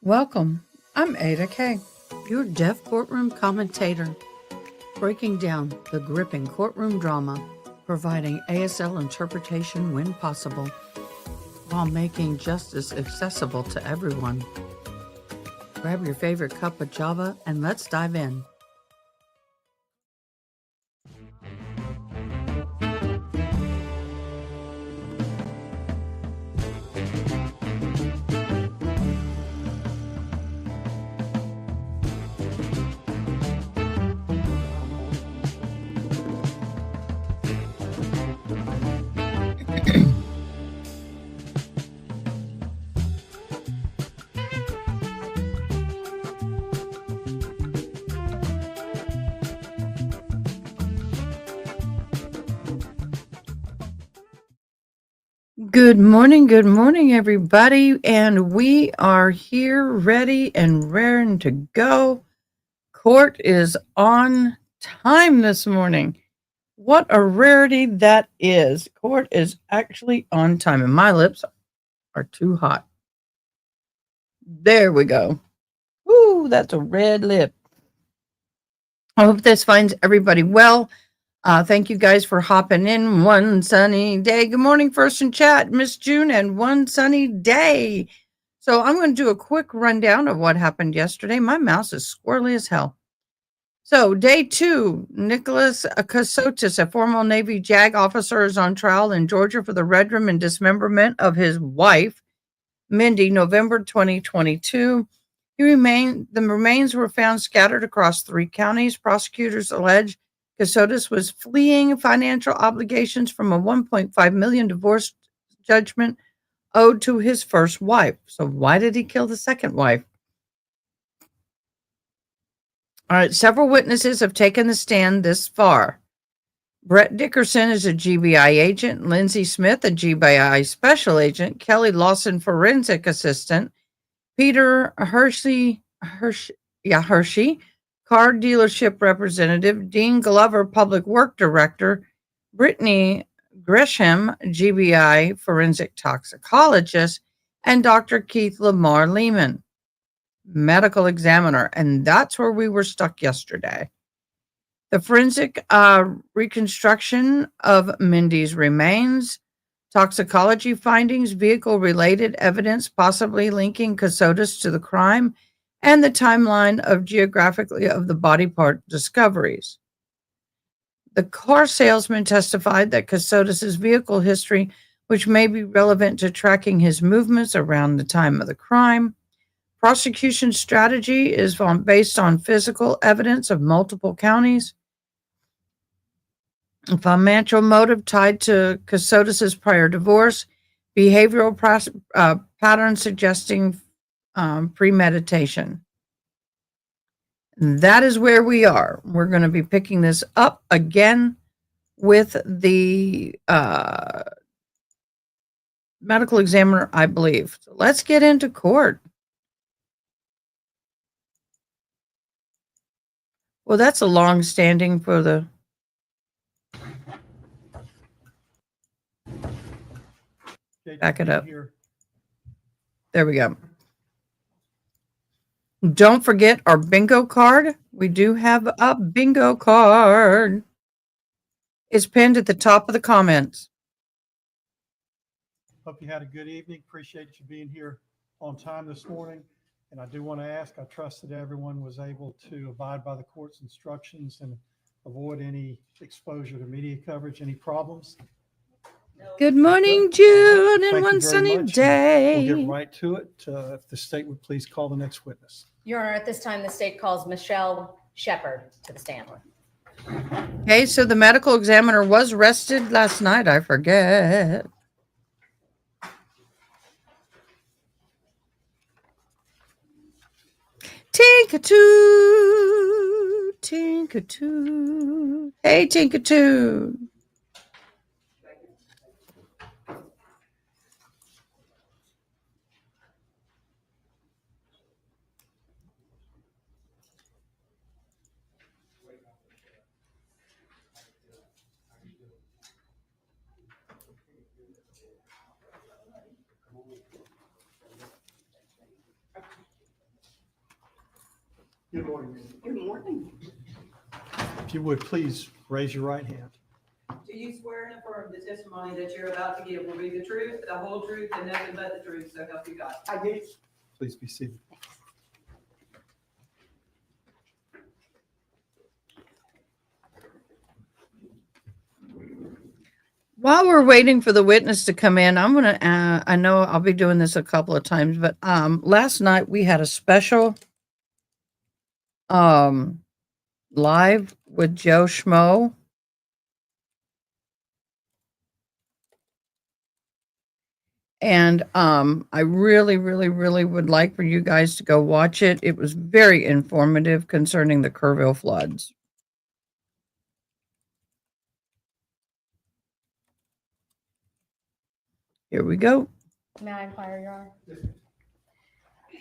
Welcome. I'm AdaKay, your deaf courtroom commentator, breaking down the gripping courtroom drama, providing ASL interpretation when possible, while making justice accessible to everyone. Grab your favorite cup of Java and let's dive in. Good morning, everybody, and we are here ready and raring to go. Court is on time this morning. What a rarity that is. Court is actually on time, and my lips are too hot. There we go. Woo, that's a red lip. I hope this finds everybody well. Thank you guys for hopping in one sunny day. Good morning, First in Chat, Miss June, and one sunny day. So I'm going to do a quick rundown of what happened yesterday. My mouse is squirrely as hell. So day 2, Nicholas Kassotis, a former Navy JAG officer, is on trial in Georgia for the redrum and dismemberment of his wife, Mindi, November 2022. The remains were found scattered across 3 counties. Prosecutors allege Kassotis was fleeing financial obligations from a $1.5 million divorce judgment owed to his first wife. So why did he kill the second wife? All right, several witnesses have taken the stand this far. Brett Dickerson is a GBI agent, Lindsay Smith, a GBI special agent, Kelly Lawson, forensic assistant, Peter Hershey, car dealership representative, Dean Glover, public work director, Brittany Gresham, GBI forensic toxicologist, and Dr. Keith Lamar Lehman, medical examiner. And that's where we were stuck yesterday. The forensic reconstruction of Mindi's remains, toxicology findings, vehicle-related evidence possibly linking Kassotis to the crime, and the timeline of geographically of the body part discoveries. The car salesman testified that Kassotis' vehicle history, which may be relevant to tracking his movements around the time of the crime. Prosecution strategy is based on physical evidence of multiple counties. Financial motive tied to Kassotis' prior divorce, behavioral pattern suggesting premeditation. And that is where we are. We're going to be picking this up again with the medical examiner, I believe. So let's get into court. Well, that's a long standing for the... Back it up. There we go. Don't forget our bingo card. We do have a bingo card. It's pinned at the top of the comments. Hope you had a good evening. Appreciate you being here on time this morning. And I do want to ask, I trust that everyone was able to abide by the court's instructions and avoid any exposure to media coverage, any problems. Good morning, June, and one sunny day. We'll get right to it. If the state would please call the next witness. Your Honor, at this time, the state calls Michelle Shepard to the stand. Okay, so the medical examiner was rested last night. I forget. Tinkatoo, Tinkatoo. Hey, Tinkatoo. Good morning, Mindi. Good morning. If you would, please raise your right hand. Do you swear and affirm the testimony that you're about to give will be the truth, the whole truth, and nothing but the truth, so help you God? I do. Please be seated. While we're waiting for the witness to come in, I'm gonna. I know I'll be doing this a couple of times, but last night we had a special live with Joe Schmo. And I really, really, really would like for you guys to go watch it. It was very informative concerning the Kerrville floods. Here we go. May I inquire, Your Honor?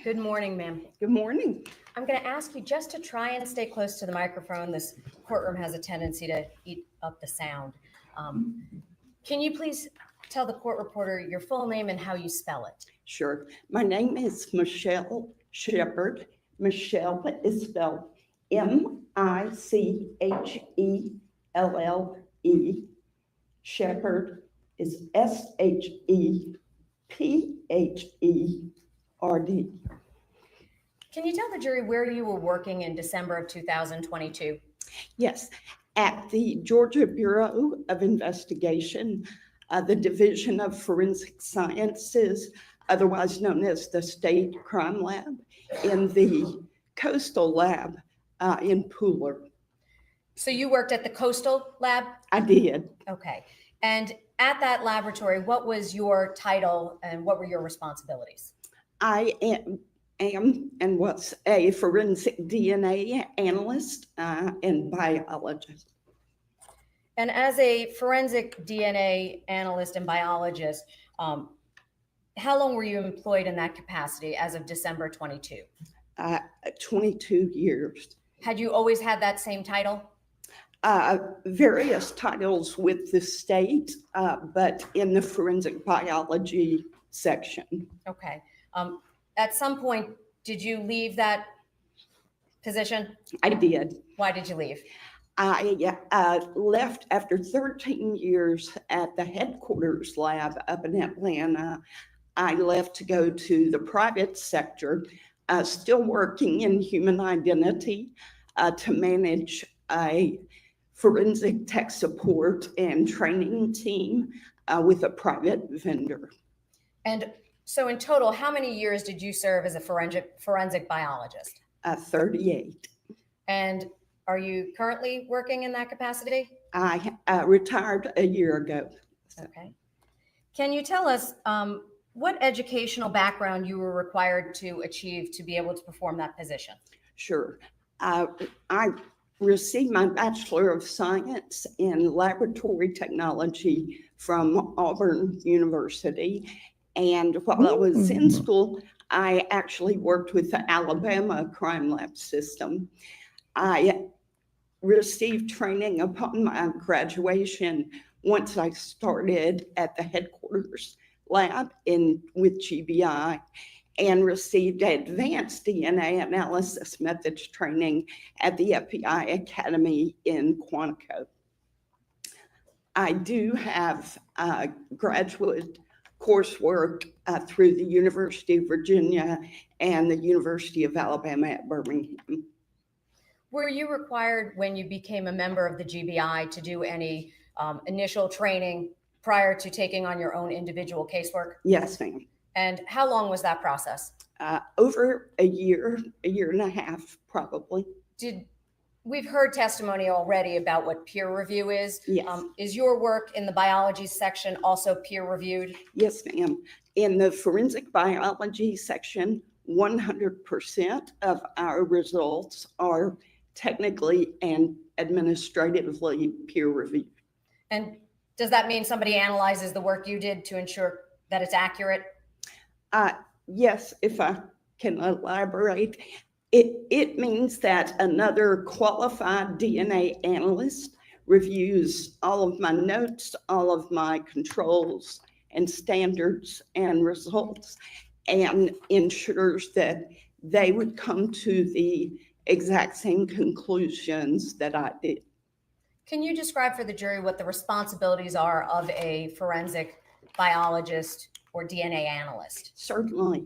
Good morning, ma'am. Good morning. I'm going to ask you just to try and stay close to the microphone. This courtroom has a tendency to eat up the sound. Can you please tell the court reporter your full name and how you spell it? Sure. My name is Michelle Shepard. Michelle is spelled Michelle. Shepard is Sheppherd. Can you tell the jury where you were working in December of 2022? Yes, at the Georgia Bureau of Investigation, the Division of Forensic Sciences, otherwise known as the State Crime Lab, in the Coastal Lab in Pooler. So you worked at the Coastal Lab? I did. Okay. And at that laboratory, what was your title and what were your responsibilities? I am and was a forensic DNA analyst and biologist. And as a forensic DNA analyst and biologist, how long were you employed in that capacity as of December 22? 22 years. Had you always had that same title? Various titles with the state, but in the forensic biology section. Okay. At some point, did you leave that position? I did. Why did you leave? I left after 13 years at the headquarters lab up in Atlanta. I left to go to the private sector, still working in human identity to manage a forensic tech support and training team with a private vendor. And so in total, how many years did you serve as a forensic biologist? 38. And are you currently working in that capacity? I retired a year ago. Okay. Can you tell us what educational background you were required to achieve to be able to perform that position? Sure. I received my Bachelor of Science in Laboratory Technology from Auburn University. And while I was in school, I actually worked with the Alabama Crime Lab system. I received training upon my graduation once I started at the headquarters lab with GBI and received advanced DNA analysis methods training at the FBI Academy in Quantico. I do have graduate coursework through the University of Virginia and the University of Alabama at Birmingham. Were you required when you became a member of the GBI to do any initial training prior to taking on your own individual casework? Yes, ma'am. And how long was that process? Over a year and a half, probably. We've heard testimony already about what peer review is. Yes. Is your work in the biology section also peer reviewed? Yes, ma'am. In the forensic biology section, 100% of our results are technically and administratively peer reviewed. And does that mean somebody analyzes the work you did to ensure that it's accurate? Yes, if I can elaborate. It means that another qualified DNA analyst reviews all of my notes, all of my controls and standards and results, and ensures that they would come to the exact same conclusions that I did. Can you describe for the jury what the responsibilities are of a forensic biologist or DNA analyst? Certainly.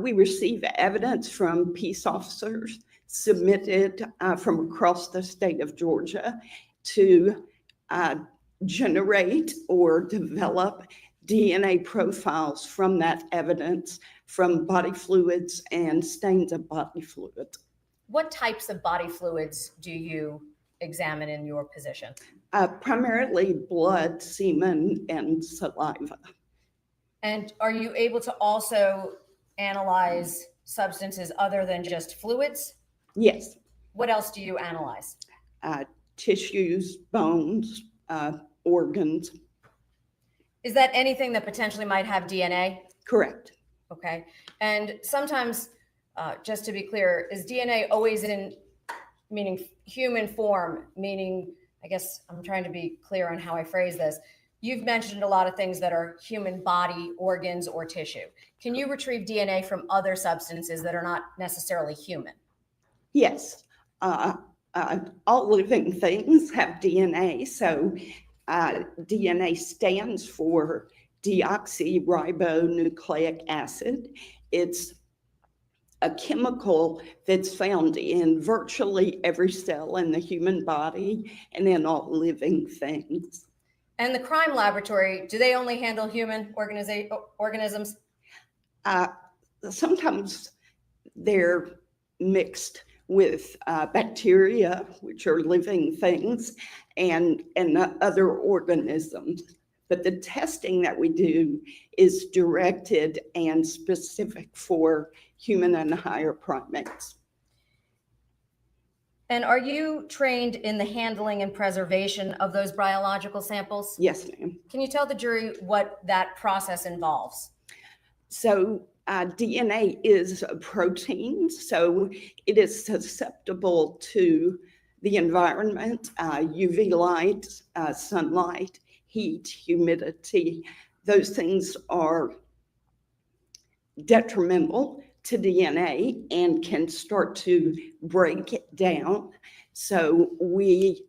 We receive evidence from peace officers submitted from across the state of Georgia to generate or develop DNA profiles from that evidence from body fluids and stains of body fluids. What types of body fluids do you examine in your position? Primarily blood, semen, and saliva. And are you able to also analyze substances other than just fluids? Yes. What else do you analyze? Tissues, bones, organs. Is that anything that potentially might have DNA? Correct. Okay. And sometimes, just to be clear, is DNA always in, meaning human form, meaning, I guess I'm trying to be clear on how I phrase this. You've mentioned a lot of things that are human body, organs, or tissue. Can you retrieve DNA from other substances that are not necessarily human? Yes. All living things have DNA. So DNA stands for deoxyribonucleic acid. It's a chemical that's found in virtually every cell in the human body and in all living things. And the crime laboratory, do they only handle human organisms? Sometimes they're mixed with bacteria, which are living things, and other organisms. But the testing that we do is directed and specific for human and higher primates. And are you trained in the handling and preservation of those biological samples? Yes, ma'am. Can you tell the jury what that process involves? So DNA is a protein, so it is susceptible to the environment, UV light, sunlight, heat, humidity. Those things are detrimental to DNA and can start to break it down. So we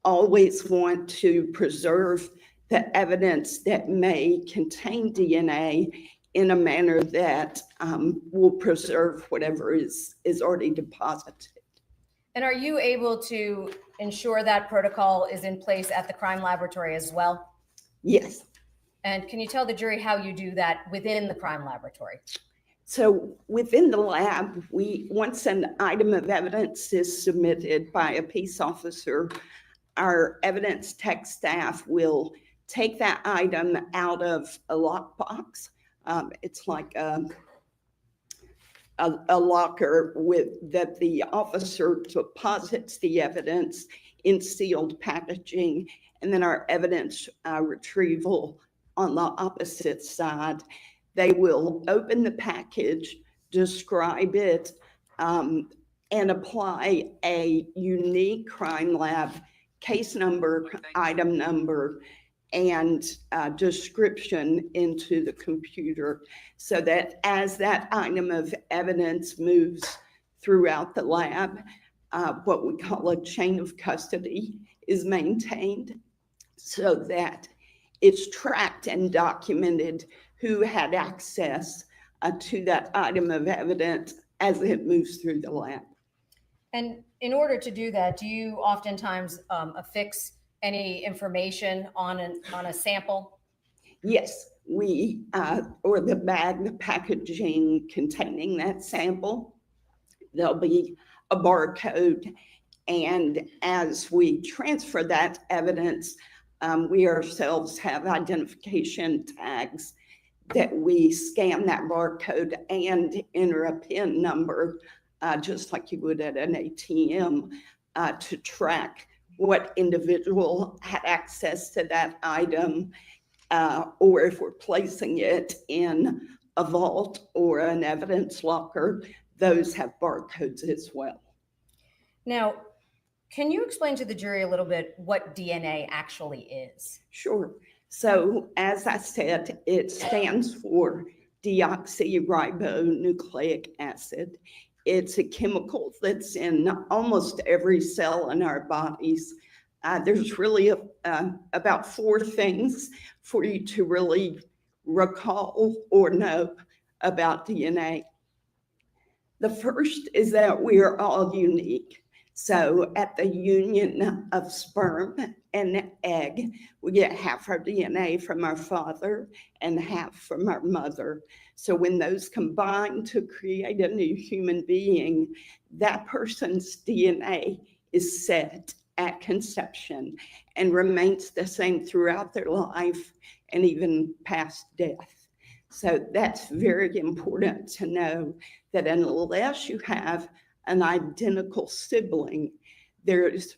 always want to preserve the evidence that may contain DNA in a manner that will preserve whatever is already deposited. And are you able to ensure that protocol is in place at the crime laboratory as well? Yes. And can you tell the jury how you do that within the crime laboratory? So within the lab, once an item of evidence is submitted by a peace officer, our evidence tech staff will take that item out of a lockbox. It's like a locker that the officer deposits the evidence in sealed packaging, and then our evidence retrieval on the opposite side. They will open the package, describe it, and apply a unique crime lab case number, item number, and description into the computer, so that as that item of evidence moves throughout the lab, what we call a chain of custody is maintained, so that it's tracked and documented who had access to that item of evidence as it moves through the lab. And in order to do that, do you oftentimes affix any information on a sample? Yes, or the bag, the packaging containing that sample, there'll be a barcode. And as we transfer that evidence, we ourselves have identification tags that we scan that barcode and enter a PIN number, just like you would at an ATM, to track what individual had access to that item, or if we're placing it in a vault or an evidence locker, those have barcodes as well. Now, can you explain to the jury a little bit what DNA actually is? Sure. So as I said, it stands for deoxyribonucleic acid. It's a chemical that's in almost every cell in our bodies. There's really about 4 things for you to really recall or know about DNA. The first is that we are all unique. So at the union of sperm and egg, we get half our DNA from our father and half from our mother. So when those combine to create a new human being, that person's DNA is set at conception and remains the same throughout their life and even past death. So that's very important to know, that unless you have an identical sibling, there's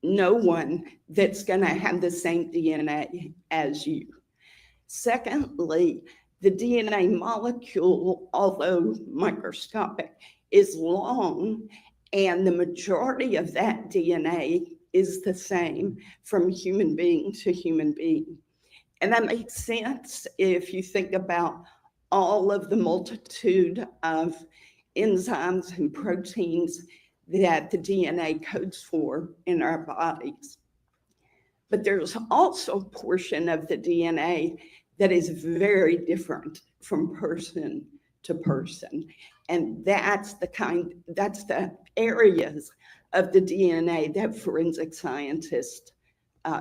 no one that's going to have the same DNA as you. Secondly, the DNA molecule, although microscopic, is long, and the majority of that DNA is the same from human being to human being. And that makes sense if you think about all of the multitude of enzymes and proteins that the DNA codes for in our bodies. But there's also a portion of the DNA that is very different from person to person. And that's the areas of the DNA that forensic scientists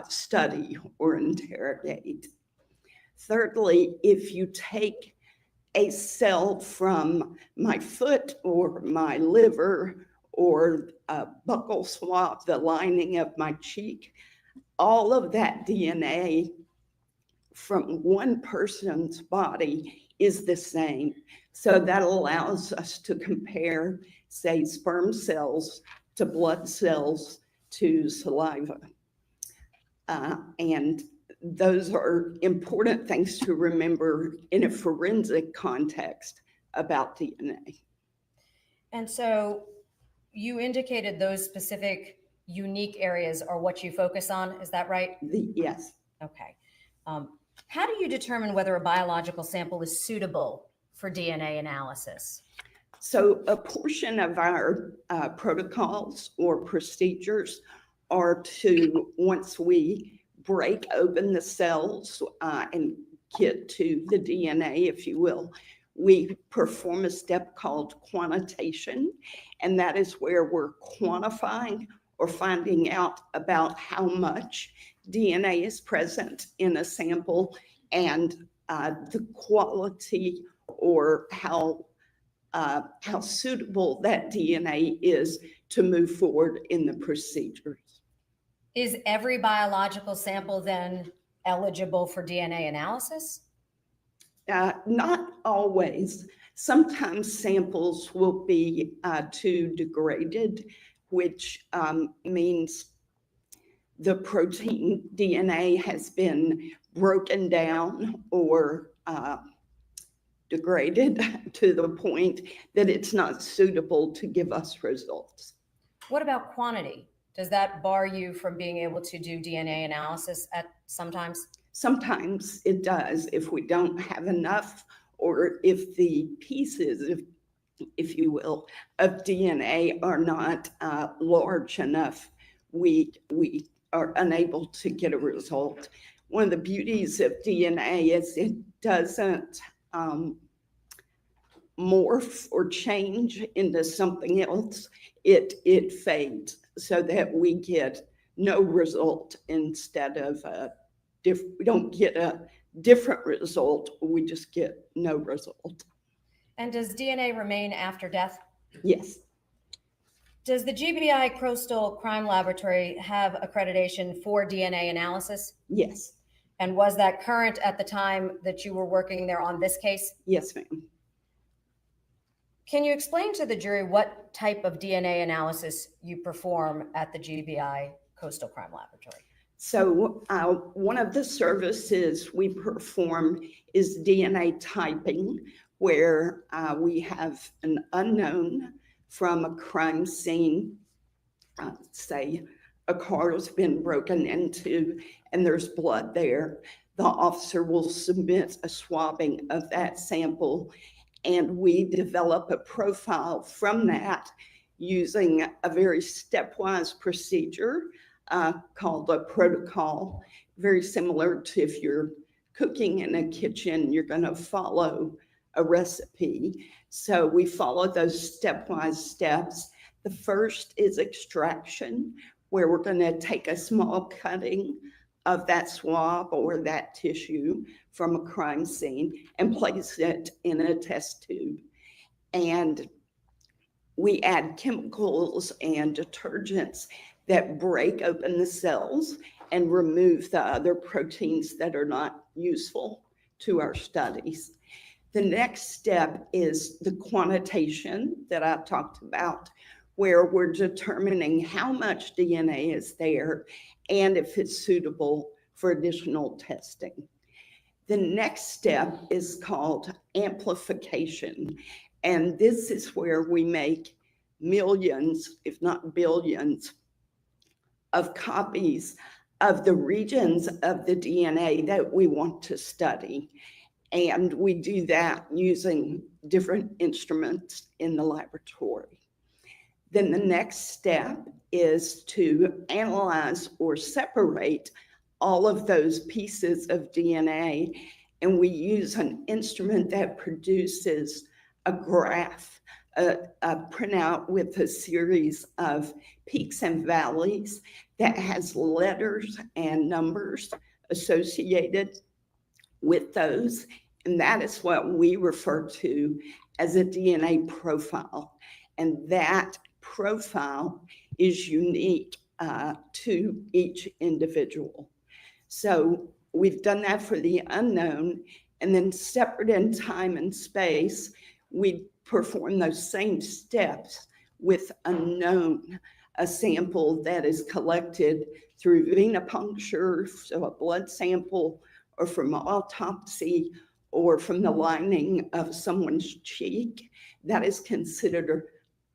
study or interrogate. Thirdly, if you take a cell from my foot or my liver or a buccal swab, the lining of my cheek, all of that DNA from one person's body is the same. So that allows us to compare, say, sperm cells to blood cells to saliva. And those are important things to remember in a forensic context about DNA. And so you indicated those specific unique areas are what you focus on. Is that right? Yes. Okay. How do you determine whether a biological sample is suitable for DNA analysis? So a portion of our protocols or procedures are to, once we break open the cells and get to the DNA, if you will, we perform a step called quantitation, and that is where we're quantifying or finding out about how much DNA is present in a sample and the quality or how suitable that DNA is to move forward in the procedures. Is every biological sample then eligible for DNA analysis? Not always. Sometimes samples will be too degraded, which means the protein DNA has been broken down or degraded to the point that it's not suitable to give us results. What about quantity? Does that bar you from being able to do DNA analysis at sometimes? Sometimes it does. If we don't have enough, or if the pieces, if you will, of DNA are not large enough, we are unable to get a result. One of the beauties of DNA is it doesn't morph or change into something else. It fades so that we get no result instead of we don't get a different result, we just get no result. And does DNA remain after death? Yes. Does the GBI Coastal Crime Laboratory have accreditation for DNA analysis? Yes. And was that current at the time that you were working there on this case? Yes, ma'am. Can you explain to the jury what type of DNA analysis you perform at the GBI Coastal Crime Laboratory? So one of the services we perform is DNA typing, where we have an unknown from a crime scene, say a car has been broken into and there's blood there. The officer will submit a swabbing of that sample, and we develop a profile from that using a very stepwise procedure called a protocol, very similar to if you're cooking in a kitchen, you're going to follow a recipe. So we follow those stepwise steps. The first is extraction, where we're going to take a small cutting of that swab or that tissue from a crime scene and place it in a test tube. And we add chemicals and detergents that break open the cells and remove the other proteins that are not useful to our studies. The next step is the quantitation that I talked about, where we're determining how much DNA is there and if it's suitable for additional testing. The next step is called amplification, and this is where we make millions, if not billions, of copies of the regions of the DNA that we want to study. And we do that using different instruments in the laboratory. Then the next step is to analyze or separate all of those pieces of DNA. And we use an instrument that produces a graph, a printout with a series of peaks and valleys that has letters and numbers associated with those. And that is what we refer to as a DNA profile. And that profile is unique to each individual. So we've done that for the unknown, and then separate in time and space, we perform those same steps with a known, a sample that is collected through venipuncture, so a blood sample, or from autopsy, or from the lining of someone's cheek. That is considered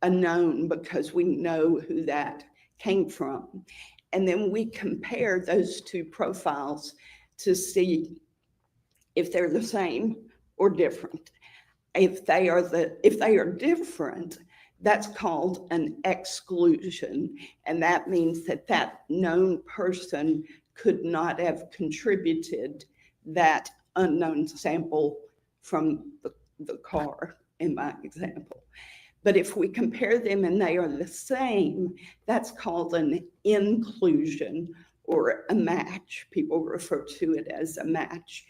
a known because we know who that came from. And then we compare those two profiles to see if they're the same or different. If they are different, that's called an exclusion. And that means that that known person could not have contributed that unknown sample from the car, in my example. But if we compare them and they are the same, that's called an inclusion or a match. People refer to it as a match.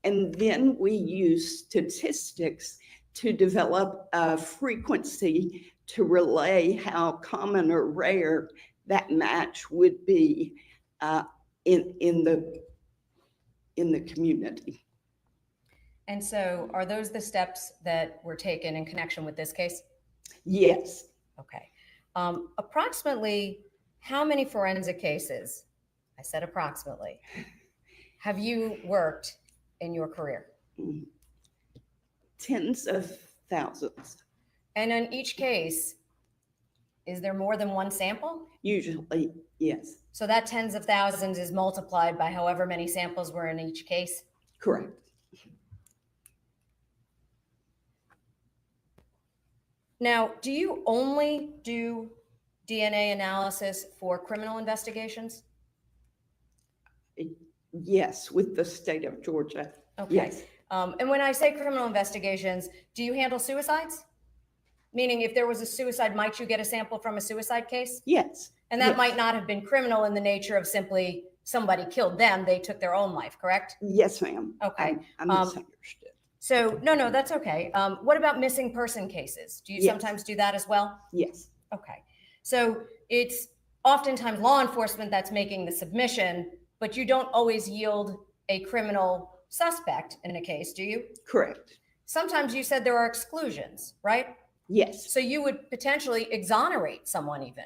And then we use statistics to develop a frequency to relay how common or rare that match would be in the community. And so are those the steps that were taken in connection with this case? Yes. Okay. Approximately how many forensic cases, I said approximately, have you worked in your career? Tens of thousands. And in each case, is there more than one sample? Usually, yes. So that tens of thousands is multiplied by however many samples were in each case? Correct. Now, do you only do DNA analysis for criminal investigations? Yes, with the state of Georgia. Okay. Yes. And when I say criminal investigations, do you handle suicides? Meaning if there was a suicide, might you get a sample from a suicide case? Yes. And that Yes. might not have been criminal in the nature of simply somebody killed them, they took their own life, correct? Yes, ma'am. Okay. I misunderstood. So, no, that's okay. What about missing person cases? Do you Yes. sometimes do that as well? Yes. Okay. So it's oftentimes law enforcement that's making the submission, but you don't always yield a criminal suspect in a case, do you? Correct. Sometimes you said there are exclusions, right? Yes. So you would potentially exonerate someone even.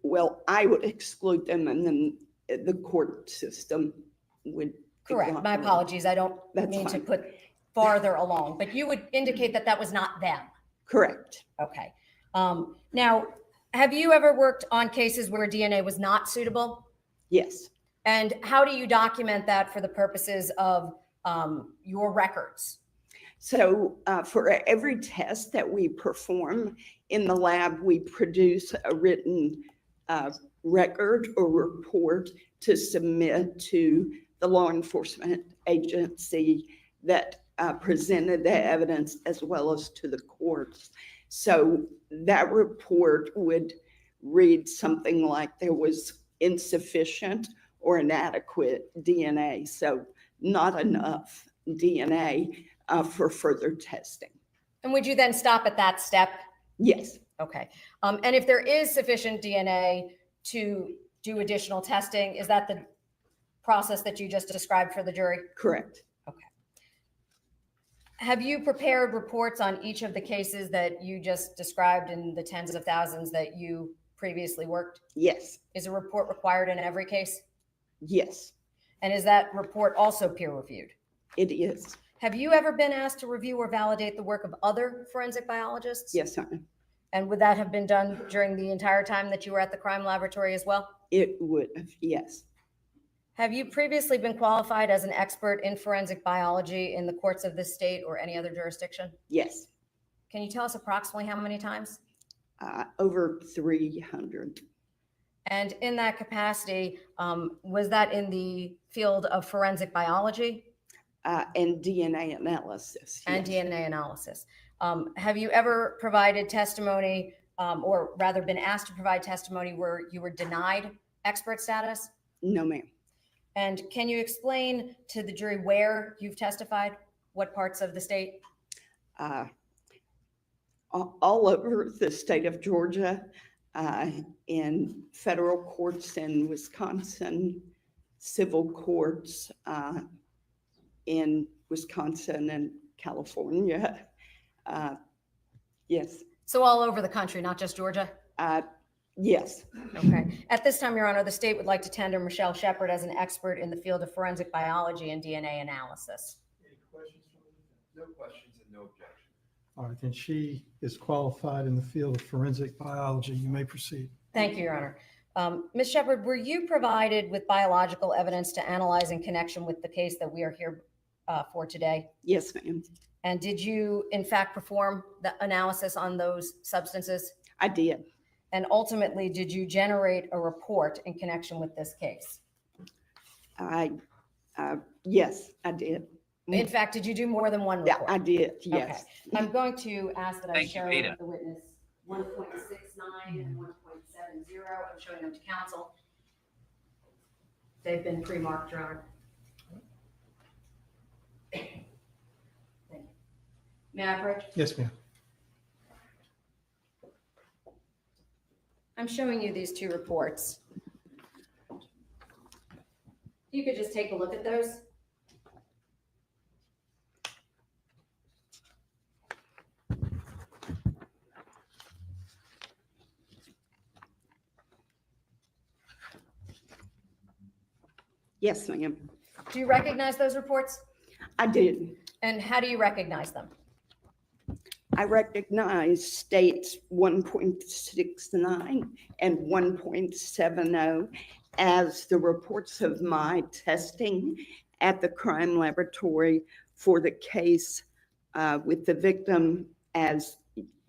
Well, I would exclude them, and then the court system would. Correct. My exonerate. apologies. I don't That's mean to fine. put farther along, but you would indicate that that was not them. Correct. Okay. Now, have you ever worked on cases where DNA was not suitable? Yes. And how do you document that for the purposes of your records? So for every test that we perform in the lab, we produce a written record or report to submit to the law enforcement agency that presented the evidence, as well as to the courts. So that report would read something like there was insufficient or inadequate DNA, so not enough DNA for further testing. And would you then stop at that step? Yes, Okay. And if there is sufficient DNA to do additional testing, is that the process that you just described for the jury? correct. Have you prepared reports on each of the cases that you just described in the tens of thousands that you previously worked? Yes, Is a report required in every case? yes, And is that report also peer reviewed? it is. Have you ever been asked to review or validate the work of other forensic biologists? Yes, ma'am. And would that have been done during the entire time that you were at the crime laboratory as well? It would have, yes. Have you previously been qualified as an expert in forensic biology in the courts of this state or any other jurisdiction? Yes, Can you tell us approximately how many times? over 300. And in that capacity, was that in the field of forensic biology And DNA analysis. and yes. DNA analysis? Have you ever provided testimony, or rather been asked to provide testimony where you were denied expert status? No, ma'am. And can you explain to the jury where you've testified? What parts of the state? All over the state of Georgia, in federal courts in Wisconsin, civil courts in Wisconsin and California. Yes, So all over the country, not just Georgia? yes. Okay. At this time, Your Honor, the state would like to tender Michelle Shepard as an expert in the field of forensic biology and DNA analysis. Any questions from the defendant? No questions and no objection. All right, then she is qualified in the field of forensic biology. You may proceed. Thank you, Your Honor. Ms. Shepard, were you provided with biological evidence to analyze in connection with the case that we are here for today? Yes, ma'am. And did you, in fact, perform the analysis on those substances? I did. And ultimately, did you generate a report in connection with this case? Yes, I did. In fact, did you do more than one Yeah, report? I did. Okay. Yes. I'm going to ask that I Thank you, show Ada. the witness 1.69 and 1.70. I'm showing them to counsel. They've been pre-marked, Your Honor. Thank you. May I approach? Yes, ma'am. I'm showing you these two reports. If you could just take a look at those. Yes, ma'am. Do you recognize those reports? I did. And how do you recognize them? I recognize states 1.69 and 1.70 as the reports of my testing at the crime laboratory for the case with the victim as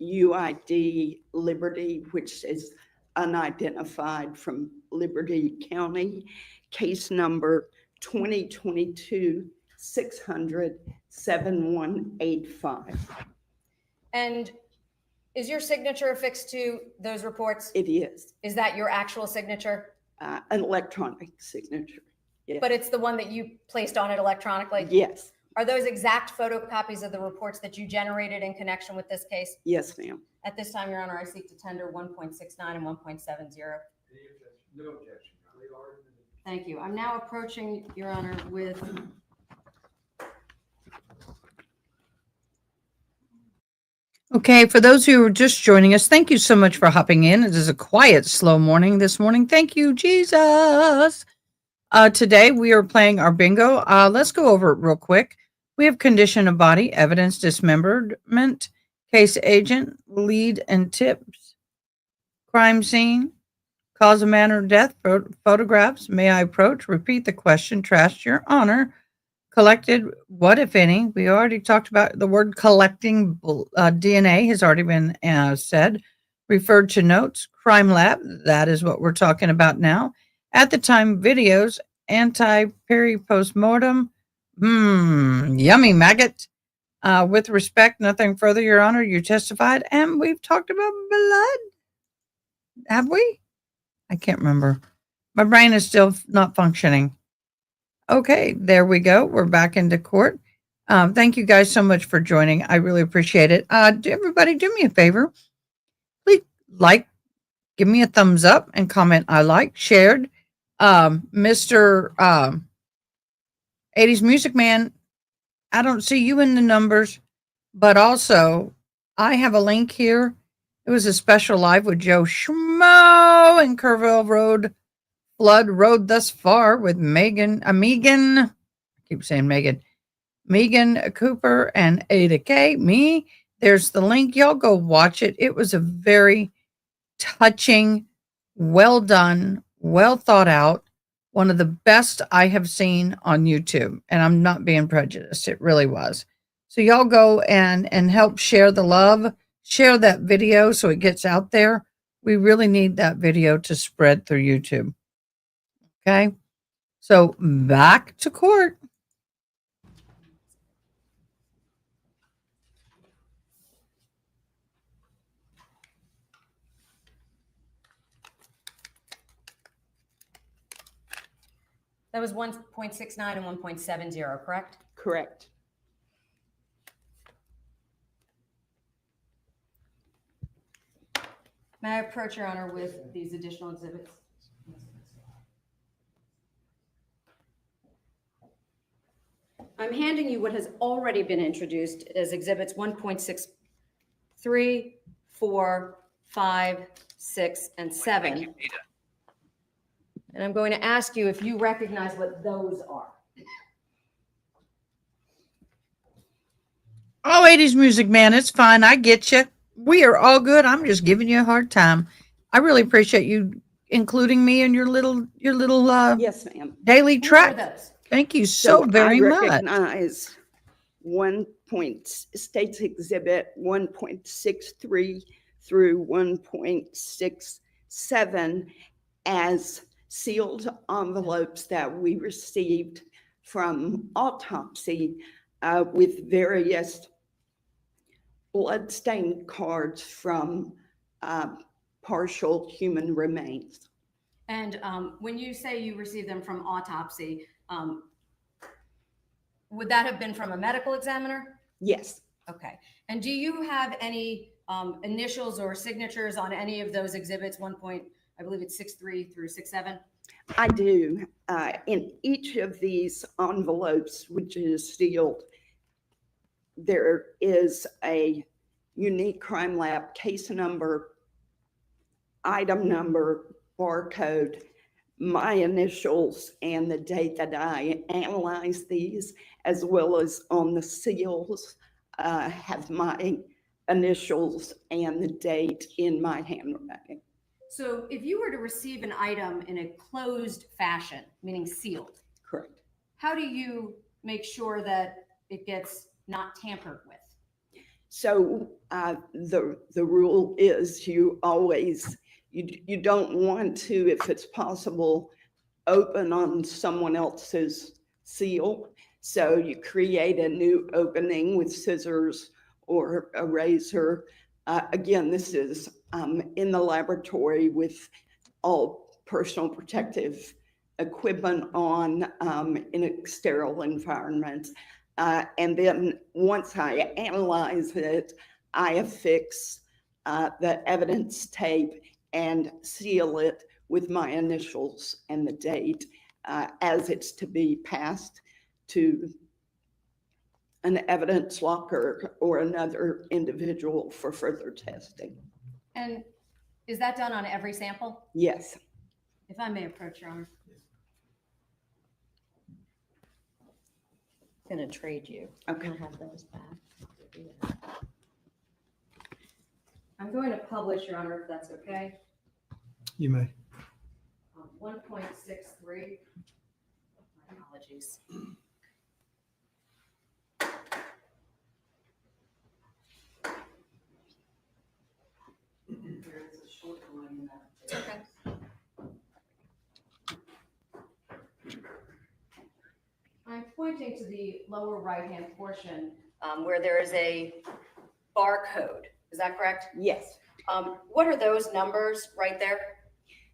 UID Liberty, which is unidentified from Liberty County, case number 2022-600-7185. And is your signature affixed to those reports? It is Is that your actual signature? an electronic signature. Yes. But it's the one that you placed on it electronically? Yes, Are those exact photocopies of the reports that you generated in connection with this case? yes, ma'am. At this time, Your Honor, I seek to tender 1.69 and 1.70. Any objection? No objection. They are. Thank you. I'm now approaching, Your Honor, with Okay, for those who are just joining us, thank you so much for hopping in. It is a quiet, slow morning this morning. Thank you, Jesus. Today we are playing our bingo. Let's go over it real quick. We have condition of body, evidence, dismemberment, case agent, lead and tips, crime scene, cause of manner of death, photographs. May I approach? Repeat the question. Trash, Your Honor. collected what, if any? We already talked about the word collecting. DNA has already been said. Referred to notes, crime lab. That is what we're talking about now. At the time, videos, anti-peri postmortem. Yummy maggot. With respect, nothing further, Your Honor. You testified, and we've talked about blood. Have we? I can't remember. My brain is still not functioning. Okay, there we go. We're back into court. Thank you guys so much for joining. I really appreciate it. Everybody, do me a favor. Please give me a thumbs up and comment I like, shared. Mr. 80s Music Man, I don't see you in the numbers, but also I have a link here. It was a special live with Joe Schmo and Kerrville Road. Flood Road thus far with Megan, I keep saying Megan Cooper and AdaKay, me. There's the link. Y'all go watch it. It was a very touching, well done, well thought out, one of the best I have seen on YouTube. And I'm not being prejudiced. It really was. So y'all go and help share the love, share that video so it gets out there. We really need that video to spread through YouTube. Okay, so back to court. That was 1.69 and 1.70, correct? Correct. May I approach, Your Honor, with these additional exhibits? I'm handing you what has already been introduced as exhibits 1.63, 4, 5, 6, and 7. And I'm going to ask you if you recognize what those are. Oh, 80s Music Man, it's fine. I get you. We are all good. I'm just giving you a hard time. I really appreciate you including me in your little Yes, ma'am. daily What are track. those? Thank you so very I much. recognize States Exhibit 1.63 through 1.67 as sealed envelopes that we received from autopsy with various bloodstained cards from partial human remains. And when you say you received them from autopsy, would that have been from a medical examiner? Yes. Okay. And do you have any initials or signatures on any of those exhibits? I believe it's 6.3 through 6.7. I do. In each of these envelopes, which is sealed, there is a unique crime lab case number, item number, barcode, my initials, and the date that I analyzed these, as well as on the seals, have my initials and the date in my handwriting. So if you were to receive an item in a closed fashion, meaning sealed, Correct. how do you make sure that it gets not tampered with? So the rule is you always, you don't want to, if it's possible, open on someone else's seal. So you create a new opening with scissors or a razor. Again, this is in the laboratory with all personal protective equipment on in a sterile environment. And then once I analyze it, I affix the evidence tape and seal it with my initials and the date as it's to be passed to an evidence locker or another individual for further testing. And is that done on every sample? Yes. If I may approach, Your Honor. I'm going to trade you. Okay. I'll have those back. I'm going to publish, Your Honor, if that's okay. You may. 1.63. My apologies. shortcoming in that. It's okay. I'm pointing to the lower right-hand portion where there is a barcode. Is that correct? Yes. What are those numbers right there?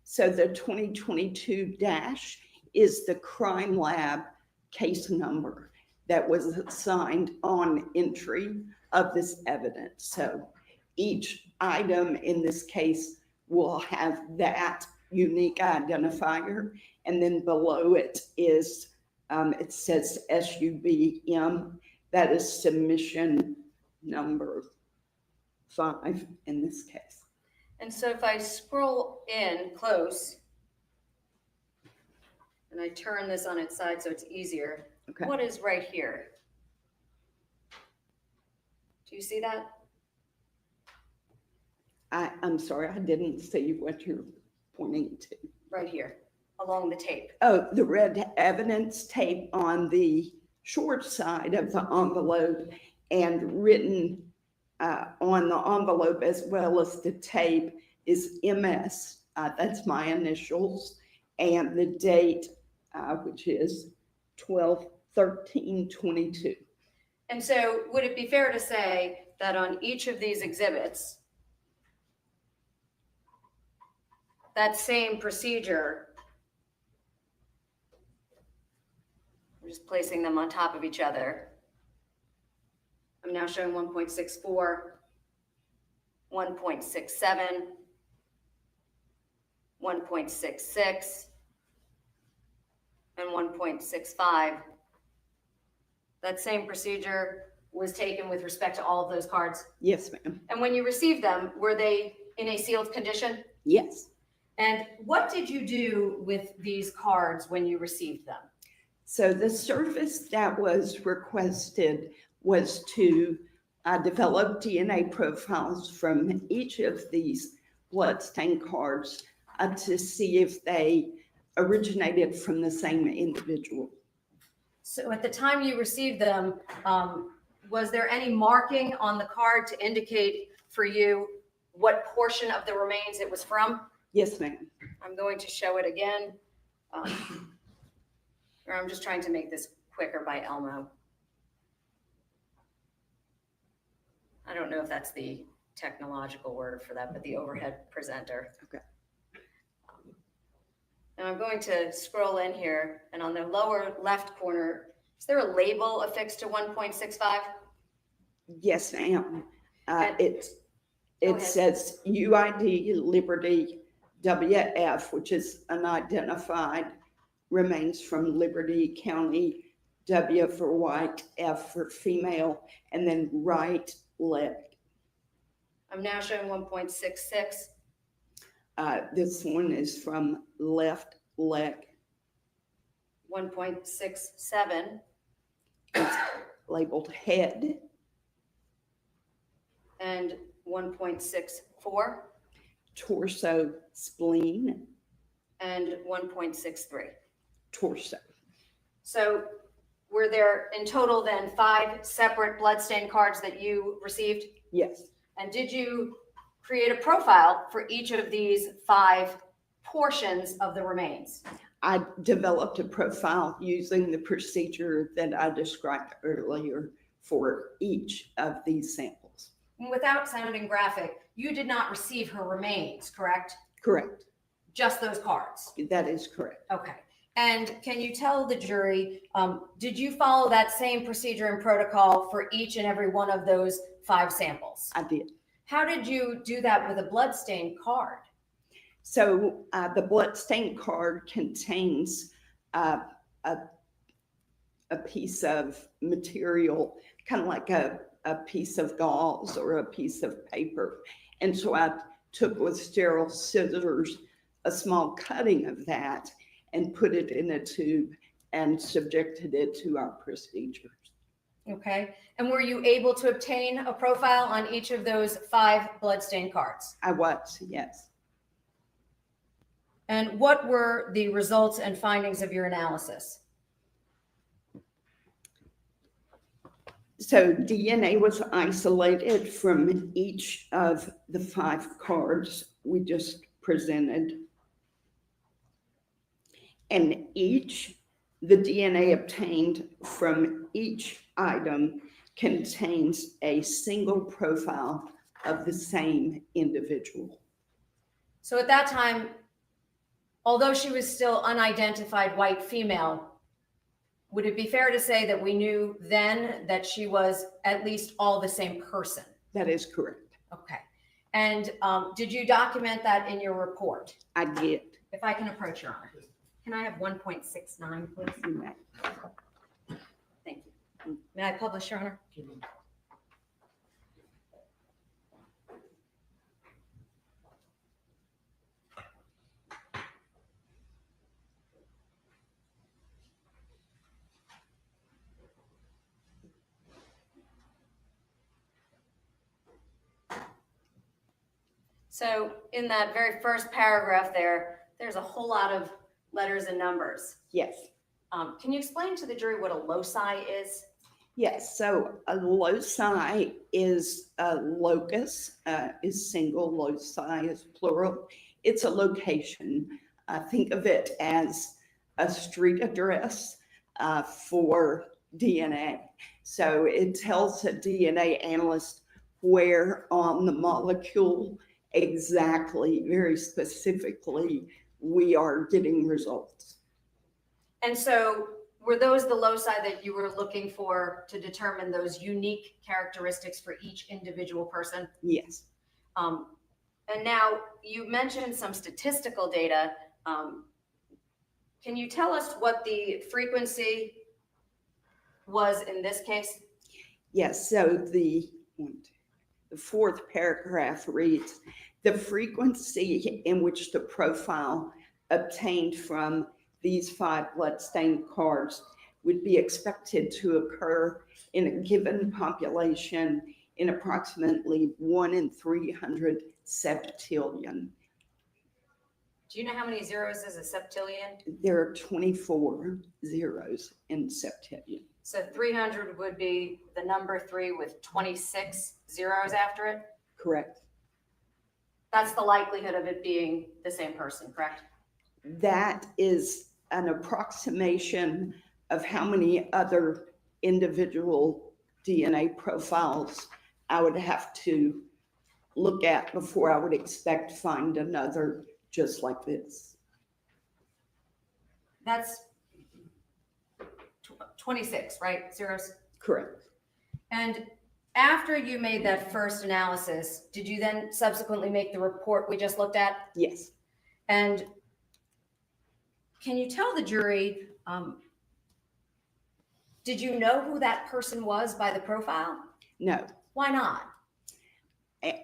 So the 2022 dash is the crime lab case number that was assigned on entry of this evidence. So each item in this case will have that unique identifier. And then below it is, it says SUBM, that is submission number 5 in this case. And so if I scroll in close and I turn this on its side so it's easier, Okay. what is right here? Do you see that? I'm sorry, I didn't see what you're pointing to. Right here, along the tape. Oh, the red evidence tape on the short side of the envelope and written on the envelope as well as the tape is MS. That's my initials, and the date, which is 12/13/22. And so would it be fair to say that on each of these exhibits, that same procedure, I'm just placing them on top of each other. I'm now showing 1.64, 1.67, 1.66, and 1.65. That same procedure was taken with respect to all of those cards. Yes, ma'am. And when you received them, were they in a sealed condition? Yes. And what did you do with these cards when you received them? So the service that was requested was to develop DNA profiles from each of these bloodstain cards to see if they originated from the same individual. So at the time you received them, was there any marking on the card to indicate for you what portion of the remains it was from? Yes, ma'am. I'm going to show it again. Or I'm just trying to make this quicker by Elmo. I don't know if that's the technological word for that, but the overhead presenter. Okay. And I'm going to scroll in here, and on the lower left corner, is there a label affixed to 1.65? Yes, ma'am. And- It ahead. says UID Liberty WF, which is unidentified remains from Liberty County, W for white, F for female, and then right leg. I'm now showing 1.66. This one is from left leg, 1.67, labeled head, and 1.64, torso, spleen, and 1.63. torso. So were there in total then 5 separate bloodstain cards that you received? Yes, And did you create a profile for each of these 5 portions of the remains? I developed a profile using the procedure that I described earlier for each of these samples. Without sounding graphic, you did not receive her remains, correct? Correct. Just those cards? That is correct. Okay. And can you tell the jury, did you follow that same procedure and protocol for each and every one of those 5 samples? I did. How did you do that with a bloodstain card? So the bloodstain card contains a piece of material, kind of like a piece of gauze or a piece of paper. And so I took with sterile scissors a small cutting of that and put it in a tube and subjected it to our procedures. Okay. And were you able to obtain a profile on each of those 5 bloodstain cards? I was, yes. And what were the results and findings of your analysis? So DNA was isolated from each of the 5 cards we just presented. And the DNA obtained from each item contains a single profile of the same individual. So at that time, although she was still unidentified white female, would it be fair to say that we knew then that she was at least all the same person? That is correct. Okay. And did you document that in your report? I did. If I can approach, Your Honor. Can I have 1.69, please? You may. Thank you. May I publish, Your Honor? So in that very first paragraph there's a whole lot of letters and numbers. Yes. Can you explain to the jury what a loci is? Yes, so a loci is a locus, is single, loci is plural. It's a location. Think of it as a street address for DNA. So it tells a DNA analyst where on the molecule exactly, very specifically, we are getting results. And so were those the loci that you were looking for to determine those unique characteristics for each individual person? Yes. And now you mentioned some statistical data. Can you tell us what the frequency was in this case? Yes, so the fourth paragraph reads, the frequency in which the profile obtained from these 5 bloodstained cards would be expected to occur in a given population in approximately 1 in 300 septillion. Do you know how many zeros is a septillion? There are 24 zeros in septillion. So 300 would be the number 3 with 26 zeros after it? Correct. That's the likelihood of it being the same person, correct? That is an approximation of how many other individual DNA profiles I would have to look at before I would expect to find another just like this. That's 26, right? Zeros? Correct. And after you made that first analysis, did you then subsequently make the report we just looked at? Yes. And can you tell the jury, did you know who that person was by the profile? No. Why not?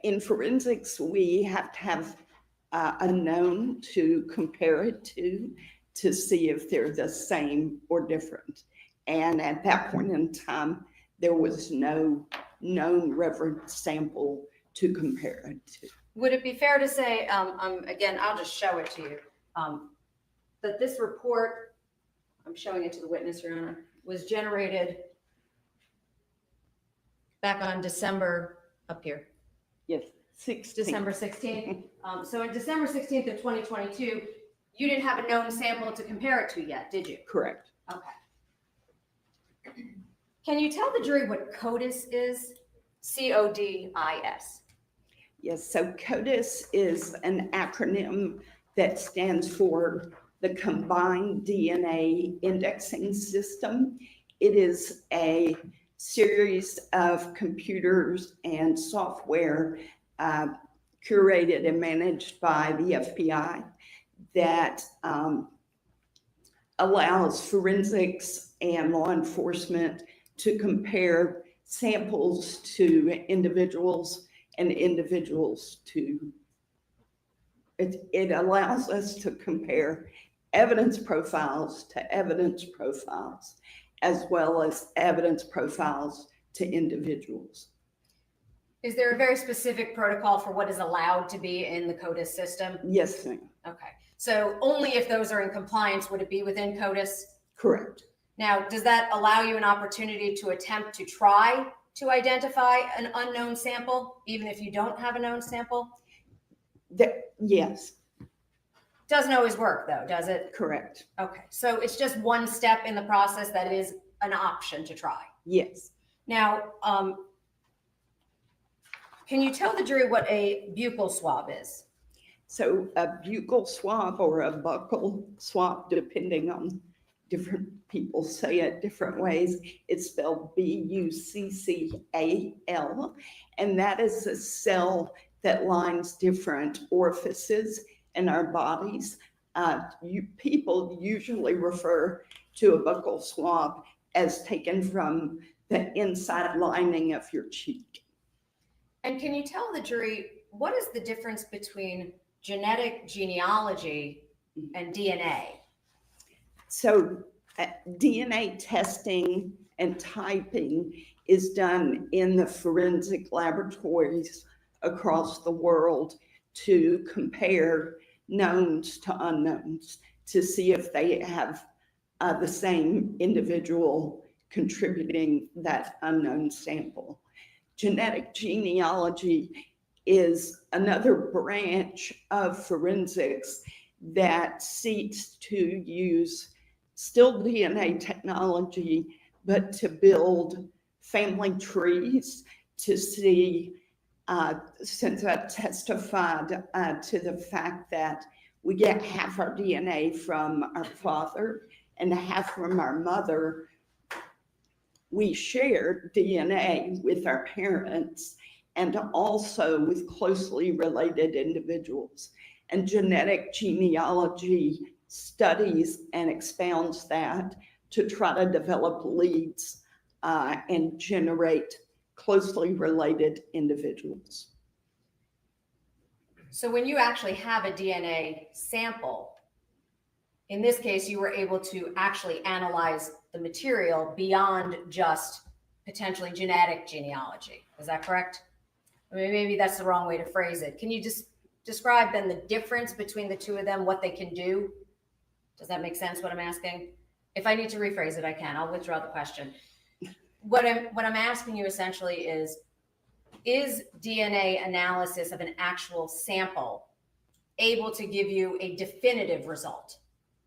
In forensics, we have to have a known to compare it to see if they're the same or different. And at that point in time, there was no known reference sample to compare it to. Would it be fair to say, again, I'll just show it to you, that this report, I'm showing it to the witness, Your Honor, was generated back on December, up here, Yes, 16th. December 16th. So in December 16th of 2022, you didn't have a known sample to compare it to yet, did you? Correct. Okay. Can you tell the jury what CODIS is? CODIS. Yes, so CODIS is an acronym that stands for the Combined DNA Indexing System. It is a series of computers and software curated and managed by the FBI that allows forensics and law enforcement to compare samples to individuals and individuals to, it allows us to compare evidence profiles to evidence profiles, as well as evidence profiles to individuals. Is there a very specific protocol for what is allowed to be in the CODIS system? Yes, ma'am. Okay. So only if those are in compliance would it be within CODIS? Correct. Now, does that allow you an opportunity to attempt to try to identify an unknown sample, even if you don't have a known sample? Yes, Doesn't always work though, does it? correct. Okay, so it's just one step in the process that is an option to try. Yes. Now, can you tell the jury what a buccal swab is? So a buccal swab or a buccal swab, depending on different people say it different ways, it's spelled Buccal, and that is a cell that lines different orifices in our bodies. People usually refer to a buccal swab as taken from the inside lining of your cheek. And can you tell the jury what is the difference between genetic genealogy and DNA? So DNA testing and typing is done in the forensic laboratories across the world to compare knowns to unknowns to see if they have the same individual contributing that unknown sample. Genetic genealogy is another branch of forensics that seeks to use still DNA technology, but to build family trees to see, since I testified to the fact that we get half our DNA from our father and half from our mother, we share DNA with our parents and also with closely related individuals. And genetic genealogy studies and expounds that to try to develop leads and generate closely related individuals. So when you actually have a DNA sample, in this case, you were able to actually analyze the material beyond just potentially genetic genealogy. Is that correct? I mean, maybe that's the wrong way to phrase it. Can you just describe then the difference between the two of them, what they can do? Does that make sense, what I'm asking? If I need to rephrase it, I can. I'll withdraw the question. What I'm asking you essentially is DNA analysis of an actual sample able to give you a definitive result?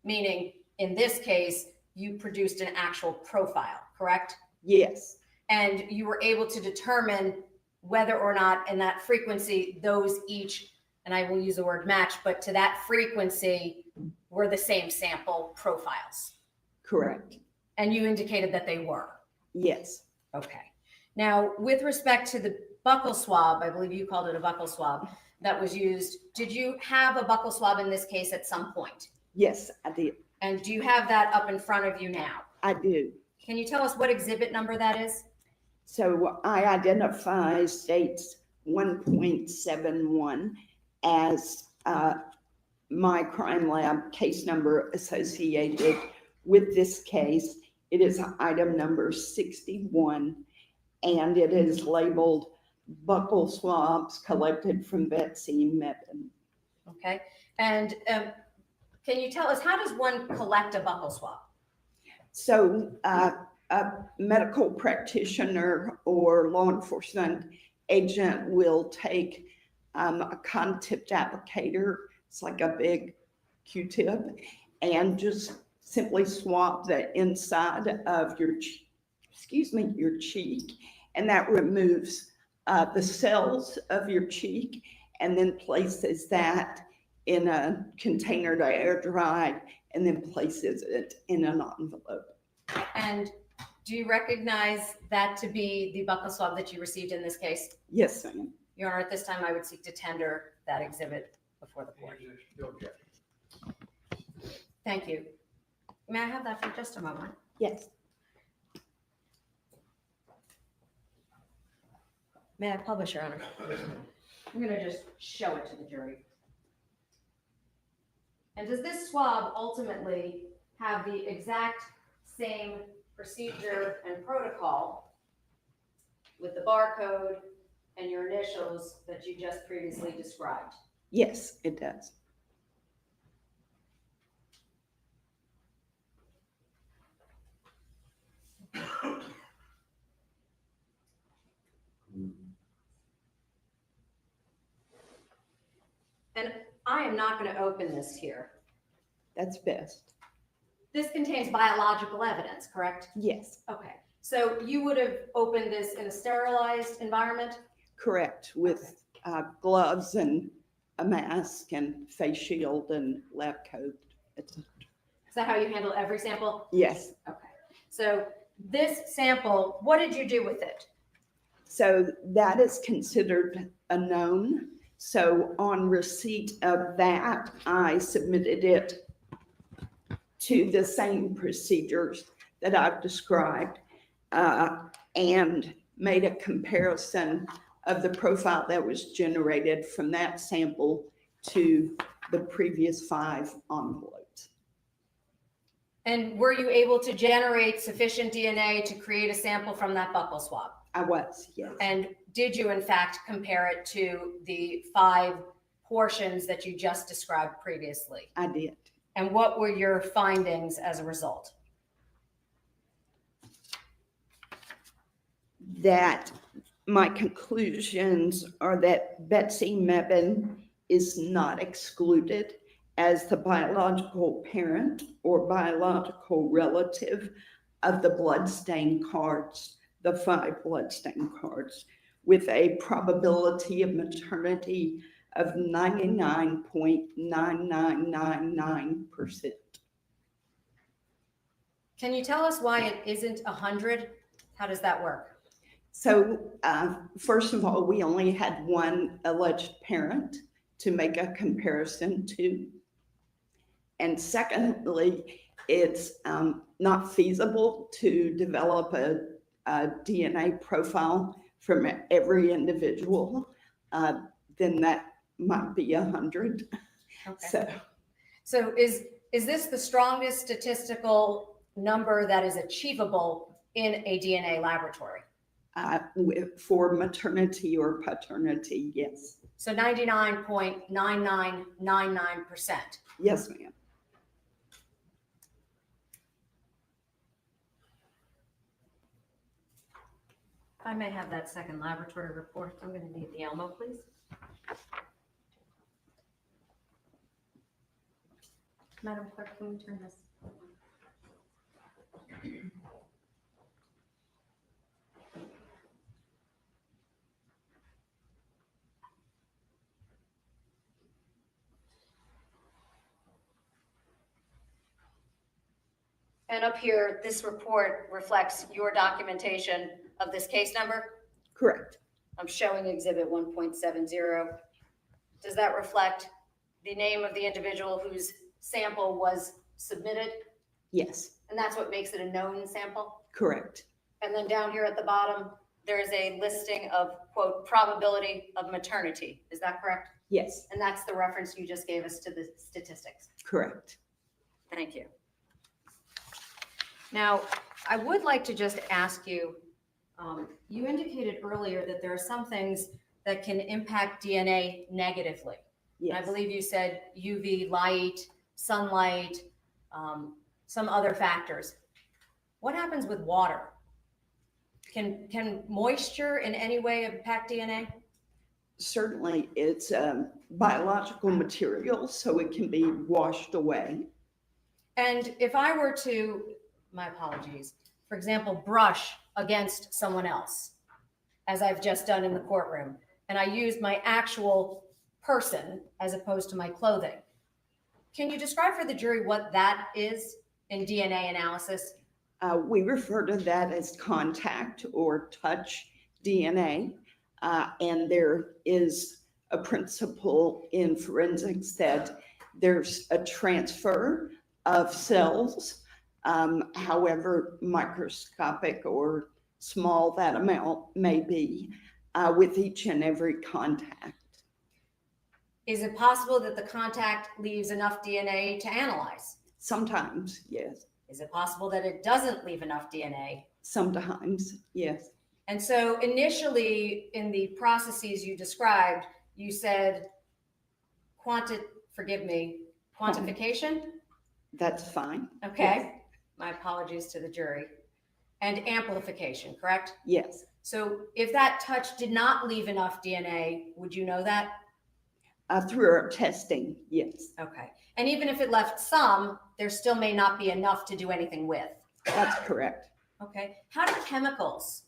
Meaning, in this case, you produced an actual profile, correct? Yes. And you were able to determine whether or not in that frequency, those each, and I will use the word match, but to that frequency were the same sample profiles. Correct. And you indicated that they were. Yes. Okay. Now, with respect to the buccal swab, I believe you called it a buccal swab that was used. Did you have a buccal swab in this case at some point? Yes, I did. And do you have that up in front of you now? I do. Can you tell us what exhibit number that is? So I identify states 1.71 as my crime lab case number associated with this case. It is item number 61, and it is labeled buccal swabs collected from Betsy Mebane. Okay. And can you tell us, how does one collect a buccal swab? So a medical practitioner or law enforcement agent will take a cotton-tipped applicator, it's like a big Q-tip, and just simply swab the inside of your, your cheek, and that removes the cells of your cheek, and then places that in a container to air dry, and then places it in an envelope. And do you recognize that to be the buccal swab that you received in this case? Yes, ma'am. Your Honor, at this time, I would seek to tender that exhibit before the court. No objection. Thank you. May I have that for just a moment? Yes. May I publish, Your Honor? I'm going to just show it to the jury. And does this swab ultimately have the exact same procedure and protocol with the barcode and your initials that you just previously described? Yes, it does. And I am not going to open this here. That's best. This contains biological evidence, correct? Yes, Okay. So you would have opened this in a sterilized environment? correct, with gloves and a mask and face shield and lab coat. Is that how you handle every sample? Yes, Okay. So this sample, what did you do with it? so that is considered a known. So on receipt of that, I submitted it to the same procedures that I've described and made a comparison of the profile that was generated from that sample to the previous 5 envelopes. And were you able to generate sufficient DNA to create a sample from that buccal swab? I was, yes. And did you in fact compare it to the 5 portions that you just described previously? I did. And what were your findings as a result? That my conclusions are that Betsy Mebane is not excluded as the biological parent or biological relative of the bloodstain cards, the 5 bloodstain cards, with a probability of maternity of 99.9999%. Can you tell us why it isn't 100? How does that work? So first of all, we only had one alleged parent to make a comparison to. And secondly, it's not feasible to develop a DNA profile from every individual. Then that might be 100. Okay. So is this the strongest statistical number that is achievable in a DNA laboratory? For maternity or paternity, yes. So 99.9999%. Yes, ma'am. If I may have that second laboratory report, I'm going to need the Elmo, please. Madam Clerk, can we turn this? And up here, this report reflects your documentation of this case number. Correct. I'm showing exhibit 1.70. Does that reflect the name of the individual whose sample was submitted? Yes, And that's what makes it a known sample? correct. And then down here at the bottom, there is a listing of, quote, probability of maternity. Is that correct? Yes, And that's the reference you just gave us to the statistics. correct. Thank you. Now, I would like to just ask you, you indicated earlier that there are some things that can impact DNA negatively. And I Yes. believe you said UV light, sunlight, some other factors. What happens with water? Can moisture in any way impact DNA? Certainly, it's biological material, so it can be washed away. And if I were to, my apologies, for example, brush against someone else, as I've just done in the courtroom, and I used my actual person as opposed to my clothing, can you describe for the jury what that is in DNA analysis? We refer to that as contact or touch DNA. And there is a principle in forensics that there's a transfer of cells, however microscopic or small that amount may be, with each and every contact. Is it possible that the contact leaves enough DNA to analyze? Sometimes, yes. Is it possible that it doesn't leave enough DNA? Sometimes, yes. And so initially in the processes you described, you said quantification? That's fine. Okay. My apologies to the jury. And amplification, correct? Yes. So if that touch did not leave enough DNA, would you know that? Through our testing, yes, Okay. And even if it left some, there still may not be enough to do anything with. that's correct. Okay. How do chemicals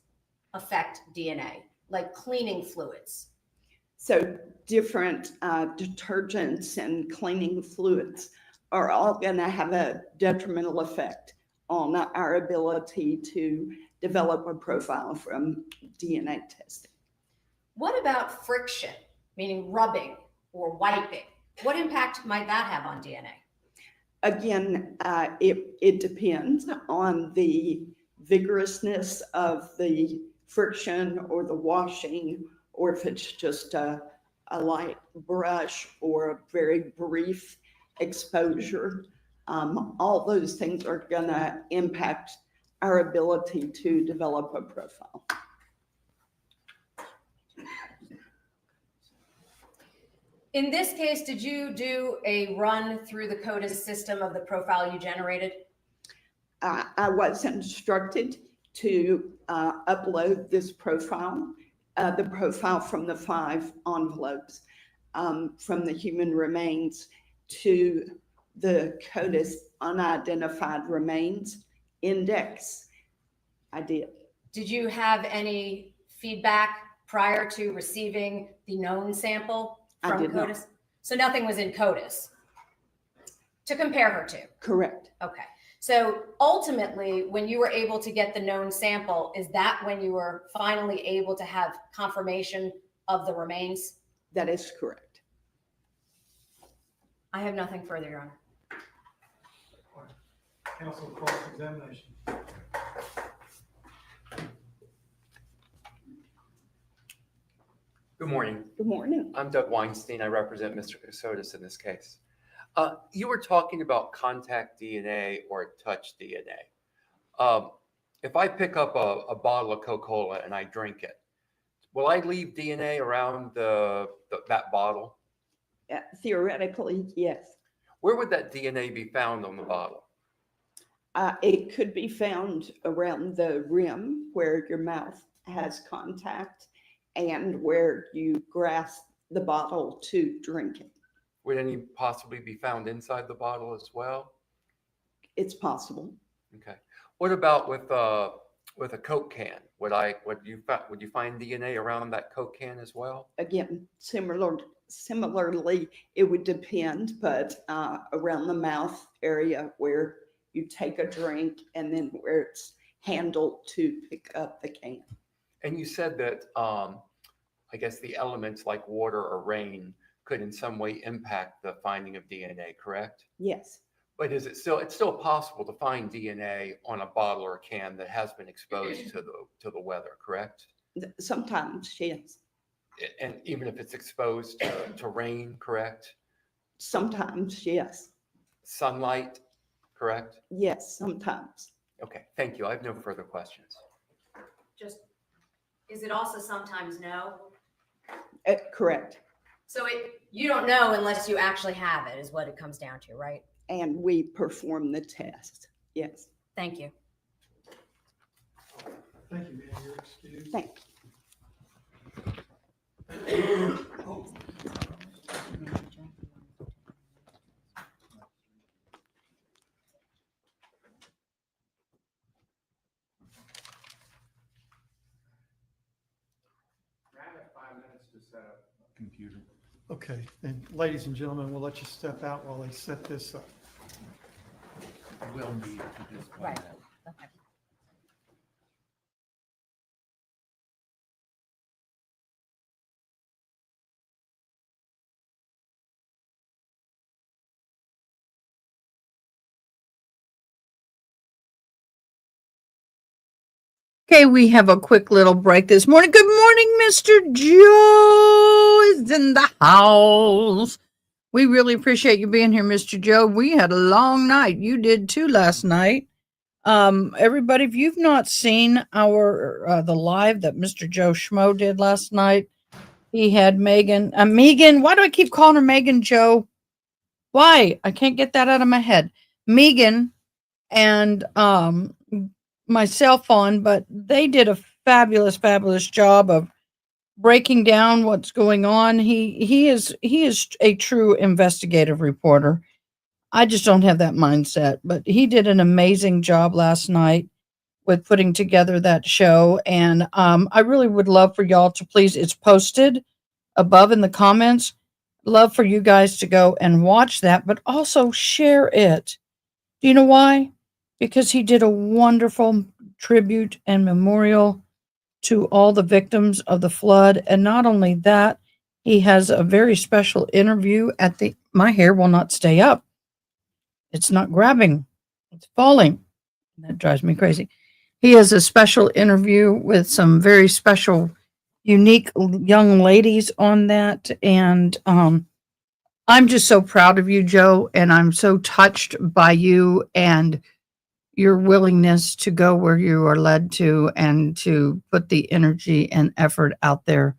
affect DNA, like cleaning fluids? So different detergents and cleaning fluids are all going to have a detrimental effect on our ability to develop a profile from DNA testing. What about friction, meaning rubbing or wiping? What impact might that have on DNA? Again, it depends on the vigorousness of the friction or the washing, or if it's just a light brush or a very brief exposure. All those things are going to impact our ability to develop a profile. In this case, did you do a run through the CODIS system of the profile you generated? I was instructed to upload this profile, the profile from the 5 envelopes from the human remains to the CODIS unidentified remains index. I did. Did you have any feedback prior to receiving the known sample I from did not. CODIS? So nothing was in CODIS to compare her to? Correct. Okay. So ultimately, when you were able to get the known sample, is that when you were finally able to have confirmation of the remains? That is correct. I have nothing further, Your Honor. Counsel cross-examination. Good morning. Good morning. I'm Doug Weinstein. I represent Mr. Kassotis in this case. You were talking about contact DNA or touch DNA. If I pick up a bottle of Coca-Cola and I drink it, will I leave DNA around that bottle? Theoretically, yes. Where would that DNA be found on the bottle? It could be found around the rim where your mouth has contact and where you grasp the bottle to drink it. Would any possibly be found inside the bottle as well? It's possible. Okay. What about with a Coke can? Would you find DNA around that Coke can as well? Again, similarly, it would depend, but around the mouth area where you take a drink and then where it's handled to pick up the can. And you said that I guess the elements like water or rain could in some way impact the finding of DNA, correct? Yes, But it's still possible to find DNA on a bottle or a can that has been exposed to the weather, correct? sometimes, yes. And even if it's exposed to rain, correct? Sometimes, yes. Sunlight, correct? Yes, sometimes. Okay, thank you. I have no further questions. Just, is it also sometimes no? Correct. So you don't know unless you actually have it, is what it comes down to, right? And we perform the test. Yes. Thank you. Thank you, ma'am. You're excused. Thank I have 5 minutes to set up a computer. Okay, and ladies and gentlemen, we'll let you step out while they set this up. We'll need to just. Right. Okay. Okay, we have a quick little break this morning. Good morning, Mr. Joe is in the house. We really appreciate you being here, Mr. Joe. We had a long night. You did too last night. Everybody, if you've not seen our the live that Mr. Joe Schmo did last night, he had Megan. Why do I keep calling her Megan Joe? Why? I can't get that out of my head. Megan and myself on, but they did a fabulous job of breaking down what's going on. He is a true investigative reporter. I just don't have that mindset, but he did an amazing job last night with putting together that show. And I really would love for y'all to please, it's posted above in the comments. Love for you guys to go and watch that, but also share it. Do you know why? Because he did a wonderful tribute and memorial to all the victims of the flood. And not only that, he has a very special interview at the, my hair will not stay up. It's not grabbing, it's falling. That drives me crazy. He has a special interview with some very special, unique young ladies on that. And I'm just so proud of you, Joe. And I'm so touched by you and your willingness to go where you are led to and to put the energy and effort out there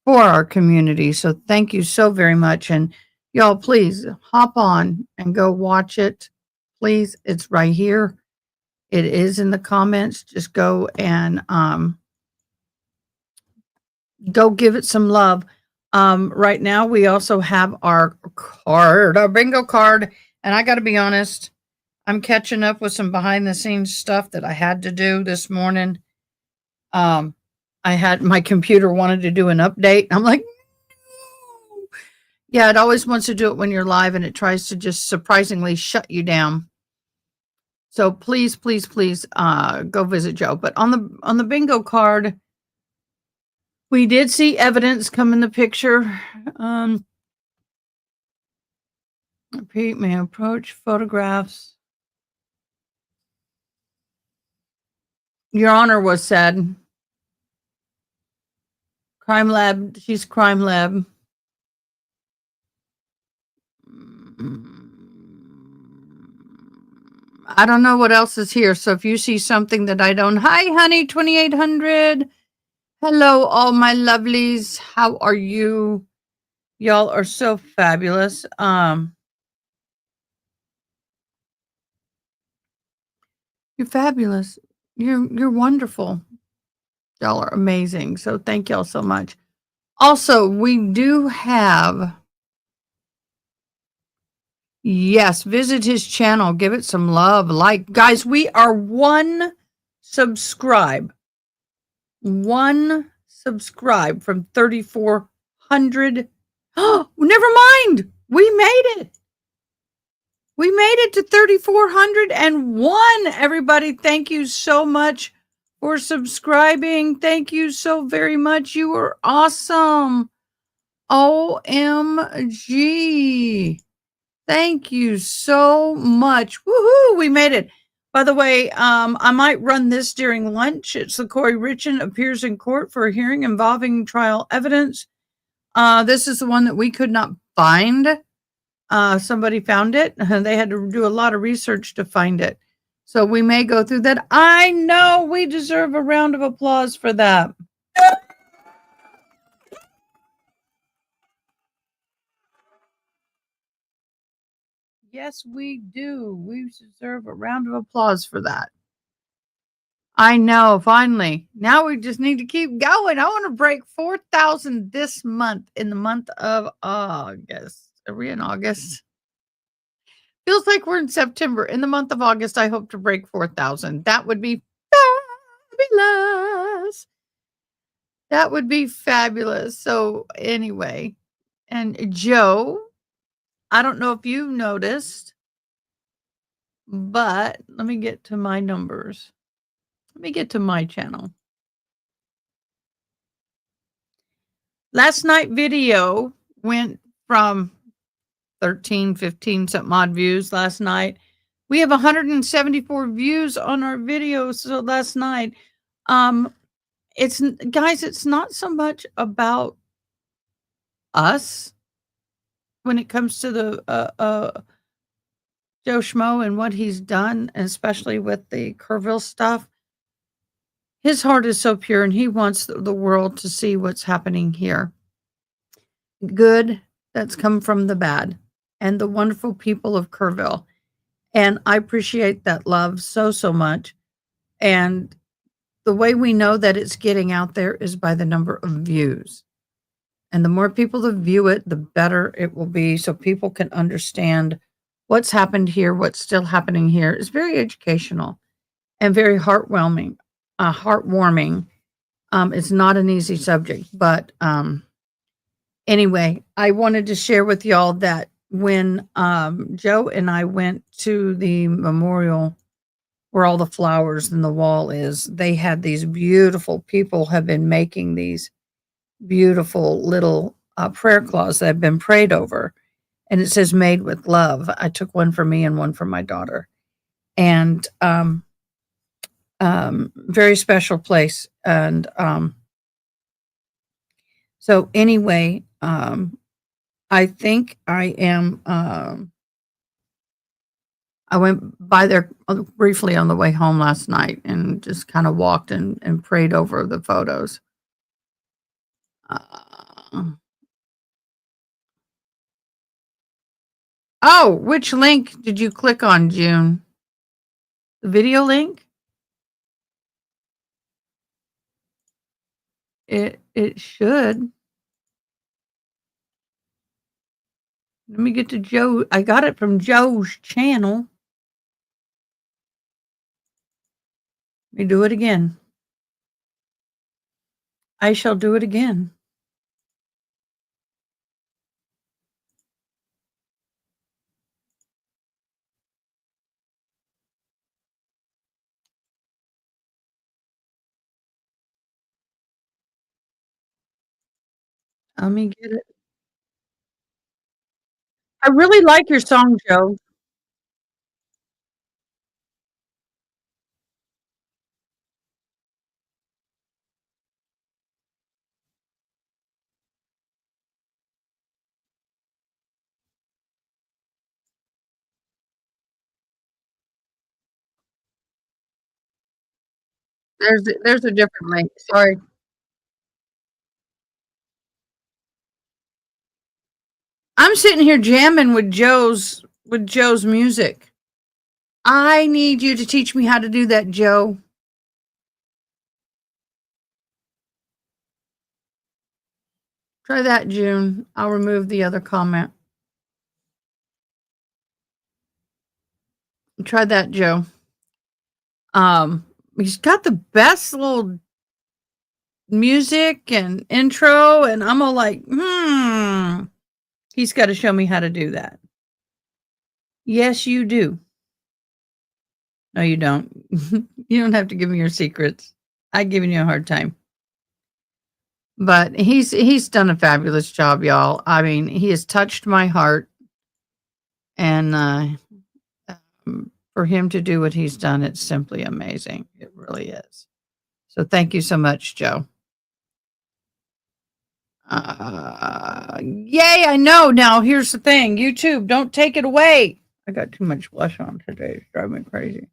for our community. So thank you so very much. And y'all, please hop on and go watch it. Please, it's right here. It is in the comments. Just go and go give it some love. Right now, we also have our card, our bingo card. And I got to be honest, I'm catching up with some behind the scenes stuff that I had to do this morning. I had my computer wanted to do an update. I'm like, no. Yeah, it always wants to do it when you're live and it tries to just surprisingly shut you down. So please, please, please go visit Joe. But on the bingo card, we did see evidence come in the picture. Repeat may approach photographs. Your Honor was said. Crime lab, she's crime lab. I don't know what else is here. So if you see something that I don't, hi, honey, 2800. Hello, all my lovelies. How are you? Y'all are so fabulous. You're fabulous. You're wonderful. Y'all are amazing. So thank y'all so much. Also, we do have, yes, visit his channel. Give it some love. Like, guys, we are one subscribe from 3,400. Oh, never mind. We made it. We made it to 3,401. Everybody, thank you so much for subscribing. Thank you so very much. You are awesome. OMG. Thank you so much. Woohoo, we made it. By the way, I might run this during lunch. It's the Corey Richin appears in court for a hearing involving trial evidence. This is the one that we could not find. Somebody found it, and they had to do a lot of research to find it. So we may go through that. I know we deserve a round of applause for that. Yes, we do. We deserve a round of applause for that. I know, finally. Now we just need to keep going. I want to break 4,000 this month, in the month of August. Are we in August? Feels like we're in September. In the month of August, I hope to break 4,000. That would be fabulous. That would be fabulous. So anyway, and Joe, I don't know if you've noticed, but let me get to my numbers. Let me get to my channel. Last night video went from 13, 15 something odd views last night. We have 174 views on our videos. So last night, it's guys, it's not so much about us when it comes to the Joe Schmo and what he's done, especially with the Kerrville stuff. His heart is so pure and he wants the world to see what's happening here. Good that's come from the bad and the wonderful people of Kerrville. And I appreciate that love so, so much. And the way we know that it's getting out there is by the number of views. And the more people that view it, the better it will be, so people can understand what's happened here, what's still happening here. It's very educational and very heartwarming. It's not an easy subject, but anyway, I wanted to share with y'all that when Joe and I went to the memorial where all the flowers and the wall is, they had these beautiful people have been making these beautiful little prayer clause that have been prayed over. And it says made with love. I took one for me and one for my daughter. And very special place. And so anyway, I think I am I went by there briefly on the way home last night and just kind of walked and prayed over the photos. Oh, which link did you click on, June? The video link? It should. Let me get to Joe. I got it from Joe's channel. Let me do it again. I shall do it again. Let me get it. I really like your song, Joe. There's a different link. Sorry. I'm sitting here jamming with Joe's music. I need you to teach me how to do that, Joe. Try that, June. I'll remove the other comment. Try that, Joe. He's got the best little music and intro, and I'm all like, he's got to show me how to do that. Yes, you do. No, you don't. You don't have to give me your secrets. I'm giving you a hard time. But he's done a fabulous job, y'all. I mean, he has touched my heart, and for him to do what he's done, it's simply amazing. It really is. So thank you so much, Joe. Yay, I know. Now, here's the thing. YouTube, don't take it away. I got too much blush on today. It's driving me crazy.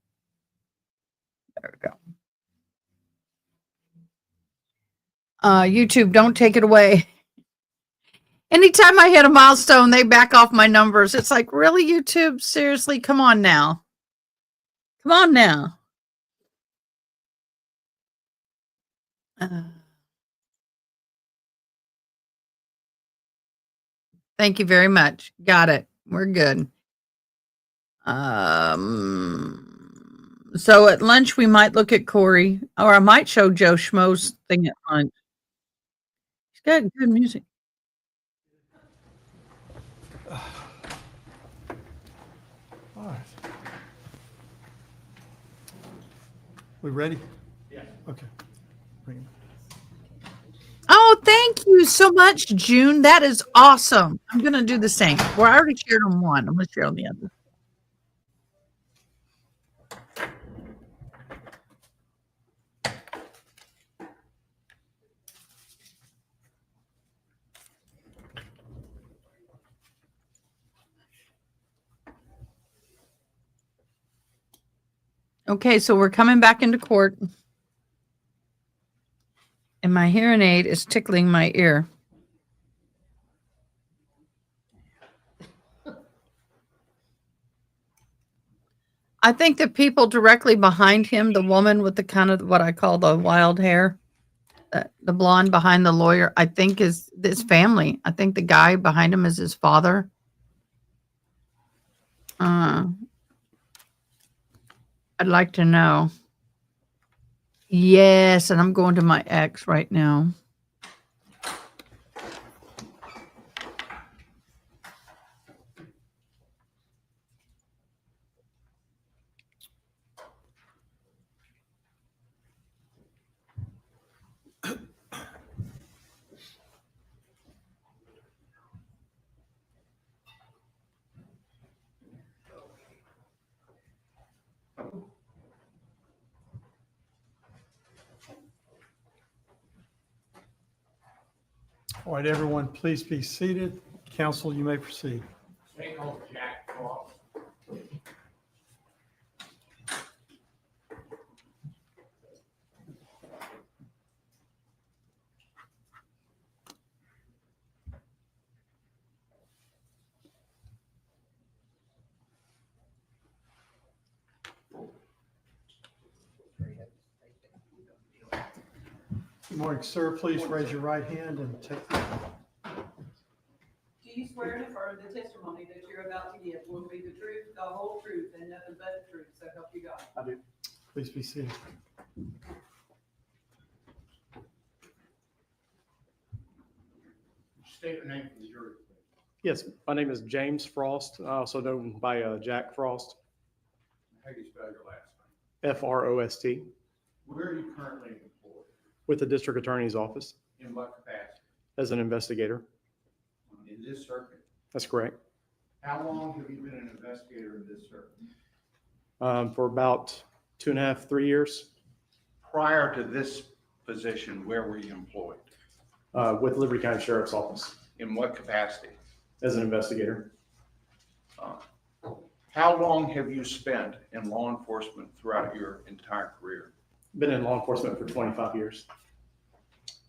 There we go. YouTube, don't take it away. Anytime I hit a milestone, they back off my numbers. It's like, really, YouTube? Seriously? Come on now. Come on now. Thank you very much. Got it. We're good. So at lunch, we might look at Corey, or I might show Joe Schmo's thing at lunch. He's got good music. All right. We ready? Yeah. Okay. Bring it. Oh, thank you so much, June. That is awesome. I'm going to do the same. Well, I already shared on one. I'm going to share on the other. Okay, so we're coming back into court. And my hearing aid is tickling my ear. I think the people directly behind him, the woman with the kind of what I call the wild hair, the blonde behind the lawyer, I think is this family. I think the guy behind him is his father. I'd like to know. Yes, and I'm going to my ex right now. All right, everyone, please be seated. Counsel, you may proceed. Take off Jack Frost. Good morning, sir. Please raise your right hand and take the Do you swear and affirm the testimony that you're about to give will be the truth, the whole truth, and nothing but the truth, so help you God? Please be seated. State your name for the jury, please. Yes, my name is James Frost, also known by Jack Frost, How do you spell your last Frost, name? Where are you currently employed? with the district attorney's office In what capacity? as an investigator. In this circuit? That's correct. How long have you been an investigator in this circuit? For about 2.5, 3 years Prior to this position, where were you employed? with Liberty County Sheriff's Office In what capacity? as an investigator. How long have you spent in law enforcement throughout your entire career? Been in law enforcement for 25 years.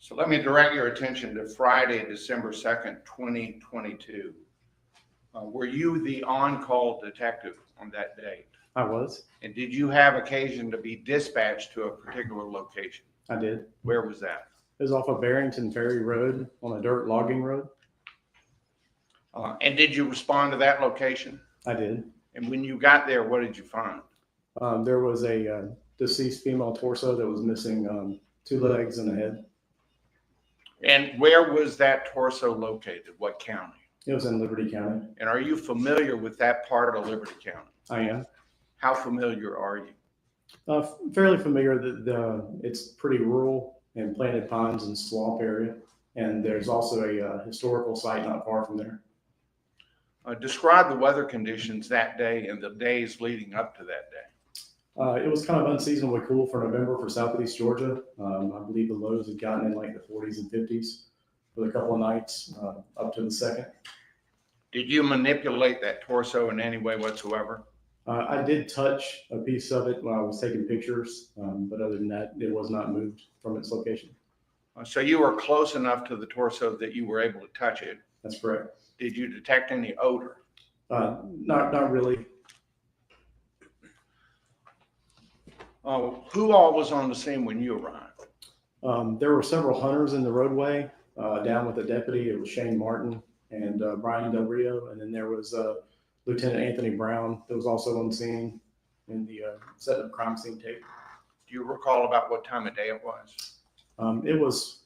So let me direct your attention to Friday, December 2nd, 2022. Were you the on-call detective on that date? I was. And did you have occasion to be dispatched to a particular location? I did. Where was that? It was off of Barrington Ferry Road on a dirt logging road. And did you respond to that location? I did. And when you got there, what did you find? There was a deceased female torso that was missing 2 legs and a head. And where was that torso located? What county? It was in Liberty County. And are you familiar with that part of Liberty County? I am. How familiar are you? Fairly familiar that it's pretty rural and planted pines and swamp area. And there's also a historical site not far from there. Describe the weather conditions that day and the days leading up to that day. It was kind of unseasonably cool for November for Southeast Georgia. I believe the lows had gotten in like the 40s and 50s for a couple of nights up to the 2nd. Did you manipulate that torso in any way whatsoever? I did touch a piece of it when I was taking pictures, but other than that, it was not moved from its location. So you were close enough to the torso that you were able to touch it. That's correct. Did you detect any odor? Not really. Who all was on the scene when you arrived? There were several hunters in the roadway down with a deputy. It was Shane Martin and Brian Del Rio. And then there was Lieutenant Anthony Brown that was also on scene in the setting of crime scene tape. Do you recall about what time of day it was? It was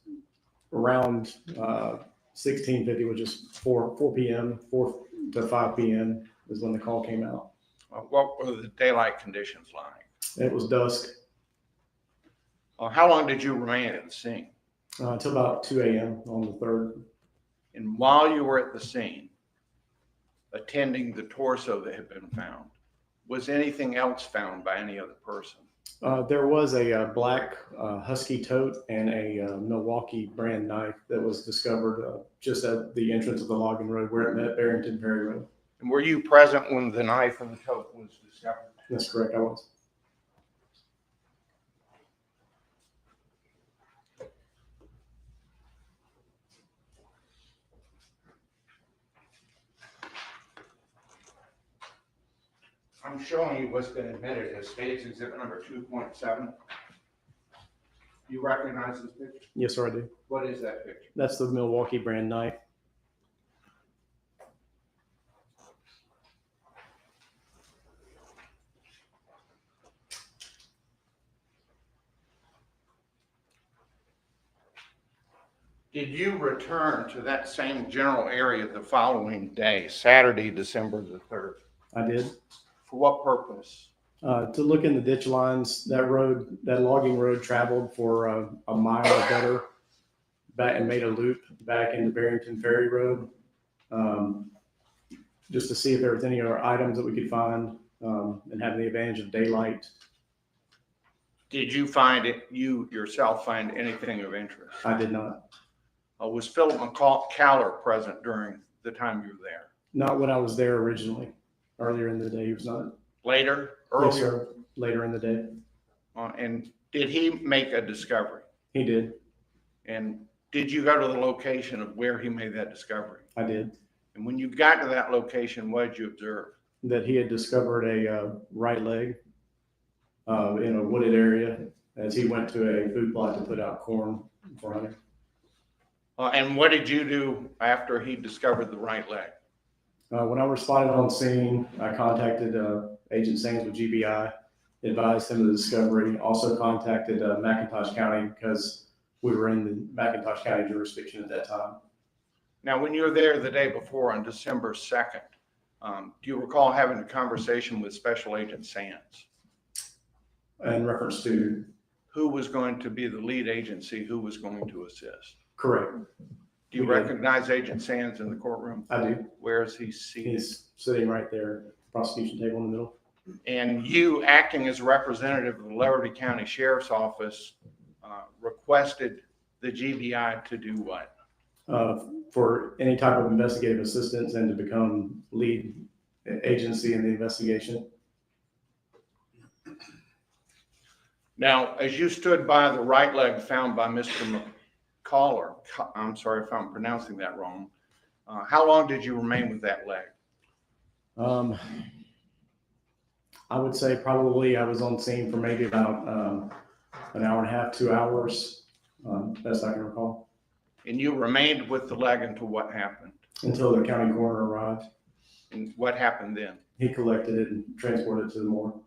around 1650, which is 4 p.m., 4 to 5 p.m. is when the call came out. What were the daylight conditions like? It was dusk How long did you remain at the scene? until about 2 a.m. on the 3rd. And while you were at the scene, attending the torso that had been found, was anything else found by any other person? There was a black Husky tote and a Milwaukee brand knife that was discovered just at the entrance of the logging road where it met Barrington Ferry Road. And were you present when the knife and the tote was discovered? That's correct, I was. I'm I'm showing you what's been admitted as State's Exhibit number 2.7. You recognize this picture? Yes, sir, I do. What is that picture? That's the Milwaukee brand knife. Did you return to that same general area the following day, Saturday, December the 3rd? I did. For what purpose? To look in the ditch lines, that road, that logging road traveled for a mile or better back and made a loop back into Barrington Ferry Road. Just to see if there was any other items that we could find and have the advantage of daylight. Did you find it, you yourself find anything of interest? I did not. Was Philip McCallor present during the time you were there? Not when I was there originally. Earlier in the day, he was not. Later? Yes, Earlier? sir. Later in the day. And did he make a discovery? He did. And did you go to the location of where he made that discovery? I did. And when you got to that location, what did you observe? That he had discovered a right leg in a wooded area as he went to a food plot to put out corn for hunting. And what did you do after he discovered the right leg? When I responded on scene, I contacted Agent Sands with GBI, advised him of the discovery, also contacted McIntosh County because we were in the McIntosh County jurisdiction at that time. Now, when you were there the day before on December 2nd, do you recall having a conversation with Special Agent Sands? In reference to? Who was going to be the lead agency? Who was going to assist? Correct. Do you recognize Agent Sands in the courtroom? I do. Where is he seated? He's sitting right there, prosecution table in the middle. And you, acting as representative of the Liberty County Sheriff's Office, requested the GBI to do what? For any type of investigative assistance and to become lead agency in the investigation. Now, as you stood by the right leg found by Mr. McCallor, I'm sorry if I'm pronouncing that wrong, how long did you remain with that leg? I would say probably I was on scene for maybe about an hour and a half, 2 hours, best I can recall. And you remained with the leg until what happened? Until the county coroner arrived. And what happened then? He collected it and transported it to the morgue.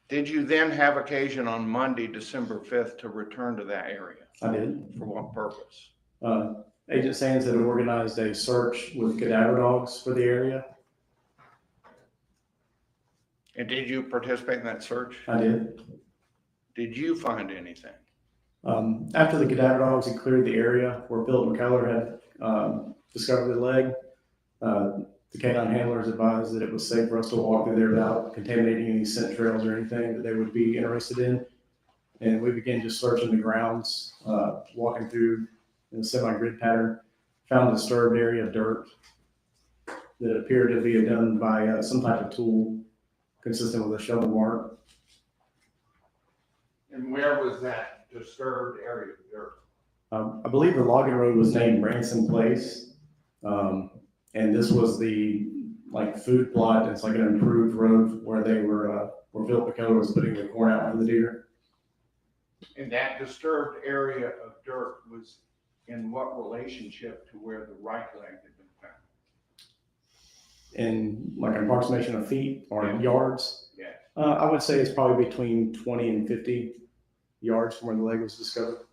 Did you then have occasion on Monday, December 5th to return to that area? I did. For what purpose? Agent Sands had organized a search with cadaver dogs for the area. And did you participate in that search? I did. Did you find anything? After the cadaver dogs had cleared the area where Philip McCallor had discovered the leg, the canine handlers advised that it was safe for us to walk through there without contaminating any scent trails or anything that they would be interested in. And we began just searching the grounds, walking through in a semi-grid pattern, found a disturbed area of dirt that appeared to be done by some type of tool consistent with a shovel mark. And where was that disturbed area of dirt? I believe the logging road was named Ransom Place. And this was the food plot. It's like an improved road where they were, where Philip McCallor was putting the corn out for the deer. And that disturbed area of dirt was in what relationship to where the right leg had been found? In like an approximation of feet or yards? Yeah. I would say it's probably between 20 and 50 yards from where the leg was discovered.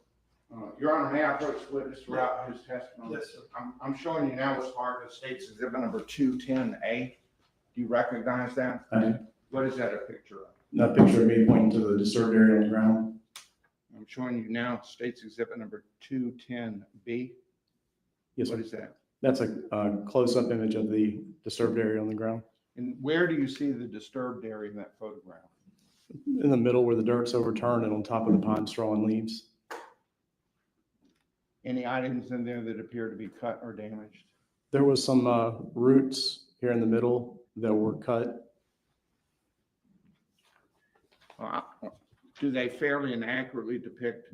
Your Honor, may I approach the witness throughout his testimony? Yes, sir. I'm showing you now as part of the State's Exhibit number 210A. Do you recognize that? I do. What is that a picture of? A picture of me pointing to the disturbed area on the ground. I'm showing you now State's Exhibit number 210B. Yes, What sir. is that? That's a close-up image of the disturbed area on the ground. And where do you see the disturbed area in that photograph? In the middle where the dirt's overturned and on top of the pine straw and leaves. Any items in there that appear to be cut or damaged? There was some roots here in the middle that were cut. Do they fairly and accurately depict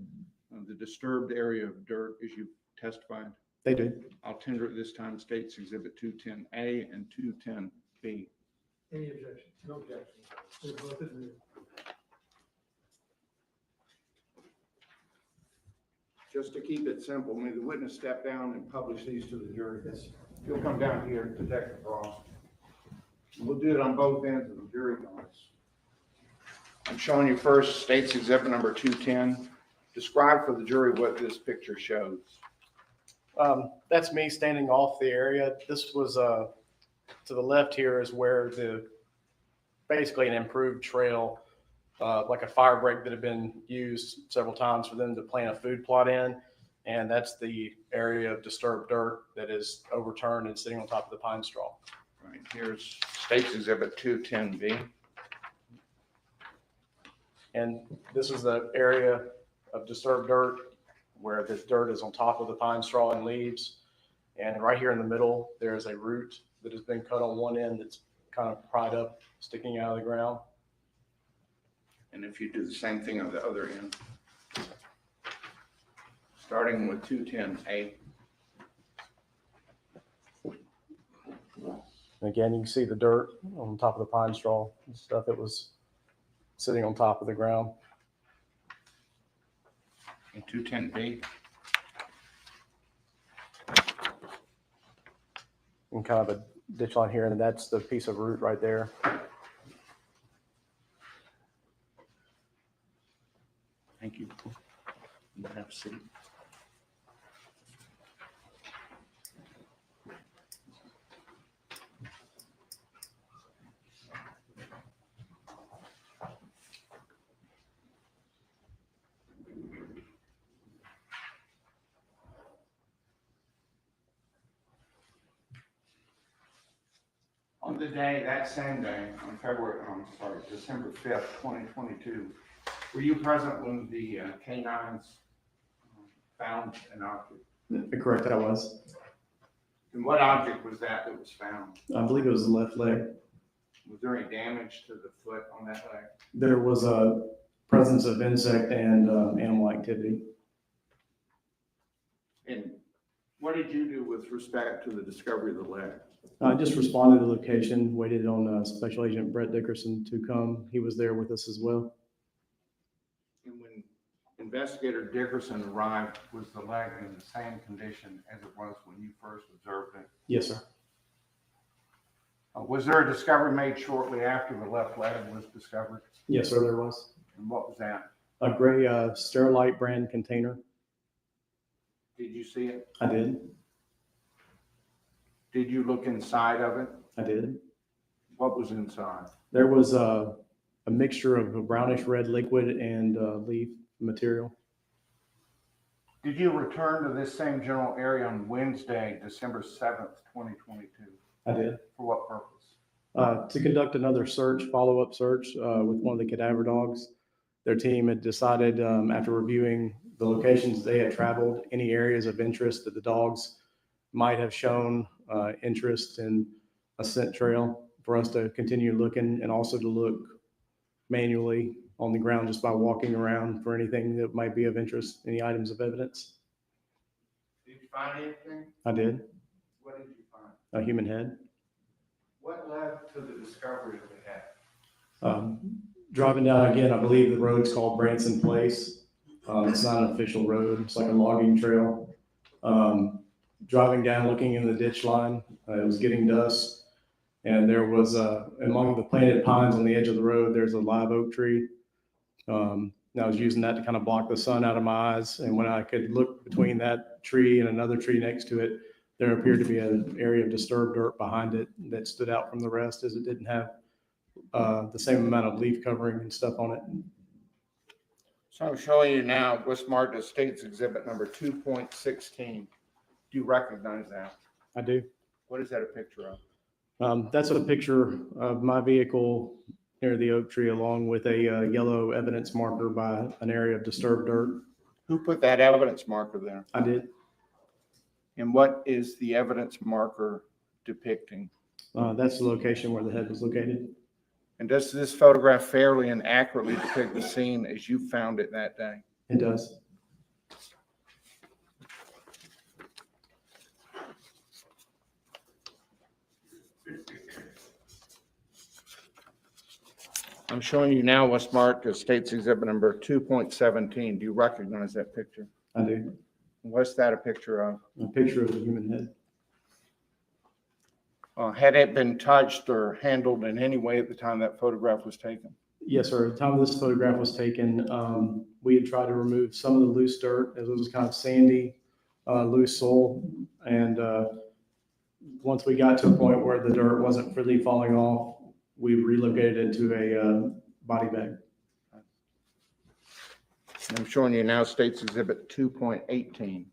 the disturbed area of dirt as you testified? They do. I'll tender at this time States Exhibit 210A and 210B. Any objection? No objection. They're both admitted. Just to keep it simple, may the witness step down and publish these to the jury. He'll come down here to Detective Ross. We'll do it on both ends of the jury notes. I'm showing you first States Exhibit number 210. Describe for the jury what this picture shows. That's me standing off the area. This was to the left here is where basically an improved trail, like a fire break that had been used several times for them to plant a food plot in. And that's the area of disturbed dirt that is overturned and sitting on top of the pine straw. Right, here's States Exhibit 210B. And this is the area of disturbed dirt where this dirt is on top of the pine straw and leaves. And right here in the middle, there's a root that has been cut on one end that's kind of pried up, sticking out of the ground. And if you do the same thing on the other end, starting with 210A. Again, you can see the dirt on top of the pine straw and stuff that was sitting on top of the ground. And 210B. And kind of a ditch line here, and that's the piece of root right there. Thank you. You have a seat. On the day, that same day, on December 5th, 2022, were you present when the canines found an object? Correct, that was. And what object was that was found? I believe it was the left leg. Was there any damage to the foot on that leg? There was a presence of insect and animal activity. And what did you do with respect to the discovery of the leg? I just responded to the location, waited on Special Agent Brett Dickerson to come. He was there with us as well. And when Investigator Dickerson arrived, was the leg in the same condition as it was when you first observed it? Yes, sir. Was there a discovery made shortly after the left leg was discovered? Yes, sir, there was. And what was that? A gray Sterilite brand container. Did you see it? I did. Did you look inside of it? I did. What was inside? There was a mixture of a brownish red liquid and leaf material. Did you return to this same general area on Wednesday, December 7th, 2022? I did. For what purpose? To conduct another search, follow-up search with one of the cadaver dogs. Their team had decided after reviewing the locations they had traveled, any areas of interest that the dogs might have shown interest in a scent trail, for us to continue looking and also to look manually on the ground just by walking around for anything that might be of interest, any items of evidence. Did you find anything? I did. What did you find? A human head. What led to the discovery of the head? Driving down again, I believe the road's called Branson Place. It's not an official road. It's like a logging trail. Driving down, looking in the ditch line, it was getting dusk. And there was among the planted pines on the edge of the road, there's a live oak tree. And I was using that to kind of block the sun out of my eyes. And when I could look between that tree and another tree next to it, there appeared to be an area of disturbed dirt behind it that stood out from the rest, as it didn't have the same amount of leaf covering and stuff on it. So I'm showing you now what's marked as State's Exhibit number 2.16. Do you recognize that? I do. What is that a picture of? That's a picture of my vehicle near the oak tree, along with a yellow evidence marker by an area of disturbed dirt. Who put that evidence marker there? I did. And what is the evidence marker depicting? That's the location where the head was located. And does this photograph fairly and accurately depict the scene as you found it that day? It does. I'm showing you now what's marked as State's Exhibit number 2.17. Do you recognize that picture? I do. What's that a picture of? A picture of a human head. Had it been touched or handled in any way at the time that photograph was taken? Yes, sir. At the time this photograph was taken, we had tried to remove some of the loose dirt as it was kind of sandy, loose soil. And once we got to a point where the dirt wasn't freely falling off, we relocated it to a body bag. I'm showing you now State's Exhibit 2.18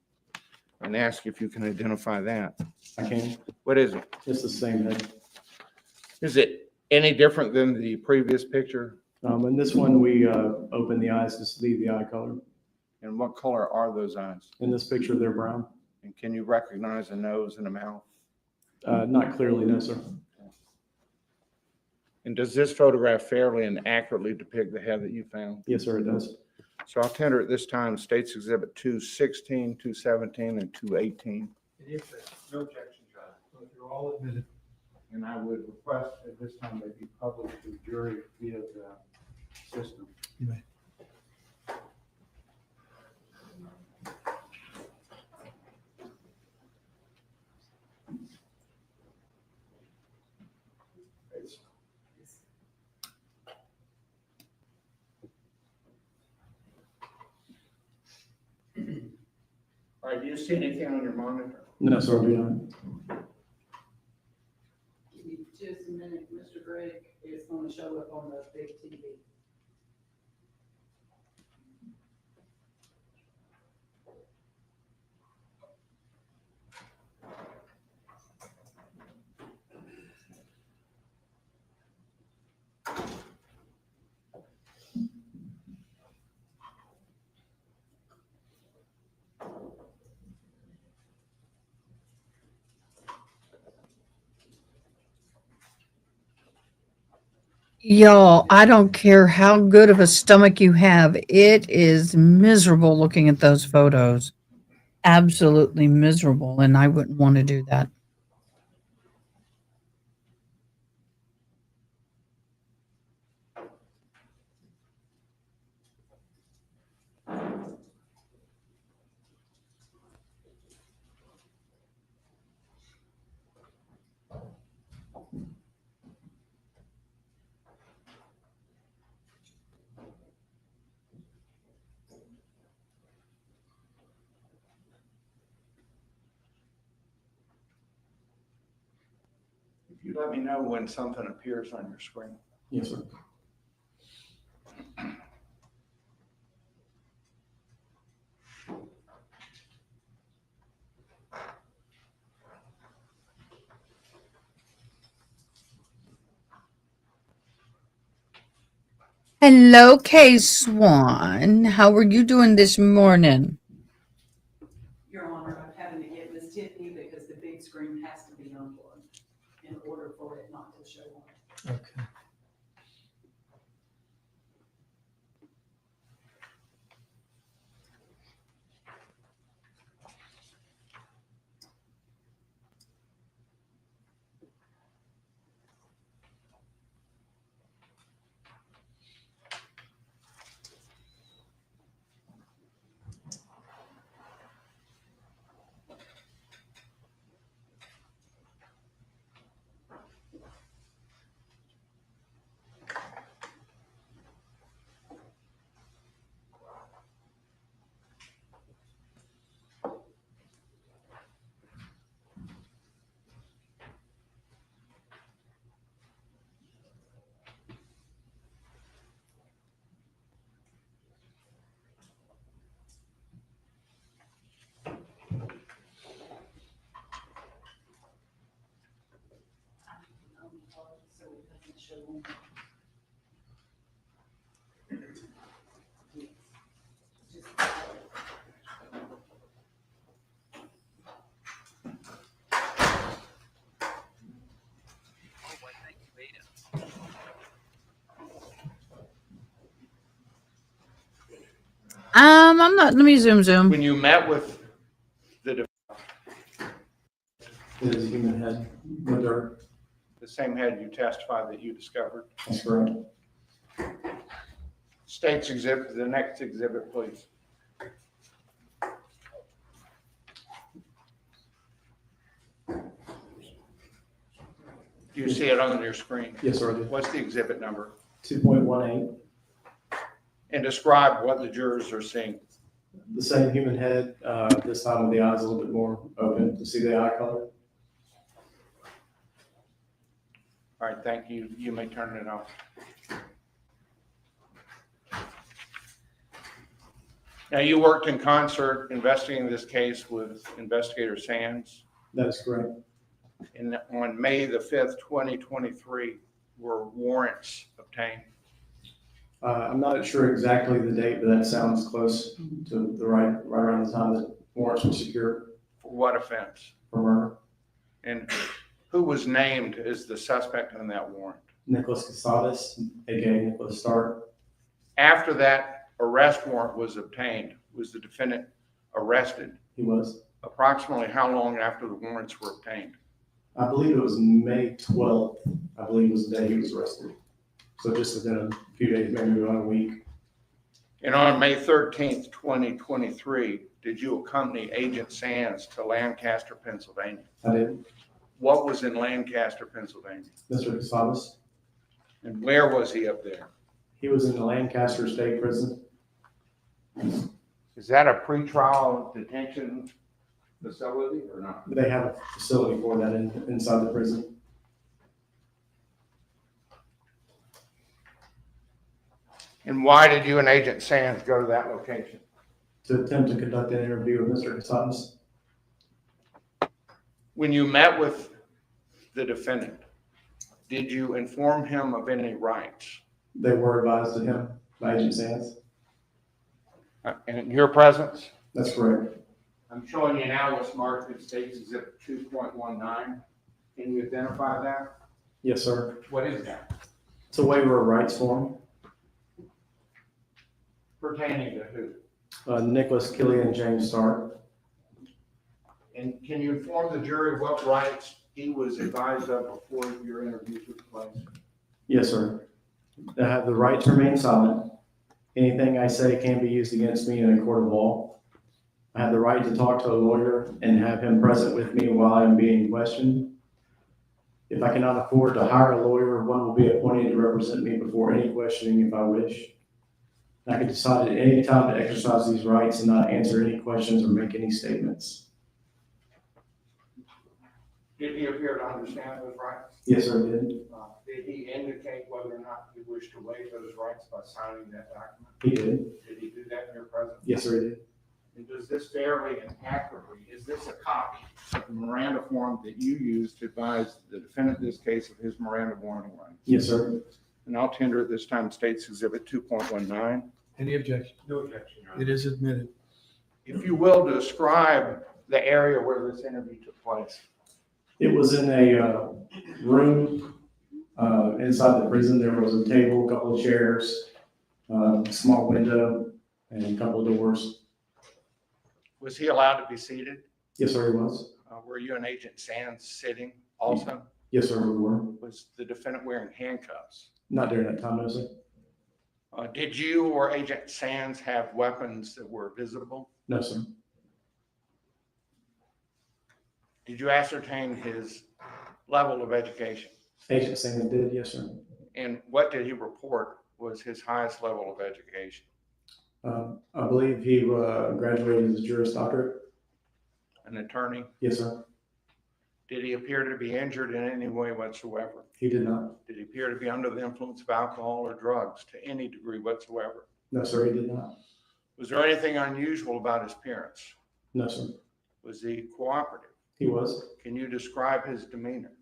and ask if you can identify that. I can. What is it? It's the same head. Is it any different than the previous picture? In this one, we opened the eyes to see the eye color. And what color are those eyes? In this picture, they're brown. And can you recognize a nose and a mouth? Not clearly, no, sir. And does this photograph fairly and accurately depict the head that you found? Yes, sir, it does. So I'll tender at this time State's Exhibit 216, 217, and 218. It is, no objection, Judge. So if you're all admitted. And I would request at this time they be published to the jury via the system. You may. All right, do you see anything on your monitor? No, sir, we don't. Give me just a minute, Mr. Gregg is gonna show up on the big TV. Y'all, I don't care how good of a stomach you have. It is miserable looking at those photos. Absolutely miserable. And I wouldn't want to do that. If you let me know when something appears on your screen. Yes, sir. Hello, K Swan. How are you doing this morning? Your Honor, I'm having to get Miss Tiffany because the big screen has to be unplugged in order for it not to show on. Okay. So it doesn't show on. I'm not. Let me zoom. When you met with the It is a human head with dirt. same head you testified that you discovered, That's correct. State's exhibit, the next exhibit, please. Do you see it on your screen? Yes, sir, I did. What's the exhibit number? 2.18, And describe what the jurors are seeing. the same human head, this time with the eyes a little bit more open to see the eye color. All right, thank you. You may turn it off. Now, you worked in concert investigating this case with Investigator Sands. That is correct. And on May the 5th, 2023, were warrants obtained. I'm not sure exactly the date, but that sounds close to the right around the time that warrants were secured For what offense? for murder. And who was named as the suspect on that warrant? Nicholas Kassotis, aka Nicholas Stark. After that arrest warrant was obtained, was the defendant arrested? He was. Approximately how long after the warrants were obtained? I believe it was May 12th, I believe was the day he was arrested. So just within a few days, maybe about a week. And on May 13th, 2023, did you accompany Agent Sands to Lancaster, Pennsylvania? I did. What was in Lancaster, Pennsylvania? Mr. Kassotis, And where was he up there? he was in the Lancaster State Prison. Is that a pretrial detention facility or not? They have a facility for that inside the prison. And why did you and Agent Sands go to that location? To attempt to conduct an interview with Mr. Kassotis. When you met with the defendant, did you inform him of any rights? They were advised to him by Agent Sands. And in your presence? That's correct. I'm showing you now what's marked in State's Exhibit 2.19. Can you identify that? Yes, sir. What is that? It's a waiver of rights form. Pertaining to who? Nicholas Killian James Stark. And can you inform the jury what rights he was advised of before your interview took place? Yes, sir. I have the right to remain silent. Anything I say can be used against me in a court of law. I have the right to talk to a lawyer and have him present with me while I'm being questioned. If I cannot afford to hire a lawyer, one will be appointed to represent me before any questioning if I wish. I can decide at any time to exercise these rights and not answer any questions or make any statements. Did he appear to understand those rights? Yes, sir, I did. Did he indicate whether or not he wished to waive those rights by signing that document? He did. Did he do that in your presence? Yes, sir, he did. And does this fairly and accurately, is this a copy of the Miranda form that you used to advise the defendant in this case of his Miranda warning rights? Yes, sir. And I'll tender at this time State's Exhibit 2.19. Any objection? No objection, Your Honor. It is admitted. If you will, describe the area where this interview took place. It was in a room inside the prison. There was a table, a couple of chairs, small window, and a couple of doors. Was he allowed to be seated? Yes, sir, he was. Were you and Agent Sands sitting also? Yes, sir, we were. Was the defendant wearing handcuffs? Not during that time, no, sir. Did you or Agent Sands have weapons that were visible? No, sir. Did you ascertain his level of education? Agent Sands did, yes, sir. And what did he report was his highest level of education? I believe he graduated as a Juris Doctorate. An attorney? Yes, sir. Did he appear to be injured in any way whatsoever? He did not. Did he appear to be under the influence of alcohol or drugs to any degree whatsoever? No, sir, he did not. Was there anything unusual about his appearance? No, sir. Was he cooperative? He was. Can you describe his demeanor?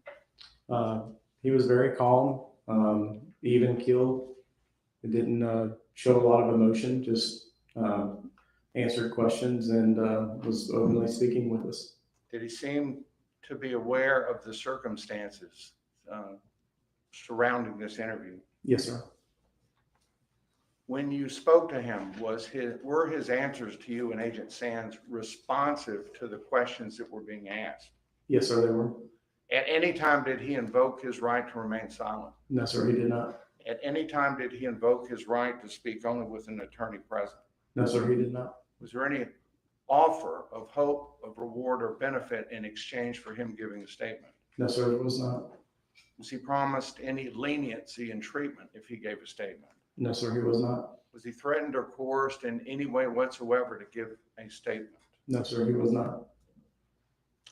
He was very calm, even keeled. He didn't show a lot of emotion, just answered questions and was openly speaking with us. Did he seem to be aware of the circumstances surrounding this interview? Yes, sir. When you spoke to him, were his answers to you and Agent Sands responsive to the questions that were being asked? Yes, sir, they were. At any time, did he invoke his right to remain silent? No, sir, he did not. At any time, did he invoke his right to speak only with an attorney present? No, sir, he did not. Was there any offer of hope, of reward, or benefit in exchange for him giving a statement? No, sir, it was not. Was he promised any leniency in treatment if he gave a statement? No, sir, he was not. Was he threatened or coerced in any way whatsoever to give a statement? No, sir, he was not.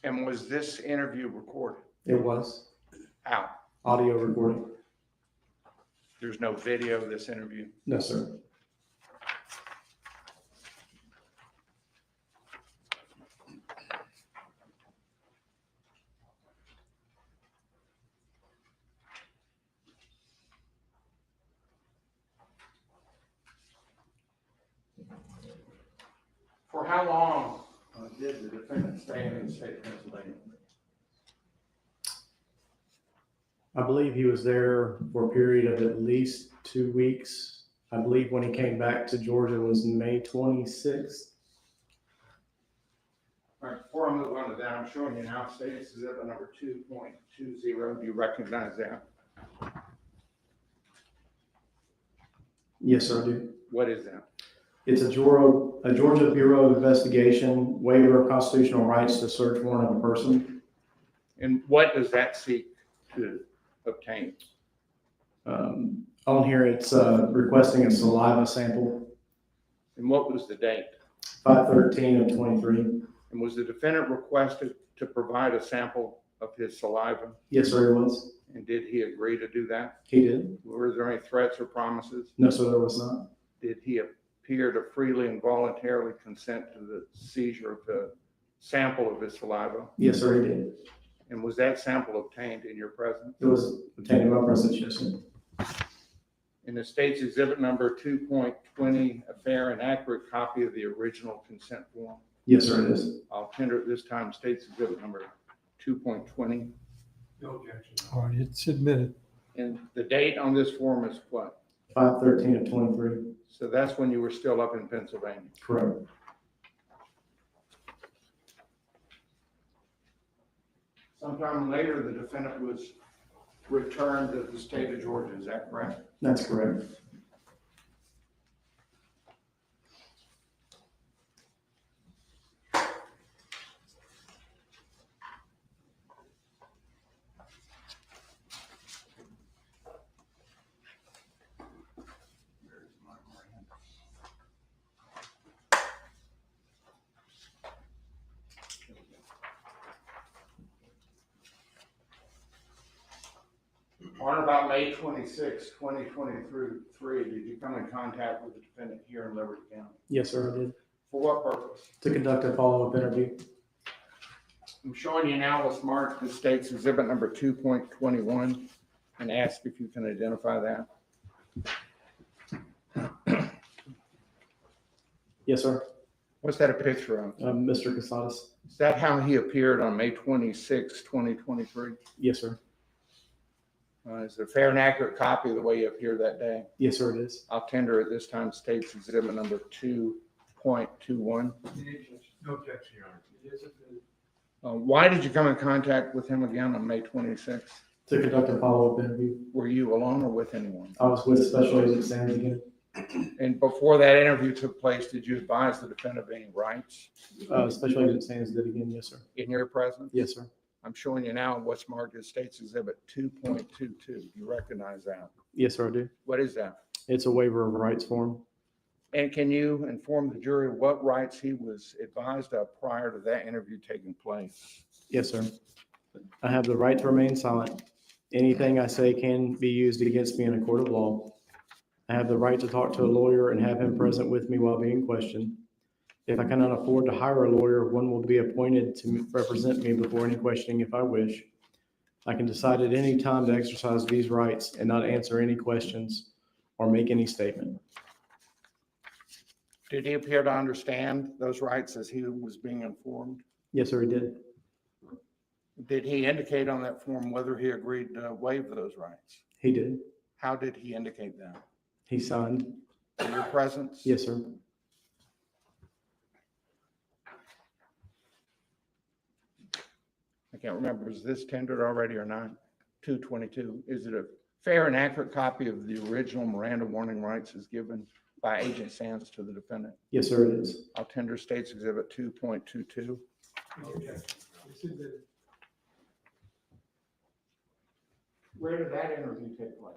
And was this interview recorded? It was. How? Audio recording. There's no video of this interview. No, sir. For how long did the defendant stay in the state of Pennsylvania? I believe he was there for a period of at least 2 weeks. I believe when he came back to Georgia was May 26th. All right, before I move on to that, I'm showing you now State's Exhibit number 2.20. Do you recognize that? Yes, sir, I do. What is that? It's a Georgia Bureau of Investigation waiver of constitutional rights to search warrant of a person. And what does that seek to obtain? On here, it's requesting a saliva sample, And what was the date? 5/13/23. And was the defendant requested to provide a sample of his saliva? Yes, sir, it was. And did he agree to do that? He did. Were there any threats or promises? No, sir, there was not. Did he appear to freely and voluntarily consent to the seizure of the sample of his saliva? Yes, sir, he did. And was that sample obtained in your presence? It was obtained in my presence, yes, sir. In the State's Exhibit number 2.20, a fair and accurate copy of the original consent form? Yes, sir, it is. I'll tender at this time State's Exhibit number 2.20. All right, it's admitted. And the date on this form is what? 5/13/23. So that's when you were still up in Pennsylvania. Correct. Sometime later, the defendant was returned to the state of Georgia, is that correct? That's correct. On about May 26, 2023, did you come in contact with the defendant here in Liberty County? Yes, sir, I did. For what purpose? To conduct a follow-up interview. I'm showing you now what's marked the State's Exhibit number 2.21 and ask if you can identify that. Yes, sir. What's that a picture of? Mr. Kassotis. Is that how he appeared on May 26, 2023? Yes, sir. Is it a fair and accurate copy of the way you appeared that day? Yes, sir, it is. I'll tender at this time State's Exhibit number 2.21. No objection, Your Honor. Why did you come in contact with him again on May 26th? To conduct a follow-up interview. Were you alone or with anyone? I was with Special Agent Sands again. And before that interview took place, did you advise the defendant of any rights Special Agent Sands did again, yes, sir. in your presence? Yes, sir. I'm showing you now what's marked as State's Exhibit 2.22. Do you recognize that? Yes, sir, I do. What is that? It's a waiver of rights form. And can you inform the jury what rights he was advised of prior to that interview taking place? Yes, sir. I have the right to remain silent. Anything I say can be used against me in a court of law. I have the right to talk to a lawyer and have him present with me while being questioned. If I cannot afford to hire a lawyer, one will be appointed to represent me before any questioning if I wish. I can decide at any time to exercise these rights and not answer any questions or make any statement. Did he appear to understand those rights as he was being informed? Yes, sir, he did. Did he indicate on that form whether he agreed to waive those rights? He did. How did he indicate that? He signed. In your presence? Yes, sir. I can't remember, is this tendered already or not? 222, is it a fair and accurate copy of the original Miranda warning rights is given by Agent Sands to the defendant? Yes, sir, it is. I'll tender State's Exhibit 2.22. Where did that interview take place?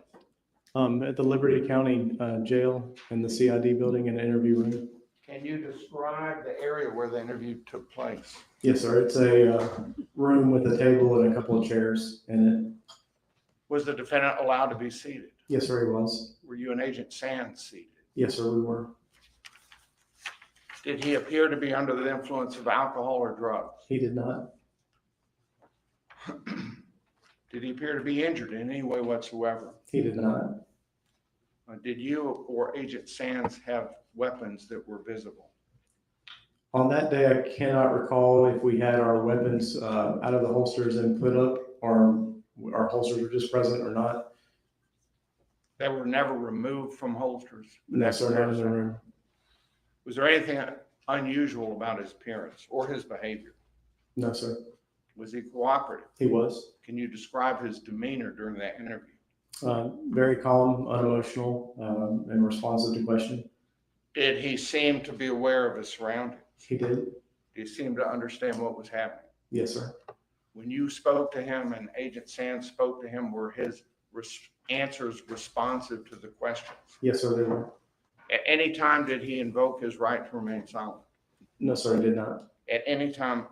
At the Liberty County Jail in the CID building in an interview room. Can you describe the area where the interview took place? Yes, sir. It's a room with a table and a couple of chairs in it. Was the defendant allowed to be seated? Yes, sir, he was. Were you and Agent Sands seated? Yes, sir, we were. Did he appear to be under the influence of alcohol or drugs? He did not. Did he appear to be injured in any way whatsoever? He did not. Did you or Agent Sands have weapons that were visible? On that day, I cannot recall if we had our weapons out of the holsters and put up, or our holsters were just present or not. They were never removed from holsters? No, sir, not in the room. Was there anything unusual about his appearance or his behavior? No, sir. Was he cooperative? He was. Can you describe his demeanor during that interview? Very calm, unemotional, and responsive to question. Did he seem to be aware of his surroundings? He did. Did he seem to understand what was happening? Yes, sir. When you spoke to him and Agent Sands spoke to him, were his answers responsive to the questions? Yes, sir, they were. At any time, did he invoke his right to remain silent? No, sir, he did not. At any time,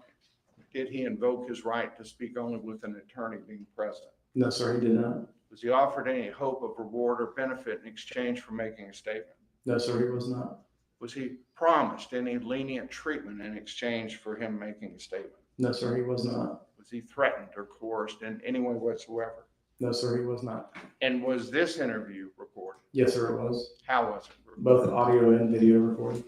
did he invoke his right to speak only with an attorney being present? No, sir, he did not. Was he offered any hope of reward or benefit in exchange for making a statement? No, sir, he was not. Was he promised any lenient treatment in exchange for him making a statement? No, sir, he was not. Was he threatened or coerced in any way whatsoever? No, sir, he was not. And was this interview recorded? Yes, sir, it was. How was it recorded? Both audio and video recorded.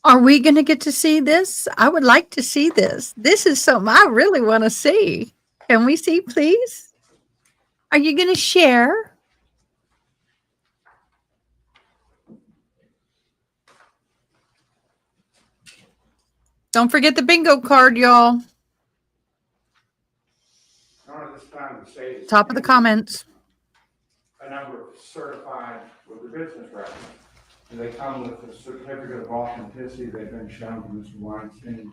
Are we going to get to see this? I would like to see this. This is something I really want to see. Can we see, please? Are you going to share? Don't forget the bingo card, y'all. At this time, the state is Top of the comments. a number of certified with the business records. And they come with a certificate of authenticity. They've been shown to Mr. Weinstein.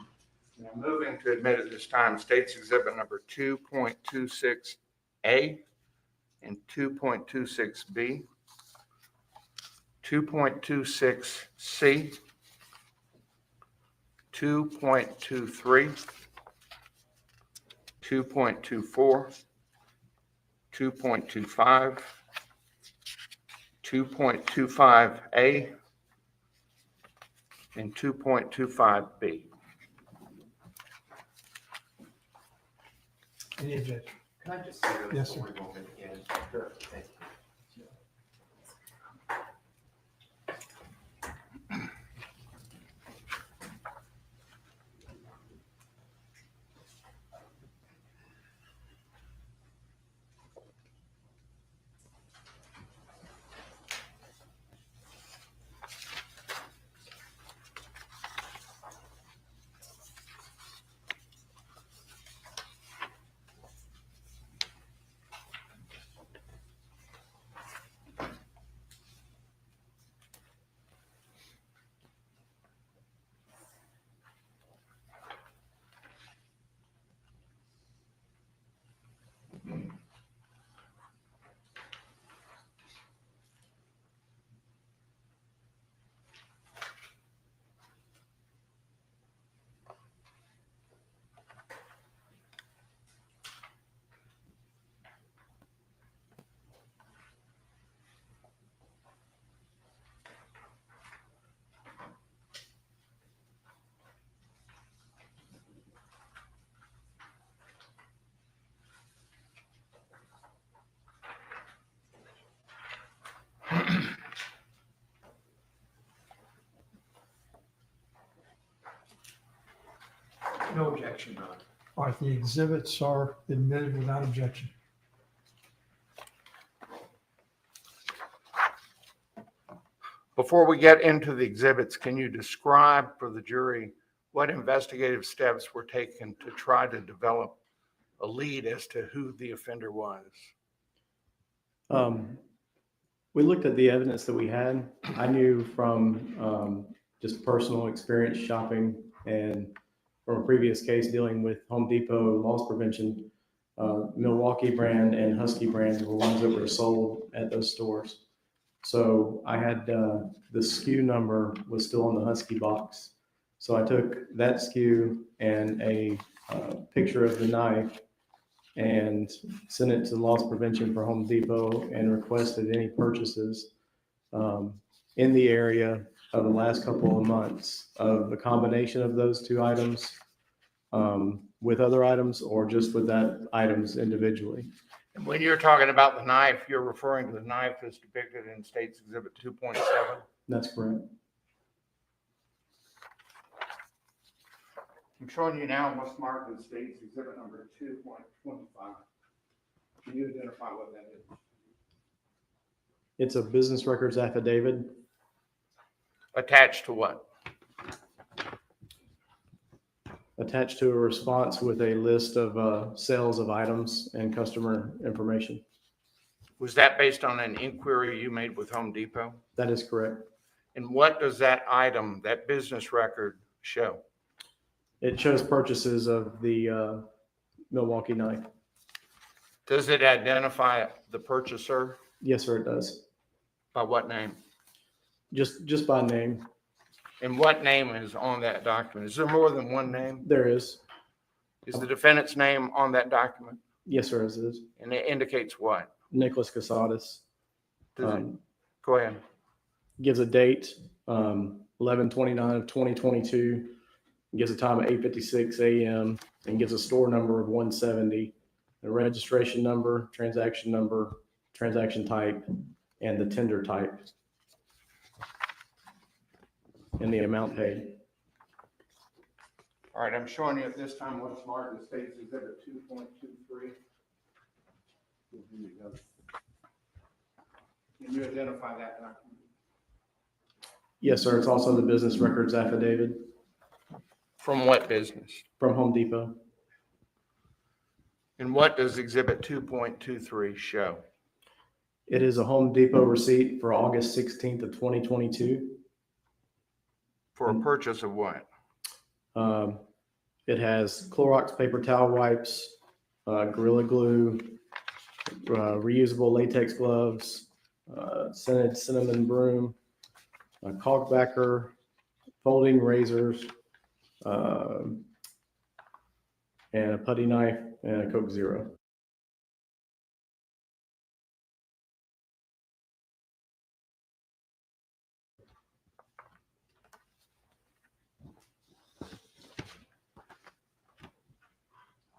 And I'm moving to admit at this time State's Exhibit number 2.26A and 2.26B, 2.26C, 2.23, 2.24, 2.25, 2.25A, and 2.25B. Any objection? Can I just say this Yes, before sir. we move in? Sure. Thank you. No objection, Your Honor. All right, the exhibits are admitted without objection. Before we get into the exhibits, can you describe for the jury what investigative steps were taken to try to develop a lead as to who the offender was? We looked at the evidence that we had. I knew from just personal experience shopping and from a previous case dealing with Home Depot loss prevention, Milwaukee brand and Husky brands were ones that were sold at those stores. So I had the SKU number was still on the Husky box. So I took that SKU and a picture of the knife and sent it to loss prevention for Home Depot and requested any purchases in the area of the last couple of months of the combination of those two items with other items or just with that items individually. And when you're talking about the knife, you're referring to the knife as depicted in State's Exhibit 2.7? That's correct. I'm showing you now what's marked in State's Exhibit number 2.25. Can you identify what that is? It's a business records affidavit. Attached to what? Attached to a response with a list of sales of items and customer information. Was that based on an inquiry you made with Home Depot? That is correct. And what does that item, that business record, show? It shows purchases of the Milwaukee knife. Does it identify the purchaser? Yes, sir, it does. By what name? Just by name. And what name is on that document? Is there more than one name? There is. Is the defendant's name on that document? Yes, sir, it is. And it indicates what? Nicholas Kassotis. Does it? Go ahead. Gives a date, 11/29 of 2022. Gives a time of 8:56 a.m. and gives a store number of 170, a registration number, transaction type, and the tender type, and the amount paid. All right, I'm showing you at this time what's marked in State's Exhibit 2.23. Can you identify that document? Yes, sir. It's also the business records affidavit From what business? from Home Depot. And what does Exhibit 2.23 show? It is a Home Depot receipt for August 16th of 2022. For a purchase of what? It has Clorox paper towel wipes, Gorilla Glue, reusable latex gloves, scented cinnamon broom, a caulkbacker, folding razors, and a putty knife and a Coke Zero.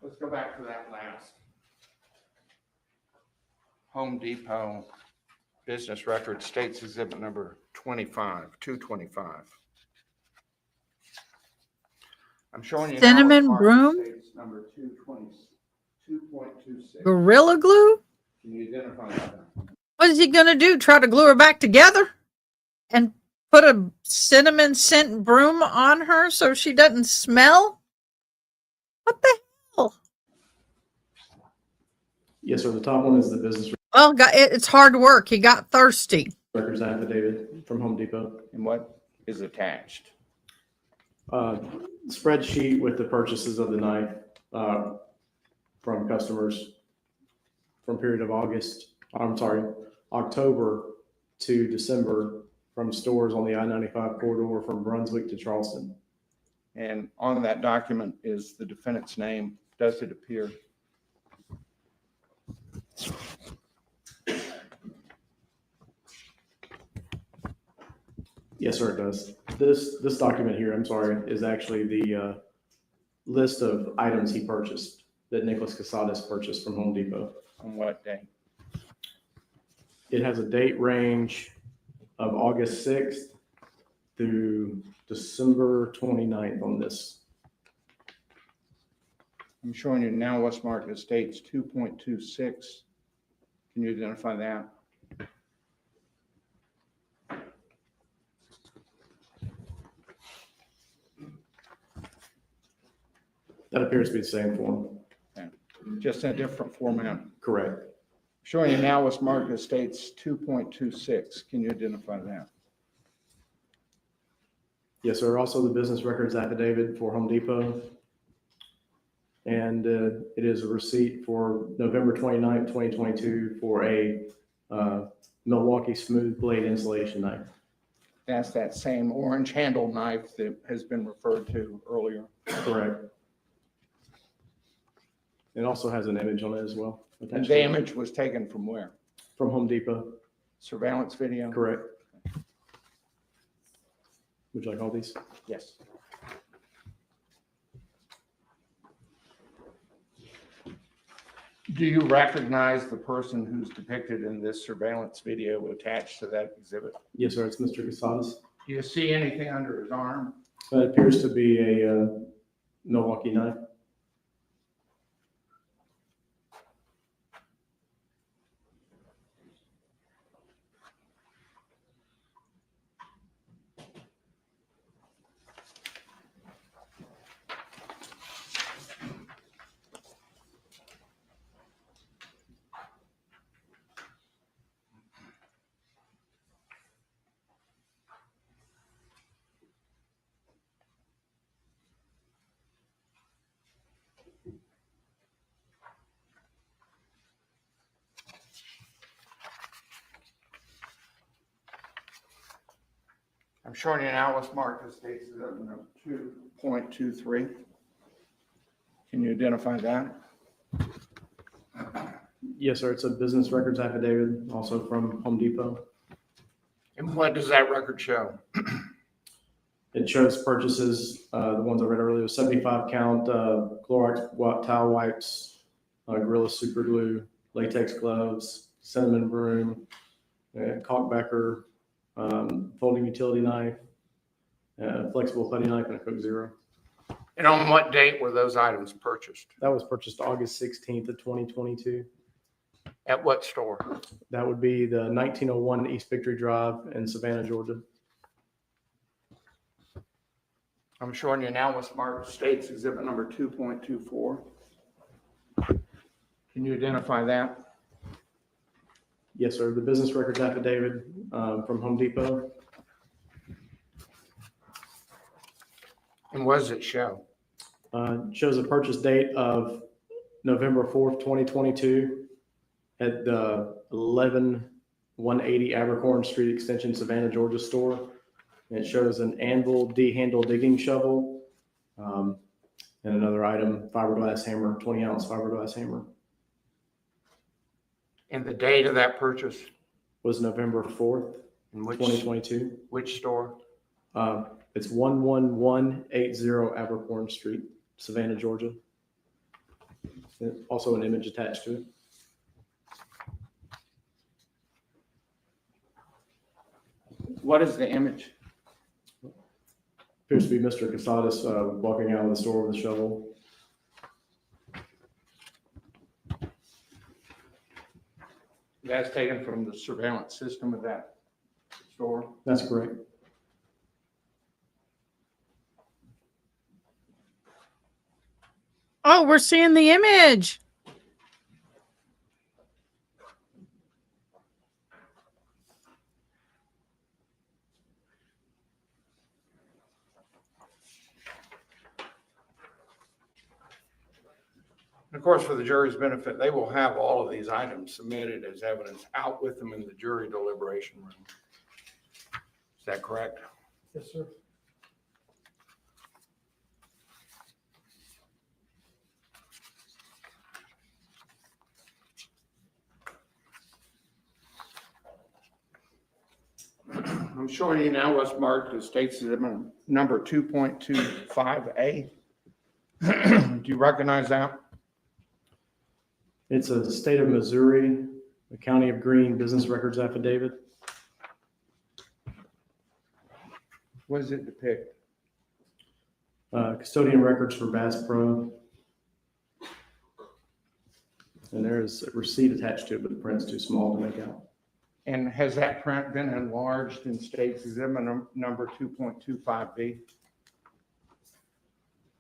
Let's go back to that last Home Depot business record, State's Exhibit number 225. I'm showing you now Cinnamon what's marked broom? in State's number 222.26. Gorilla glue? Can you identify that? What is he going to do? Try to glue her back together? And put a cinnamon scent broom on her so she doesn't smell? What the hell? Yes, sir. The top one is the business Well, it's hard work. He got thirsty. records affidavit from Home Depot. And what is attached? Spreadsheet with the purchases of the knife from customers from period of October to December from stores on the I-95 corridor from Brunswick to Charleston. And on that document is the defendant's name. Does it appear? Yes, sir, it does. This document here, I'm sorry, is actually the list of items he purchased that Nicholas Kassotis purchased from Home Depot. On what day? It has a date range of August 6th through December 29th on this. I'm showing you now what's marked as State's 2.26. Can you identify that? That appears to be the same form. Just in a different format. Correct. Showing you now what's marked as states 2.26. Can you identify that? Yes, sir. Also the business records affidavit for Home Depot. And it is a receipt for November 29th, 2022 for a Milwaukee smooth blade insulation knife. That's that same orange handle knife that has been referred to earlier. Correct. It also has an image on it as well. And the image was taken from where? From Home Depot. Surveillance video? Correct. Would you like all these? Yes. Do you recognize the person who's depicted in this surveillance video attached to that exhibit? Yes, sir. It's Mr. Kassotis. Do you see anything under his arm? It appears to be a Milwaukee knife. I'm showing you now what's marked as states 2.23. Can you identify that? Yes, sir. It's a business records affidavit, also from Home Depot. And what does that record show? It shows purchases, the ones I read earlier, 75 count Clorox towel wipes, Gorilla super glue, latex gloves, cinnamon broom, caulkbecker, folding utility knife, flexible putty knife, and a Coke Zero. And on what date were those items purchased? That was purchased August 16th of 2022. At what store? That would be the 1901 East Victory Drive in Savannah, Georgia. I'm showing you now what's marked states exhibit number 2.24. Can you identify that? Yes, sir. The business records affidavit from Home Depot. And what does it show? Shows a purchase date of November 4th, 2022 at the 11180 Abercorn Street Extension, Savannah, Georgia store. And it shows an anvil D-handle digging shovel and another item, fiberglass hammer, 20-ounce fiberglass hammer. And the date of that purchase? Was November 4th, In which 2022. Which store? It's 11180 Abercorn Street, Savannah, Georgia. And also an image attached to it. What is the image? Appears to be Mr. Kassotis walking out of the store with a shovel. That's taken from the surveillance system of that store. That's correct. Oh, we're seeing the image. And of course, for the jury's benefit, they will have all of these items submitted as evidence out with them in the jury deliberation room. Is that correct? Yes, sir. I'm showing you now what's marked as states exhibit number 2.25A. Do you recognize that? It's a state of Missouri, the County of Greene business records affidavit. What does it depict? Custodian records for Bass Pro. And there's a receipt attached to it, but the print's too small to make out. And has that print been enlarged in states exhibit number 2.25B?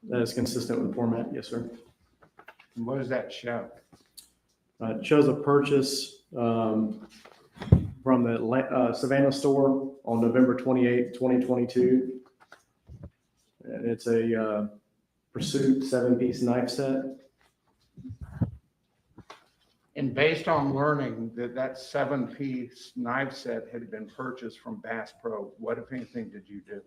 That is consistent with the format, yes, sir. And what does that show? It shows a purchase from the Savannah store on November 28th, 2022. And it's a Pursuit 7-piece knife set. And based on learning that that 7-piece knife set had been purchased from Bass Pro, what, if anything, did you do?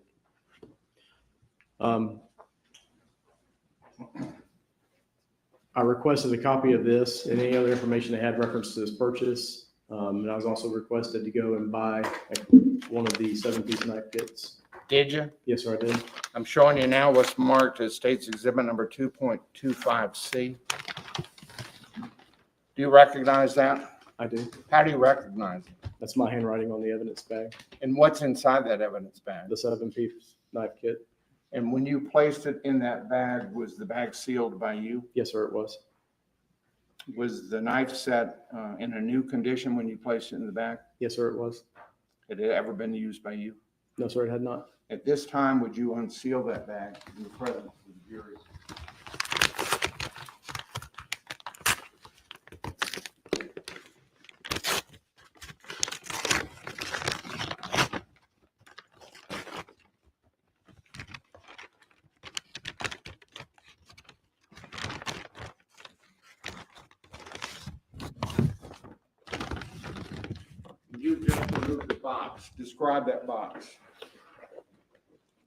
I requested a copy of this and any other information that had reference to this purchase. And I was also requested to go and buy one of the 7-piece knife kits. Did you? Yes, sir, I did. I'm showing you now what's marked as State's Exhibit number 2.25C. Do you recognize that? I do. How do you recognize it? That's my handwriting on the evidence bag, And what's inside that evidence bag? the 7-piece knife kit. And when you placed it in that bag, was the bag sealed by you? Yes, sir, it was. Was the knife set in a new condition when you placed it in the bag? Yes, sir, it was. Had it ever been used by you? No, sir, it had not. At this time, would you unseal that bag in the presence of the jury? You just removed the box. Describe that box.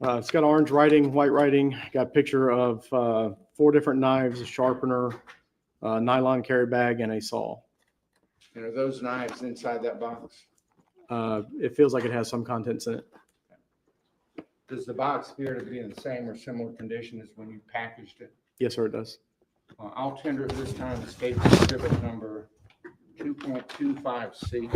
It's got orange writing, white writing, got a picture of 4 different knives, a sharpener, a nylon carry bag, and a saw. And are those knives inside that box? It feels like it has some contents in it. Does the box appear to be in the same or similar condition as when you packaged it? Yes, sir, it does. I'll tender at this time the State's Exhibit number 2.25C.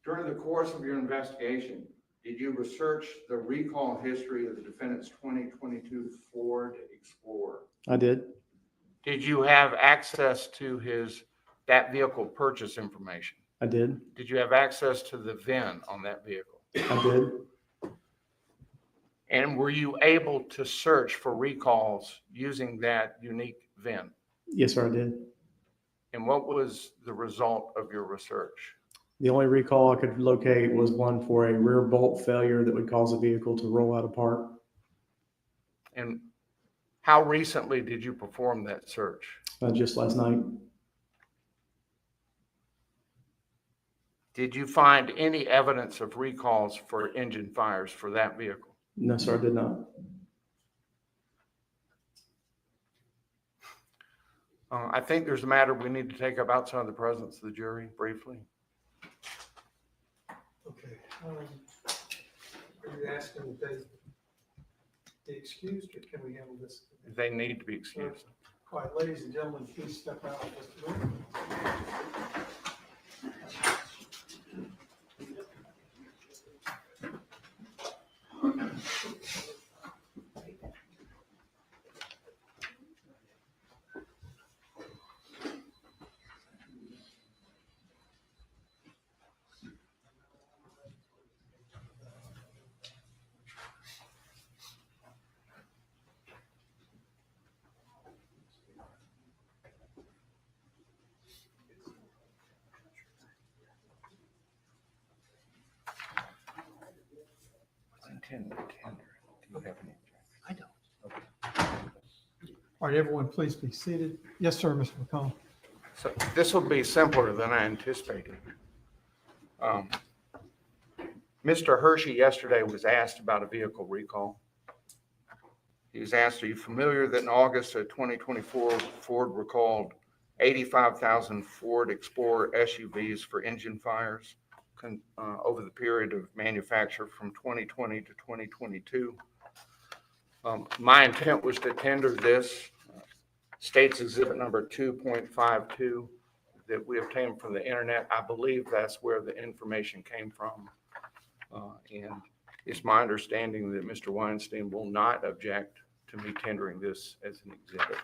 During the course of your investigation, did you research the recall history of the defendant's 2022 Ford Explorer? I did. Did you have access to that vehicle purchase information? I did. Did you have access to the VIN on that vehicle? I did. And were you able to search for recalls using that unique VIN? Yes, sir, I did. And what was the result of your research? The only recall I could locate was one for a rear bolt failure that would cause a vehicle to roll out apart. And how recently did you perform that search? Just last night. Did you find any evidence of recalls for engine fires for that vehicle? No, sir, I did not. I think there's a matter we need to take up outside of the presence of the jury briefly. Okay. Are you asking if they be excused, or can we handle this? They need to be excused. Quiet, ladies and gentlemen, please step out just a minute. I don't. All right, everyone, please be seated. Yes, sir, Mr. McCollum. So this will be simpler than I anticipated. Mr. Hershey yesterday was asked about a vehicle recall. He was asked, are you familiar that in August of 2024, Ford recalled 85,000 Ford Explorer SUVs for engine fires over the period of manufacture from 2020 to 2022? My intent was to tender this State's Exhibit number 2.52 that we obtained from the internet. I believe that's where the information came from. And it's my understanding that Mr. Weinstein will not object to me tendering this as an exhibit.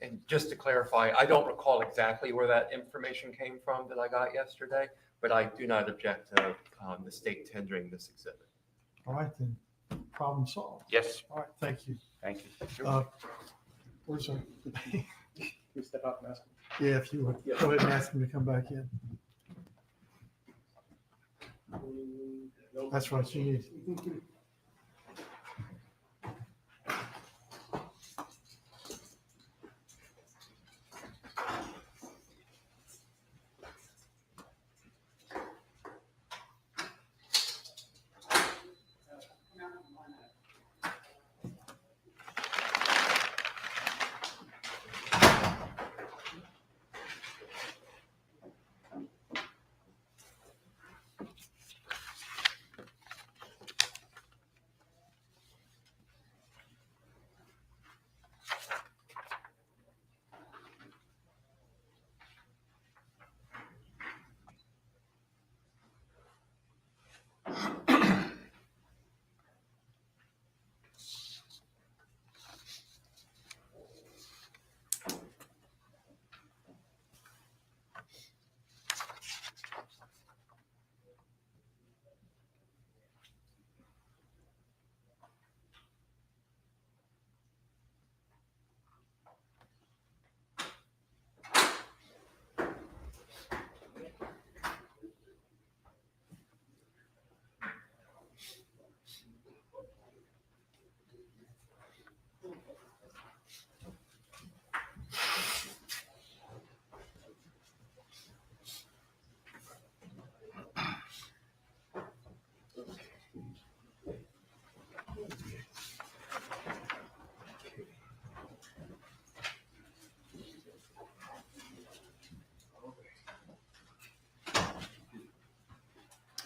And just to clarify, I don't recall exactly where that information came from that I got yesterday, but I do not object to the state tendering this exhibit. All right, then, problem solved. Yes, All right, thank you. thank you. Where's our, Can we step out and ask? yeah, if you would, go ahead and ask him to come back in. That's what you need.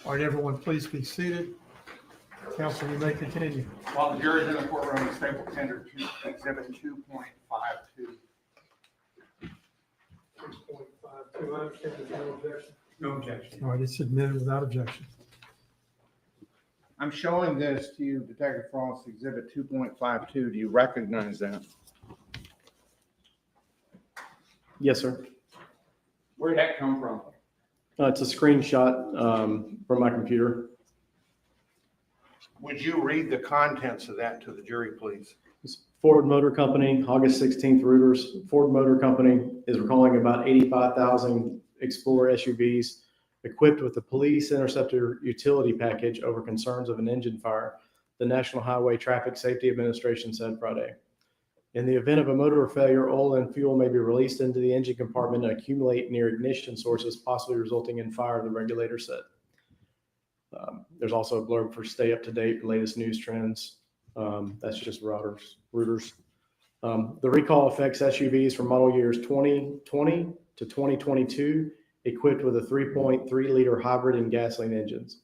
All right, everyone, please be seated. Counsel, you may continue. While the jury is in the courtroom, the state will tender to exhibit 2.52. 6.52, I understand there's no objection. No objection. All right, it's admitted without objection. I'm showing this to you, Detective Frost, exhibit 2.52. Do you recognize that? Yes, sir. Where'd that come from? It's a screenshot from my computer. Would you read the contents of that to the jury, please? It's Ford Motor Company, August 16th routers. Ford Motor Company is recalling about 85,000 Explorer SUVs equipped with the police interceptor utility package over concerns of an engine fire, the National Highway Traffic Safety Administration said Friday. In the event of a motor failure, oil and fuel may be released into the engine compartment and accumulate near ignition sources, possibly resulting in fire, the regulator said. There's also a blurb for stay up to date, latest news trends. That's just routers. The recall affects SUVs from model years 2020 to 2022, equipped with a 3.3 liter hybrid and gasoline engines.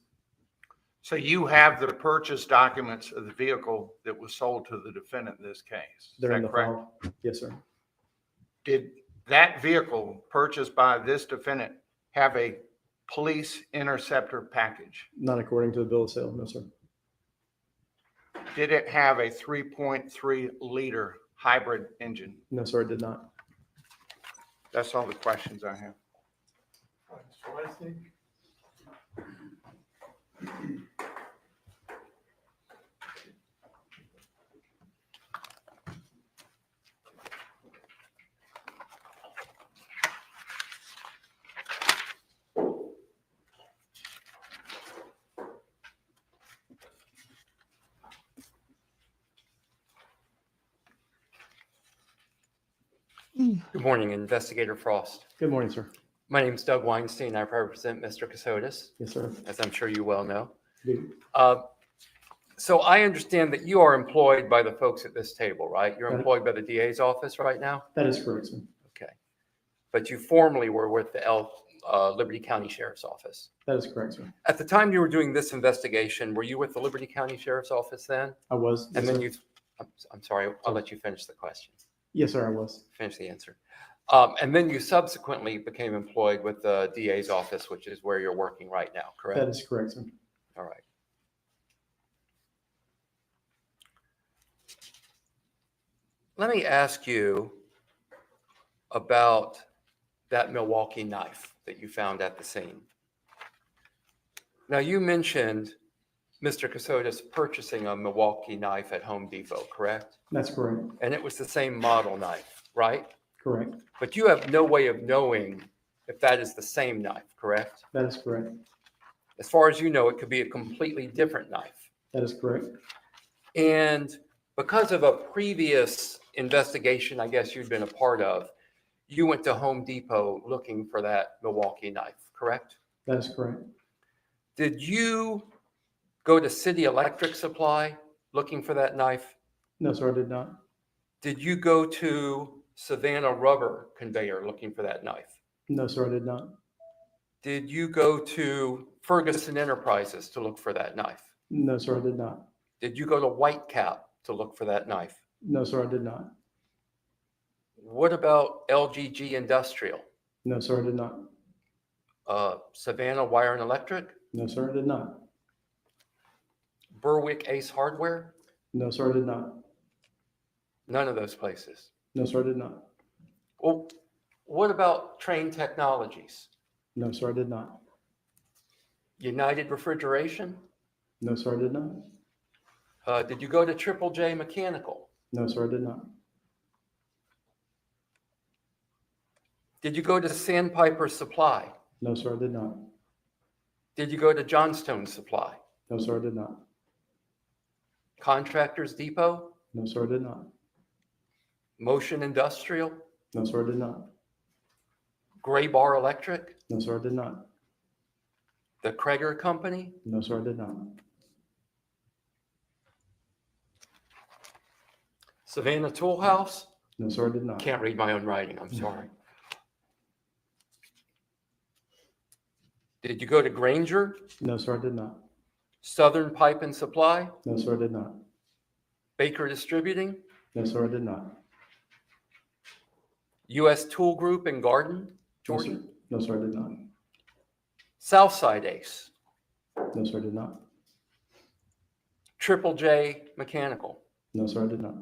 So you have the purchase documents of the vehicle that was sold to the defendant in this case. Is They're in that the correct? file. Yes, sir. Did that vehicle purchased by this defendant have a police interceptor package? Not according to the bill of sale. No, sir. Did it have a 3.3 liter hybrid engine? No, sir, it did not. That's all the questions I have. All right, Mr. Weinstein. Good morning, Investigator Frost. Good morning, sir. My name is Doug Weinstein. I represent Mr. Kassotis, Yes, sir. as I'm sure you well know. Good. So I understand that you are employed by the folks at this table, right? You're Right. employed by the DA's office right now? That is correct, sir. Okay. But you formerly were with the Liberty County Sheriff's Office. That is correct, sir. At the time you were doing this investigation, were you with the Liberty County Sheriff's Office then? I was. And yes, then sir. you, I'm sorry, I'll let you finish the question, Yes, sir, I was. finish the answer. And then you subsequently became employed with the DA's office, which is where you're working right now, correct? That is correct, sir. All right. let me ask you about that Milwaukee knife that you found at the scene. Now, you mentioned Mr. Kassotis purchasing a Milwaukee knife at Home Depot, correct? That's correct. And it was the same model knife, right? Correct. But you have no way of knowing if that is the same knife, correct? That is correct. As far as you know, it could be a completely different knife. That is correct. And because of a previous investigation, I guess you'd been a part of, you went to Home Depot looking for that Milwaukee knife, correct? That is correct. Did you go to City Electric Supply looking for that knife? No, sir, I did not. Did you go to Savannah Rubber Conveyor looking for that knife? No, sir, I did not. Did you go to Ferguson Enterprises to look for that knife? No, sir, I did not. Did you go to Whitecap to look for that knife? No, sir, I did not. What about LGG Industrial? No, sir, I did not. Savannah Wire and Electric? No, sir, I did not. Berwick Ace Hardware? No, sir, I did not. None of those places. No, sir, I did not. Well, what about Train Technologies? No, sir, I did not. United Refrigeration? No, sir, I did not. Did you go to Triple J Mechanical? No, sir, I did not. Did you go to Sandpiper Supply? No, sir, I did not. Did you go to Johnstone Supply? No, sir, I did not. Contractors Depot? No, sir, I did not. Motion Industrial? No, sir, I did not. Gray Bar Electric? No, sir, I did not. The Kreger Company? No, sir, I did not. Savannah Tool House? No, sir, I did not. Can't read my own writing, I'm sorry. Did you go to Granger? No, sir, I did not. Southern Pipe and Supply? No, sir, I did not. Baker Distributing? No, sir, I did not. US Tool Group and Garden? No, sir. Jordan? No, sir, I did not. Southside Ace? No, sir, I did not. Triple J Mechanical? No, sir, I did not.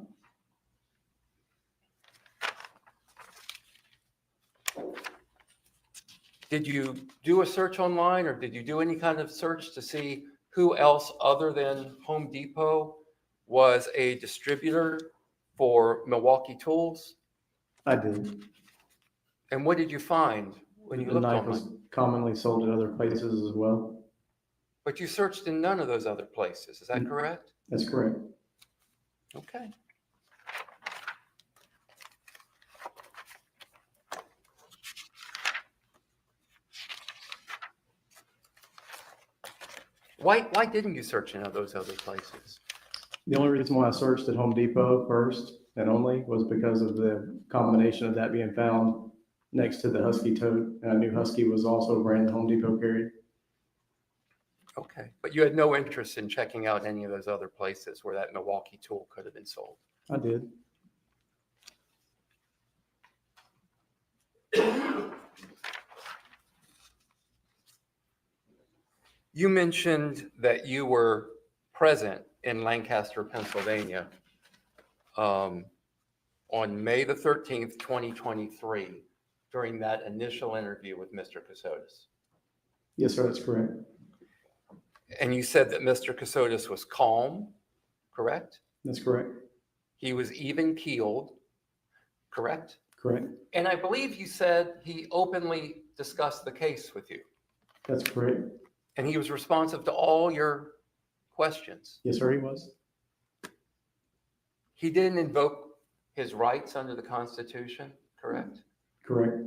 Did you do a search online, or did you do any kind of search to see who else other than Home Depot was a distributor for Milwaukee tools? I did. And what did you find when you The looked knife online? was commonly sold at other places as well. But you searched in none of those other places, is that Mm. correct? That's correct. Okay. Why didn't you search in those other places? The only reason why I searched at Home Depot first and only was because of the combination of that being found next to the Husky tote. And I knew Husky was also a brand that Home Depot carried. Okay, but you had no interest in checking out any of those other places where that Milwaukee tool could have been sold? I did. You mentioned that you were present in Lancaster, Pennsylvania on May the 13th, 2023, during that initial interview with Mr. Kassotis. Yes, sir, that's correct. And you said that Mr. Kassotis was calm, correct? That's correct. He was even keeled, correct? Correct. And I believe you said he openly discussed the case with you, That's correct. and he was responsive to all your questions. Yes, sir, he was. He didn't invoke his rights under the Constitution, correct? Correct.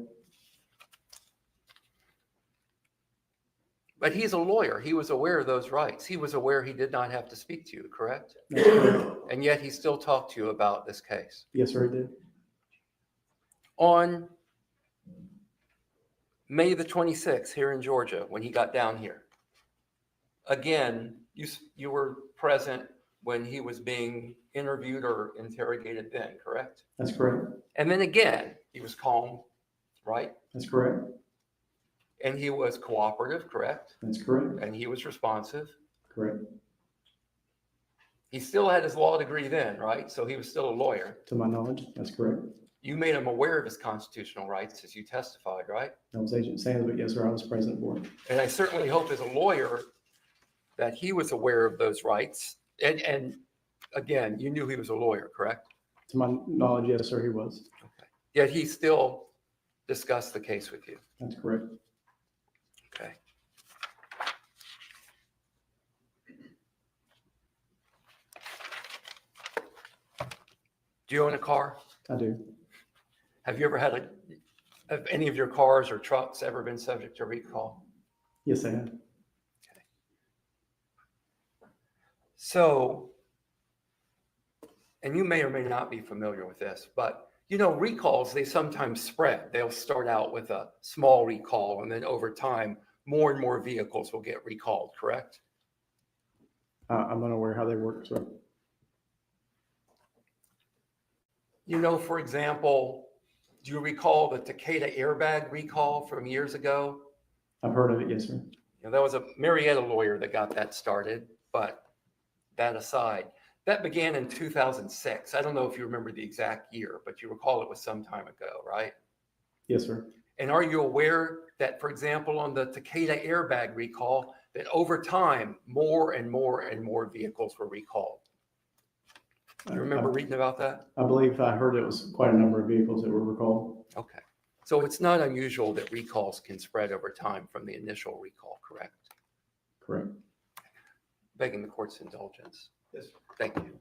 But he's a lawyer. He was aware of those rights. He was aware he did not have to speak to you, correct? That's correct. And yet he still talked to you about this case. Yes, sir, he did. On May the 26th here in Georgia, when he got down here, again, you were present when he was being interviewed or interrogated then, correct? That's correct. And then again, he was calm, right? That's correct. And he was cooperative, correct? That's correct. And he was responsive. Correct. He still had his law degree then, right? So he was still a lawyer. To my knowledge, that's correct. You made him aware of his constitutional rights as you testified, right? That was Agent Sands, but yes, sir, I was present for it. And I certainly hope as a lawyer that he was aware of those rights. And again, you knew he was a lawyer, correct? To my knowledge, yes, sir, he was. Okay. Yet he still discussed the case with you. That's correct. Okay. Do you own a car? I do. Have you ever had have any of your cars or trucks ever been subject to recall? Yes, I have. So, and you may or may not be familiar with this, but you know, recalls, they sometimes spread. They'll start out with a small recall, and then over time, more and more vehicles will get recalled, correct? I'm unaware how they work, sir. You know, for example, do you recall the Takeda airbag recall from years ago? I've heard of it, yes, sir. You know, that was a Marietta lawyer that got that started, but that aside, that began in 2006. I don't know if you remember the exact year, but you recall it was some time ago, right? Yes, sir. And are you aware that, for example, on the Takeda airbag recall, that over time, more and more and more vehicles were recalled? Do you remember reading about that? I believe I heard it was quite a number of vehicles that were recalled. Okay. So it's not unusual that recalls can spread over time from the initial recall, correct? Correct. Begging the court's indulgence. Yes. Thank you.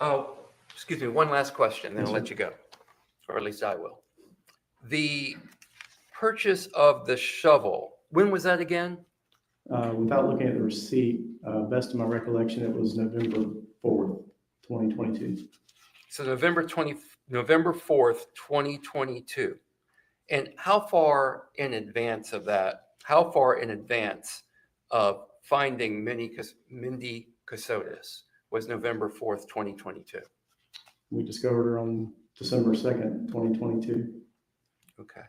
Oh, excuse me, one last question, then I'll let you go, or at least I will. The purchase of the shovel, when was that again? Without looking at the receipt, best of my recollection, it was November 4th, 2022. So November 4th, 2022. And how far in advance of that, how far in advance of finding Mindi Kassotis was November 4th, 2022? We discovered her on December 2nd, 2022. Okay.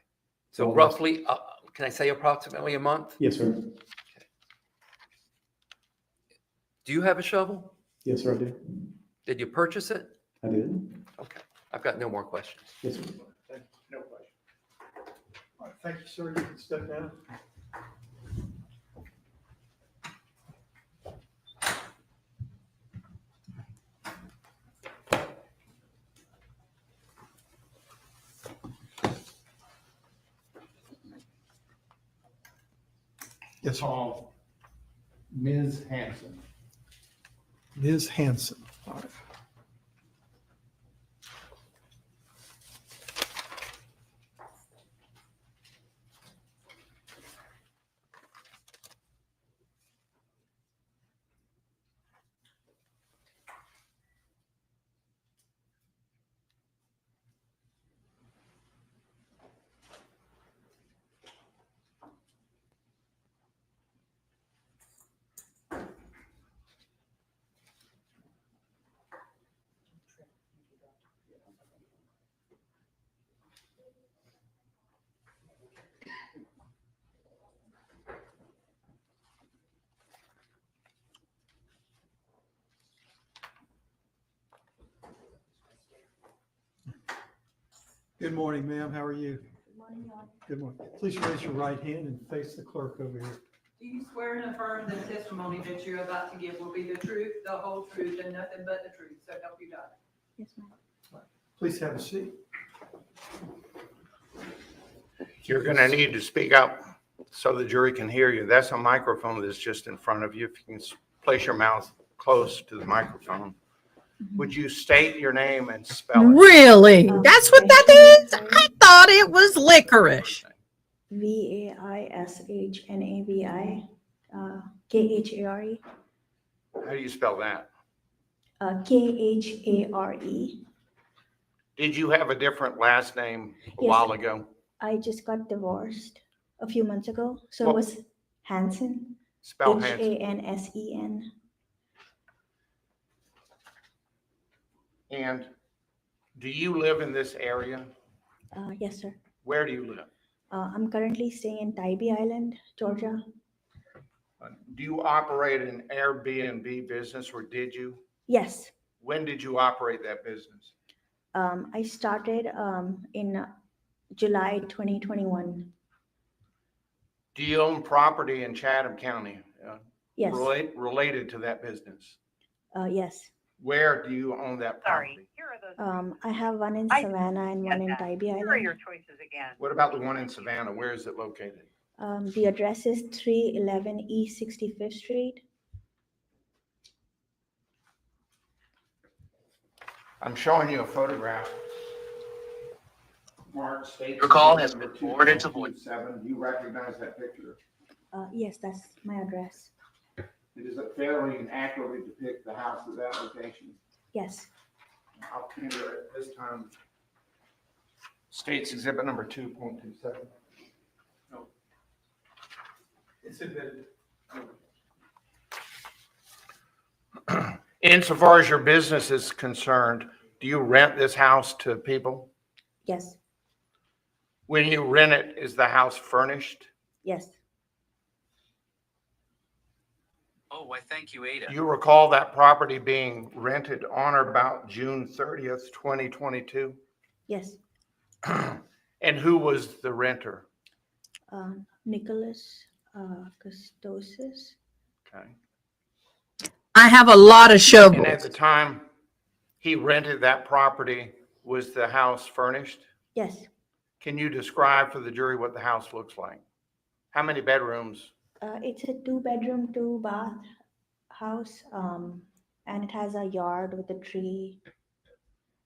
So Almost. roughly, can I say approximately a month? Yes, sir. Do you have a shovel? Yes, sir, I did. Did you purchase it? I did. Okay. I've got no more questions. Yes, sir. Thank you. No question. All right, thank you, sir. You can step down. Yes, sir. Ms. Hanson. Ms. Hanson. All right. Good morning, ma'am. How are you? Good morning, John. Good morning. Please raise your right hand and face the clerk over here. Do you swear and affirm the testimony that you're about to give will be the truth, the whole truth, and nothing but the truth, so help you God? Yes, ma'am. Please have a seat. You're going to need to speak up so the jury can hear you. That's a microphone that's just in front of you. If you can place your mouth close to the microphone. Would you state your name and spell it? Really? That's what that is? I thought it was licorice. VAISHNAVI, KHARE. How do you spell that? Khare. Did you have a different last name a Yes. while ago? I just got divorced a few months ago, so Well- it was Hansen. Spell Hanson. Hansen. And do you live in this area? Yes, sir. Where do you live? I'm currently staying in Tybee Island, Georgia. Do you operate an Airbnb business, or did you? Yes. When did you operate that business? I started in July 2021. Do you own property in Chatham County Yes. related to that business? Yes. Where do you own that property? I have one in Savannah and one in Tybee Island. What about the one in Savannah? Where is it located? The address is 311 East 65th Street. I'm showing you a photograph. Mark State. Your call has been forwarded to voice. Do you recognize that picture? Yes, that's my address. Does it fairly and accurately depict the house at that location? Yes. I'll tender it this time. State's exhibit number 2.27. It's admitted. Insofar as your business is concerned, do you rent this house to people? Yes. When you rent it, is the house furnished? Yes. Oh, why, thank you, Ada. Do you recall that property being rented on or about June 30th, 2022? Yes. And who was the renter? Nicholas Kassotis. Okay. I have a lot of And at shovels. the time he rented that property, was the house furnished? Yes. Can you describe for the jury what the house looks like? How many bedrooms? It's a 2-bedroom, 2-bath house, and it has a yard with a tree,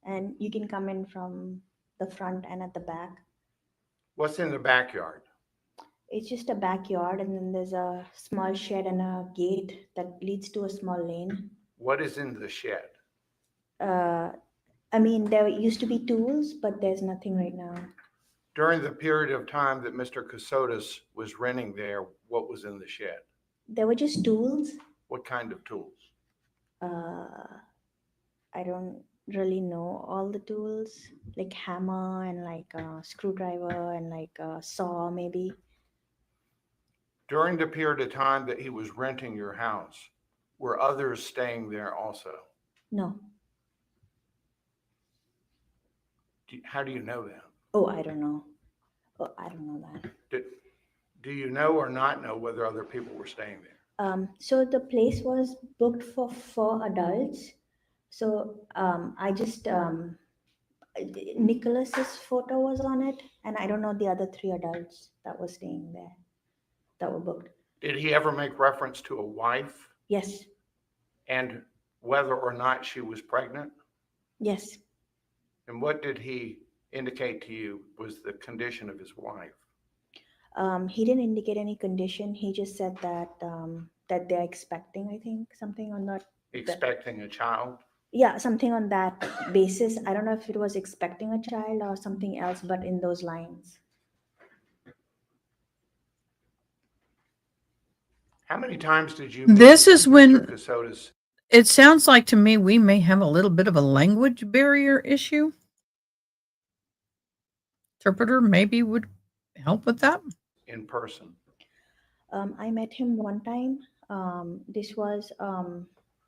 and you can come in from the front and at the back. What's in the backyard? It's just a backyard, and then there's a small shed and a gate that leads to a small lane. What is in the shed? I mean, there used to be tools, but there's nothing right now. During the period of time that Mr. Kassotis was renting there, what was in the shed? There were just tools. What kind of tools? I don't really know all the tools, like hammer and like a screwdriver and like a saw maybe. During the period of time that he was renting your house, were others staying there also? No. How do you know that? Oh, I don't know. Oh, I don't know that. Do you know or not know whether other people were staying there? So the place was booked for 4 adults. So I just Nicholas's photo was on it, and I don't know the other 3 adults that were staying there that were booked. Did he ever make reference to a wife Yes. and whether or not she was pregnant? Yes. And what did he indicate to you was the condition of his wife? He didn't indicate any condition. He just said that that they're expecting, I think, something on that. Expecting a child? Yeah, something on that basis. I don't know if it was expecting a child or something else, but in those lines. How many times did you? This meet is when- Mr. Kassotis? It sounds like to me we may have a little bit of a language barrier issue. Interpreter maybe would help with that. In person? I met him one time. This was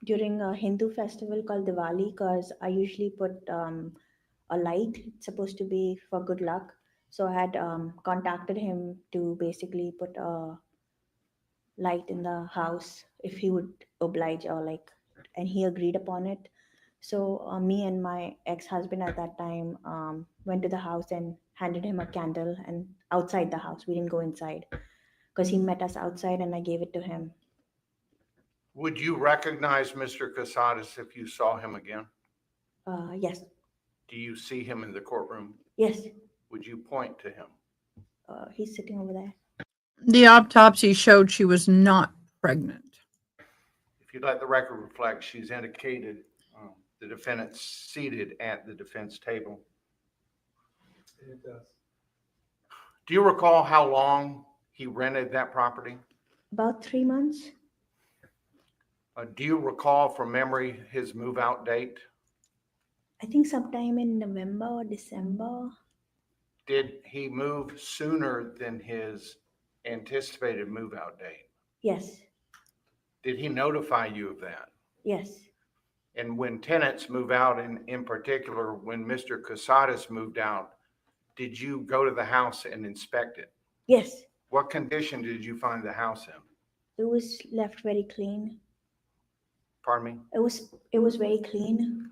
during a Hindu festival called Diwali, because I usually put a light. It's supposed to be for good luck. So I had contacted him to basically put a light in the house if he would oblige, or like, and he agreed upon it. So me and my ex-husband at that time went to the house and handed him a candle, and outside the house. We didn't go inside because he met us outside, and I gave it to him. Would you recognize Mr. Kassotis if you saw him again? Yes. Do you see him in the courtroom? Yes. Would you point to him? He's sitting over there. The autopsy showed she was not pregnant. If If you'd let the record reflect, she's indicated the defendant seated at the defense table. It does. Do you recall how long he rented that property? About 3 months. Do you recall from memory his move-out date? I think sometime in November or December. Did he move sooner than his anticipated move-out date? Yes. Did he notify you of that? Yes. And when tenants move out, in particular, when Mr. Kassotis moved out, did you go to the house and inspect it? Yes. What condition did you find the house in? It was left very clean. Pardon me? It was very clean.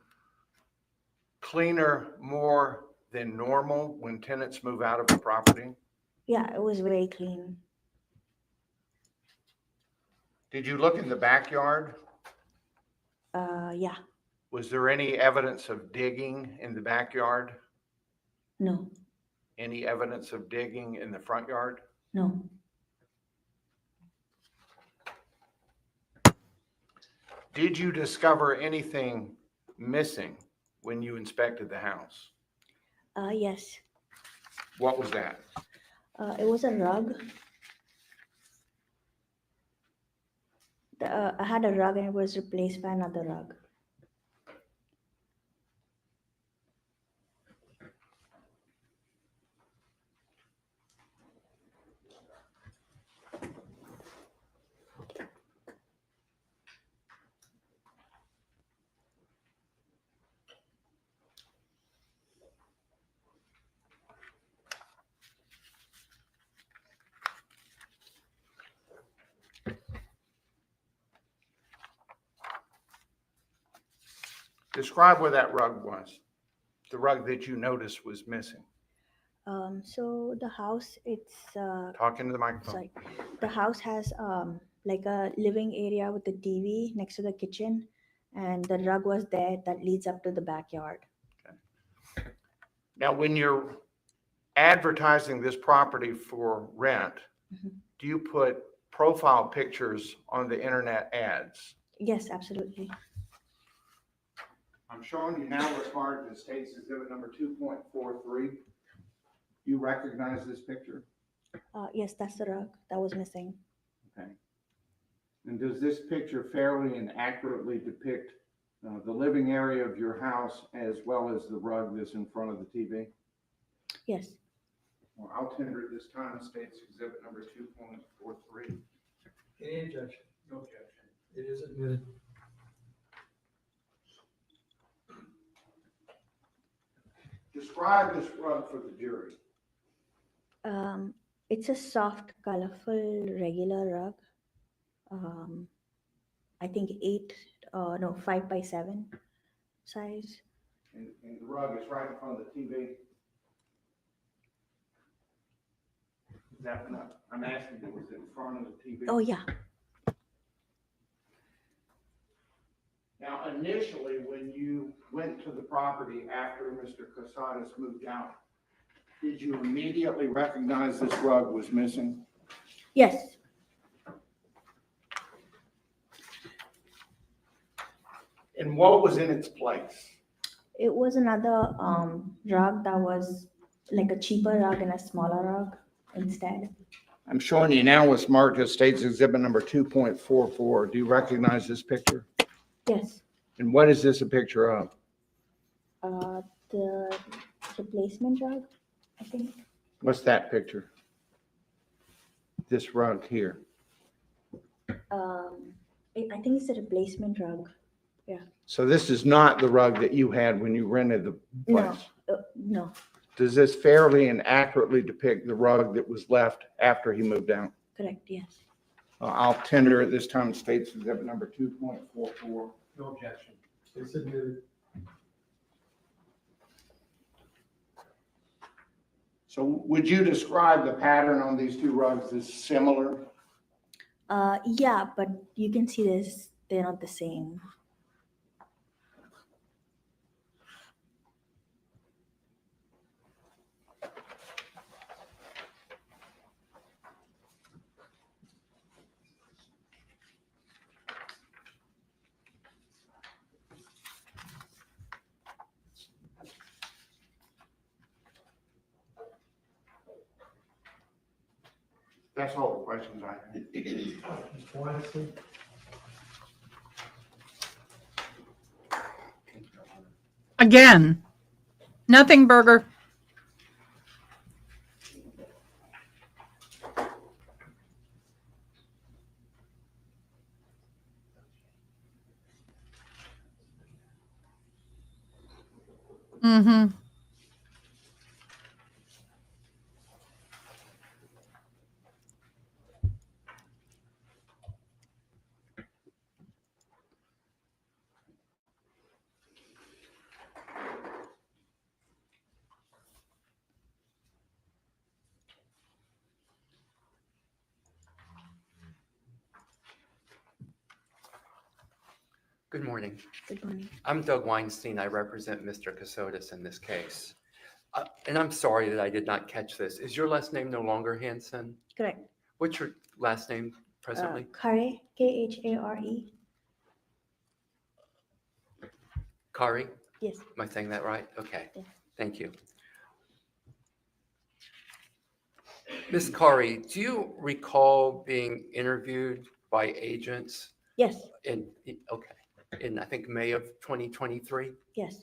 Cleaner more than normal when tenants move out of a property? Yeah, it was very clean. Did you look in the backyard? Yeah. Was there any evidence of digging in the backyard? No. Any evidence of digging in the front yard? No. Did you discover anything missing when you inspected the house? Yes. What was that? It was a rug. I had a rug and it was replaced by another rug. Describe where that rug was, the rug that you noticed was missing. So the house, it's Talk into the microphone. sorry. The house has like a living area with the TV next to the kitchen, and the rug was there that leads up to the backyard. Now, when you're advertising this property for rent, Mhm. do you put profile pictures on the internet ads? Yes, absolutely. I'm showing you now what's marked as State's Exhibit number 2.43. You recognize this picture? Yes, that's the rug that was missing. Okay. And does this picture fairly and accurately depict the living area of your house as well as the rug that's in front of the TV? Yes. Well, I'll tender it this time, State's Exhibit number 2.43. Any objection? No objection. It is admitted. Describe this rug for the jury. It's a soft, colorful, regular rug. I think 5x7 size. And the rug is right in front of the TV. Is that enough? I'm asking you, was it in front of the TV? Oh yeah. Now, initially, when you went to the property after Mr. Kassotis moved out, did you immediately recognize this rug was missing? Yes. And what was in its place? It was another rug that was like a cheaper rug and a smaller rug instead. I'm showing you now what's marked as State's Exhibit number 2.44. Do you recognize this picture? Yes. And what is this a picture of? The replacement rug, I think. What's that picture? This rug here. I think it's a replacement rug. So this is not the rug that you had when you rented the place? No. Does this fairly and accurately depict the rug that was left after he moved out? Correct. Yes. I'll tender at this time State's Exhibit number 2.44. No objection. It's admitted. So would you describe the pattern on these two rugs as similar? Yeah, but you can see this. They're not the same. That's all the questions I have. Mr. Weinstein? Again, nothing burger. Mm-hmm. Good morning. Good morning. I'm Doug Weinstein. I represent Mr. Kassotis in this case. And I'm sorry that I did not catch this. Is your last name no longer Hansen? Correct. What's your last name presently? Khare, Khare. Kari? Yes. Am I saying that right? Okay. Yeah. Thank you. Ms. Kari, do you recall being interviewed by agents Yes. in I think May of 2023? Yes.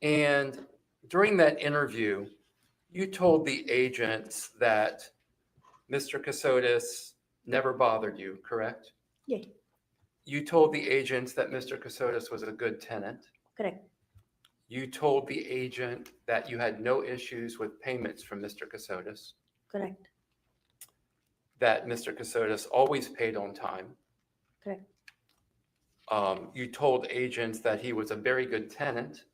And during that interview, you told the agents that Mr. Kassotis never bothered you, correct? Yeah. You told the agents that Mr. Kassotis was a good tenant. Correct. You told the agent that you had no issues with payments from Mr. Kassotis, Correct. that Mr. Kassotis always paid on time. Correct. You told agents that he was a very good tenant,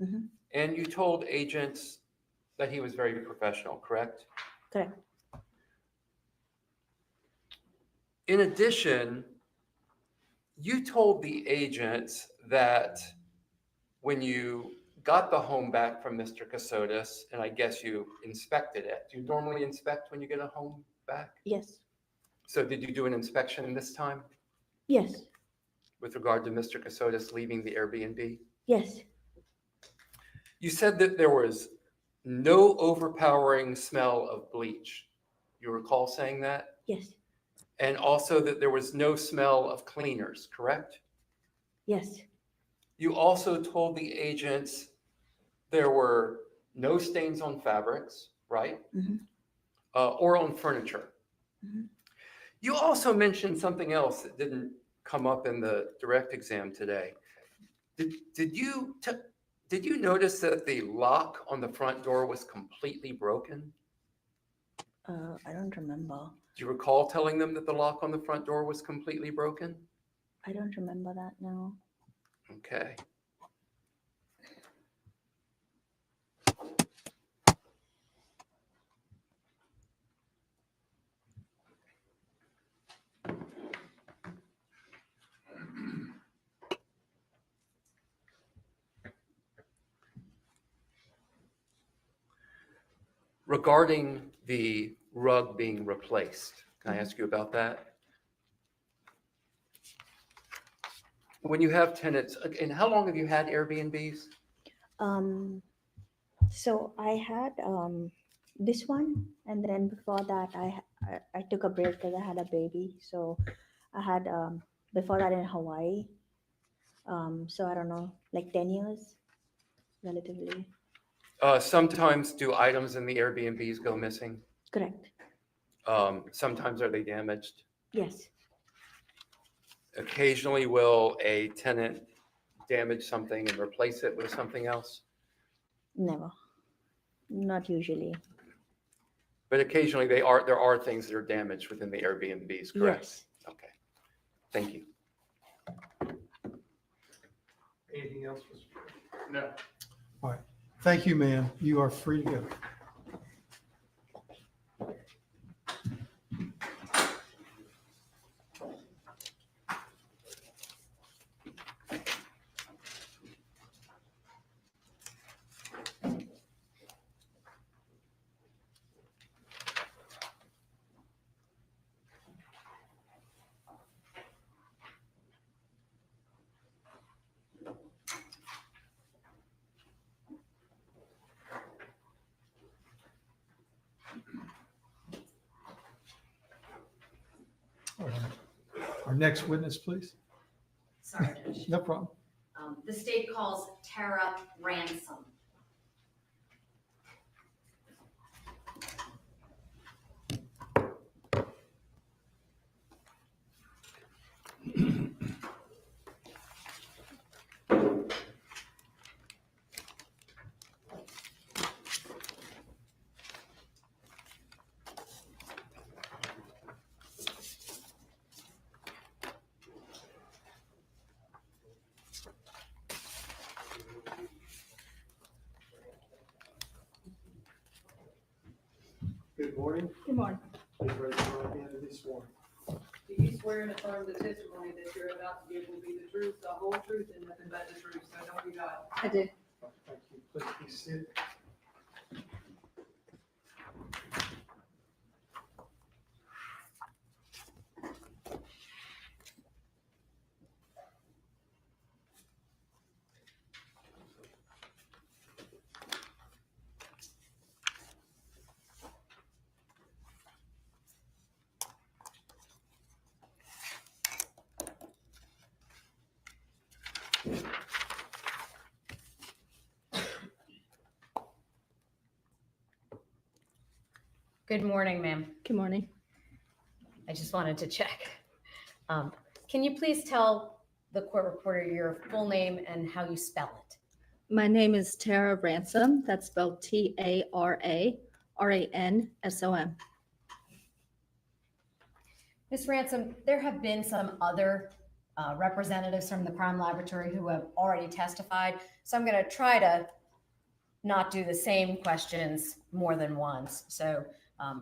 Mhm. and you told agents that he was very professional, correct? Correct. In addition, you told the agents that when you got the home back from Mr. Kassotis, and I guess you inspected it. Do you normally inspect when you get a home back? Yes. So did you do an inspection this time Yes. with regard to Mr. Kassotis leaving the Airbnb? Yes. You said that there was no overpowering smell of bleach. You recall saying that? Yes. And also that there was no smell of cleaners, correct? Yes. You also told the agents there were no stains on fabrics, right? Mhm. Or on furniture. Mhm. You also mentioned something else that didn't come up in the direct exam today. Did you notice that the lock on the front door was completely broken? I don't remember. Do you recall telling them that the lock on the front door was completely broken? I don't remember that now. Okay. Regarding the rug being replaced, can I ask you about that? When you have tenants, and how long have you had Airbnbs? So I had this one, and then before that, I took a break because I had a baby. So I had before that in Hawaii. So I don't know, like 10 years, relatively. Sometimes do items in the Airbnbs go missing? Correct. Sometimes are they damaged? Yes. Occasionally will a tenant damage something and replace it with something else? Never. Not usually. But occasionally there are things that are damaged within the Airbnbs, correct? Yes. Okay. Thank you. Anything else, Mr. No. All right. Thank you, ma'am. You are free to go. Next witness, please. Sorry, Judge. No problem. The state calls Tara Ransom. Good morning. Good morning. Please raise your right hand and be sworn. Do you swear and affirm the testimony that you're about to give will be the truth, the whole truth, and nothing but the truth, so help you God? I do. Thank you. Please be seated. Good morning, ma'am. Good morning. I just wanted to check. Can you please tell the court reporter your full name and how you spell it? My name is Tara Ransom. That's spelled Tara-Ransom. Ms. Ransom, there have been some other representatives from the crime laboratory who have already testified, so I'm going to try to not do the same questions more than once. So I'll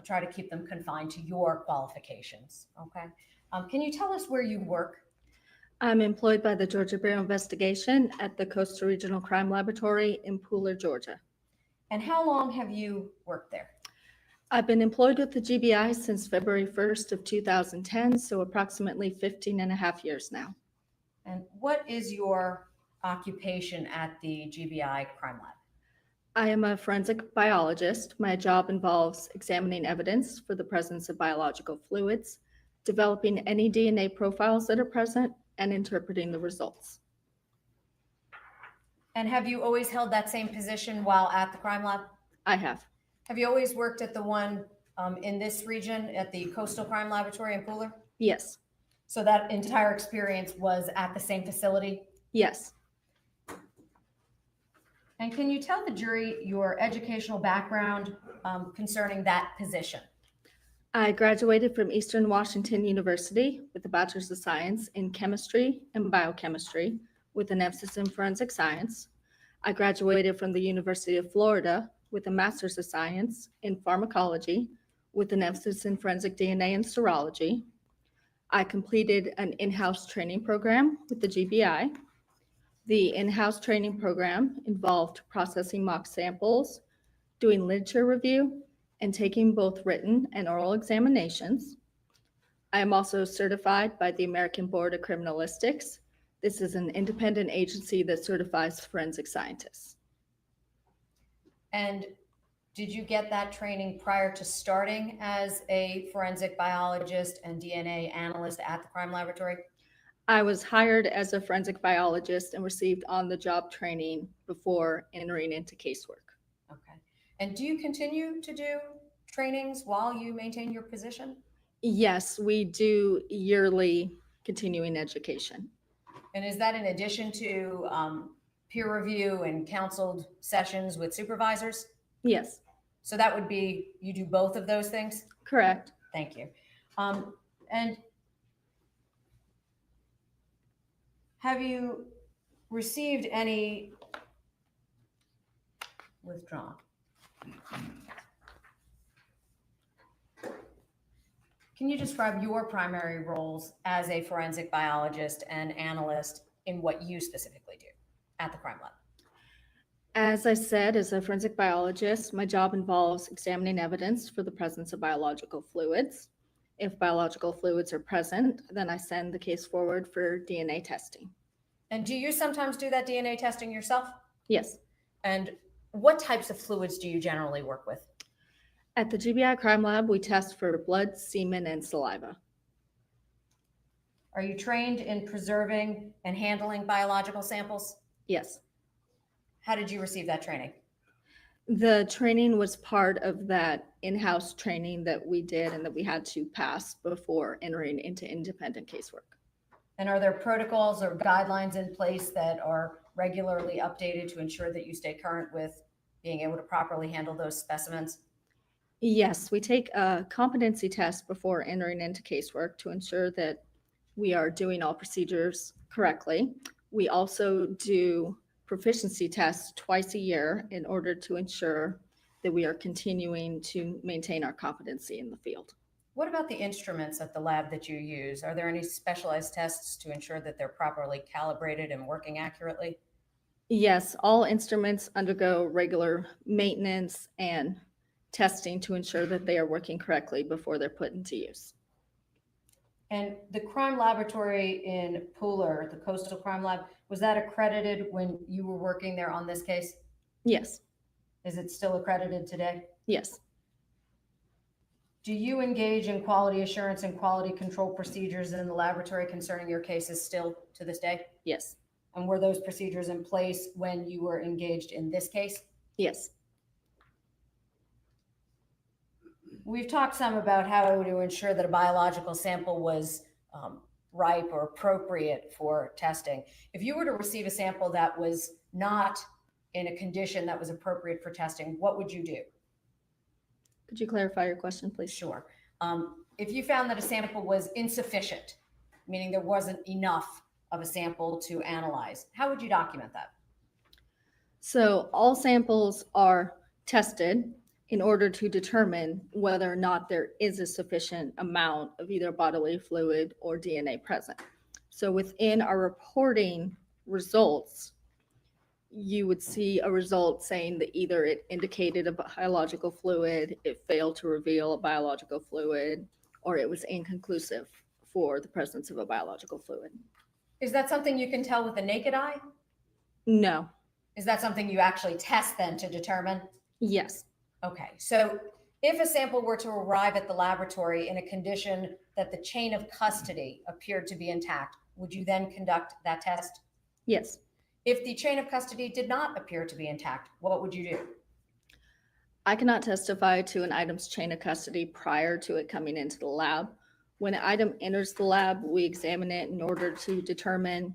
try to keep them confined to your qualifications, okay? Can you tell us where you work? I'm employed by the Georgia Bureau of Investigation at the Coastal Regional Crime Laboratory in Pooler, Georgia. And how long have you worked there? I've been employed with the GBI since February 1st of 2010, so approximately 15 and a half years now. And what is your occupation at the GBI crime lab? I am a forensic biologist. My job involves examining evidence for the presence of biological fluids, developing any DNA profiles that are present, and interpreting the results. And have you always held that same position while at the crime lab? I have. Have you always worked at the one in this region at the Coastal Crime Laboratory in Pooler? Yes. So that entire experience was at the same facility? Yes. And can you tell the jury your educational background concerning that position? I graduated from Eastern Washington University with a Bachelor's of Science in Chemistry and Biochemistry with an emphasis in Forensic Science. I graduated from the University of Florida with a Master's of Science in Pharmacology with an emphasis in Forensic DNA and Serology. I completed an in-house training program with the GBI. The in-house training program involved processing mock samples, doing literature review, and taking both written and oral examinations. I am also certified by the American Board of Criminalistics. This is an independent agency that certifies forensic scientists. And did you get that training prior to starting as a forensic biologist and DNA analyst at the crime laboratory? I was hired as a forensic biologist and received on-the-job training before entering into casework. Okay. And do you continue to do trainings while you maintain your position? Yes, we do yearly continuing education. And is that in addition to peer review and counseled sessions with supervisors? Yes. So that would be, you do both of those things? Correct. Thank you. And have you received any withdrawn? Can you describe your primary roles as a forensic biologist and analyst in what you specifically do at the crime lab? As I said, as a forensic biologist, my job involves examining evidence for the presence of biological fluids. If biological fluids are present, then I send the case forward for DNA testing. And do you sometimes do that DNA testing yourself? Yes. And what types of fluids do you generally work with? At the GBI Crime Lab, we test for blood, semen, and saliva. Are you trained in preserving and handling biological samples? Yes. How did you receive that training? The training was part of that in-house training that we did and that we had to pass before entering into independent casework. And are there protocols or guidelines in place that are regularly updated to ensure that you stay current with being able to properly handle those specimens? Yes, we take a competency test before entering into casework to ensure that we are doing all procedures correctly. We also do proficiency tests twice a year in order to ensure that we are continuing to maintain our competency in the field. What about the instruments at the lab that you use? Are there any specialized tests to ensure that they're properly calibrated and working accurately? Yes, all instruments undergo regular maintenance and testing to ensure that they are working correctly before they're put into use. And the crime laboratory in Pooler, the Coastal Crime Lab, was that accredited when you were working there on this case? Yes, Is it still accredited today? yes, Do you engage in quality assurance and quality control procedures in the laboratory concerning your cases still to this day? yes, And were those procedures in place when you were engaged in this case? yes. We've talked some about how to ensure that a biological sample was ripe or appropriate for testing. If you were to receive a sample that was not in a condition that was appropriate for testing, what would you do? Could you clarify your question, please? Sure. If you found that a sample was insufficient, meaning there wasn't enough of a sample to analyze, how would you document that? So all samples are tested in order to determine whether or not there is a sufficient amount of either bodily fluid or DNA present. So within our reporting results, you would see a result saying that either it indicated a biological fluid, it failed to reveal a biological fluid, or it was inconclusive for the presence of a biological fluid. Is that something you can tell with the naked eye? No. Is that something you actually test then to determine? Yes. Okay, so if a sample were to arrive at the laboratory in a condition that the chain of custody appeared to be intact, would you then conduct that test? Yes. If the chain of custody did not appear to be intact, what would you do? I cannot testify to an item's chain of custody prior to it coming into the lab. When an item enters the lab, we examine it in order to determine,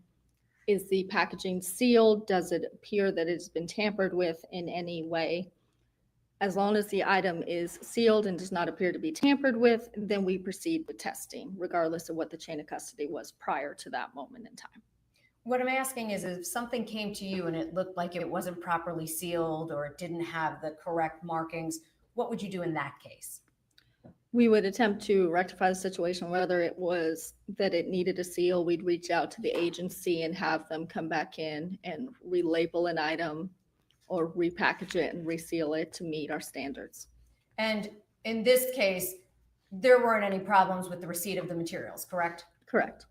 is the packaging sealed? Does it appear that it's been tampered with in any way? As long as the item is sealed and does not appear to be tampered with, then we proceed with testing, regardless of what the chain of custody was prior to that moment in time. What I'm asking is if something came to you and it looked like it wasn't properly sealed or it didn't have the correct markings, what would you do in that case? We would attempt to rectify the situation, whether it was that it needed a seal, we'd reach out to the agency and have them come back in and relabel an item or repackage it and reseal it to meet our standards. And in this case, there weren't any problems with the receipt of the materials, correct? Correct.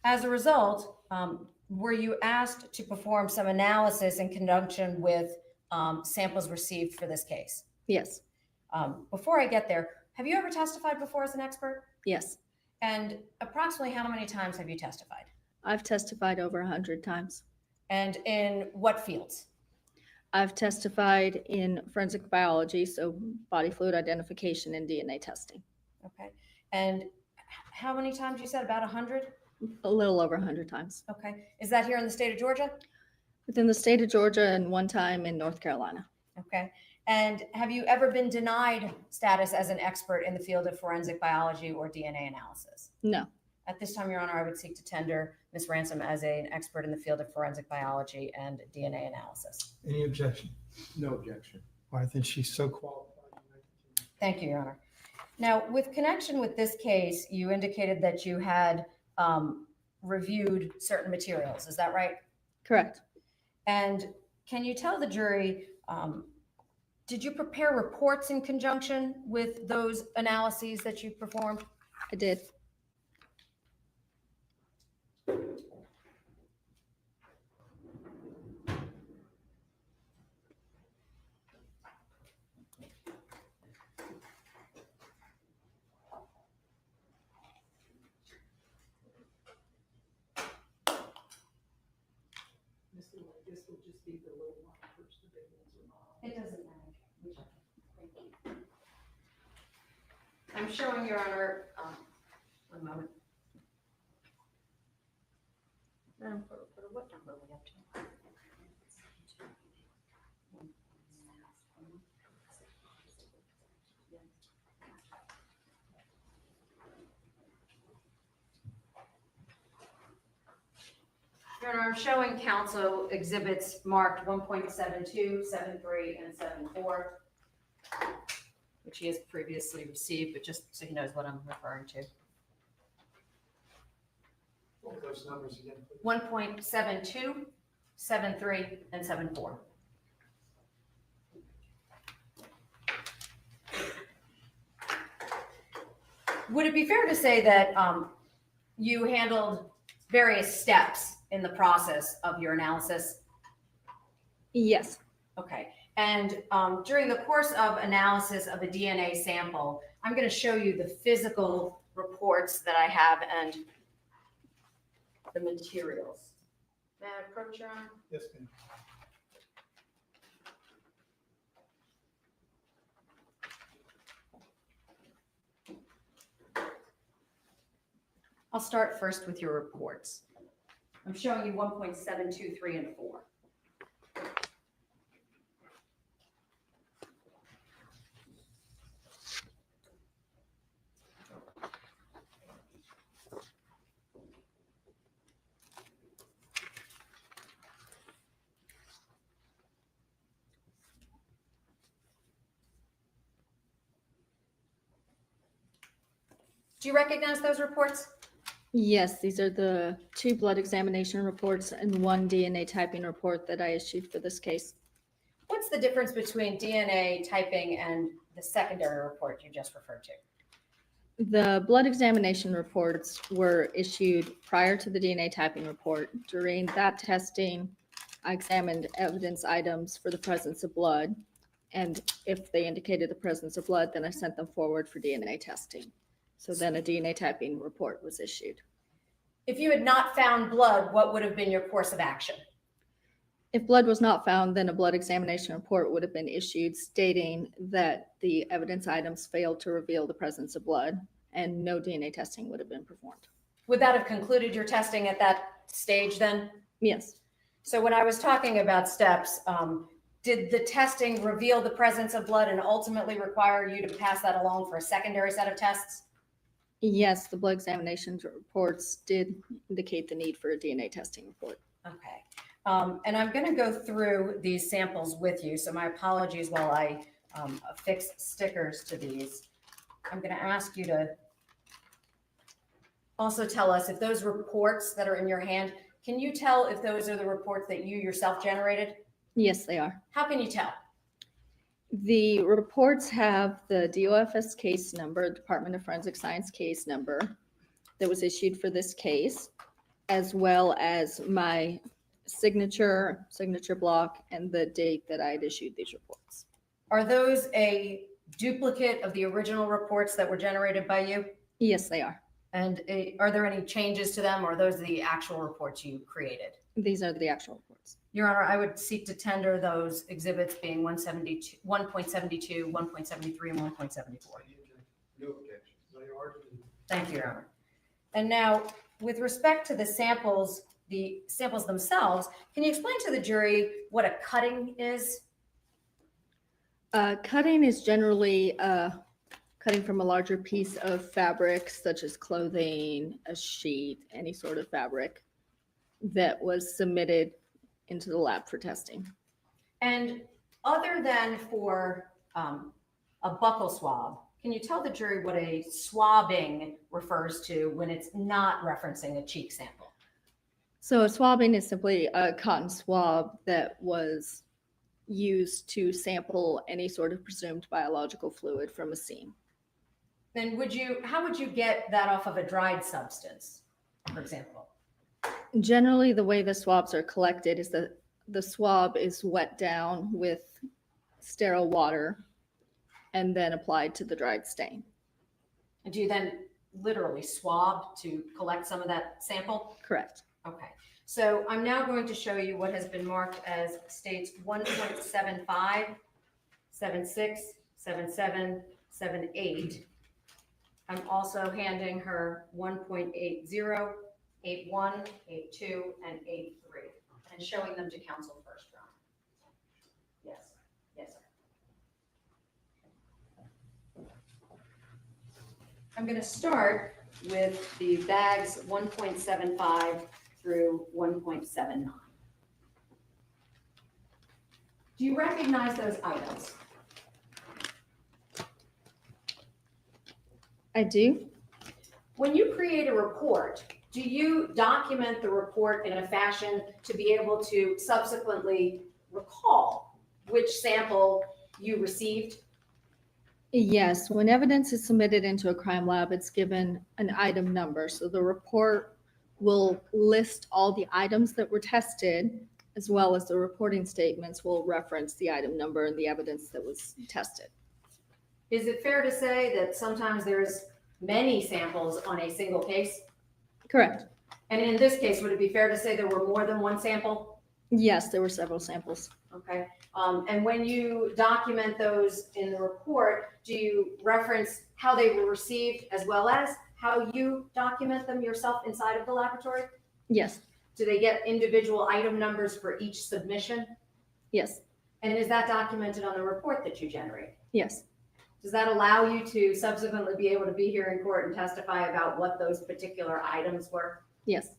As a result, were you asked to perform some analysis in conjunction with samples received for this case? Yes. Before I get there, have you ever testified before as an expert? Yes. And approximately how many times have you testified? I've testified over 100 times. And in what fields? I've testified in forensic biology, so body fluid identification and DNA testing. Okay. And how many times you said? About 100? A little over 100 times. Okay. Is that here in the state of Georgia? Within the state of Georgia and one time in North Carolina. Okay. And have you ever been denied status as an expert in the field of forensic biology or DNA analysis? No. At this time, Your Honor, I would seek to tender Ms. Ransom as an expert in the field of forensic biology and DNA analysis. Any objection? No objection. I think she's so qualified. Thank you, Your Honor. Now, with connection with this case, you indicated that you had reviewed certain materials. Is that right? Correct. And can you tell the jury, did you prepare reports in conjunction with those analyses that you performed? I did. this will just be the little markers, the big ones are not. It doesn't matter. Whichever. Thank you. I'm showing Your Honor, one moment. What number are we up to? Your Honor, I'm showing counsel exhibits marked 1.72, 7.3, and 7.4, which he has previously received, but just so he knows what I'm referring to. What were those numbers again, please? 1.72, 7.3, and 7.4. Would it be fair to say that you handled various steps in the process of your analysis? Yes. Okay. And during the course of analysis of a DNA sample, I'm going to show you the physical reports that I have and the materials. May I approach, Your Honor? Yes, ma'am. I'll start first with your reports. I'm showing you 1.7, 2, 3, and 4. Do you recognize those reports? Yes, these are the 2 blood examination reports and 1 DNA typing report that I issued for this case. What's the difference between DNA typing and the secondary report you just referred to? The blood examination reports were issued prior to the DNA typing report. During that testing, I examined evidence items for the presence of blood, and if they indicated the presence of blood, then I sent them forward for DNA testing. So then a DNA typing report was issued. If you had not found blood, what would have been your course of action? If blood was not found, then a blood examination report would have been issued stating that the evidence items failed to reveal the presence of blood and no DNA testing would have been performed. Would that have concluded your testing at that stage then? Yes. So when I was talking about steps, did the testing reveal the presence of blood and ultimately require you to pass that along for a secondary set of tests? Yes, the blood examination reports did indicate the need for a DNA testing report. Okay. And I'm going to go through these samples with you. So my apologies while I affix stickers to these. I'm going to ask you to also tell us if those reports that are in your hand, can you tell if those are the reports that you yourself generated? Yes, they are. How can you tell? The reports have the DOFS case number, Department of Forensic Science case number that was issued for this case, as well as my signature block, and the date that I had issued these reports. Are those a duplicate of the original reports that were generated by you? Yes, they are. And are there any changes to them, or are those the actual reports you created? These are the actual reports. Your Honor, I would seek to tender those exhibits being 1.72, 1.73, and 1.74. No objection. No argument. Thank you, Your Honor. And now, with respect to the samples themselves, can you explain to the jury what a cutting is? Cutting is generally cutting from a larger piece of fabric, such as clothing, a sheet, any sort of fabric that was submitted into the lab for testing. And other than for a buccal swab, can you tell the jury what a swabbing refers to when it's not referencing a cheek sample? So a swabbing is simply a cotton swab that was used to sample any sort of presumed biological fluid from a scene. Then how would you get that off of a dried substance, for example? Generally, the way the swabs are collected is that the swab is wet down with sterile water and then applied to the dried stain. And do you then literally swab to collect some of that sample? Correct. Okay. So I'm now going to show you what has been marked as states 1.75, 76, 77, 78. I'm also handing her 1.80, 81, 82, and 83, and showing them to counsel first, Ron. Yes, yes, sir. I'm going to start with the bags 1.75 through 1.79. Do you recognize those items? I do. When you create a report, do you document the report in a fashion to be able to subsequently recall which sample you received? Yes, when evidence is submitted into a crime lab, it's given an item number. So the report will list all the items that were tested, as well as the reporting statements will reference the item number and the evidence that was tested. Is it fair to say that sometimes there's many samples on a single case? Correct. And in this case, would it be fair to say there were more than one sample? Yes, there were several samples. Okay. And when you document those in the report, do you reference how they were received as well as how you document them yourself inside of the laboratory? Yes, Do they get individual item numbers for each submission? yes, And is that documented on the report that you generate? yes, Does that allow you to subsequently be able to be here in court and testify about what those particular items were? yes,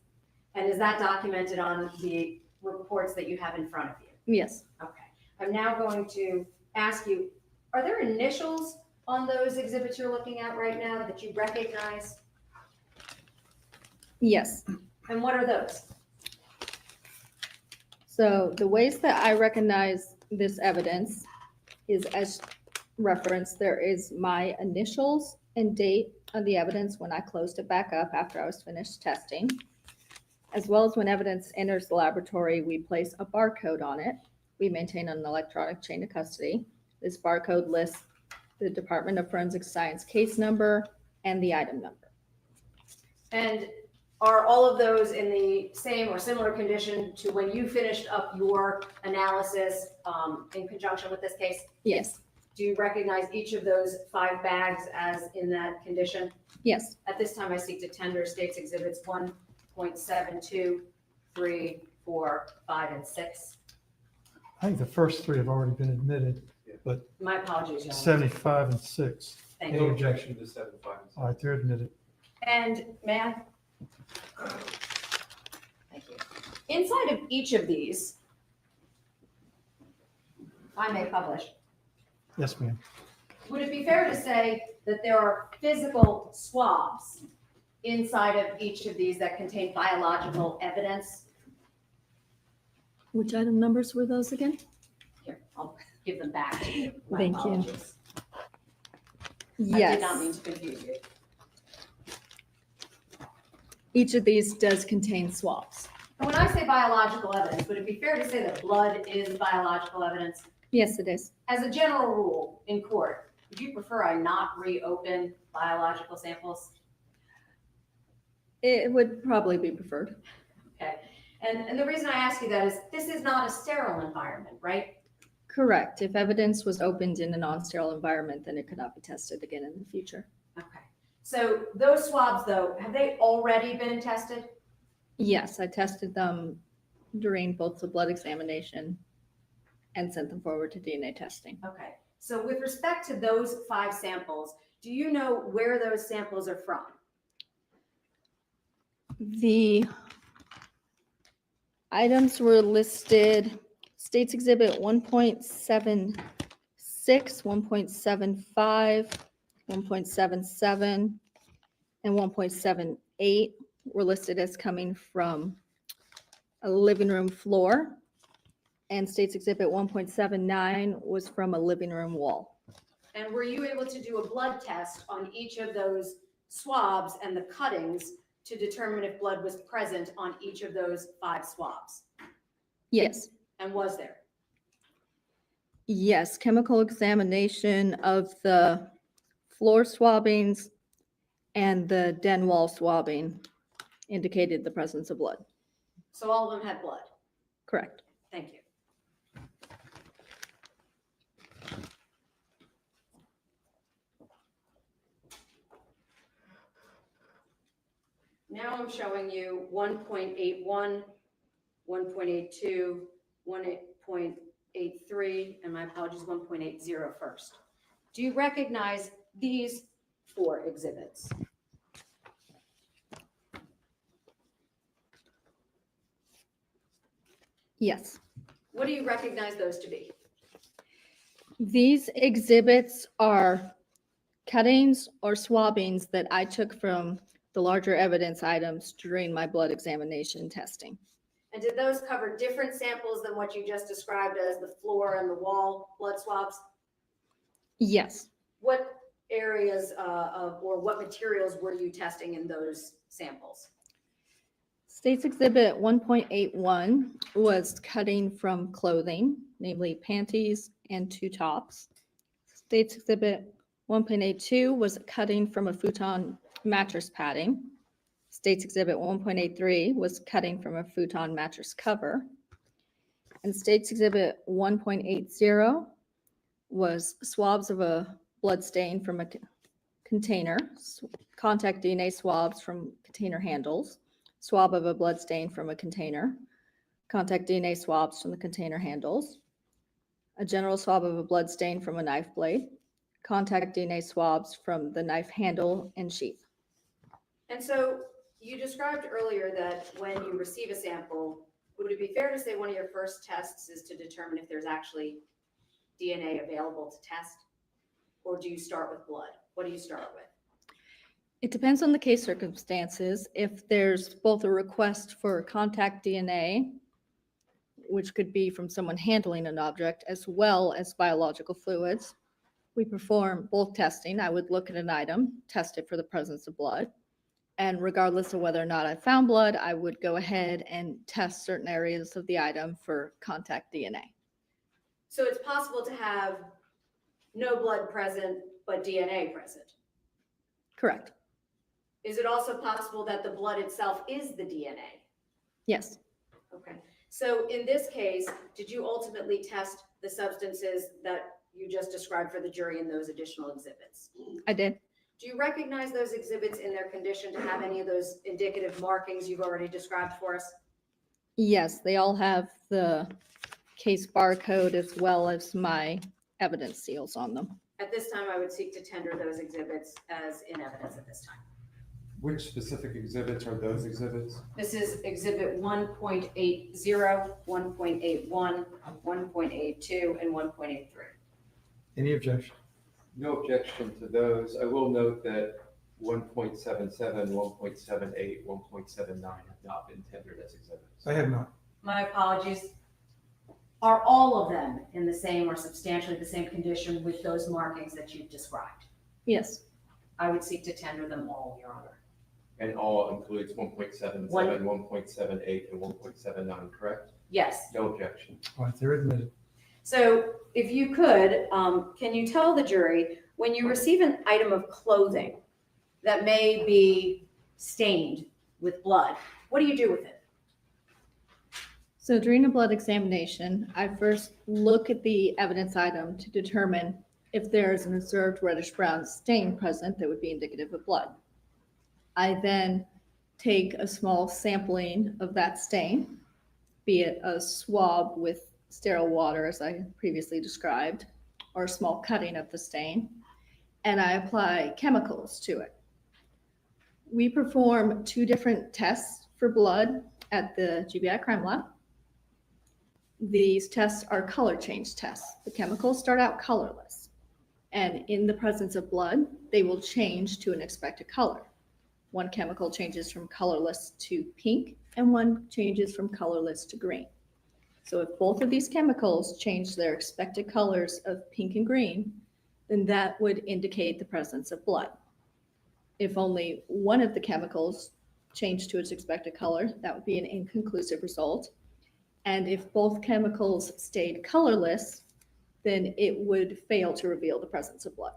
And is that documented on the reports that you have in front of you? yes, Okay. I'm now going to ask you, are there initials on those exhibits you're looking at right now that you recognize? yes. And what are those? So the ways that I recognize this evidence is as referenced, there is my initials and date of the evidence when I closed it back up after I was finished testing, as well as when evidence enters the laboratory, we place a barcode on it. We maintain an electronic chain of custody. This barcode lists the Department of Forensic Science case number and the item number. And are all of those in the same or similar condition to when you finished up your analysis in conjunction with this case? Yes, Do you recognize each of those 5 bags as in that condition? yes, At this time, I seek to tender states exhibits 1.72, 3, 4, 5, and 6. I think the first 3 have already been admitted, but My apologies, Your Honor. 75 and 6. Thank No you. objection to 7.5. All right, they're admitted. And may I? Thank you. Inside of each of these, if I may publish, Yes, ma'am. would it be fair to say that there are physical swabs inside of each of these that contain biological evidence? which item numbers were those again? Here, I'll give them back to you. My Thank you. apologies. I did not mean Yes, to confuse you. each of these does contain swabs. And when I say biological evidence, would it be fair to say that blood is biological evidence? Yes, it is. As a general rule in court, would you prefer I not reopen biological samples? It would probably be preferred. Okay. And the reason I ask you that is this is not a sterile environment, right? Correct. If evidence was opened in a non-sterile environment, then it could not be tested again in the future. Okay. So those swabs, though, have they already been tested? Yes, I tested them during both the blood examination and sent them forward to DNA testing. Okay. So with respect to those 5 samples, do you know where those samples are from? The items were listed, States Exhibit 1.76, 1.75, 1.77, and 1.78 were listed as coming from a living room floor. And States Exhibit 1.79 was from a living room wall. And were you able to do a blood test on each of those swabs and the cuttings to determine if blood was present on each of those 5 swabs? Yes. And was there? Yes, chemical examination of the floor swabbings and the den wall swabbing indicated the presence of blood. So all of them had blood. Correct. Thank you. Now I'm showing you 1.81, 1.82, 1.83, and my apologies, 1.80 first. Do you recognize these 4 exhibits? Yes. What do you recognize those to be? These exhibits are cuttings or swabbings that I took from the larger evidence items during my blood examination testing. And did those cover different samples than what you just described as the floor and the wall blood swabs? Yes. What areas or what materials were you testing in those samples? State's Exhibit 1.81 was cutting from clothing, namely panties and 2 tops. State's Exhibit 1.82 was cutting from a futon mattress padding. State's Exhibit 1.83 was cutting from a futon mattress cover. And State's Exhibit 1.80 was swabs of a blood stain from a container, contact DNA swabs from container handles, swab of a blood stain from a container, contact DNA swabs from the container handles, a general swab of a blood stain from a knife blade, contact DNA swabs from the knife handle and sheath. And so you described earlier that when you receive a sample, would it be fair to say one of your first tests is to determine if there's actually DNA available to test? Or do you start with blood? What do you start with? It depends on the case circumstances. If there's both a request for contact DNA, which could be from someone handling an object, as well as biological fluids, we perform both testing. I would look at an item, test it for the presence of blood. And regardless of whether or not I found blood, I would go ahead and test certain areas of the item for contact DNA. So it's possible to have no blood present, but DNA present. Correct. Is it also possible that the blood itself is the DNA? Yes. Okay. So in this case, did you ultimately test the substances that you just described for the jury in those additional exhibits? I did. Do you recognize those exhibits in their condition to have any of those indicative markings you've already described for us? Yes, they all have the case barcode as well as my evidence seals on them. At this time, I would seek to tender those exhibits as in evidence at this time. Which specific exhibits are those exhibits? This is exhibit 1.80, 1.81, 1.82, and 1.83. Any objection? No objection to those. I will note that 1.77, 1.78, 1.79 have not been tendered as exhibits. I have not. My apologies. Are all of them in the same or substantially the same condition with those markings that you've described? Yes. I would seek to tender them all, Your Honor. And all includes 1.77, 1.78, and 1.79, correct? Yes. No objection. All right, they're admitted. So if you could, can you tell the jury, when you receive an item of clothing that may be stained with blood, what do you do with it? So during a blood examination, I first look at the evidence item to determine if there is an observed reddish-brown stain present that would be indicative of blood. I then take a small sampling of that stain, be it a swab with sterile water, as I previously described, or a small cutting of the stain, and I apply chemicals to it. We perform 2 different tests for blood at the GBI crime lab. These tests are color change tests. The chemicals start out colorless, and in the presence of blood, they will change to an expected color. One chemical changes from colorless to pink, and one changes from colorless to green. So if both of these chemicals change their expected colors of pink and green, then that would indicate the presence of blood. If only one of the chemicals changed to its expected color, that would be an inconclusive result. And if both chemicals stayed colorless, then it would fail to reveal the presence of blood.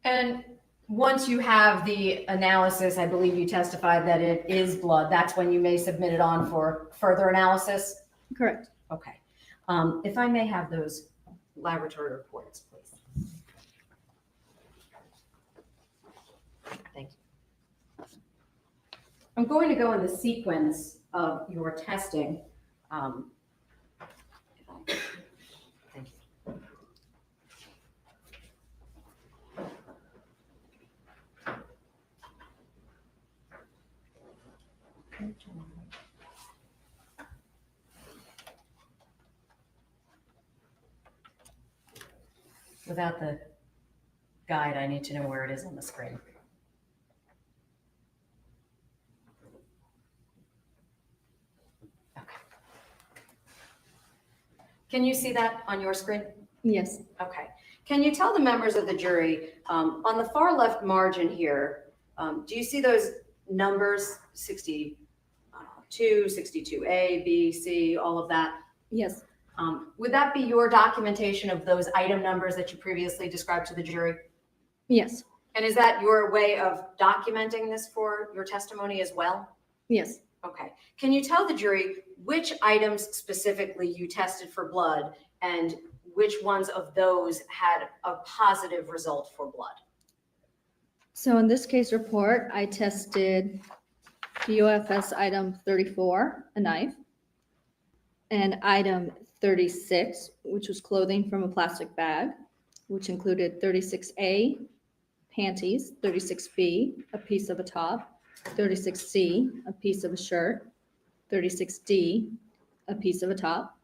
And once you have the analysis, I believe you testified that it is blood, that's when you may submit it on for further analysis? Correct. Okay. If I may have those laboratory reports, please. Thank you. I'm going to go in the sequence of your testing. Thank you. Without the guide, I need to know where it is on the screen. Okay. Can you see that on your screen? Yes. Okay. Can you tell the members of the jury, on the far left margin here, do you see those numbers, 62, 62A, B, C, all of that? Yes. Would that be your documentation of those item numbers that you previously described to the jury? Yes. And is that your way of documenting this for your testimony as well? Yes. Okay. Can you tell the jury which items specifically you tested for blood and which ones of those had a positive result for blood? So in this case report, I tested DOFS item 34, a knife, and item 36, which was clothing from a plastic bag, which included 36A, panties, 36B, a piece of a top, 36C, a piece of a shirt, 36D, a piece of a top.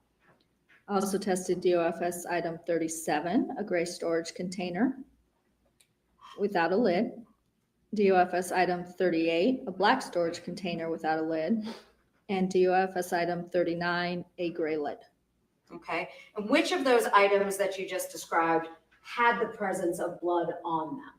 I also tested DOFS item 37, a gray storage container without a lid. DOFS item 38, a black storage container without a lid. And DOFS item 39, a gray lid. Okay. And which of those items that you just described had the presence of blood on them?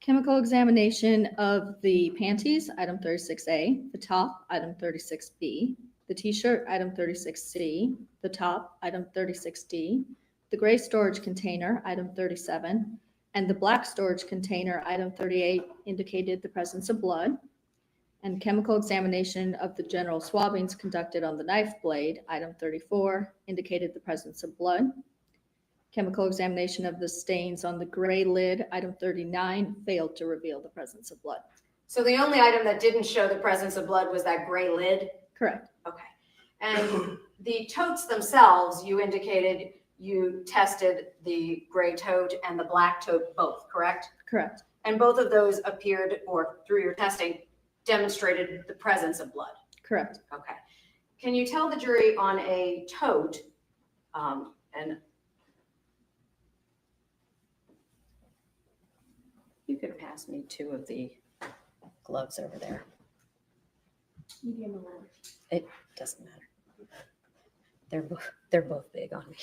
Chemical examination of the panties, item 36A, the top, item 36B, the t-shirt, item 36C, the top, item 36D, the gray storage container, item 37, and the black storage container, item 38, indicated the presence of blood. And chemical examination of the general swabbings conducted on the knife blade, item 34, indicated the presence of blood. Chemical examination of the stains on the gray lid, item 39, failed to reveal the presence of blood. So the only item that didn't show the presence of blood was that gray lid? Correct. Okay. And the totes themselves, you indicated you tested the gray tote and the black tote both, correct? Correct. And both of those appeared, or through your testing, demonstrated the presence of blood? Correct. Okay. Can you tell the jury on a tote, and you could pass me 2 of the gloves over there. Medium or large? It doesn't matter. They're both big on me.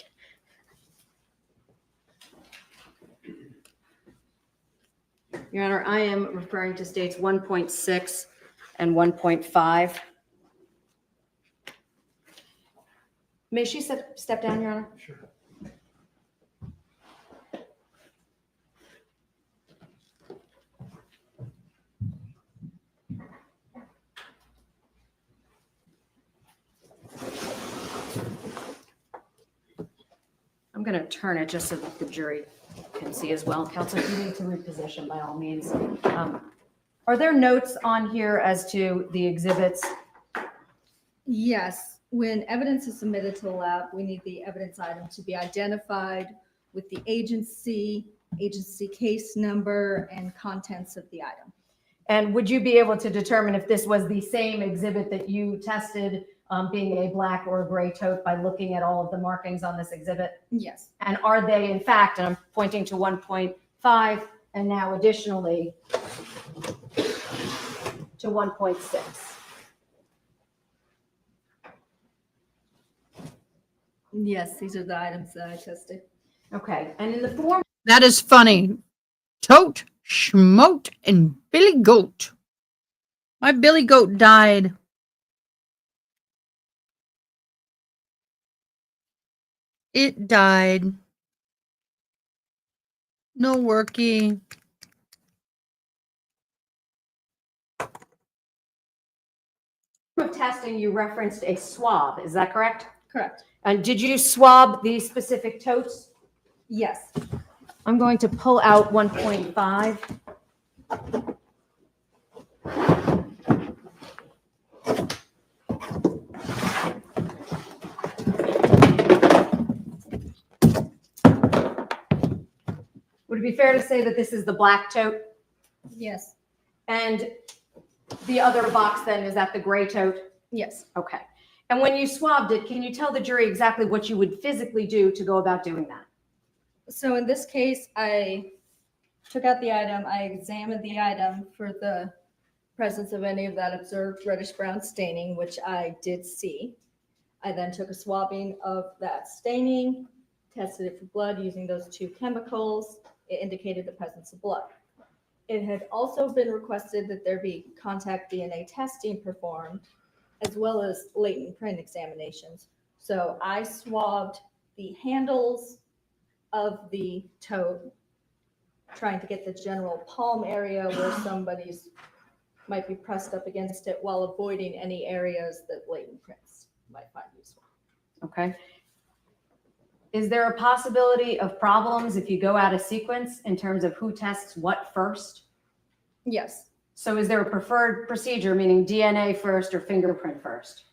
Your Honor, I am referring to states 1.6 and 1.5. May she step down, Your Honor? Sure. I'm going to turn it just so that the jury can see as well. Counsel, if you need to reposition, by all means. Are there notes on here as to the exhibits? Yes. When evidence is submitted to the lab, we need the evidence item to be identified with the agency case number, and contents of the item. And would you be able to determine if this was the same exhibit that you tested, being a black or a gray tote, by looking at all of the markings on this exhibit? Yes. And are they, in fact, and I'm pointing to 1.5 and now additionally to 1.6? Yes, these are the items that I tested. Okay. And in the form. That is funny. Tote, schmote, and Billy Goat. My Billy Goat died. It died. No worky. Of testing, you referenced a swab, is that correct? Correct. And did you swab these specific totes? Yes. I'm going to pull out 1.5. Would it be fair to say that this is the black tote? Yes. And the other box then, is that the gray tote? Yes. Okay. And when you swabbed it, can you tell the jury exactly what you would physically do to go about doing that? So in this case, I took out the item, I examined the item for the presence of any of that observed reddish brown staining, which I did see. I then took a swabbing of that staining, tested it for blood using those two chemicals. It indicated the presence of blood. It had also been requested that there be contact DNA testing performed, as well as latent print examinations. So I swabbed the handles of the tote, trying to get the general palm area where somebody's might be pressed up against it, while avoiding any areas that latent prints might find useful. Okay. Is there a possibility of problems if you go out of sequence in terms of who tests what first? Yes. So is there a preferred procedure, meaning DNA first or fingerprint first?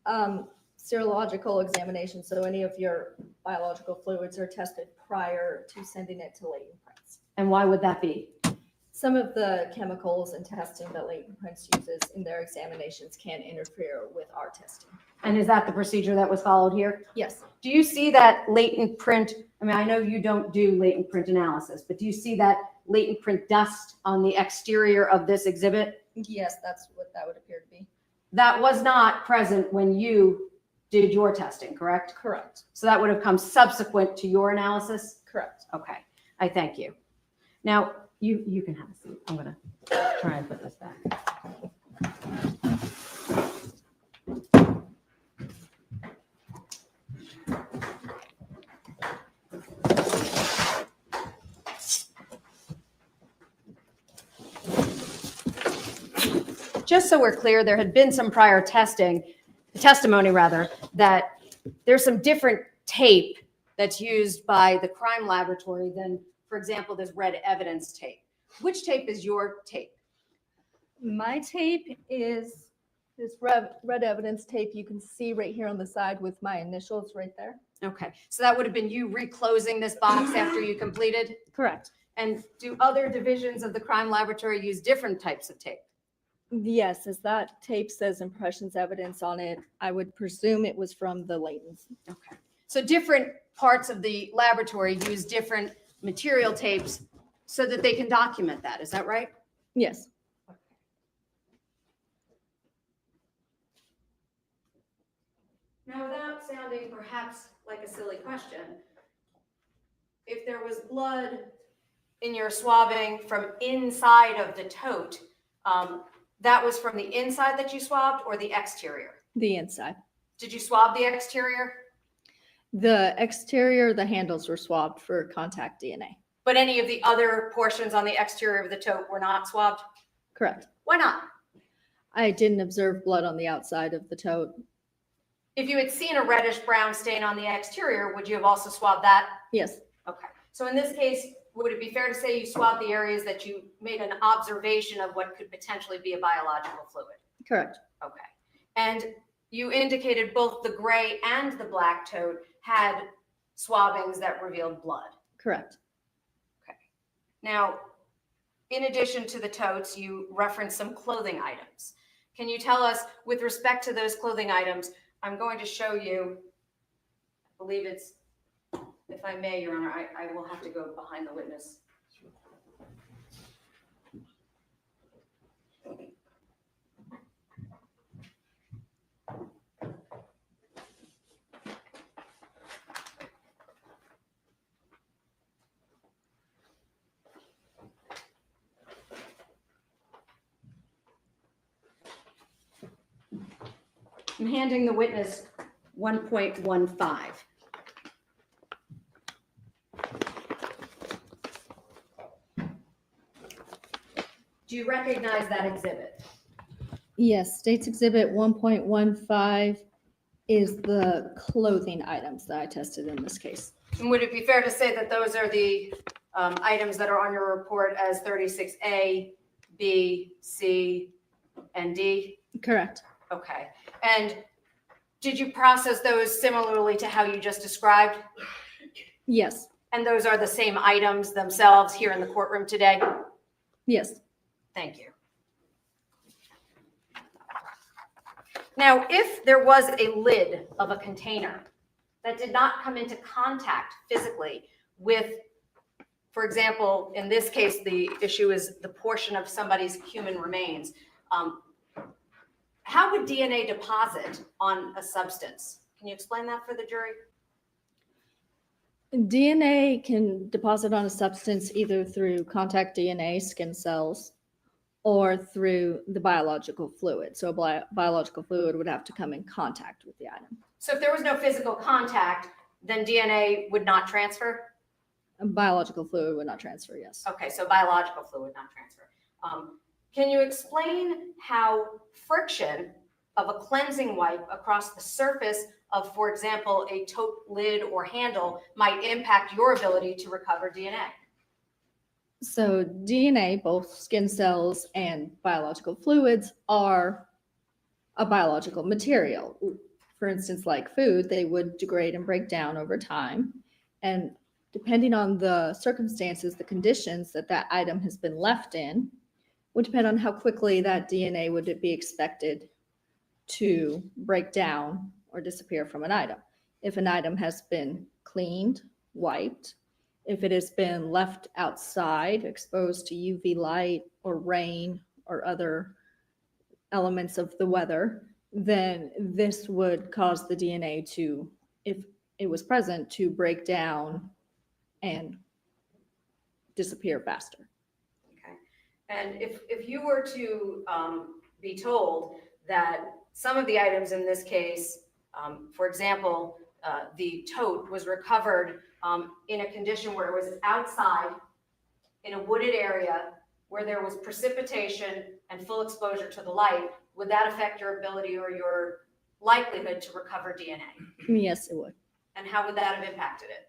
Serological examination, so any of your biological fluids are tested prior to sending it to latent prints. And why would that be? Some of the chemicals and testing that latent prints uses in their examinations can interfere with our testing. And is that the procedure that was followed here? Yes. Do you see that latent print? I mean, I know you don't do latent print analysis, but do you see that latent print dust on the exterior of this exhibit? Yes, that's what that would appear to be. That was not present when you did your testing, correct? Correct. So that would have come subsequent to your analysis? Correct. Okay, I thank you. Now, you can have a seat. I'm gonna try and put this back. Just so we're clear, there had been some prior testimony rather, that there's some different tape that's used by the crime laboratory than, for example, this red evidence tape. Which tape is your tape? My tape is this red evidence tape you can see right here on the side with my initials right there. Okay, so that would have been you reclosing this box after you completed? Correct. And do other divisions of the crime laboratory use different types of tape? Yes, as that tape says impressions evidence on it, I would presume it was from the latents. Okay. So different parts of the laboratory use different material tapes so that they can document that. Is that right? Yes. Now, without sounding perhaps like a silly question, if there was blood in your swabbing from inside of the tote, that was from the inside that you swabbed or the exterior? The inside. Did you swab the exterior? The exterior, the handles were swabbed for contact DNA. But any of the other portions on the exterior of the tote were not swabbed? Correct. Why not? I didn't observe blood on the outside of the tote. If you had seen a reddish brown stain on the exterior, would you have also swabbed that? Yes. Okay. So in this case, would it be fair to say you swabbed the areas that you made an observation of what could potentially be a biological fluid? Correct. Okay. And you indicated both the gray and the black tote had swabbings that revealed blood. Correct. Okay. Now, in addition to the totes, you referenced some clothing items. Can you tell us, with respect to those clothing items, I'm going to show you, I believe it's, if I may, Your Honor, I will have to go behind the witness. I'm handing the witness 1.15. Do you recognize that exhibit? Yes, State's Exhibit 1.15 is the clothing items that I tested in this case. And would it be fair to say that those are the items that are on your report as 36A, B, C, and D? Correct. Okay. And did you process those similarly to how you just described? Yes. And those are the same items themselves here in the courtroom today? Yes. Thank you. Now, if there was a lid of a container that did not come into contact physically with, for example, in this case, the issue is the portion of somebody's human remains, how would DNA deposit on a substance? Can you explain that for the jury? DNA can deposit on a substance either through contact DNA, skin cells, or through the biological fluid. So a biological fluid would have to come in contact with the item. So if there was no physical contact, then DNA would not transfer? A biological fluid would not transfer, yes. Okay, so biological fluid, not transfer. Can you explain how friction of a cleansing wipe across the surface of, for example, a tote lid or handle might impact your ability to recover DNA? So DNA, both skin cells and biological fluids, are a biological material. For instance, like food, they would degrade and break down over time. And depending on the circumstances, the conditions that that item has been left in would depend on how quickly that DNA would be expected to break down or disappear from an item. If an item has been cleaned, wiped, if it has been left outside, exposed to UV light or rain or other elements of the weather, then this would cause the DNA to, if it was present, to break down and disappear faster. Okay. And if you were to be told that some of the items in this case, for example, the tote was recovered in a condition where it was outside in a wooded area where there was precipitation and full exposure to the light, would that affect your ability or your likelihood to recover DNA? Yes, it would. And how would that have impacted it?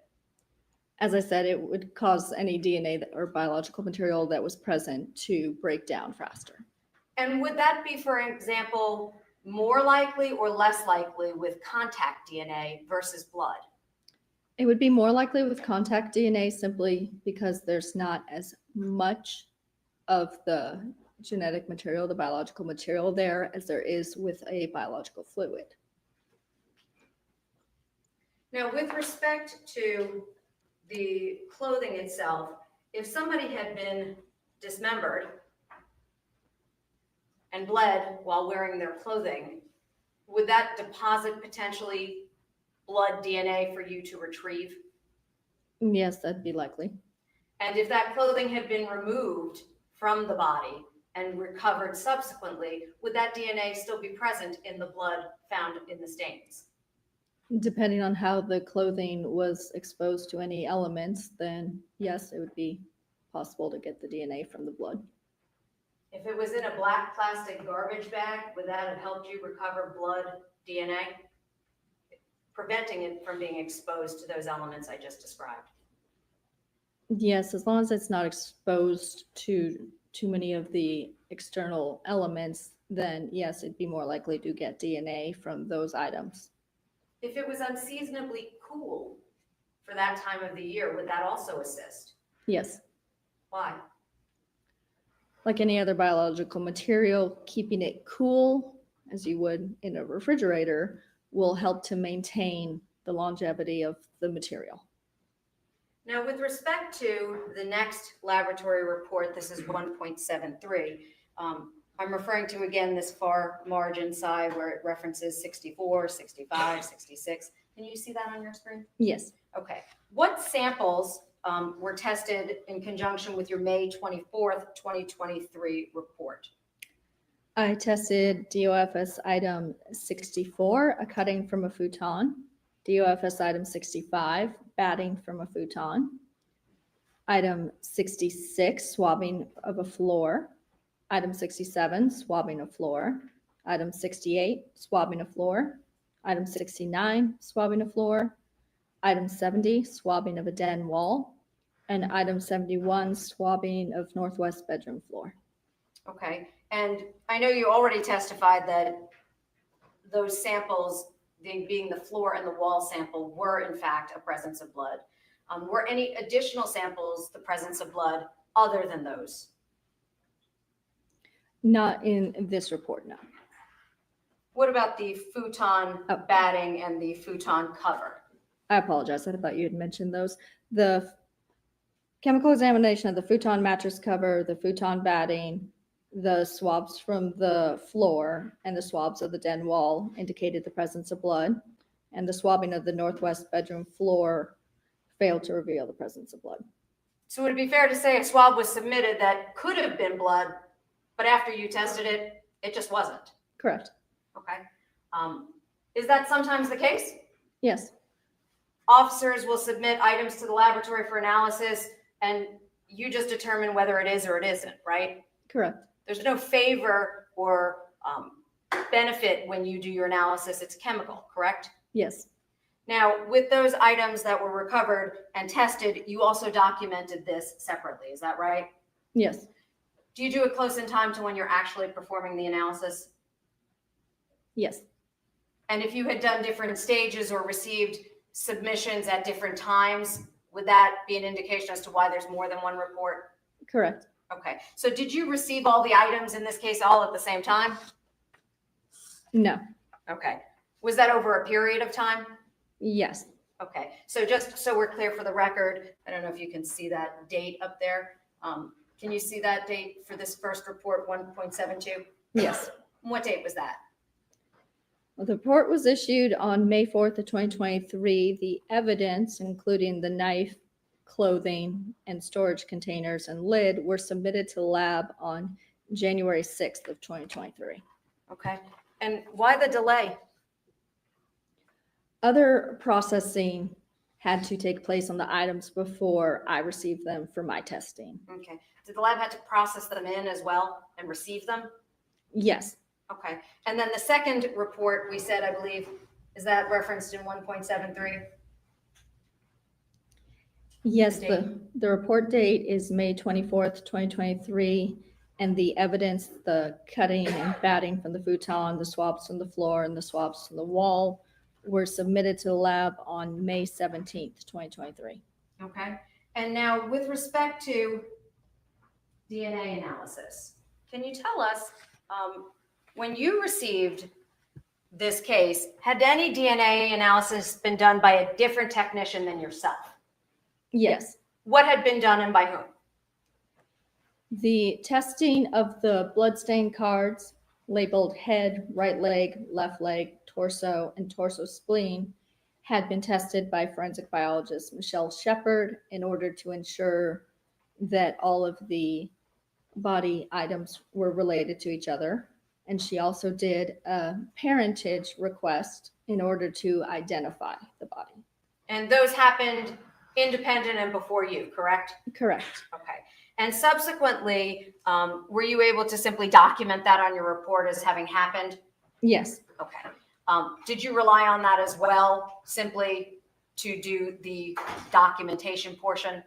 As I said, it would cause any DNA or biological material that was present to break down faster. And would that be, for example, more likely or less likely with contact DNA versus blood? It would be more likely with contact DNA simply because there's not as much of the genetic material, the biological material there as there is with a biological fluid. Now, with respect to the clothing itself, if somebody had been dismembered and bled while wearing their clothing, would that deposit potentially blood DNA for you to retrieve? Yes, that'd be likely. And if that clothing had been removed from the body and recovered subsequently, would that DNA still be present in the blood found in the stains? Depending on how the clothing was exposed to any elements, then yes, it would be possible to get the DNA from the blood. If it was in a black plastic garbage bag, would that have helped you recover blood DNA, preventing it from being exposed to those elements I just described? Yes, as long as it's not exposed to too many of the external elements, then yes, it'd be more likely to get DNA from those items. If it was unseasonably cool for that time of the year, would that also assist? Yes. Why? Like any other biological material, keeping it cool, as you would in a refrigerator, will help to maintain the longevity of the material. Now, with respect to the next laboratory report, this is 1.73. I'm referring to, again, this far margin side where it references 64, 65, 66. Can you see that on your screen? Yes. Okay. What samples were tested in conjunction with your May 24th, 2023 report? I tested DOFS item 64, a cutting from a futon. DOFS item 65, batting from a futon. Item 66, swabbing of a floor. Item 67, swabbing a floor. Item 68, swabbing of floor. Item 69, swabbing of floor. Item 70, swabbing of a den wall. And item 71, swabbing of northwest bedroom floor. Okay, and I know you already testified that those samples, being the floor and the wall sample, were in fact a presence of blood. Were any additional samples the presence of blood other than those? Not in this report, no. What about the futon Oh. batting and the futon cover? I apologize. I thought you had mentioned those. The chemical examination of the futon mattress cover, the futon batting, the swabs from the floor, and the swabs of the den wall indicated the presence of blood, and the swabbing of the northwest bedroom floor failed to reveal the presence of blood. So would it be fair to say a swab was submitted that could have been blood, but after you tested it, it just wasn't? Correct. Okay. Is that sometimes the case? Yes. Officers will submit items to the laboratory for analysis, and you just determine whether it is or it isn't, right? Correct. There's no favor or benefit when you do your analysis. It's chemical, correct? Yes. Now, with those items that were recovered and tested, you also documented this separately. Is that right? Yes. Do you do it close in time to when you're actually performing the analysis? Yes. And if you had done different stages or received submissions at different times, would that be an indication as to why there's more than one report? Correct. Okay. So did you receive all the items in this case all at the same time? No. Okay. Was that over a period of time? Yes. Okay. So just so we're clear for the record, I don't know if you can see that date up there. Can you see that date for this first report, 1.72? Yes. What date was that? Well, the report was issued on May 4th of 2023. The evidence, including the knife, clothing, and storage containers and lid, were submitted to the lab on January 6th of 2023. Okay. And why the delay? Other processing had to take place on the items before I received them for my testing. Okay. Did the lab have to process them in as well and receive them? Yes. Okay. And then the second report we said, I believe, is that referenced in 1.73? Yes, Date? the report date is May 24th, 2023, and the evidence, the cutting and batting from the futon, the swabs from the floor, and the swabs from the wall were submitted to the lab on May 17th, 2023. Okay. And now with respect to DNA analysis, can you tell us, when you received this case, had any DNA analysis been done by a different technician than yourself? Yes. What had been done and by whom? The testing of the bloodstain cards labeled head, right leg, left leg, torso, and torso spleen had been tested by forensic biologist Michelle Shepard in order to ensure that all of the body items were related to each other. And she also did a parentage request in order to identify the body. And those happened independent and before you, correct? Correct. Okay. And subsequently, were you able to simply document that on your report as having happened? Yes. Okay. Did you rely on that as well, simply to do the documentation portion?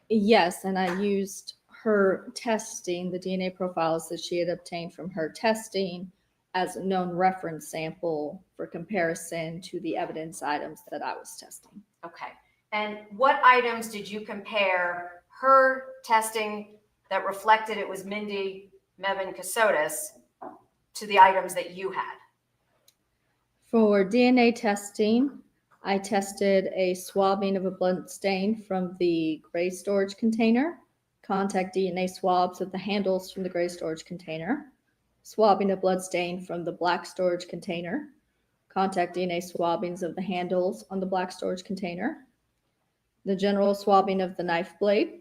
Yes, and I used her testing, the DNA profiles that she had obtained from her testing, as a known reference sample for comparison to the evidence items that I was testing. Okay. And what items did you compare her testing that reflected it was Mindi Mebane Kassotis to the items that you had? For DNA testing, I tested a swabbing of a blood stain from the gray storage container, contact DNA swabs of the handles from the gray storage container, swabbing of blood stain from the black storage container, contact DNA swabbings of the handles on the black storage container, the general swabbing of the knife blade,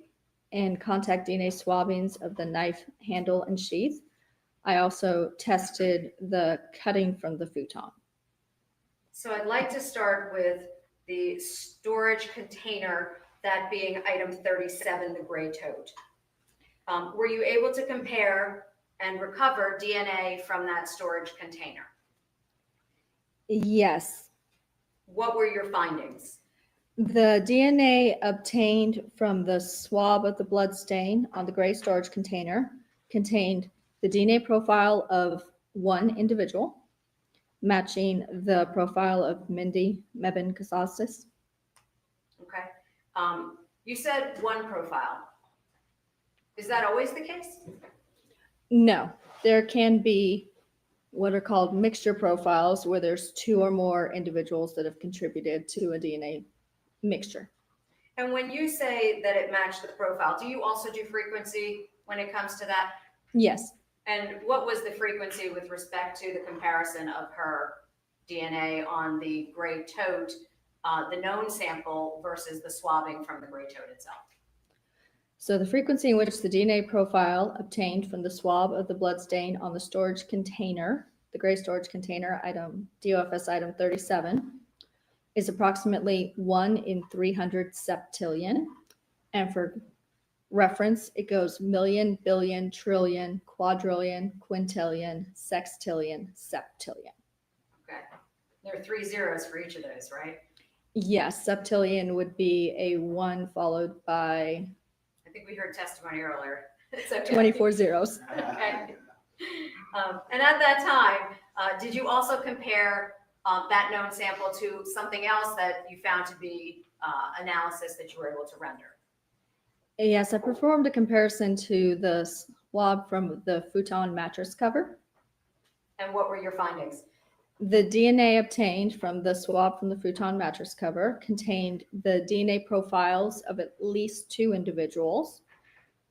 and contact DNA swabbings of the knife handle and sheath. I also tested the cutting from the futon. So I'd like to start with the storage container, that being item 37, the gray tote. Were you able to compare and recover DNA from that storage container? Yes. What were your findings? The DNA obtained from the swab of the blood stain on the gray storage container contained the DNA profile of one individual, matching the profile of Mindi Mebane Kassotis. Okay. You said one profile. Is that always the case? No, there can be what are called mixture profiles where there's two or more individuals that have contributed to a DNA mixture. And when you say that it matched the profile, do you also do frequency when it comes to that? Yes. And what was the frequency with respect to the comparison of her DNA on the gray tote, the known sample versus the swabbing from the gray tote itself? So the frequency in which the DNA profile obtained from the swab of the blood stain on the storage container, the gray storage container, item DOFS item 37, is approximately 1 in 300 septillion. And for reference, it goes million, billion, trillion, quadrillion, quintillion, sextillion, septillion. Okay. There are 3 zeros for each of those, right? Yes, septillion would be a 1 followed by I think we heard testimony earlier. It's okay. 24 zeros. Okay. And at that time, did you also compare that known sample to something else that you found to be analysis that you were able to render? Yes, I performed a comparison to the swab from the futon mattress cover. And what were your findings? The DNA obtained from the swab from the futon mattress cover contained the DNA profiles of at least 2 individuals,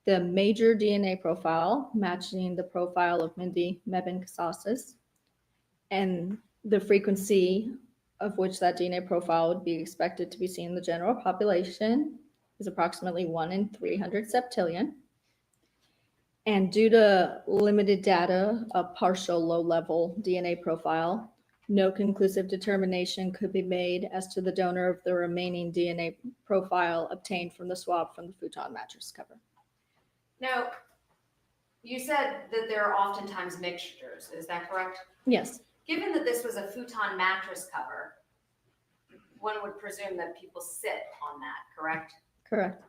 the major DNA profile matching the profile of Mindi Mebane Kassotis, and the frequency of which that DNA profile would be expected to be seen in the general population is approximately 1 in 300 septillion. And due to limited data, a partial low-level DNA profile, no conclusive determination could be made as to the donor of the remaining DNA profile obtained from the swab from the futon mattress cover. Now, you said that there are oftentimes mixtures. Is that correct? Yes. Given that this was a futon mattress cover, one would presume that people sit on that, correct? Correct.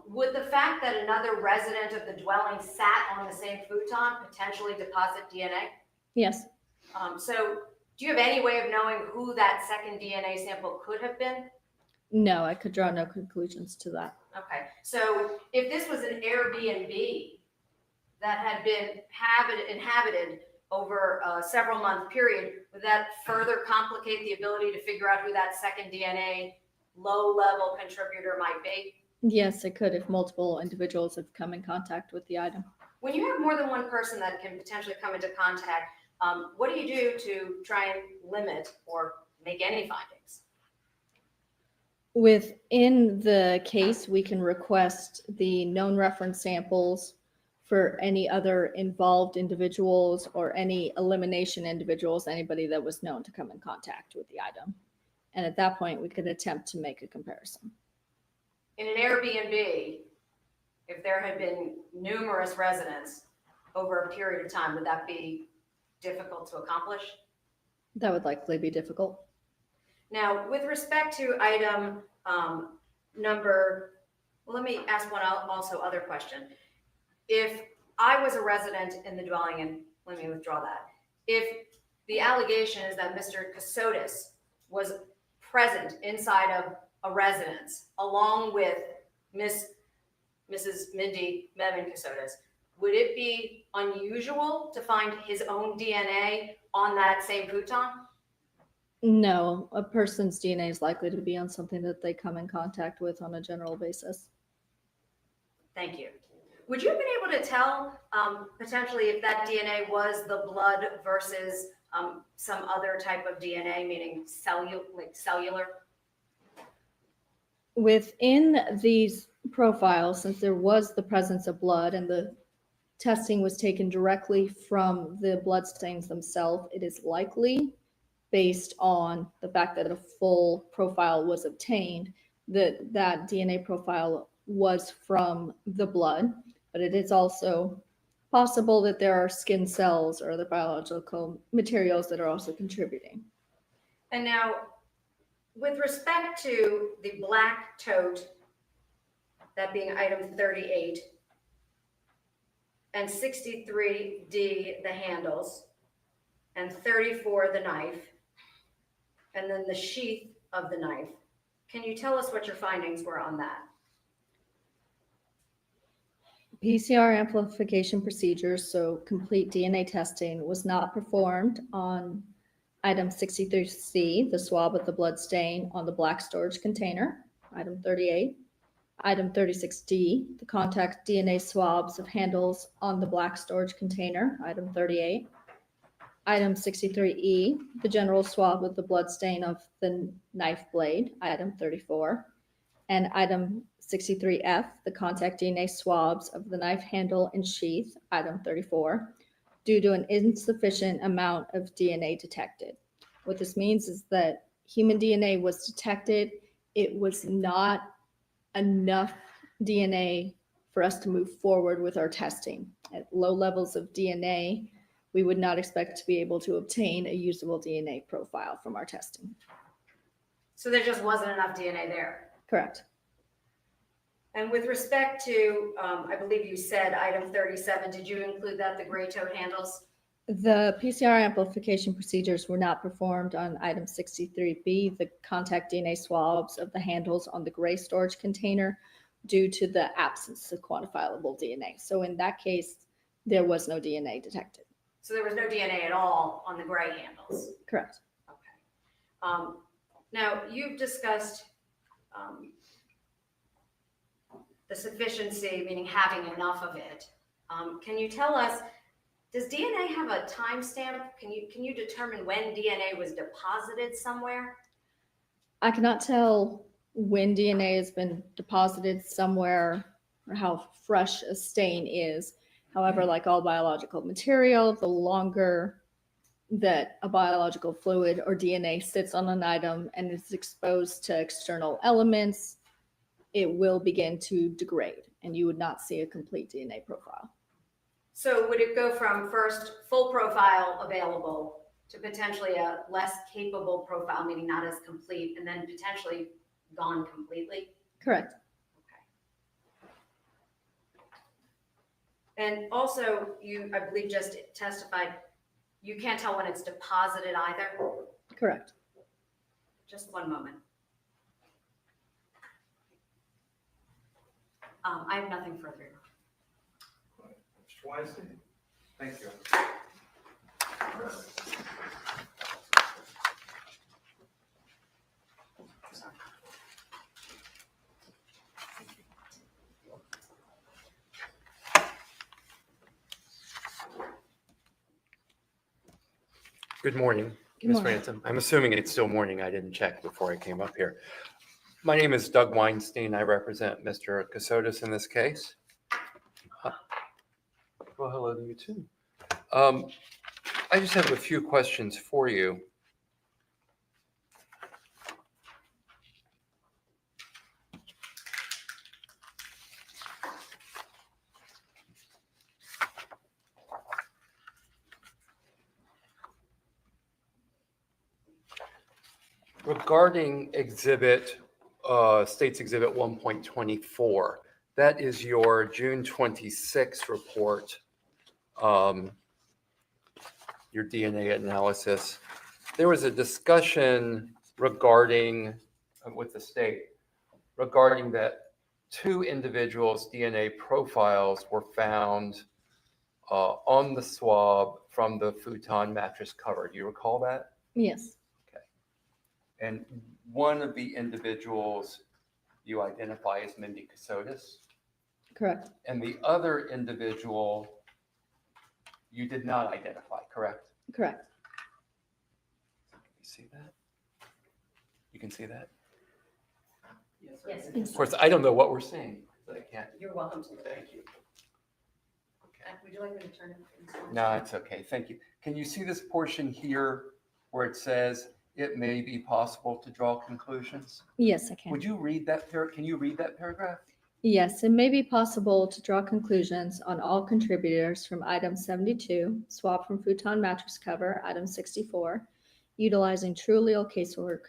Would the fact that another resident of the dwelling sat on the same futon potentially deposit DNA? Yes. So do you have any way of knowing who that second DNA sample could have been? No, I could draw no conclusions to that. Okay, so if this was an Airbnb that had been inhabited over a several month period, would that further complicate the ability to figure out who that second DNA low-level contributor might be? Yes, it could if multiple individuals have come in contact with the item. When you have more than one person that can potentially come into contact, what do you do to try and limit or make any findings? Within the case, we can request the known reference samples for any other involved individuals or any elimination individuals, anybody that was known to come in contact with the item. And at that point, we could attempt to make a comparison. In an Airbnb, if there had been numerous residents over a period of time, would that be difficult to accomplish? That would likely be difficult. Now, with respect to item let me ask one also other question. If I was a resident in the dwelling, and let me withdraw that, if the allegation is that Mr. Kassotis was present inside of a residence along with Mrs. Mindi Mebane Kassotis, would it be unusual to find his own DNA on that same futon? No, a person's DNA is likely to be on something that they come in contact with on a general basis. Thank you. Would you have been able to tell potentially if that DNA was the blood versus some other type of DNA, meaning cellular? Within these profiles, since there was the presence of blood and the testing was taken directly from the blood stains themselves, it is likely, based on the fact that a full profile was obtained, that DNA profile was from the blood, but it is also possible that there are skin cells or other biological materials that are also contributing. And now, with respect to the black tote, that being item 38, and 63D, the handles, and 34, the knife, and then the sheath of the knife, can you tell us what your findings were on that? PCR amplification procedures, so complete DNA testing, was not performed on item 63C, the swab of the blood stain on the black storage container, item 38. Item 36D, the contact DNA swabs of handles on the black storage container, item 38. Item 63E, the general swab of the blood stain of the knife blade, item 34. And item 63F, the contact DNA swabs of the knife handle and sheath, item 34, due to an insufficient amount of DNA detected. What this means is that human DNA was detected. It was not enough DNA for us to move forward with our testing. At low levels of DNA, we would not expect to be able to obtain a usable DNA profile from our testing. So there just wasn't enough DNA there. Correct. And with respect to, I believe you said item 37, did you include that, the gray toed handles? The PCR amplification procedures were not performed on item 63B, the contact DNA swabs of the handles on the gray storage container, due to the absence of quantifiable DNA. So in that case, there was no DNA detected. So there was no DNA at all on the gray handles? Correct. Okay. Now, you've discussed the sufficiency, meaning having enough of it. Can you tell us, does DNA have a timestamp? Can you determine when DNA was deposited somewhere? I cannot tell when DNA has been deposited somewhere or how fresh a stain is. However, like all biological material, the longer that a biological fluid or DNA sits on an item and is exposed to external elements, it will begin to degrade and you would not see a complete DNA profile. So would it go from first full profile available to potentially a less capable profile, meaning not as complete, and then potentially gone completely? Correct. Okay. And also, you, I believe, just testified, you can't tell when it's deposited either? Correct. Just one moment. I have nothing further. Mr. Weinstein? Thank you. Good morning, Good Ms. morning. Ransom. I'm assuming it's still morning. I didn't check before I came up here. My name is Doug Weinstein. I represent Mr. Kassotis in this case. Well, hello to you too. I just have a few questions for you. Regarding State's Exhibit 1.24, that is your June 26 report, your DNA analysis. There was a discussion regarding, with the state, regarding that 2 individuals' DNA profiles were found on the swab from the futon mattress cover. Do you recall that? Yes. And one of the individuals you identify as Mindi Kassotis, Correct. and the other individual you did not identify, correct? Correct. Can you see that? You can see that? Yes. Of course, I don't know what we're seeing, but I can't. You're welcome to. Thank you. Would you like me to turn it? No, it's okay. Thank you. Can you see this portion here where it says it may be possible to draw conclusions? Yes, I can. Would you read that? Can you read that paragraph? Yes, it may be possible to draw conclusions on all contributors from item 72, swap from futon mattress cover, item 64, utilizing TrueLeal casework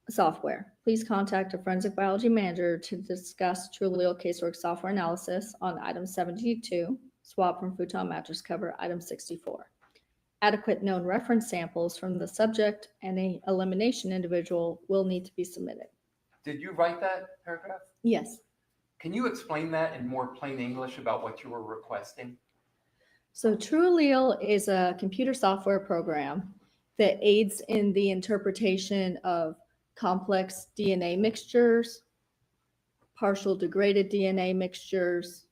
software. Please contact a forensic biology manager to discuss TrueLeal casework software analysis on item 72, swap from futon mattress cover, item 64. Adequate known reference samples from the subject and a elimination individual will need to be submitted. Did you write that paragraph? Yes. Can you explain that in more plain English about what you were requesting? So TrueAllele is a computer software program that aids in the interpretation of complex DNA mixtures, partial degraded DNA mixtures,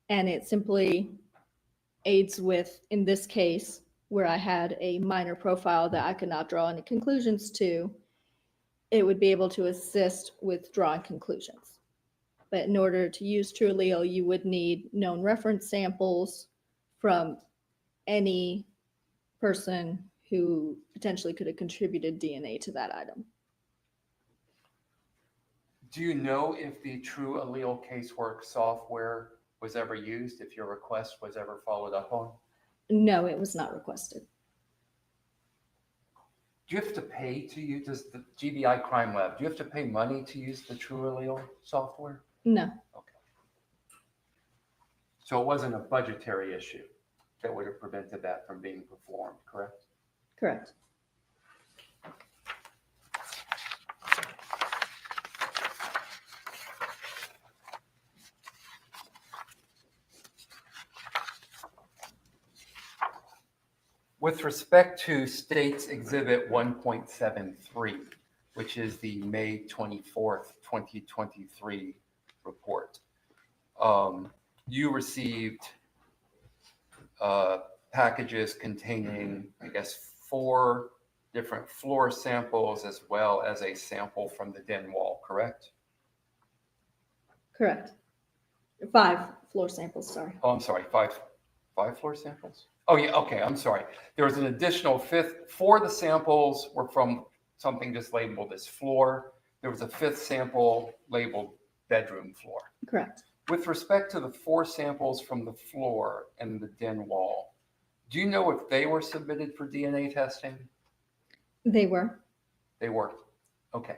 and it simply aids with, in this case, where I had a minor profile that I could not draw any conclusions to, it would be able to assist with drawing conclusions. But in order to use TrueAllele, you would need known reference samples from any person who potentially could have contributed DNA to that item. Do you know if the TrueAllele casework software was ever used, if your request was ever followed up on? No, it was not requested. Do you have to pay to use, does the GBI Crime Lab, do you have to pay money to use the TrueAllele software? No. Okay. So it wasn't a budgetary issue that would have prevented that from being performed, correct? Correct. With respect to States Exhibit 1.73, which is the May 24th, 2023 report, you received packages containing, I guess, 4 different floor samples as well as a sample from the den wall, correct? Correct. 5 floor samples, sorry. Oh, I'm sorry, five floor samples? Oh, yeah, okay, I'm sorry. There was an additional 5th. 4 of the samples were from something just labeled as floor. There was a 5th sample labeled bedroom floor. Correct. With respect to the 4 samples from the floor and the den wall, do you know if they were submitted for DNA testing? They were. They were. Okay.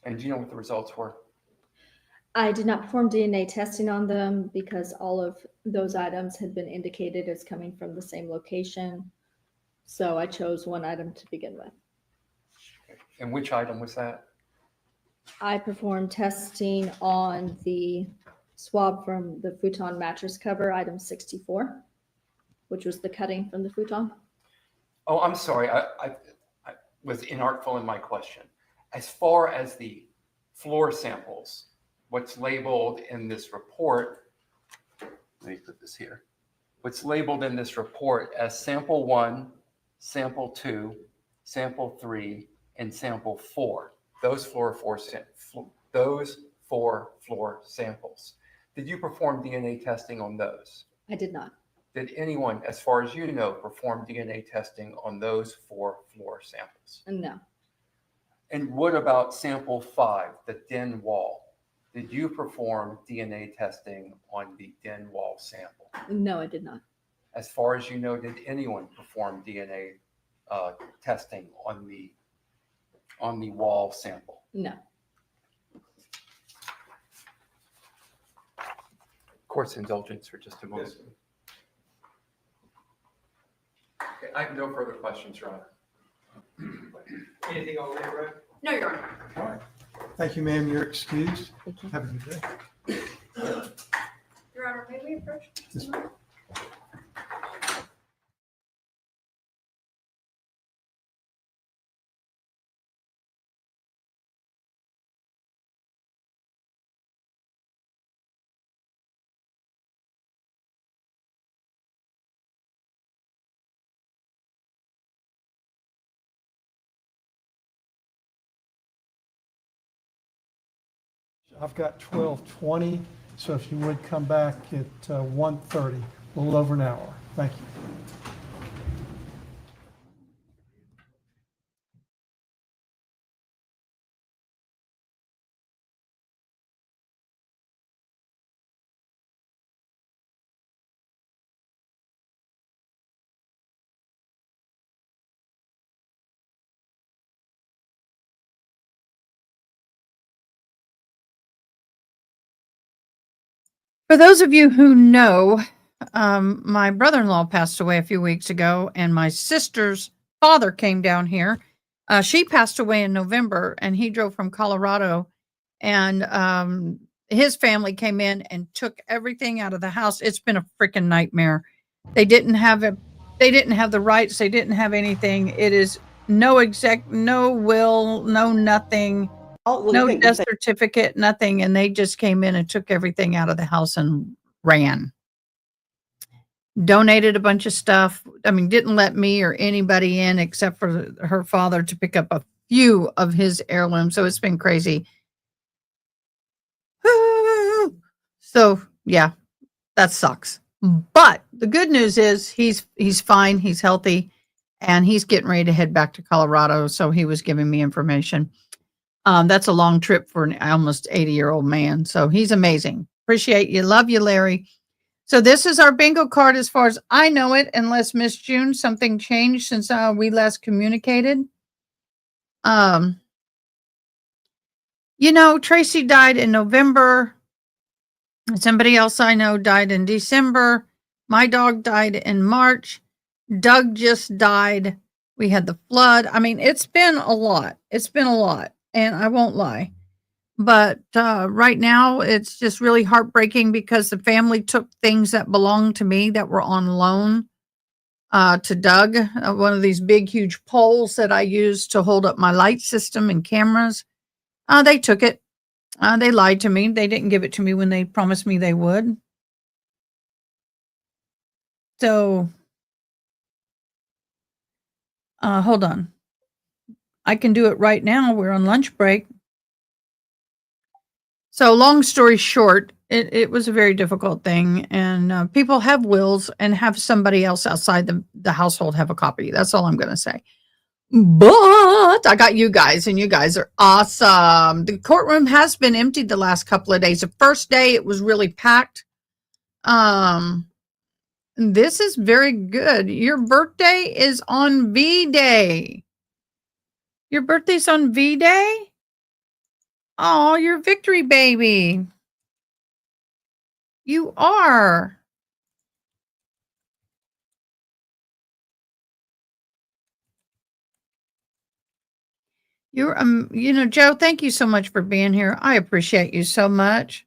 And do you know what the results were? I did not perform DNA testing on them because all of those items had been indicated as coming from the same location. So I chose one item to begin with. Okay. And which item was that? I performed testing on the swab from the futon mattress cover, item 64, which was the cutting from the futon. Oh, I'm sorry. I was inartful in my question. As far as the floor samples, what's labeled in this report, let me put this here. What's labeled in this report as sample 1, sample 2, sample 3, and sample 4. Those 4 floor samples. Did you perform DNA testing on those? I did not. Did anyone, as far as you know, perform DNA testing on those 4 floor samples? No. And what about sample 5, the den wall? Did you perform DNA testing on the den wall sample? No, I did not. As far as you know, did anyone perform DNA testing on the wall sample? No. Court's indulgence for just a moment. Okay, I have no further questions, Your Honor. Anything on that, right? No, Your Honor. All right. Thank you, ma'am. You're excused. Thank you. Have a good day. Your Honor, may we approach? Yes, I've got 12:20, so if you would come back at 1:30, a little over an hour. Thank you. For those of you who know, my brother-in-law passed away a few weeks ago, and my sister's father came down here. She passed away in November, and he drove from Colorado, and his family came in and took everything out of the house. It's been a freaking nightmare. They didn't have it. They didn't have the rights. They didn't have anything. It is no will, no nothing, All no living death things. certificate, nothing. And they just came in and took everything out of the house and ran. Donated a bunch of stuff. I mean, didn't let me or anybody in except for her father to pick up a few of his heirlooms. So it's been crazy. So yeah, that sucks. But the good news is he's fine, he's healthy, and he's getting ready to head back to Colorado. So he was giving me information. That's a long trip for an almost 80-year-old man. So he's amazing. Appreciate you. Love you, Larry. So this is our bingo card as far as I know it, unless Miss June, something changed since we last communicated. Tracy died in November. Somebody else I know died in December. My dog died in March. Doug just died. We had the flood. I mean, it's been a lot. And I won't lie. But right now, it's just really heartbreaking because the family took things that belonged to me that were on loan to Doug. One of these big, huge poles that I used to hold up my light system and cameras. They took it. They lied to me. They didn't give it to me when they promised me they would. So, hold on. I can do it right now. We're on lunch break. So long story short, it was a very difficult thing. And people have wills and have somebody else outside the household have a copy. That's all I'm going to say. But I got you guys, and you guys are awesome. The courtroom has been emptied the last couple of days. The first day it was really packed. This is very good. Your birthday is on V-Day. Your birthday's on V-Day? Oh, you're a victory baby. You are. You're, Joe, thank you so much for being here. I appreciate you so much.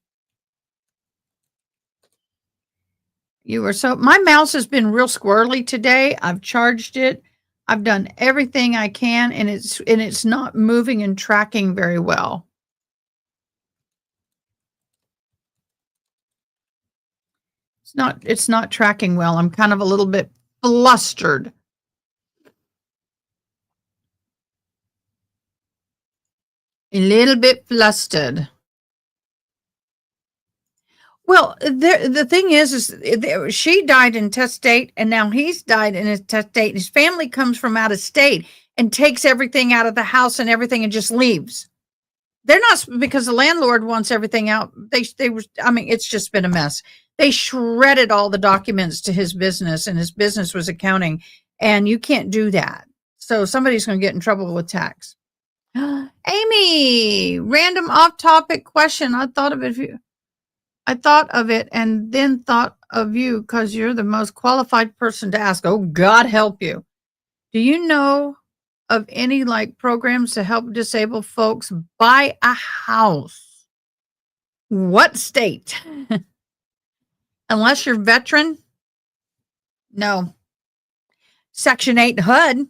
My mouse has been real squirrely today. I've charged it. I've done everything I can, and it's not moving and tracking very well. It's not tracking well. I'm kind of a little bit flustered. A little bit flustered. Well, the thing is she died in testate, and now he's died in his testate. His family comes from out of state and takes everything out of the house and everything and just leaves. They're not, because the landlord wants everything out. It's just been a mess. They shredded all the documents to his business, and his business was accounting, and you can't do that. So somebody's going to get in trouble with tax. Amy, random off-topic question. I thought of it and then thought of you because you're the most qualified person to ask. Oh, God help you. Do you know of any programs to help disabled folks buy a house? What state? Unless you're veteran? No. Section 8 HUD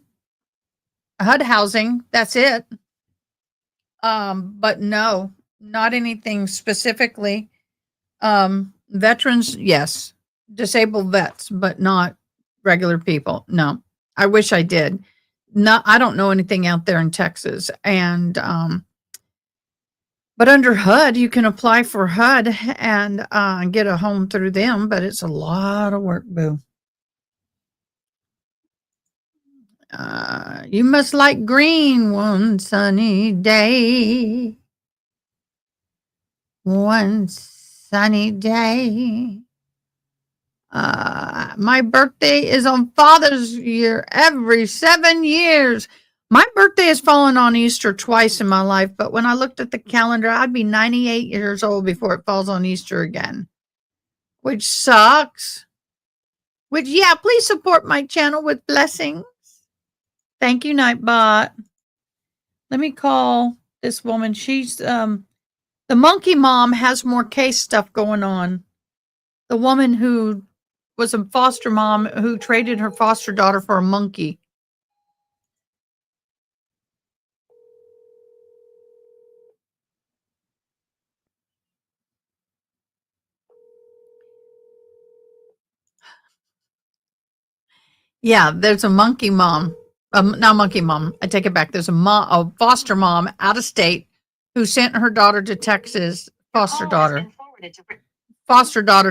housing. That's it. But no, not anything specifically. Veterans, yes. Disabled vets, but not regular people. No, I wish I did. No, I don't know anything out there in Texas. And, but under HUD, you can apply for HUD and get a home through them, but it's a lot of work, boo. You must like green one sunny day. One sunny day. My birthday is on Father's Year every 7 years. My birthday has fallen on Easter twice in my life, but when I looked at the calendar, I'd be 98 years old before it falls on Easter again. which sucks. Which, yeah, please support my channel with blessings. Thank you, Nightbot. Let me call this woman. She's, the monkey mom has more case stuff going on. The woman who was a foster mom who traded her foster daughter for a monkey. Yeah, there's a monkey mom. Not monkey mom. I take it back. There's a foster mom out of state who sent her daughter to Texas, foster daughter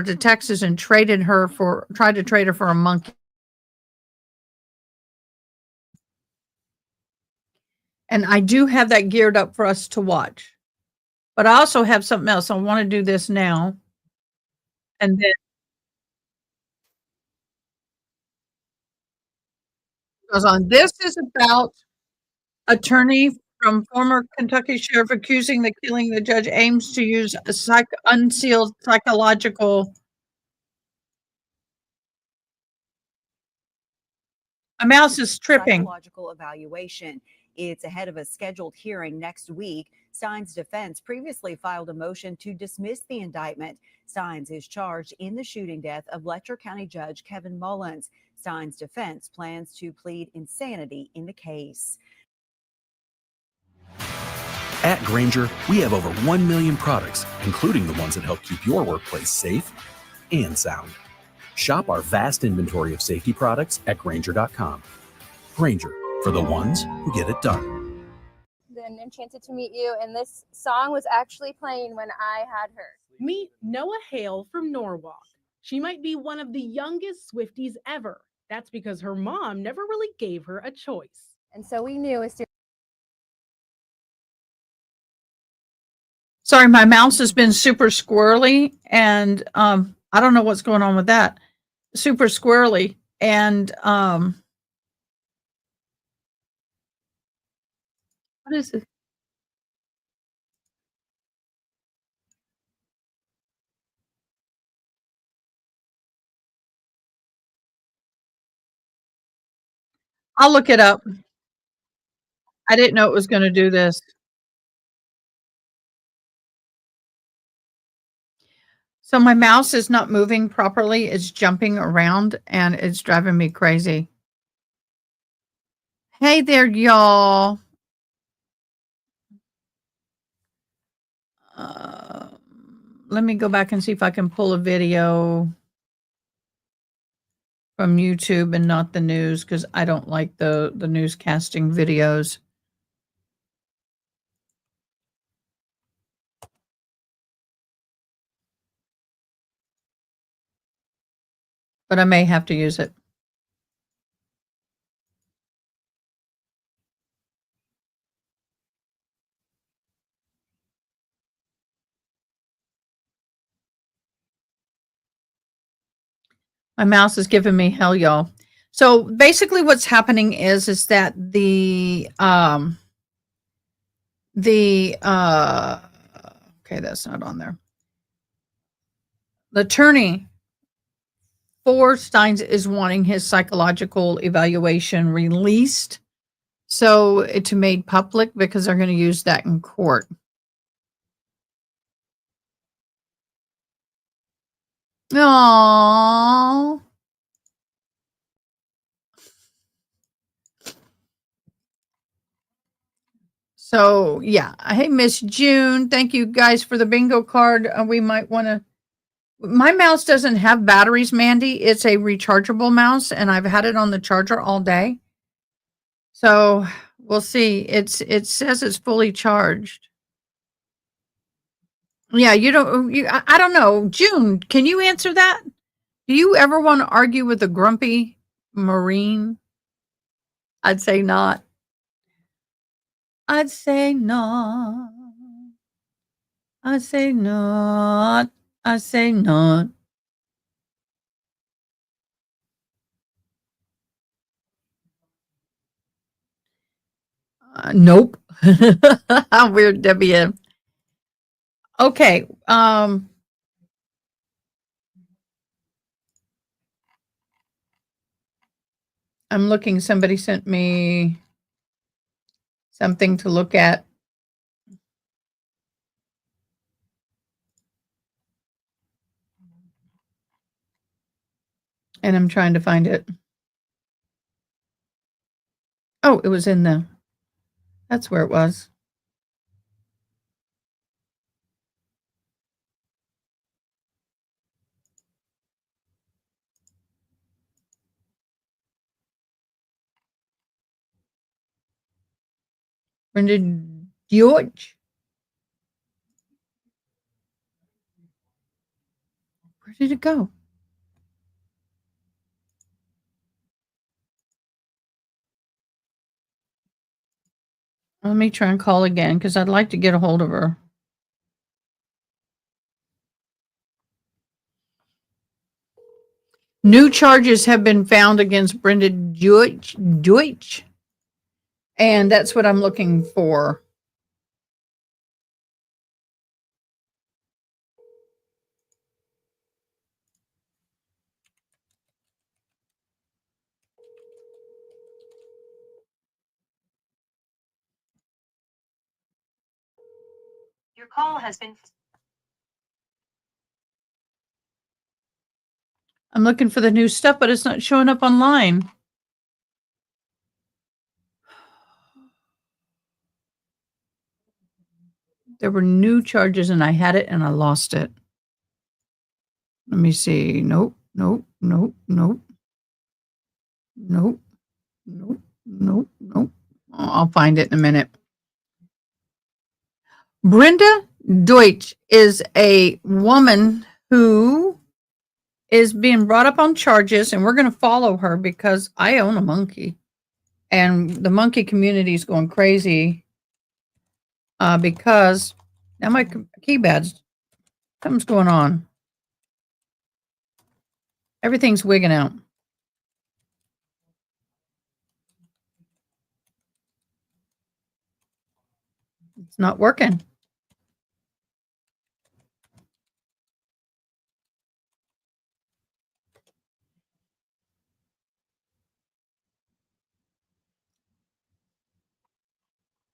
to Texas and tried to trade her for a monkey. And I do have that geared up for us to watch. But I also have something else. I want to do this now. And then goes on. This is about attorney from former Kentucky sheriff accusing the killing. The judge aims to use a unsealed psychological. My mouse is tripping. Psychological evaluation. It's ahead of a scheduled hearing next week. Steins' defense previously filed a motion to dismiss the indictment. Steins is charged in the shooting death of Letcher County Judge Kevin Mullins. Steins' defense plans to plead insanity in the case. At Grainger, we have over 1 million products, including the ones that help keep your workplace safe and sound. Shop our vast inventory of safety products at Grainger.com. Grainger, for the ones who get it done. Then enchanted to meet you, and this song was actually playing when I had her. Meet Noah Hale from Norwalk. She might be one of the youngest Swifties ever. That's because her mom never really gave her a choice. And so we knew as soon. Sorry, my mouse has been super squirrely, and I don't know what's going on with that. Super squirrely, and what is it? I'll look it up. I didn't know it was going to do this. So my mouse is not moving properly. It's jumping around and it's driving me crazy. Hey there, y'all. Let me go back and see if I can pull a video from YouTube and not the news, because I don't like the newscasting videos. But I may have to use it. My mouse is giving me hell, y'all. So basically what's happening is that okay, that's not on there. The attorney for Steins is wanting his psychological evaluation released, so it's made public, because they're going to use that in court. Aww. So yeah. Hey, Miss June. Thank you guys for the bingo card. We might want to. My mouse doesn't have batteries, Mandy. It's a rechargeable mouse, and I've had it on the charger all day. So we'll see. It says it's fully charged. Yeah, I don't know. June, can you answer that? Do you ever want to argue with a grumpy Marine? I'd say not. I'd say not. I say not. I say not. Nope. Weird, Debbie. Okay. I'm looking, somebody sent me something to look at. And I'm trying to find it. Oh, it was in the, that's where it was. Brenda George. Where did it go? Let me try and call again because I'd like to get a hold of her. New charges have been found against Brenda Deutsch, and that's what I'm looking for. Your call has been. I'm looking for the new stuff, but it's not showing up online. There were new charges and I had it and I lost it. Let me see. Nope, nope, nope, nope. Nope, nope, nope, nope. I'll find it in a minute. Brenda Deutsch is a woman who is being brought up on charges, and we're going to follow her because I own a monkey. And the monkey community is going crazy because now my keypads, something's going on. Everything's wigging out. It's not working.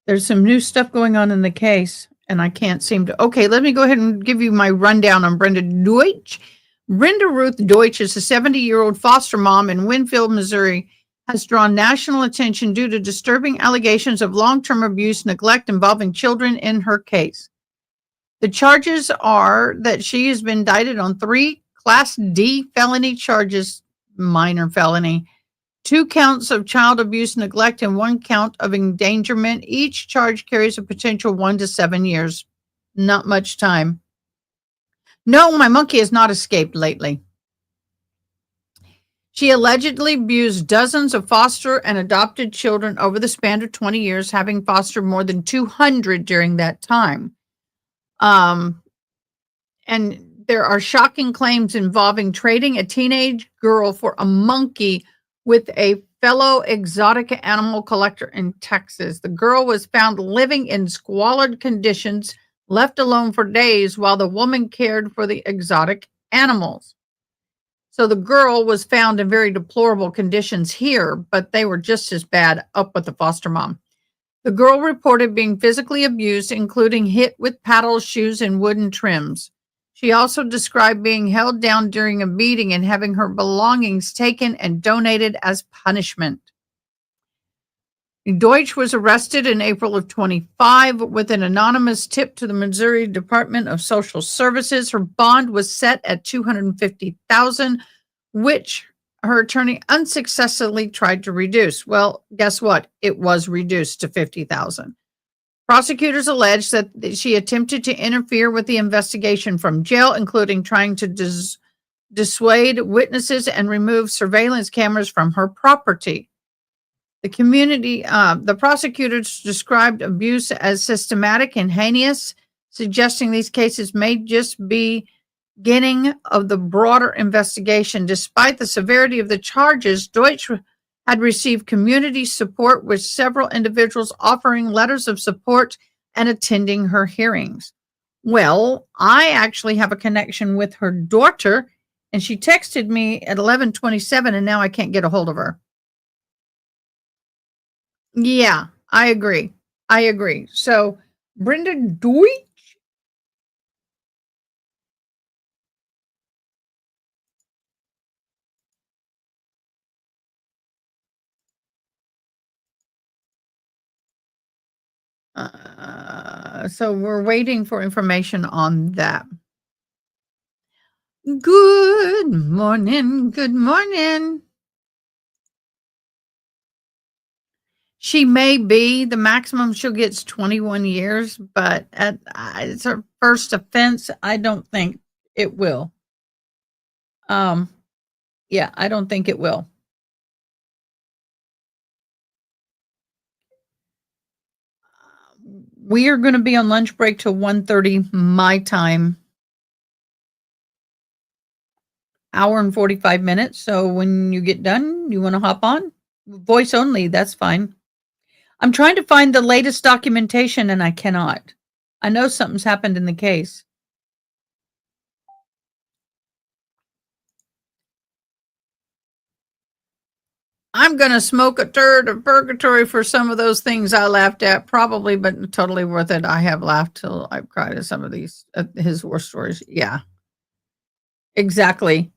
There's some new stuff going on in the case, and I can't seem to. Okay, let me go ahead and give you my rundown on Brenda Deutsch. Brenda Ruth Deutsch is a 70-year-old foster mom in Winfield, Missouri, has drawn national attention due to disturbing allegations of long-term abuse, neglect involving children in her case. The charges are that she has been indicted on 3 Class D felony charges, minor felony, 2 counts of child abuse, neglect, and 1 count of endangerment. Each charge carries a potential 1 to 7 years. Not much time. No, my monkey has not escaped lately. She allegedly abused dozens of foster and adopted children over the span of 20 years, having fostered more than 200 during that time. And there are shocking claims involving trading a teenage girl for a monkey with a fellow exotic animal collector in Texas. The girl was found living in squalid conditions, left alone for days while the woman cared for the exotic animals. So the girl was found in very deplorable conditions here, but they were just as bad up with the foster mom. The girl reported being physically abused, including hit with paddles, shoes, and wooden trims. She also described being held down during a beating and having her belongings taken and donated as punishment. Deutsch was arrested in April of 25 with an anonymous tip to the Missouri Department of Social Services. Her bond was set at $250,000, which her attorney unsuccessfully tried to reduce. Well, guess what? It was reduced to $50,000. Prosecutors allege that she attempted to interfere with the investigation from jail, including trying to dissuade witnesses and remove surveillance cameras from her property. The prosecutors described abuse as systematic and heinous, suggesting these cases may just be beginning of the broader investigation. Despite the severity of the charges, Deutsch had received community support, with several individuals offering letters of support and attending her hearings. Well, I actually have a connection with her daughter, and she texted me at 11:27, and now I can't get a hold of her. Yeah, I agree. I agree. So, Brenda Deutsch. So we're waiting for information on that. Good morning. Good morning. She may be the maximum she'll get is 21 years, but it's her first offense. I don't think it will. Yeah, I don't think it will. We are going to be on lunch break till 1:30 my time. Hour and 45 minutes. So when you get done, you want to hop on? Voice only, that's fine. I'm trying to find the latest documentation and I cannot. I know something's happened in the case. I'm going to smoke a turd of purgatory for some of those things I laughed at, probably, but totally worth it. I have laughed till I've cried at some of these, his war stories. Yeah, exactly.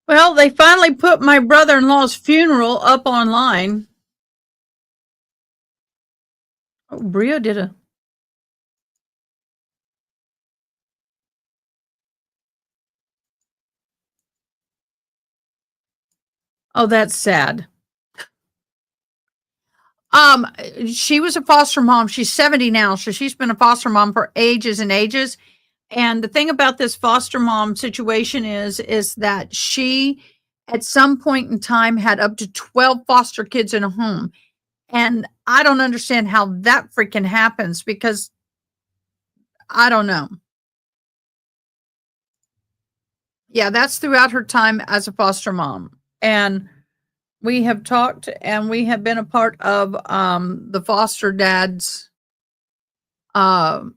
Well, they finally put my brother-in-law's funeral up online. Oh, Bria did a. Oh, that's sad. She was a foster mom. She's 70 now, so she's been a foster mom for ages and ages. And the thing about this foster mom situation is that she, at some point in time, had up to 12 foster kids in a home. And I don't understand how that freaking happens because I don't know. Yeah, that's throughout her time as a foster mom. And we have talked and we have been a part of the foster dad's the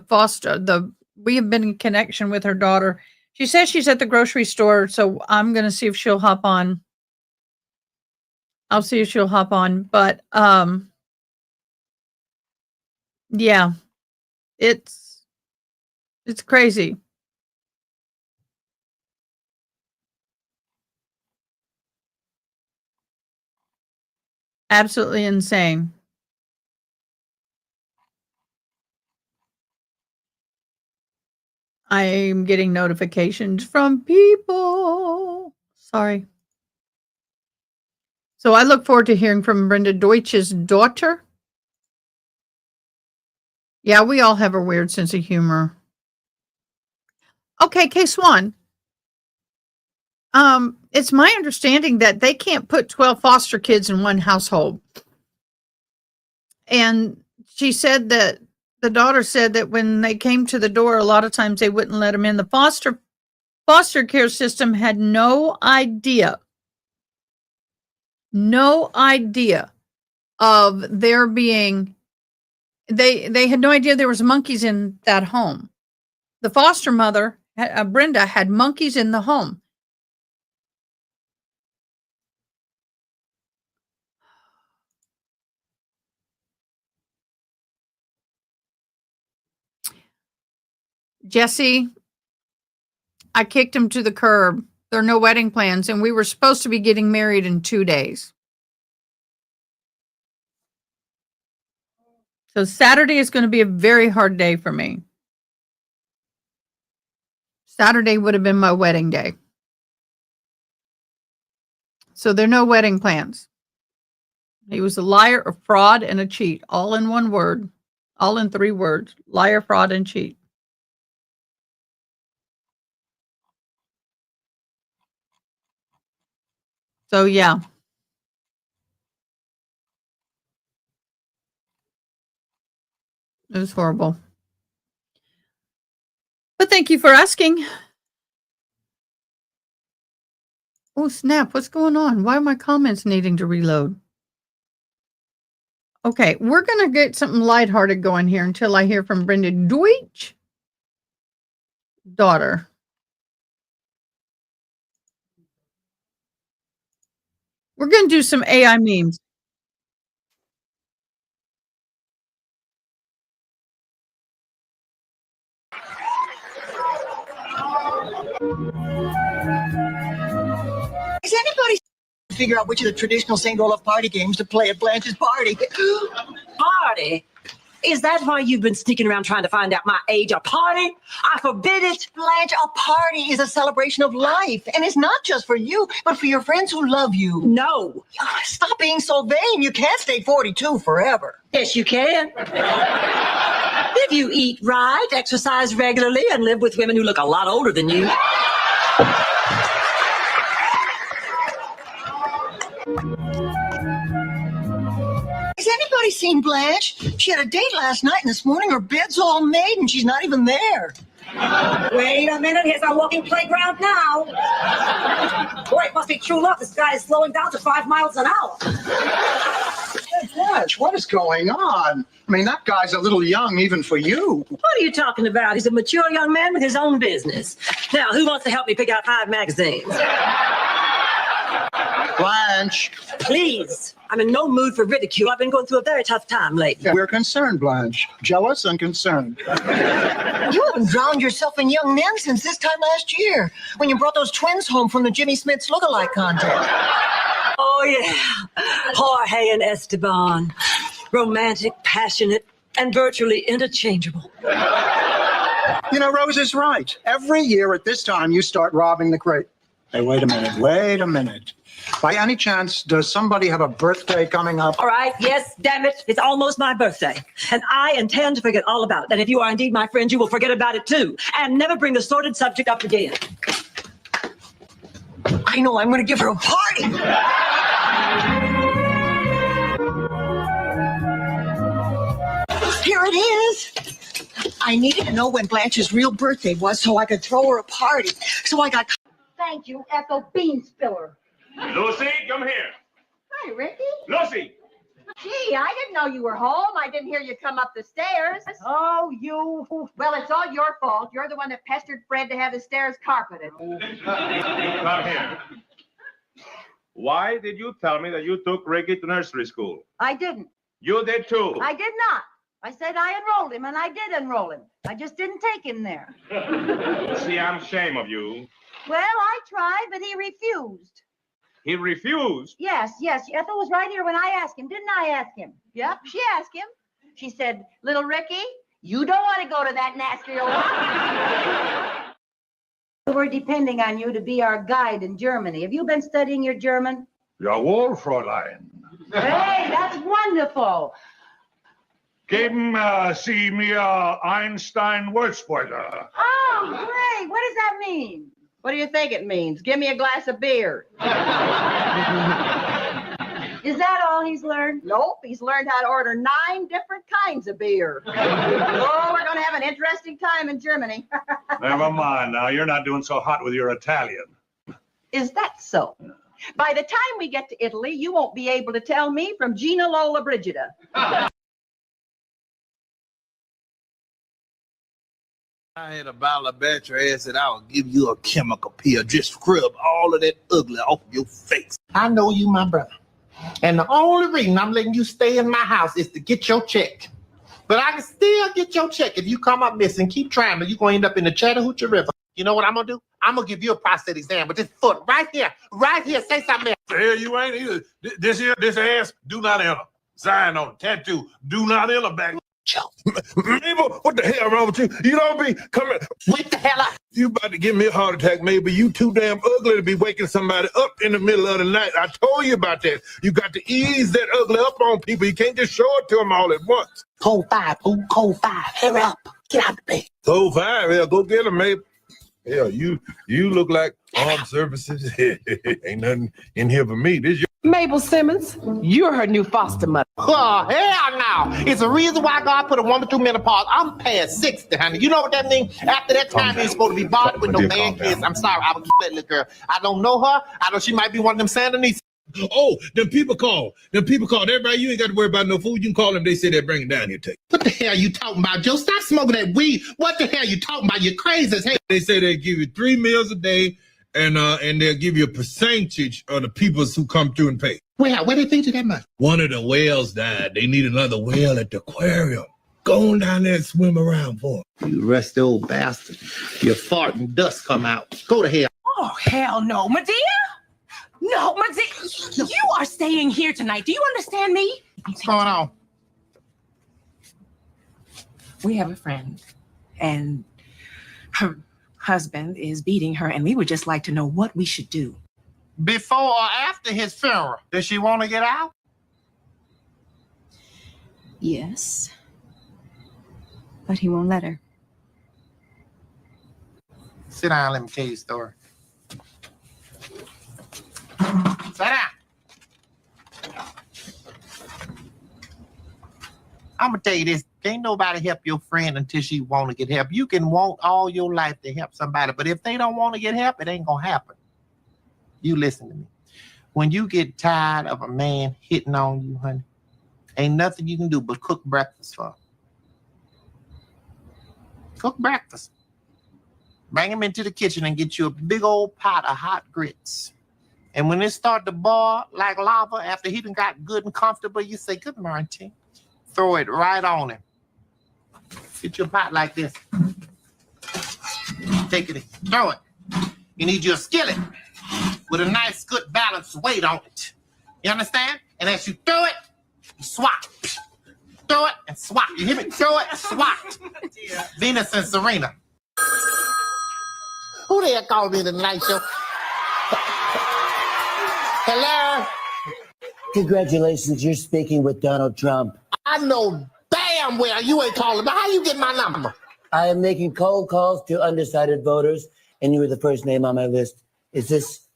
foster dad, we have been in connection with her daughter. She says she's at the grocery store, so I'm going to see if she'll hop on. I'll see if she'll hop on, but yeah, it's crazy. Absolutely insane. I'm getting notifications from people. Sorry. So I look forward to hearing from Brenda Deutsch's daughter. Yeah, we all have a weird sense of humor. Okay, case one. It's my understanding that they can't put 12 foster kids in one household. And she said that the daughter said that when they came to the door, a lot of times they wouldn't let them in. The foster care system had no idea of there being they had no idea there was monkeys in that home. The foster mother, Brenda, had monkeys in the home. Jesse, I kicked him to the curb. There are no wedding plans, and we were supposed to be getting married in 2 days. So Saturday is going to be a very hard day for me. Saturday would have been my wedding day. So there are no wedding plans. He was a liar, a fraud, and a cheat, all in one word, all in 3 words: liar, fraud, and cheat. So yeah. It was horrible. But thank you for asking. Oh, snap. What's going on? Why are my comments needing to reload? Okay, we're going to get something lighthearted going here until I hear from Brenda Deutsch. Daughter. We're going to do some AI memes. Is anybody figure out which of the traditional St. Olaf party games to play at Blanche's party? Party? Is that why you've been sneaking around trying to find out my age? A party? I forbid it. Blanche, a party is a celebration of life. And it's not just for you, but for your friends who love you. No. Stop being so vain. You can't stay 42 forever. Yes, you can. If you eat right, exercise regularly, and live with women who look a lot older than you. Has anybody seen Blanche? She had a date last night, and this morning her bed's all made, and she's not even there. Wait a minute, here's our walking playground now. Boy, it must be true love. This guy is slowing down to 5 miles an hour. Hey, Blanche, what is going on? I mean, that guy's a little young even for you. What are you talking about? He's a mature young man with his own business. Now, who wants to help me pick out 5 magazines? Blanche. Please. I'm in no mood for ridicule. I've been going through a very tough time lately. We're concerned, Blanche. Jealous and concerned. You haven't drowned yourself in young men since this time last year, when you brought those twins home from the Jimmy Smith's lookalike contest. Oh, yeah. Jorge and Esteban. Romantic, passionate, and virtually interchangeable. You know, Rose is right. Every year at this time, you start robbing the crate. Hey, wait a minute. By any chance, does somebody have a birthday coming up? All right, yes, damn it. It's almost my birthday. And I intend to forget all about it. And if you are indeed my friend, you will forget about it too. And never bring the sordid subject up again. I know, I'm going to give her a party. Here it is. I needed to know when Blanche's real birthday was so I could throw her a party. So I got... Thank you, Ethel Beanspiller. Lucy, come here. Hi, Ricky. Lucy. Gee, I didn't know you were home. I didn't hear you come up the stairs. Oh, you. Well, it's all your fault. You're the one that pestered Fred to have the stairs carpeted. Come here. Why did you tell me that you took Ricky to nursery school? I didn't. You did too. I did not. I said I enrolled him, and I did enroll him. I just didn't take him there. See, I'm ashamed of you. Well, I tried, but he refused. He refused? Yes. Ethel was right here when I asked him. Didn't I ask him? Yep, she asked him. She said, little Ricky, you don't want to go to that nasty old... We're depending on you to be our guide in Germany. Have you been studying your German? Jawohl, Fräulein. Hey, that's wonderful. Geben Sie mir Einstein Wordspoiler. Oh, great. What does that mean? What do you think it means? Give me a glass of beer. Is that all he's learned? Nope. He's learned how to order 9 different kinds of beer. Oh, we're going to have an interesting time in Germany. Never mind now. You're not doing so hot with your Italian. Is that so? By the time we get to Italy, you won't be able to tell me from Gina Lola Brigida. I had a bottle of battery acid, I would give you a chemical peel. Just scrub all of that ugly off your face. I know you, my brother. And the only reason I'm letting you stay in my house is to get your check. But I can still get your check. If you come up missing, keep trying, but you're going to end up in the Chattahoochee River. You know what I'm going to do? I'm going to give you a prostate exam with this foot right here. Say something else. The hell you ain't either. This ass, do not enter. Sign on it. Tattoo, do not enter back. Mabel, what the hell wrong with you? You don't be coming. Wake the hell up. You about to give me a heart attack, Mabel. You too damn ugly to be waking somebody up in the middle of the night. I told you about that. You got to ease that ugly up on people. You can't just show it to them all at once. Code 5, Code 5. Hurry up. Get out of the bed. Code 5, yeah, go get him, Mabel. Hell, you look like armed services. Ain't nothing in here for me. This your Mabel Simmons, you're her new foster mother. Oh, hell no. It's a reason why God put a woman through menopause. I'm past 60, honey. You know what that means? After that time, you're supposed to be bothered with no man kids. I'm sorry, I was that little girl. I don't know her. I know she might be one of them Sandinistas. Oh, them people call. Everybody, you ain't got to worry about no food. You can call them. They say they'll bring it down here to you. What the hell you talking about, Joe? Stop smoking that weed. What the hell you talking about? You're crazy as hell. They say they give you 3 meals a day, and they'll give you a percentage of the people who come through and pay. Where they think you that much? One of the whales died. They need another whale at the aquarium. Go on down there and swim around for them. You rusty old bastard. Your fart and dust come out. Go to hell. Oh, hell no, Medea. No, Medea, you are staying here tonight. Do you understand me? What's going on? We have a friend, and her husband is beating her, and we would just like to know what we should do. Before or after his funeral? Does she want to get out? Yes. But he won't let her. Sit down, let me tell you a story. Sit down. I'm gonna tell you this. Can't nobody help your friend until she want to get help. You can want all your life to help somebody, but if they don't want to get help, it ain't gonna happen. You listen to me. When you get tired of a man hitting on you, honey, ain't nothing you can do but cook breakfast for him. Cook breakfast. Bring him into the kitchen and get you a big old pot of hot grits. And when it start to boil like lava, after he done got good and comfortable, you say, good morning. Throw it right on him. Get your pot like this. Take it, throw it. You need your skillet with a nice, good balanced weight on it. You understand? And as you throw it, you swat. Throw it and swat. You hear me? Throw it, swat. Venus and Serena. Who the hell called me tonight, show? Hello? Congratulations, you're speaking with Donald Trump. I know damn well you ain't calling me. How you get my number? I am making cold calls to undecided voters, and you were the first name on my list. Is this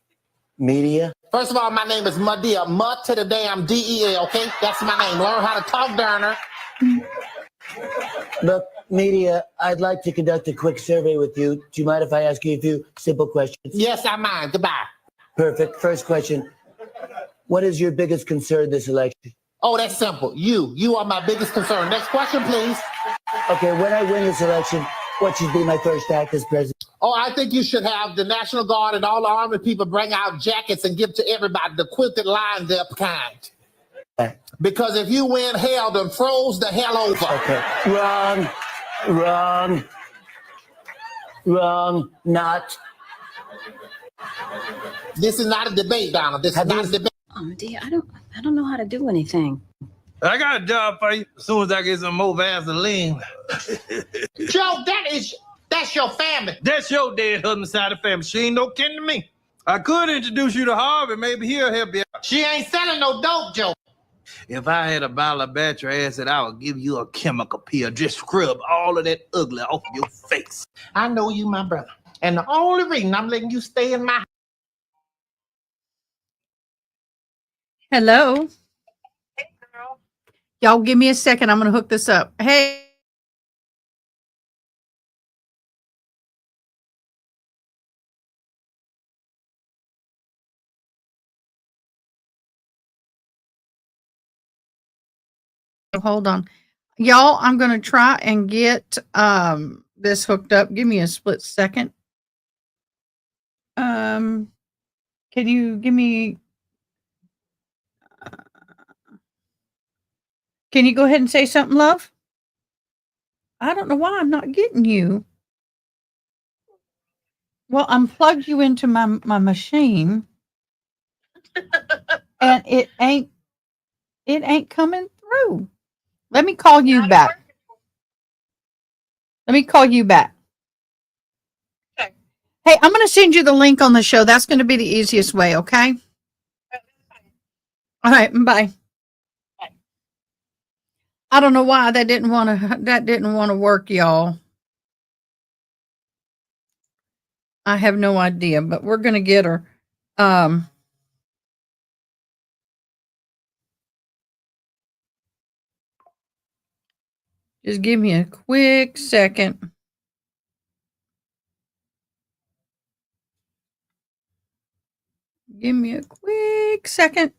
media? First of all, my name is Medea. Mud to the damn D-E-A, okay? That's my name. Learn how to talk, Darner. Look, media, I'd like to conduct a quick survey with you. Do you mind if I ask you a few simple questions? Yes, I mind. Goodbye. Perfect. First question. What is your biggest concern this election? Oh, that's simple. You are my biggest concern. Next question, please. Okay, when I win this election, what should be my first act as president? Oh, I think you should have the National Guard and all the Army people bring out jackets and give to everybody the quilted lined up kind. Okay. Because if you win, hell done froze the hell over. Okay. Wrong. Not. This is not a debate, Donald. This is not a debate. Oh, dear, I don't know how to do anything. I got a job for you as soon as I get some more Vaseline. Joe, that's your family. That's your dead husband's side of the family. She ain't no kin to me. I could introduce you to Harvey. Maybe he'll help you out. She ain't selling no dope, Joe. If I had a bottle of battery acid, I would give you a chemical peel. Just scrub all of that ugly off your face. I know you, my brother. And the only reason I'm letting you stay in my house. Hello. Hey, girl. Y'all give me a second. I'm going to hook this up. Hey. Hold on. Y'all, I'm going to try and get this hooked up. Give me a split second. Can you give me... Can you go ahead and say something, love? I don't know why I'm not getting you. Well, I'm plugged you into my machine, and it ain't coming through. Let me call you back. Let me call you back. Okay. Hey, I'm going to send you the link on the show. That's going to be the easiest way, okay? All right, bye. I don't know why that didn't want to work, y'all. I have no idea, but we're going to get her. Just give me a quick second. Give me a quick second.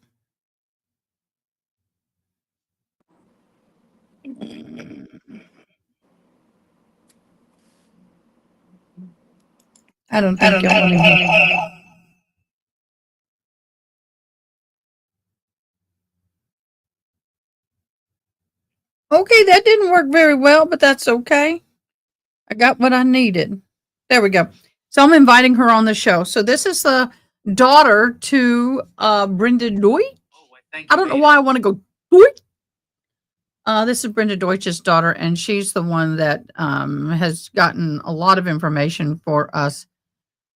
I don't think y'all want to hear. Okay, that didn't work very well, but that's okay. I got what I needed. There we go. So I'm inviting her on the show. So this is the daughter to Brenda Deutsch. I don't know why I want to go Deutsch. This is Brenda Deutsch's daughter, and she's the one that has gotten a lot of information for us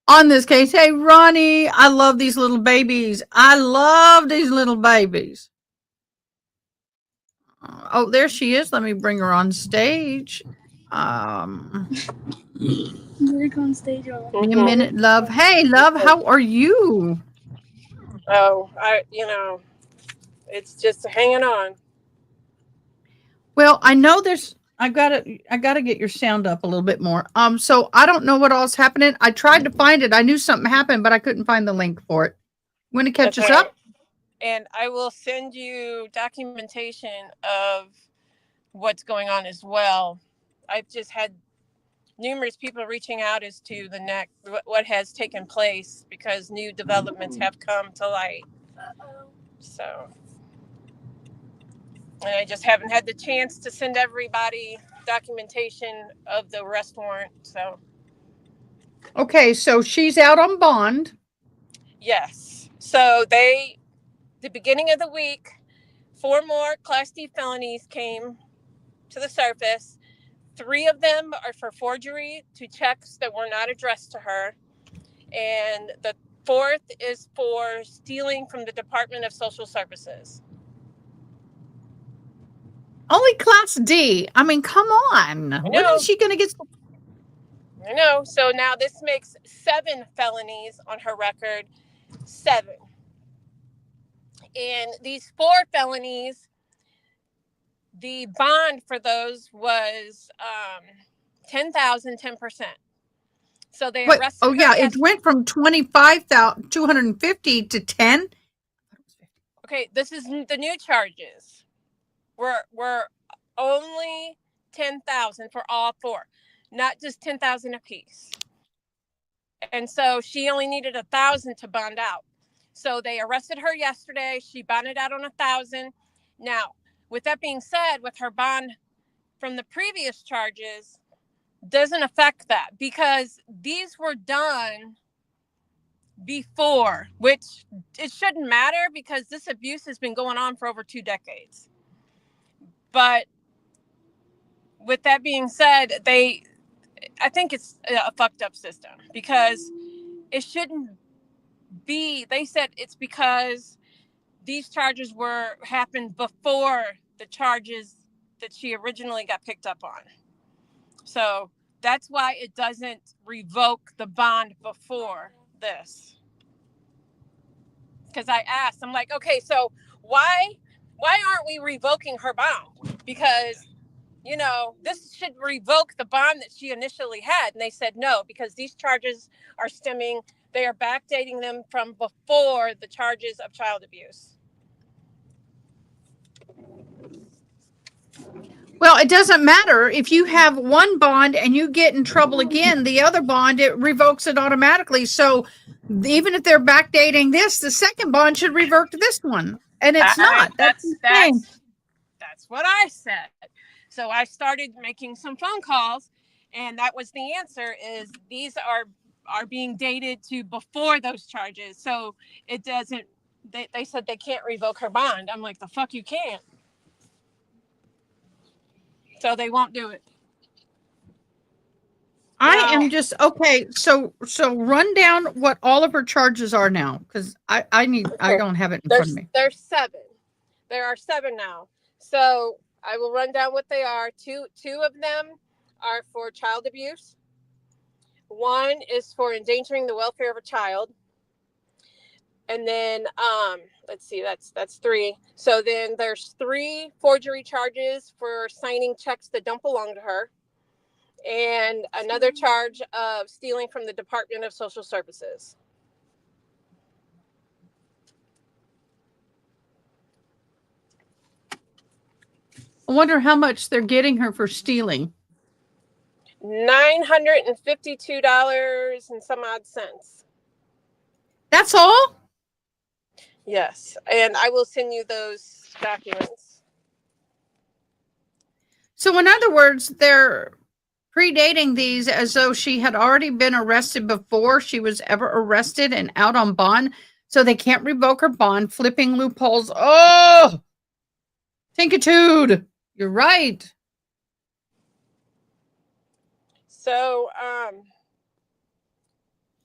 on this case. Hey, Ronnie, I love these little babies. I love these little babies. Oh, there she is. Let me bring her on stage. Work on stage. Give me a minute, love. Hey, love, how are you? Oh, it's just hanging on. Well, I know there's. I gotta get your sound up a little bit more. So I don't know what all's happening. I tried to find it. I knew something happened, but I couldn't find the link for it. When it catches up, And I will send you documentation of what's going on as well. I've just had numerous people reaching out as to what has taken place because new developments have come to light. So, and I just haven't had the chance to send everybody documentation of the arrest warrant. So, okay. So she's out on bond. yes. So the beginning of the week, 4 more Class D felonies came to the surface. 3 of them are for forgery to checks that were not addressed to her. And the 4th is for stealing from the Department of Social Services. Only Class D. I mean, come on. When is she going to get? I know. So now this makes 7 felonies on her record. 7. And these 4 felonies, the bond for those was 10,000, 10%. So they Wait, arrested her. yeah, it went from 25,250 to 10. Okay, this is the new charges. We're only 10,000 for all 4, not just 10,000 apiece. And so she only needed 1,000 to bond out. So they arrested her yesterday. She bonded out on 1,000. Now, with that being said, with her bond from the previous charges, doesn't affect that because these were done before, which it shouldn't matter because this abuse has been going on for over 2 decades. But with that being said, I think it's a fucked up system because it shouldn't be. They said it's because these charges happened before the charges that she originally got picked up on. So that's why it doesn't revoke the bond before this. Because I asked, I'm like, okay, so why aren't we revoking her bond? Because, this should revoke the bond that she initially had. And they said no, because these charges are they are backdating them from before the charges of child abuse. Well, it doesn't matter if you have one bond and you get in trouble again, the other bond, it revokes it automatically. So even if they're backdating this, the second bond should revert to this one. And it's not. That's what I said. So I started making some phone calls, and that was the answer is these are being dated to before those charges. So it doesn't, they said they can't revoke her bond. I'm like, the fuck you can't. So they won't do it. I am just okay. So run down what all of her charges are now, because I don't have it in front of me. There's 7. There are 7 now. So I will run down what they are. Two of them are for child abuse. One is for endangering the welfare of a child. And then, let's see, that's 3. So then there's 3 forgery charges for signing checks that don't belong to her. And another charge of stealing from the Department of Social Services. I wonder how much they're getting her for stealing. $952 and some odd cents. That's all? Yes, and I will send you those documents. So in other words, they're predating these as though she had already been arrested before she was ever arrested and out on bond. So they can't revoke her bond, flipping loopholes. Oh, Tinkitude. You're right. So,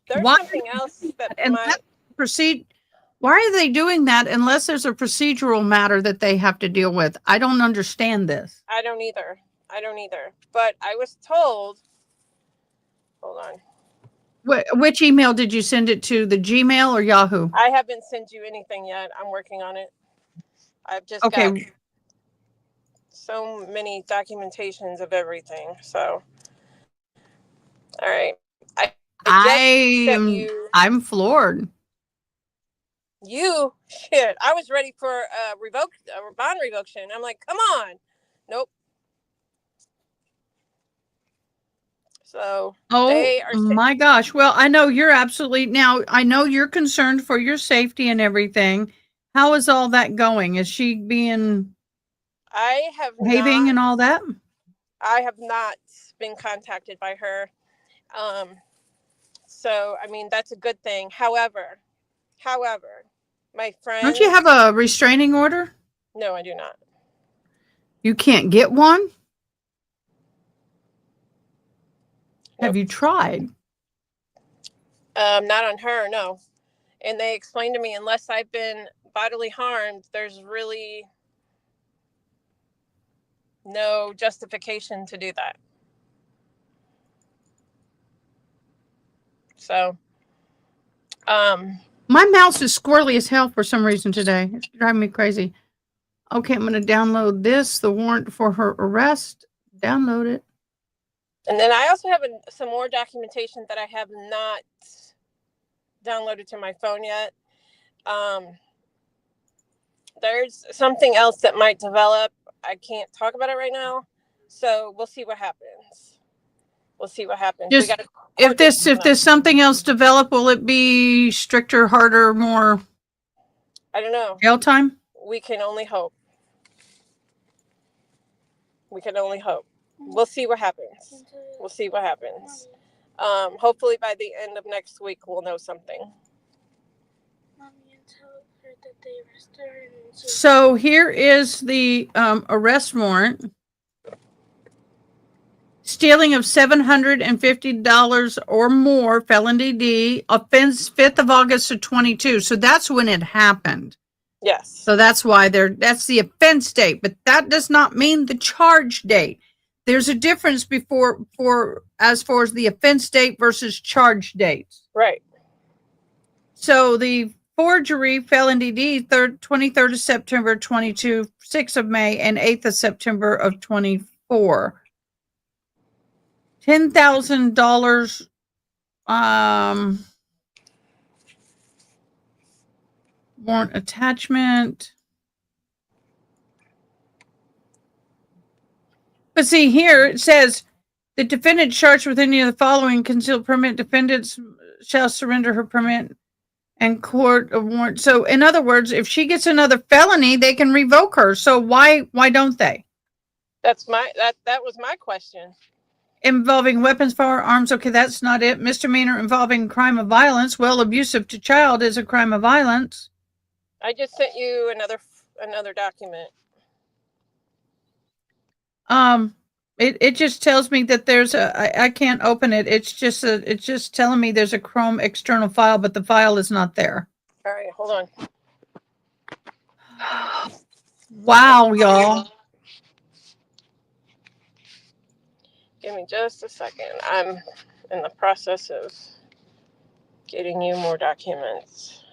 there's Why- something else that And might... that proceed. Why are they doing that unless there's a procedural matter that they have to deal with? I don't understand this. I don't either. But I was told, hold on. Which email did you send it to? The Gmail or Yahoo? I haven't sent you anything yet. I'm working on it. I've just got so many documentations of everything. So, all right. I'm floored. Shit. I was ready for a bond revocation. I'm like, come on. Nope. So Oh my gosh. Well, I know you're I know you're concerned for your safety and everything. How is all that going? Is she behaving and all that? I have not been contacted by her. So, I mean, that's a good thing. However, my friend. Don't you have a restraining order? No, I do not. You can't get one? Have you tried? Not on her, no. And they explained to me, unless I've been bodily harmed, there's really no justification to do that. So, my mouse is squirrely as hell for some reason today. It's driving me crazy. Okay, I'm going to download this, the warrant for her arrest. Download it. And then I also have some more documentation that I have not downloaded to my phone yet. There's something else that might develop. I can't talk about it right now. So we'll see what happens. Just, if there's something else develop, will it be stricter, harder, more? I don't know. Jail time? We can only hope. We'll see what happens. Hopefully by the end of next week, we'll know something. So here is the arrest warrant. Stealing of $750 or more, felony D, offense 5th of August of 22. So that's when it happened. Yes. So that's why that's the offense date, but that does not mean the charge date. There's a difference as far as the offense date versus charge dates. Right. So the forgery felony D, 23rd of September 22, 6th of May, and 8th of September of 24. $10,000 warrant attachment. But see here, it says the defendant charged with any of the following concealed permit defendants shall surrender her permit and court of warrant. So in other words, if she gets another felony, they can revoke her. So why don't they? That was my question. Involving weapons, firearms. Okay, that's not it. Misdemeanor involving crime of violence. Well, abusive to child is a crime of violence. I just sent you another document. It just tells me that there's I can't open it. It's just telling me there's a Chrome external file, but the file is not there. All right, hold on. Wow, y'all. Give me just a second. I'm in the process of getting you more documents.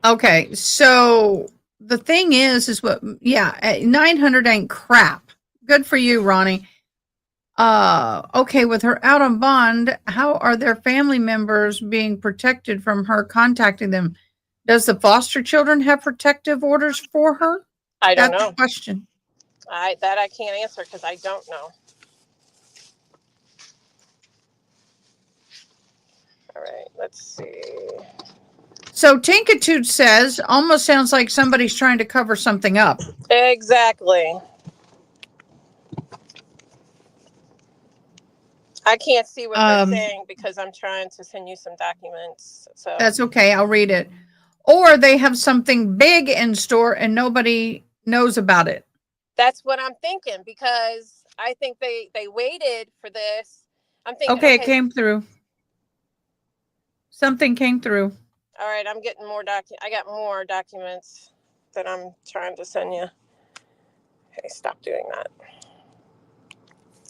Okay, so the thing is what, yeah, 900 ain't crap. Good for you, Ronnie. Okay, with her out on bond, how are their family members being protected from her contacting them? Does the foster children have protective orders for her? I don't That's know. the question. I can't answer because I don't know. All right, let's see. So Tinkitude says, almost sounds like somebody's trying to cover something up. Exactly. I can't see what they're saying because I'm trying to send you some documents. So That's okay. I'll read it. Or they have something big in store and nobody knows about it. that's what I'm thinking because I think they waited for this. I'm thinking, Okay, it came through. Something came through. All right, I'm getting more I got more documents that I'm trying to send you. Okay, stop doing that.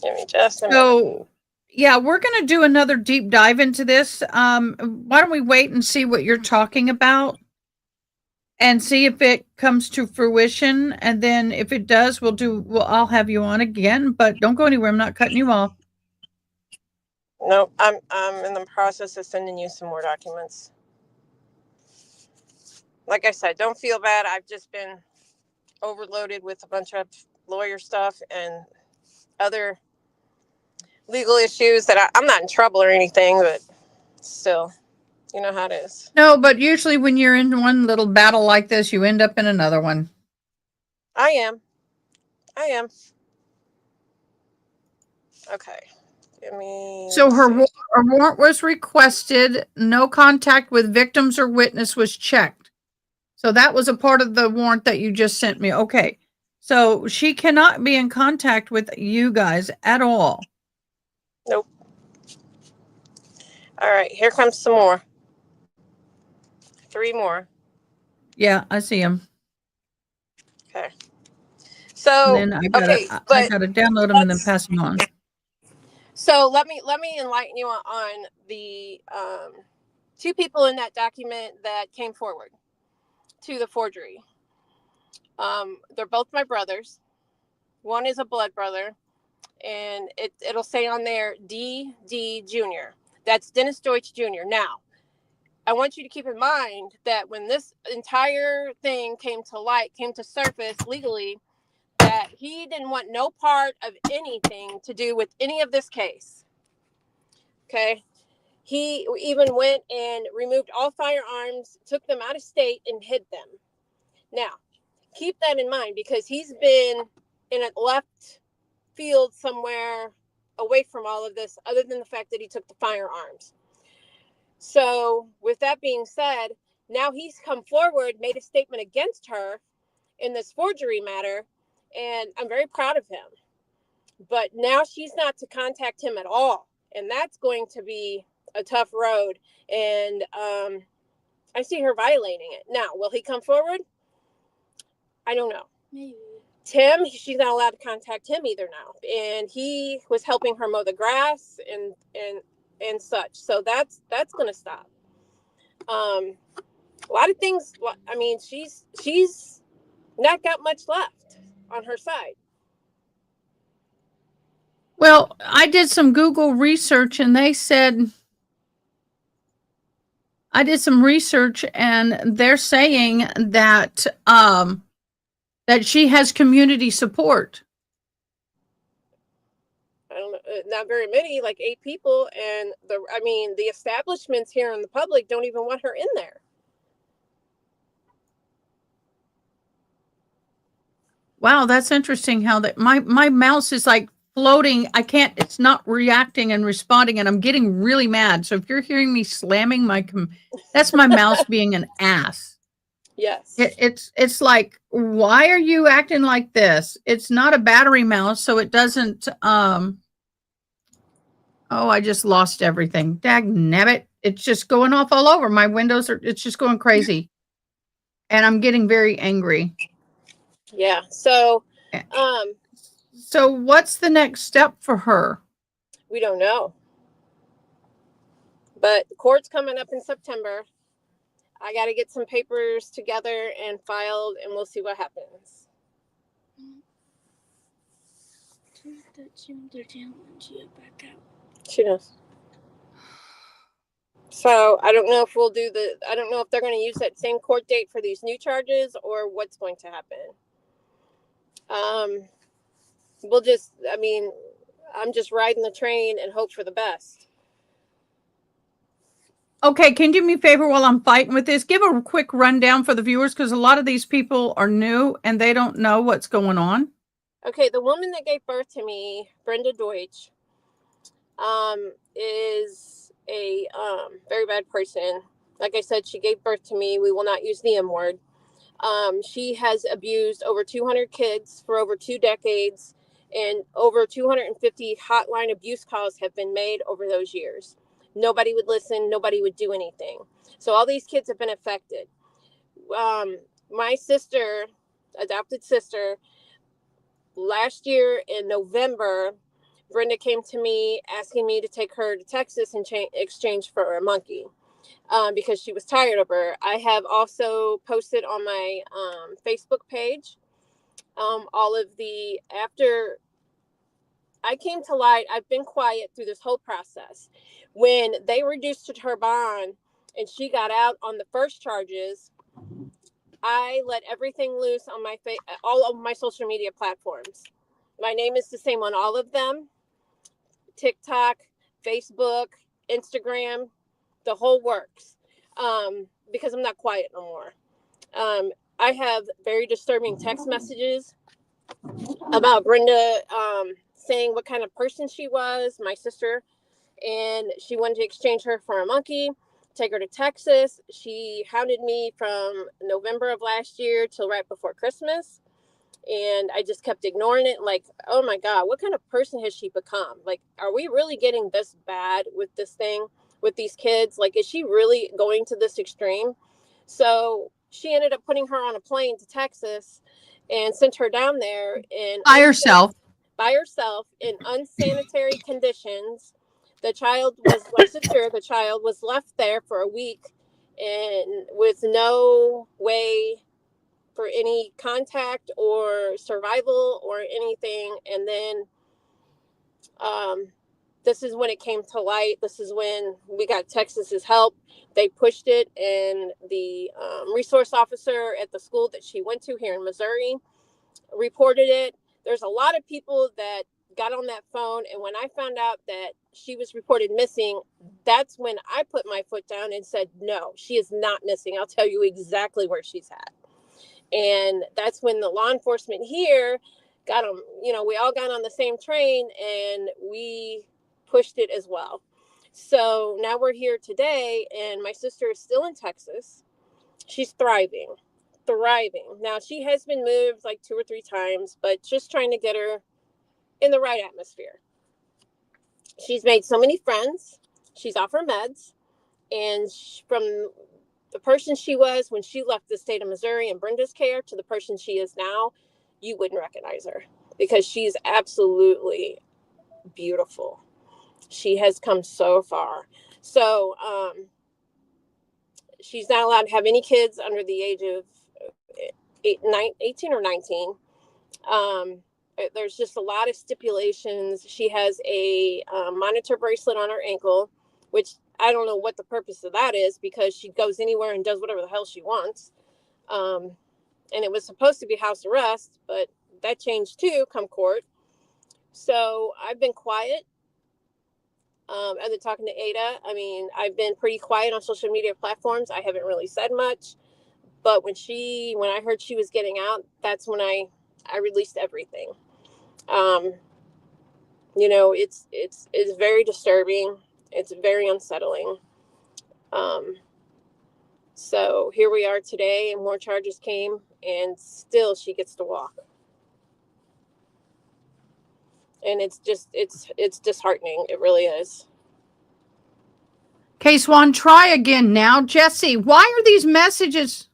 Give me just a minute. So, yeah, we're going to do another deep dive into this. Why don't we wait and see what you're talking about and see if it comes to fruition, and then if it does, I'll have you on again, but don't go anywhere. I'm not cutting you off. Nope, I'm in the process of sending you some more documents. Like I said, don't feel bad. I've just been overloaded with a bunch of lawyer stuff and other legal issues that I'm not in trouble or anything, but still, you know how it is. No, but usually when you're in one little battle like this, you end up in another one. I am. Okay. Give me. So her warrant was requested. No contact with victims or witness was checked. So that was a part of the warrant that you just sent me. Okay. So she cannot be in contact with you guys at all. Nope. All right. Here comes some more. 3 more. Yeah, I see them. Okay. So and then I gotta download them and then pass them on. So let me enlighten you on the 2 people in that document that came forward to the forgery. They're both my brothers. One is a blood brother, and it'll say on there D Jr. That's Dennis Deutsch Jr. Now, I want you to keep in mind that when this entire thing came to surface legally, that he didn't want no part of anything to do with any of this case. Okay. He even went and removed all firearms, took them out of state, and hid them. Now, keep that in mind because he's been in a left field somewhere away from all of this, other than the fact that he took the firearms. So, with that being said, now he's come forward, made a statement against her in this forgery matter, and I'm very proud of him. But now she's not to contact him at all, and that's going to be a tough road, and I see her violating it. Now, will he come forward? I don't know. Maybe. Tim, she's not allowed to contact him either now, and he was helping her mow the grass and such. So that's going to stop. A lot of things. I mean, she's not got much left on her side. Well, I did some Google research and they said, I did some research and they're saying that, that she has community support. I don't know, not very many, like 8 people. And the establishments here in the public don't even want her in there. Wow, that's interesting how that my mouse is like floating. It's not reacting and responding, and I'm getting really mad. So if you're hearing me slamming that's my mouse being an ass. Yes. It's like, why are you acting like this? It's not a battery mouse, so it doesn't oh, I just lost everything. Dagnabbit. It's just going off all over. My windows it's just going crazy. And I'm getting very angry. Yeah. So what's the next step for her? We don't know. But the court's coming up in September. I got to get some papers together and filed, and we'll see what happens. She knows. So I don't know if I don't know if they're going to use that same court date for these new charges or what's going to happen. I'm just riding the train and hope for the best. Okay, can you do me a favor while I'm fighting with this? Give a quick rundown for the viewers, because a lot of these people are new and they don't know what's going on. Okay, the woman that gave birth to me, Brenda Deutsch, is a very bad person. Like I said, she gave birth to me. We will not use the M word. She has abused over 200 kids for over 2 decades, and over 250 hotline abuse calls have been made over those years. Nobody would listen. Nobody would do anything. So all these kids have been affected. My sister, adopted sister, last year in November, Brenda came to me asking me to take her to Texas in exchange for a monkey. Because she was tired of her. I have also posted on my Facebook page all of after I came to light. I've been quiet through this whole process. When they reduced her bond and she got out on the first charges, I let everything loose on all of my social media platforms. My name is the same on all of them: TikTok, Facebook, Instagram, the whole works. Because I'm not quiet no more. I have very disturbing text messages about Brenda saying what kind of person she was, my sister, and she wanted to exchange her for a monkey, take her to Texas. She hounded me from November of last year till right before Christmas, and I just kept ignoring it. Like, oh my God, what kind of person has she become? Like, are we really getting this bad with this thing? With these kids? Like, is she really going to this extreme? So she ended up putting her on a plane to Texas and sent her down there By herself in unsanitary conditions. The child was left there for a week and with no way for any contact or survival or anything. And then this is when it came to light. This is when we got Texas's help. They pushed it, and the resource officer at the school that she went to here in Missouri reported it. There's a lot of people that got on that phone, and when I found out that she was reported missing, that's when I put my foot down and said, no, she is not missing. I'll tell you exactly where she's at. And that's when the law enforcement here got them, we all got on the same train and we pushed it as well. So now we're here today, and my sister is still in Texas. She's thriving. Now she has been moved like 2 or 3 times, but just trying to get her in the right atmosphere. She's made so many friends. She's off her meds, and from the person she was when she left the state of Missouri in Brenda's care to the person she is now, you wouldn't recognize her, because she's absolutely beautiful. She has come so far. So she's not allowed to have any kids under the age of 18 or 19. There's just a lot of stipulations. She has a monitor bracelet on her ankle, which I don't know what the purpose of that is, because she goes anywhere and does whatever the hell she wants. And it was supposed to be house arrest, but that changed too come court. So I've been quiet. I've been talking to Ada. I mean, I've been pretty quiet on social media platforms. I haven't really said much. But when I heard she was getting out, that's when I released everything. It's very disturbing. It's very unsettling. So here we are today, and more charges came, and still she gets to walk. And it's disheartening. It really is. Case one, try again now. Jesse, why are these messages?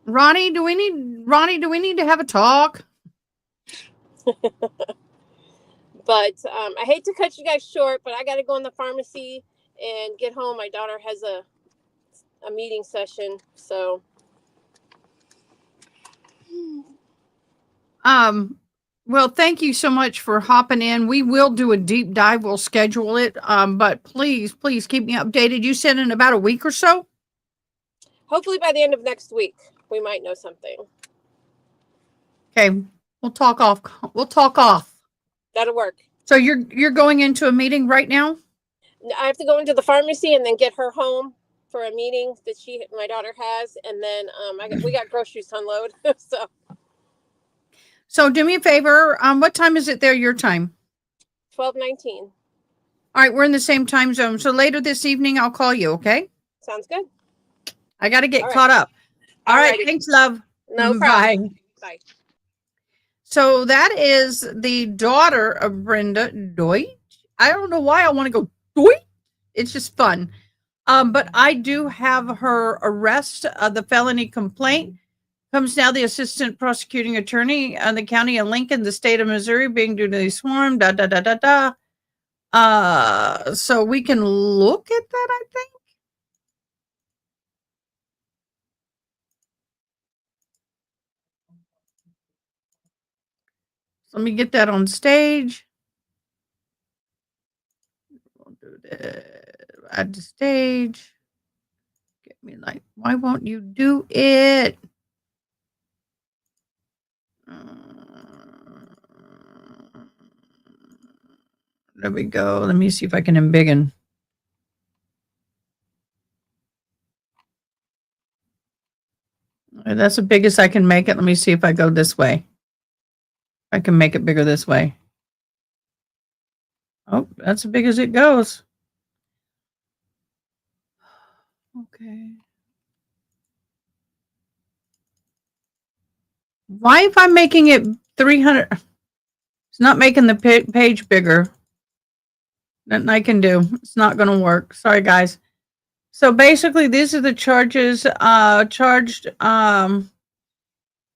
Ronnie, do we need to have a talk? But I hate to cut you guys short, but I got to go in the pharmacy and get home. My daughter has a meeting session, so. Well, thank you so much for hopping in. We will do a deep dive. We'll schedule it. But please keep me updated. You said in about a week or so? Hopefully by the end of next week, we might know something. Okay. We'll talk off. That'll work. So you're going into a meeting right now? I have to go into the pharmacy and then get her home for a meeting that my daughter has, and then we got groceries to unload. So do me a favor. What time is it there? Your time? 12:19. All right, we're in the same time zone. So later this evening, I'll call you. Okay? Sounds good. I got to get caught up. All right. Thanks, love. No Bye. problem. Bye. So that is the daughter of Brenda Deutsch. I don't know why I want to go Deutsch. It's just fun. But I do have her arrest of the felony complaint. Comes now the assistant prosecuting attorney in the county of Lincoln, the state of Missouri, being duly sworn. So we can look at that, I think. Let me get that on stage. We'll do that. Add to stage. Get me like, why won't you do it? There we go. Let me see if I can embiggen. That's the biggest I can make it. Let me see if I go this way. I can make it bigger this way. Oh, that's as big as it goes. Okay. Why if I'm making it 300? It's not making the page bigger. Nothing I can do. It's not going to work. Sorry, guys. So basically, these are the charges.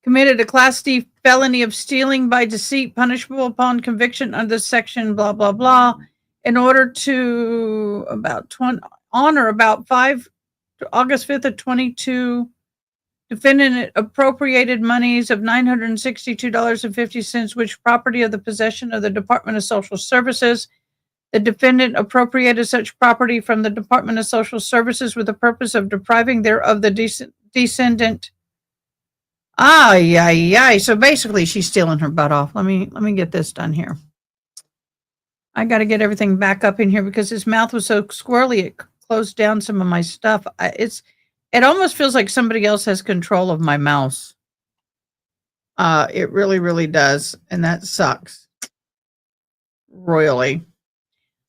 Committed a Class D felony of stealing by deceit, punishable upon conviction under section blah blah blah. In order to honor about August 5th of 22. Defendant appropriated monies of $962.50, which property of the possession of the Department of Social Services. The defendant appropriated such property from the Department of Social Services with the purpose of depriving thereof the descendant. So basically, she's stealing her butt off. Let me get this done here. I got to get everything back up in here because his mouth was so squirrely it closed down some of my stuff. It almost feels like somebody else has control of my mouse. It really, really does. And that sucks. Royally.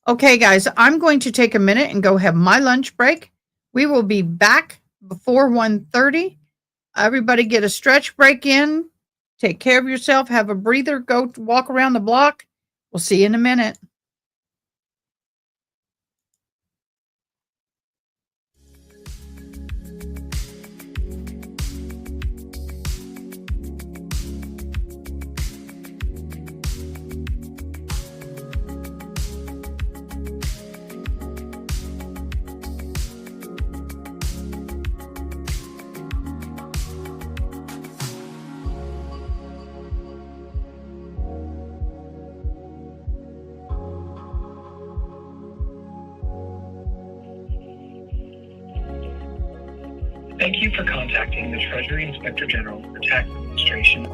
Okay, guys, I'm going to take a minute and go have my lunch break. We will be back before 1:30. Everybody get a stretch break in. Take care of yourself. Have a breather. Go walk around the block. We'll see you in a minute. Thank you for contacting the Treasury Inspector General for Tax Administration.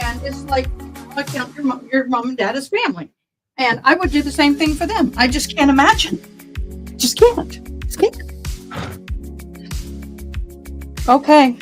And it's like, I count your mom and dad as family. And I would do the same thing for them. I just can't imagine. Just can't. Just can't. Okay.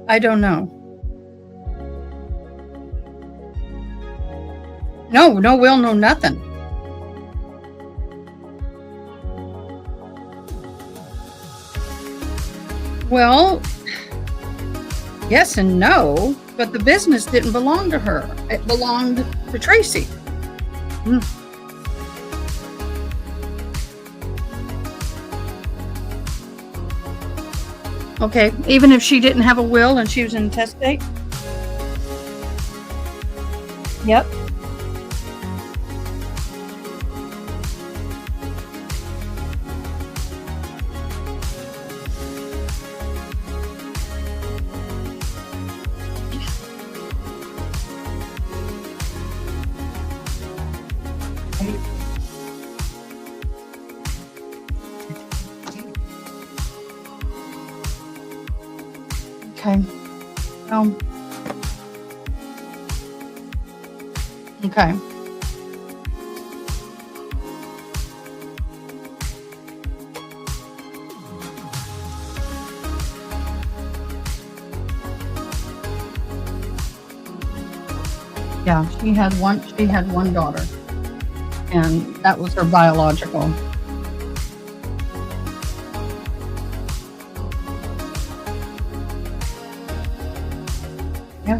I don't know. No will, no nothing. Well, yes and no, but the business didn't belong to her. It belonged to Tracy. Okay, even if she didn't have a will and she was in intestate? Yep. Okay. Okay. Yeah, she had one daughter, and that was her biological. Yeah.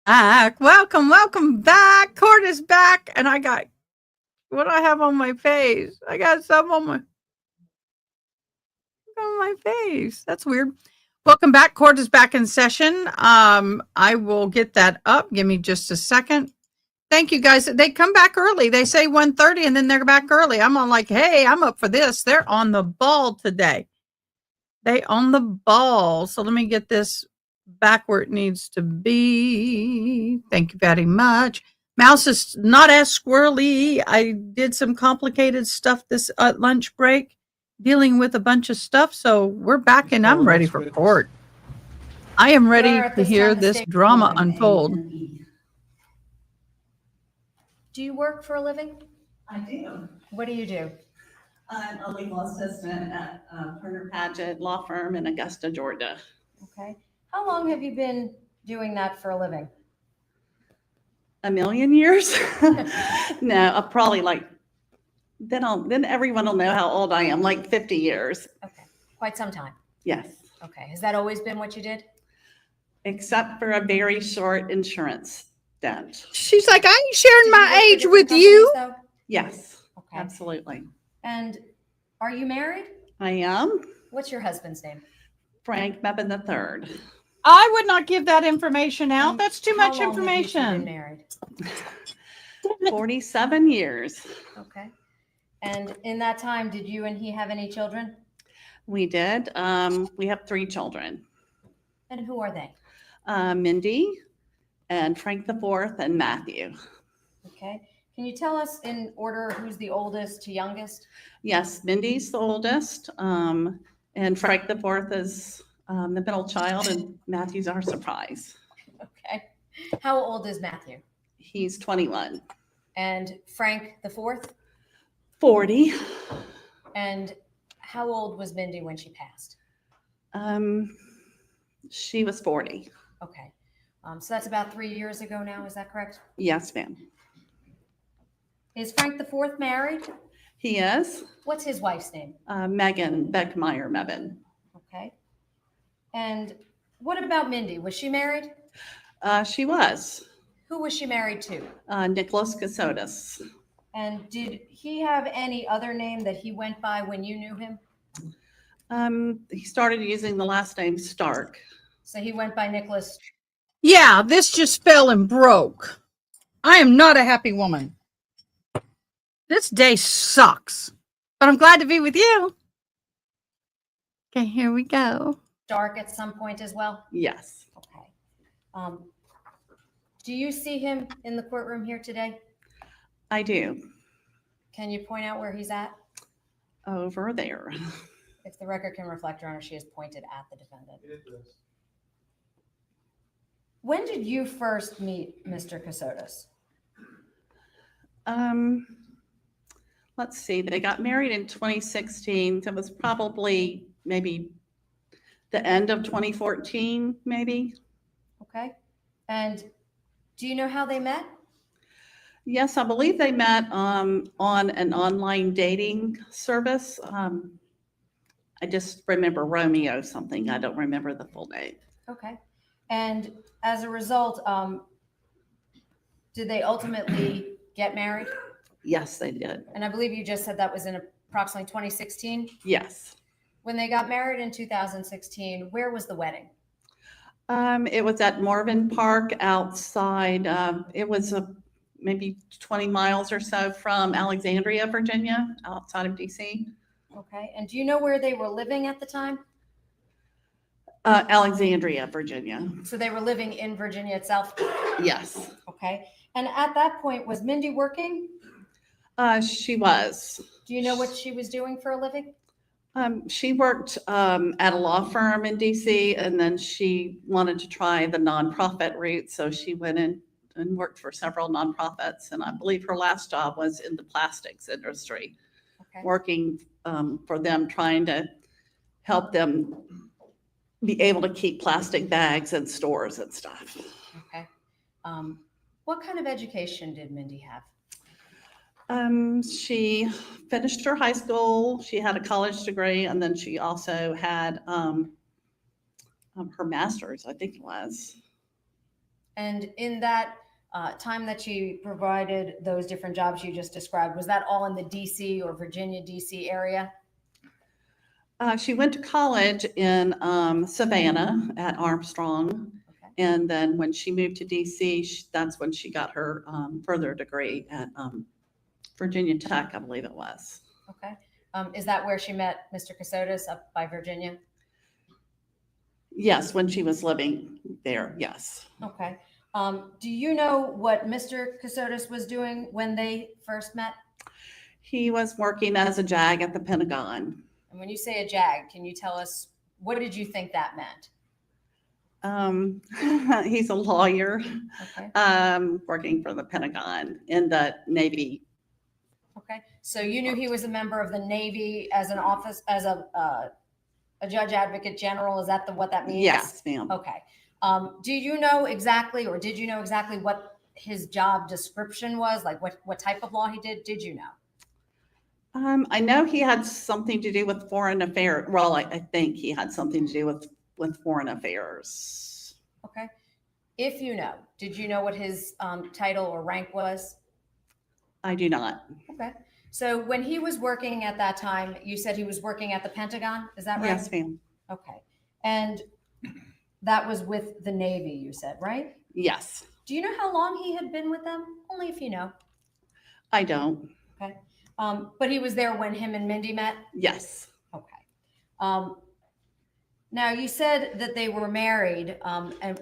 back. Welcome back. Court is back. And I got, what do I have on my face? I got some on my face. That's weird. Welcome back. Court is back in session. I will get that up. Give me just a second. Thank you guys. They come back early. They say 1:30 and then they're back early. I'm on like, hey, I'm up for this. They're on the ball today. They on the ball. So let me get this back where it needs to be. Thank you very much. Mouse is not as squirrely. I did some complicated stuff this lunch break, dealing with a bunch of stuff. So we're back and I'm ready for court. I am ready to hear this drama unfold. Do you work for a living? I do. What do you do? I'm a legal assistant at Turner Paget Law Firm in Augusta, Georgia. Okay. How long have you been doing that for a living? A million years? No, probably like, then everyone will know how old I am, like 50 years. Okay. Quite some time. Yes. Okay. Has that always been what you did? Except for a very short insurance stint. She's like, I ain't sharing my age with you. Yes, Okay. absolutely. And are you married? I am. What's your husband's name? Frank Mebane III. I would not give that information out. And That's too how much long have you two information. been married? 47 years. Okay. And in that time, did you and he have any children? We did. We have 3 children. And who are they? Mindy and Frank the Fourth and Matthew. Okay. Can you tell us in order who's the oldest to youngest? Yes, Mindy's the oldest, and Frank the Fourth is the middle child, and Matthew's our surprise. Okay. How old is Matthew? He's 21. And Frank the fourth? 40. And how old was Mindy when she passed? She was 40. Okay. So that's about 3 years ago now, is that correct? Yes, ma'am. Is Frank the fourth married? He is. What's his wife's name? Megan Beckmeyer Mebane. Okay. And what about Mindy? Was she married? She was. Who was she married to? Nicholas Kassotis. And did he have any other name that he went by when you knew him? He started using the last name Stark. So he went by Nicholas. Yeah, this just fell and broke. I am not a happy woman. This day sucks, but I'm glad to be with you. Okay, here we go. Stark at some point as well? Yes. Okay. Do you see him in the courtroom here today? I do. Can you point out where he's at? Over there. If the record can reflect, Your Honor, she has pointed at the defendant. When did you first meet Mr. Kassotis? Let's see. They got married in 2016. So it was probably maybe the end of 2014, maybe. Okay. And do you know how they met? Yes, I believe they met on an online dating service. I just remember Romeo something. I don't remember the full name. Okay. And as a result, did they ultimately get married? Yes, they did. And I believe you just said that was in approximately 2016? Yes. When they got married in 2016, where was the wedding? It was at Marvin Park outside. It was maybe 20 miles or so from Alexandria, Virginia, outside of DC. Okay. And do you know where they were living at the time? Alexandria, Virginia. So they were living in Virginia itself? Yes. Okay. And at that point, was Mindy working? She was. Do you know what she was doing for a living? She worked at a law firm in DC, and then she wanted to try the nonprofit route. So she went in and worked for several nonprofits. And I believe her last job was in the plastics industry, working for them, trying to help them be able to keep plastic bags in stores and stuff. Okay. What kind of education did Mindy have? She finished her high school. She had a college degree, and then she also had her master's, I think it was. And in that time that she provided those different jobs you just described, was that all in the DC or Virginia, DC area? She went to college in Savannah at Armstrong. And then when she moved to DC, that's when she got her further degree at Virginia Tech, I believe it was. Okay. Is that where she met Mr. Kassotis up by Virginia? Yes, when she was living there, yes. Okay. Do you know what Mr. Kassotis was doing when they first met? He was working as a JAG at the Pentagon. And when you say a JAG, can you tell us, what did you think that meant? He's a lawyer, Okay. working for the Pentagon in the Navy. Okay. So you knew he was a member of the Navy as an office, as a judge advocate general. Is that what that means? Yes, ma'am. Okay. Do you know exactly, or did you know exactly what his job description was? Like what type of law he did? Did you know? I know he had something to do with foreign affairs. Well, I think he had something to do with foreign affairs. Okay. If you know, did you know what his title or rank was? I do not. Okay. So when he was working at that time, you said he was working at the Pentagon. Is that right? Yes, ma'am. Okay. And that was with the Navy, you said, right? Yes. Do you know how long he had been with them? Only if you know. I don't. Okay. But he was there when him and Mindi met? Yes. Okay. Now you said that they were married, and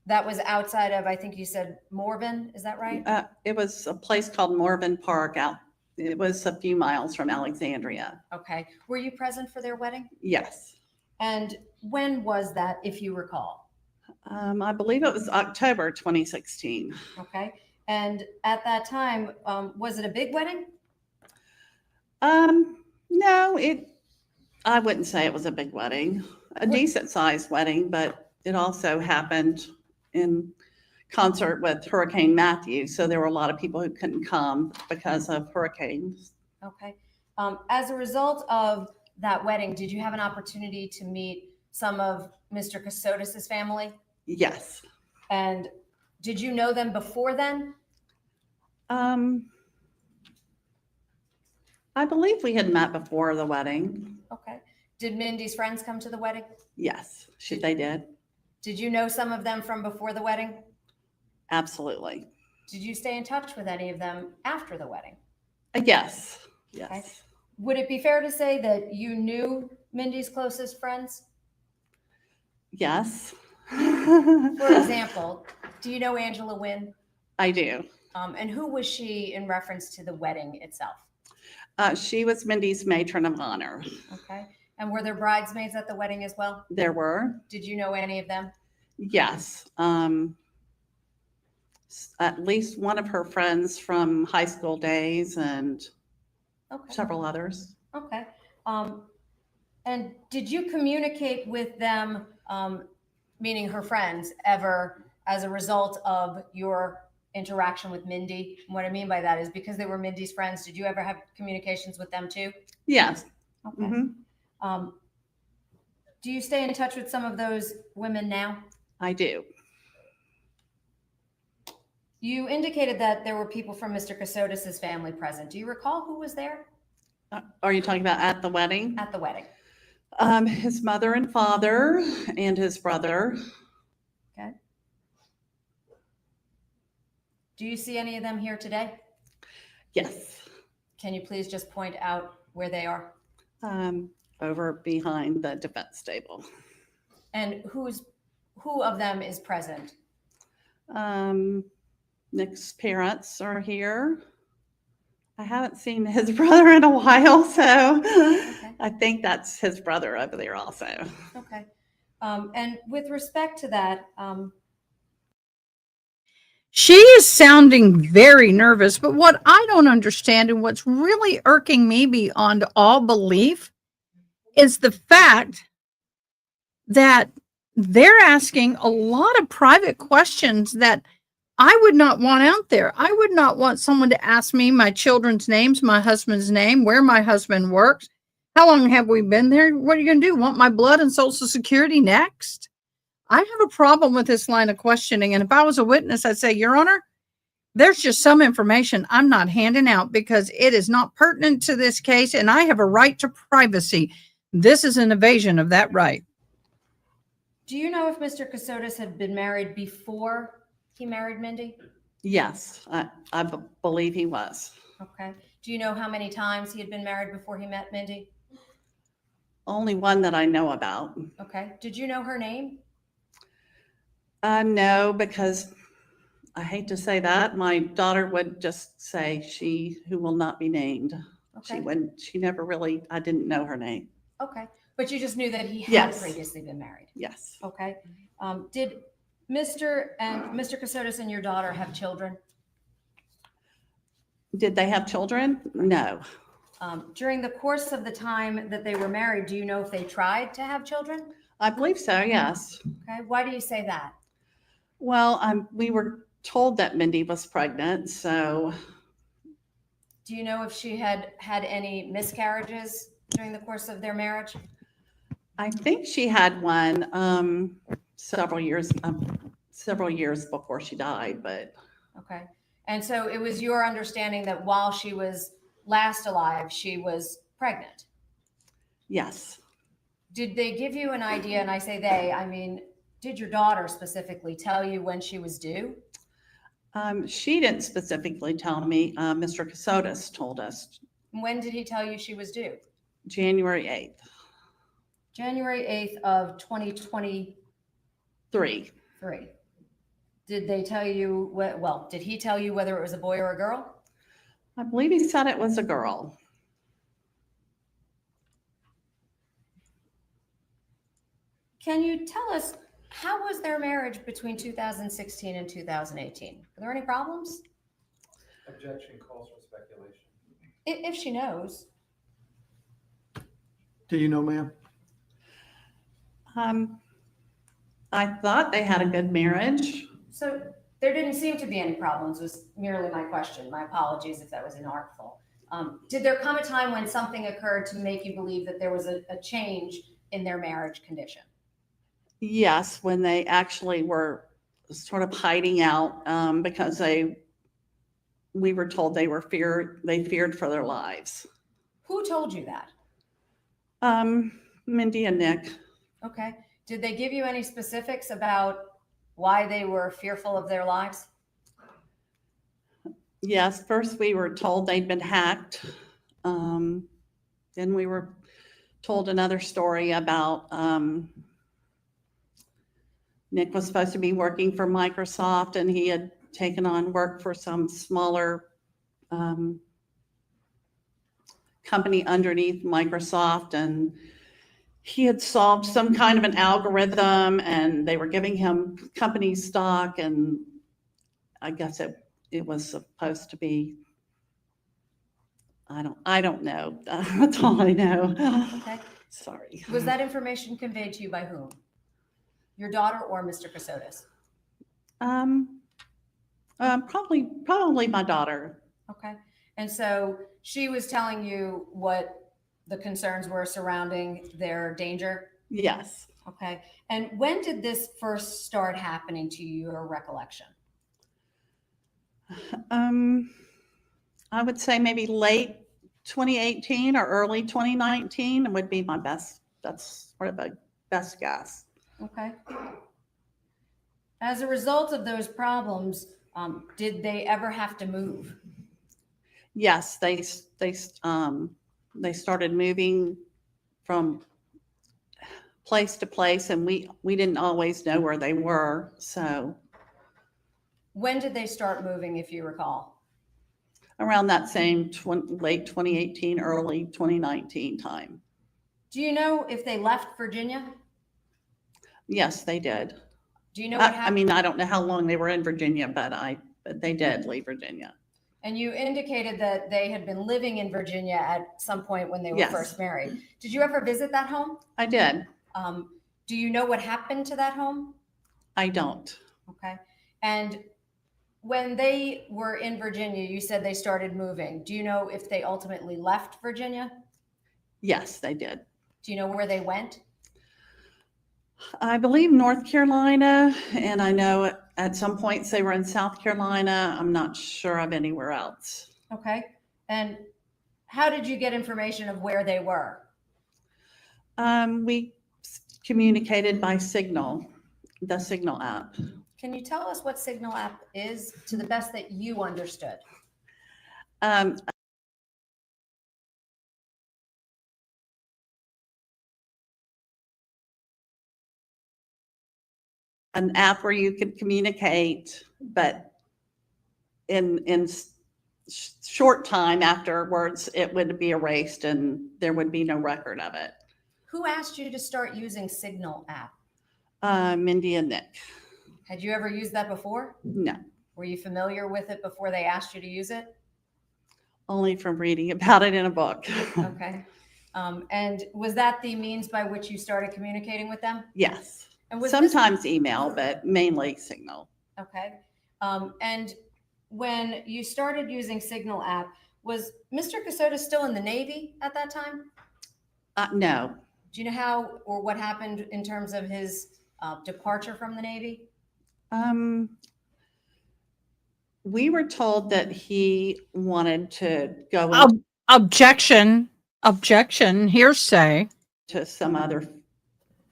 that was outside of, I think you said Morven, is that right? It was a place called Morven Park out. It was a few miles from Alexandria. Okay. Were you present for their wedding? Yes. And when was that, if you recall? I believe it was October 2016. Okay. And at that time, was it a big wedding? No, I wouldn't say it was a big wedding, a decent sized wedding, but it also happened in concert with Hurricane Matthew. So there were a lot of people who couldn't come because of hurricanes. Okay. As a result of that wedding, did you have an opportunity to meet some of Mr. Kassotis' family? Yes. And did you know them before then? I believe we had met before the wedding. Okay. Did Mindy's friends come to the wedding? Yes, they did. Did you know some of them from before the wedding? Absolutely. Did you stay in touch with any of them after the wedding? Yes. Yes. Okay. Would it be fair to say that you knew Mindy's closest friends? Yes. For example, do you know Angela Wynn? I do. And who was she in reference to the wedding itself? She was Mindy's matron of honor. Okay. And were there bridesmaids at the wedding as well? There were. Did you know any of them? Yes. At least one of her friends from high school days and several others. Okay. And did you communicate with them, meaning her friends, ever as a result of your interaction with Mindi? And what I mean by that is because they were Mindy's friends, did you ever have communications with them too? Yes. Okay. Mm-hmm. Do you stay in touch with some of those women now? I do. You indicated that there were people from Mr. Kassotis' family present. Do you recall who was there? Are you talking about at the wedding? At the wedding. His mother and father and his brother. Okay. Do you see any of them here today? Yes. Can you please just point out where they are? Over behind the defense table. And who of them is present? Nick's parents are here. I haven't seen his brother in a while, so I think that's his brother over there also. Okay. And with respect to that, she is sounding very nervous, but what I don't understand and what's really irking me beyond all belief is the fact that they're asking a lot of private questions that I would not want out there. I would not want someone to ask me my children's names, my husband's name, where my husband works. How long have we been there? What are you going to do? Want my blood and social security next? I have a problem with this line of questioning. And if I was a witness, I'd say, Your Honor, there's just some information I'm not handing out because it is not pertinent to this case and I have a right to privacy. This is an evasion of that right. Do you know if Mr. Kassotis had been married before he married Mindi? Yes, I believe he was. Okay. Do you know how many times he had been married before he met Mindi? Only one that I know about. Okay. Did you know her name? No, because I hate to say that. My daughter would just say she who will not be named. Okay. She never really, I didn't know her name. Okay. But you just knew that he had Yes. previously been married. Yes. Okay. Did Mr. Kassotis and your daughter have children? Did they have children? No. During the course of the time that they were married, do you know if they tried to have children? I believe so, yes. Okay. Why do you say that? Well, we were told that Mindi was pregnant, so. Do you know if she had had any miscarriages during the course of their marriage? I think she had one several years before she died, but. Okay. And so it was your understanding that while she was last alive, she was pregnant? Yes. Did they give you an idea, and I say they, I mean, did your daughter specifically tell you when she was due? She didn't specifically tell me. Mr. Kassotis told us. When did he tell you she was due? January 8th. January 8th of 2023. Did they tell you, well, did he tell you whether it was a boy or a girl? I believe he said it was a girl. Can you tell us, how was their marriage between 2016 and 2018? Are there any problems? Objection calls for speculation. If she knows. Do you know, ma'am? I thought they had a good marriage. So there didn't seem to be any problems, was merely my question. My apologies if that was inartful. Did there come a time when something occurred to make you believe that there was a change in their marriage condition? Yes, when they actually were sort of hiding out because we were told they feared for their lives. Who told you that? Mindi and Nick. Okay. Did they give you any specifics about why they were fearful of their lives? Yes, first we were told they'd been hacked. Then we were told another story about Nick was supposed to be working for Microsoft and he had taken on work for some smaller company underneath Microsoft, and he had solved some kind of an algorithm and they were giving him company stock, and I guess it was supposed to be, I don't know. That's all I know. Okay. Sorry. Was that information conveyed to you by whom? Your daughter or Mr. Kassotis? Probably my daughter. Okay. And so she was telling you what the concerns were surrounding their danger? Yes. Okay. And when did this first start happening to you, your recollection? I would say maybe late 2018 or early 2019 would be my best. That's sort of a best guess. Okay. As a result of those problems, did they ever have to move? Yes, they started moving from place to place, and we didn't always know where they were. So when did they start moving, if you recall? Around that same late 2018, early 2019 time. Do you know if they left Virginia? Yes, they did. Do you know what happened? I mean, I don't know how long they were in Virginia, but they did leave Virginia. And you indicated that they had been living in Virginia at some point when they were first married. Did you ever visit that home? I did. Do you know what happened to that home? I don't. Okay. And when they were in Virginia, you said they started moving. Do you know if they ultimately left Virginia? Yes, they did. Do you know where they went? I believe North Carolina, and I know at some points they were in South Carolina. I'm not sure of anywhere else. Okay. And how did you get information of where they were? We communicated by Signal, the Signal app. Can you tell us what Signal app is to the best that you understood? An app where you could communicate, but in short time afterwards, it would be erased and there would be no record of it. Who asked you to start using Signal app? Mindi and Nick. Had you ever used that before? No, Were you familiar with it before they asked you to use it? only from reading about it in a book. Okay. And was that the means by which you started communicating with them? Yes. And was Sometimes email, but mainly Signal. Okay. And when you started using Signal app, was Mr. Kassotis still in the Navy at that time? No. Do you know how or what happened in terms of his departure from the Navy? We were told that he wanted to go Objection, hearsay. to some other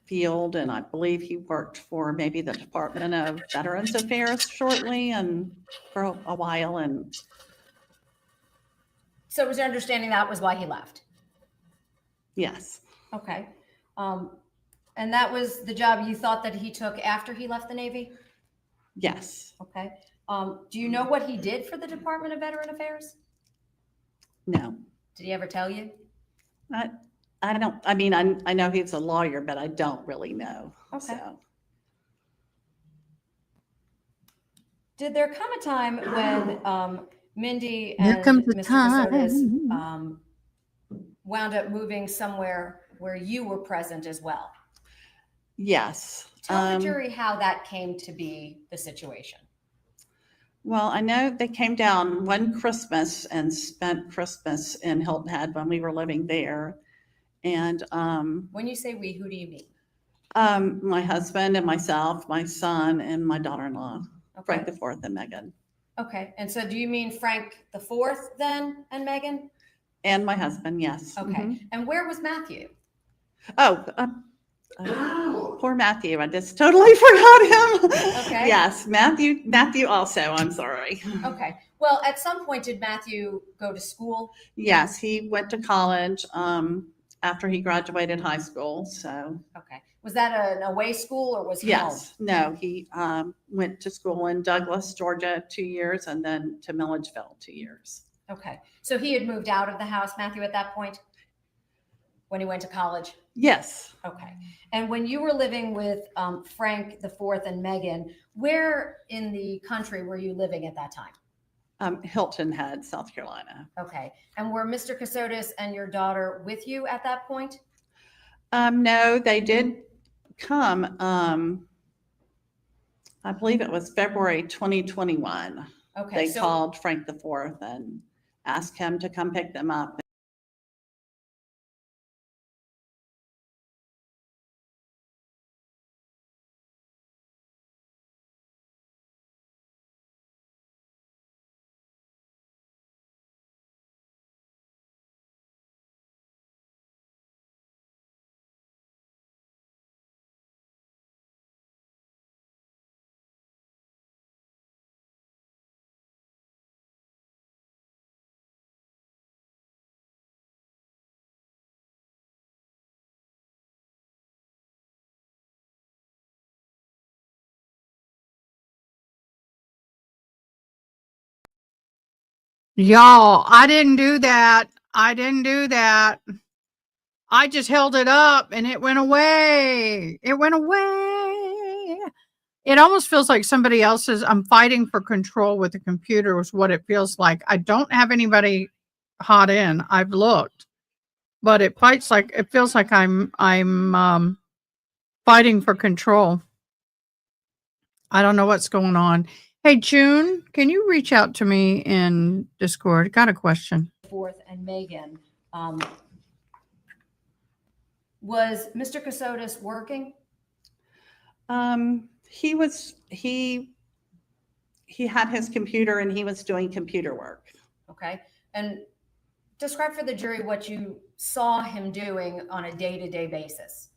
field, and I believe he worked for maybe the Department of Veterans Affairs shortly and for a while. And So it was your understanding that was why he left? yes. Okay. And that was the job you thought that he took after he left the Navy? Yes. Okay. Do you know what he did for the Department of Veteran Affairs? No. Did he ever tell you? I don't, I mean, I know he's a lawyer, but I don't really know. Okay. So. Did there come a time when Mindi There and comes a Mr. time. Kassotis wound up moving somewhere where you were present as well? Yes. Tell the jury how that came to be the situation. Well, I know they came down one Christmas and spent Christmas in Hilton Head when we were living there. And when you say we, who do you mean? My husband and myself, my son, and my daughter-in-law, Okay. Frank the Fourth and Megan. Okay. And so do you mean Frank the Fourth then and Megan? And my husband, yes. Okay. Mhm. And where was Matthew? Oh, poor Matthew. I just totally forgot him. Okay. Yes, Matthew also. I'm sorry. Okay. Well, at some point, did Matthew go to school? Yes, he went to college after he graduated high school. So Okay. Was that an away school or was he yes, no, he went to school in Douglas, Georgia, 2 years, and then to Milledgeville 2 years. home? Okay. So he had moved out of the house, Matthew, at that point when he went to college? Yes. Okay. And when you were living with Frank the Fourth and Megan, where in the country were you living at that time? Hilton Head, South Carolina. Okay. And were Mr. Kassotis and your daughter with you at that point? No, they did come. I believe it was February 2021. Okay. They So called Frank the Fourth and asked him to come pick them up. Y'all, I didn't do that. I didn't do that. I just held it up and it went away. It went away. It almost feels like somebody else's. I'm fighting for control with the computer is what it feels like. I don't have anybody hot in. I've looked, but it feels like I'm fighting for control. I don't know what's going on. Hey, June, can you reach out to me in Discord? Got a question. Fourth and Megan, was Mr. Kassotis working? He had his computer and he was doing computer work. Okay. And describe for the jury what you saw him doing on a day-to-day basis.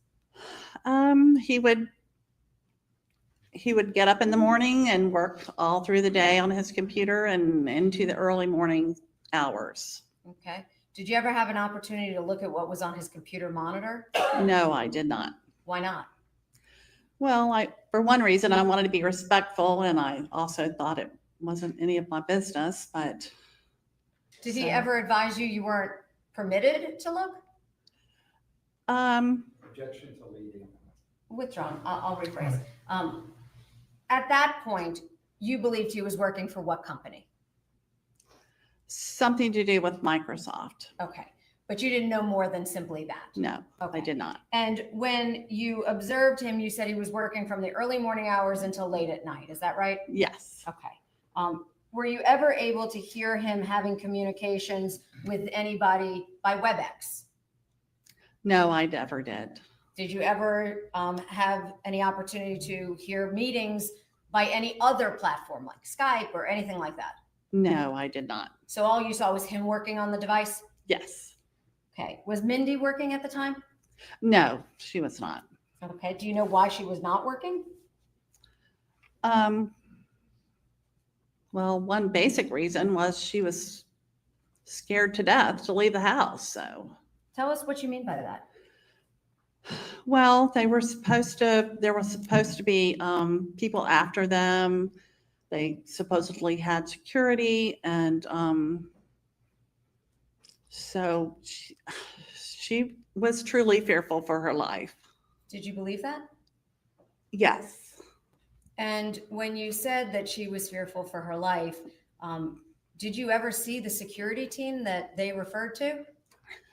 He would get up in the morning and work all through the day on his computer and into the early morning hours. Okay. Did you ever have an opportunity to look at what was on his computer monitor? No, I did not. Why not? Well, for one reason, I wanted to be respectful, and I also thought it wasn't any of my business, but. Did he ever advise you weren't permitted to look? Objection to leading. Withdrawn. I'll rephrase. At that point, you believed he was working for what company? Something to do with Microsoft. Okay. But you didn't know more than simply that? No, I did not. And when you observed him, you said he was working from the early morning hours until late at night. Is that right? Yes. Okay. Were you ever able to hear him having communications with anybody by WebEx? No, I never did. Did you ever have any opportunity to hear meetings by any other platform like Skype or anything like that? No, I did not. So all you saw was him working on the device? Yes. Okay. Was Mindy working at the time? No, she was not. Okay. Do you know why she was not working? Well, one basic reason was she was scared to death to leave the house. So tell us what you mean by that. Well, there was supposed to be people after them. They supposedly had security, and so she was truly fearful for her life. Did you believe that? Yes. And when you said that she was fearful for her life, did you ever see the security team that they referred to?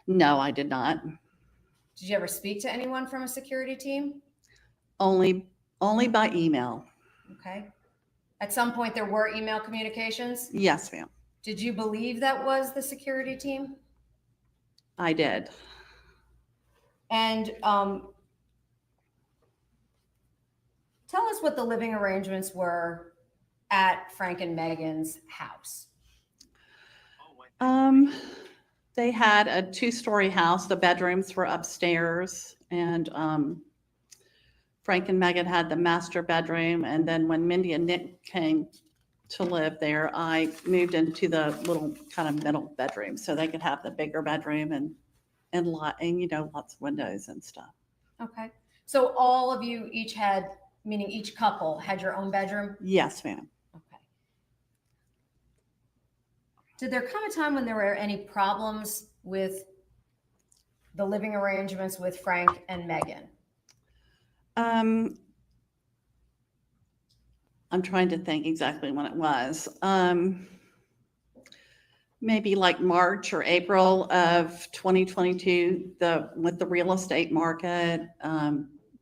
No, I did not. Did you ever speak to anyone from a security team? Only by email. Okay. At some point there were email communications? Yes, ma'am. Did you believe that was the security team? I did. And tell us what the living arrangements were at Frank and Megan's house. They had a 2-story house. The bedrooms were upstairs, and Frank and Megan had the master bedroom. And then when Mindy and Nick came to live there, I moved into the little kind of middle bedroom so they could have the bigger bedroom and lots of windows and stuff. Okay. So all of you each had, meaning each couple had your own bedroom? Yes, ma'am. Okay. Did there come a time when there were any problems with the living arrangements with Frank and Megan? I'm trying to think exactly when it was. Maybe like March or April of 2022, with the real estate market,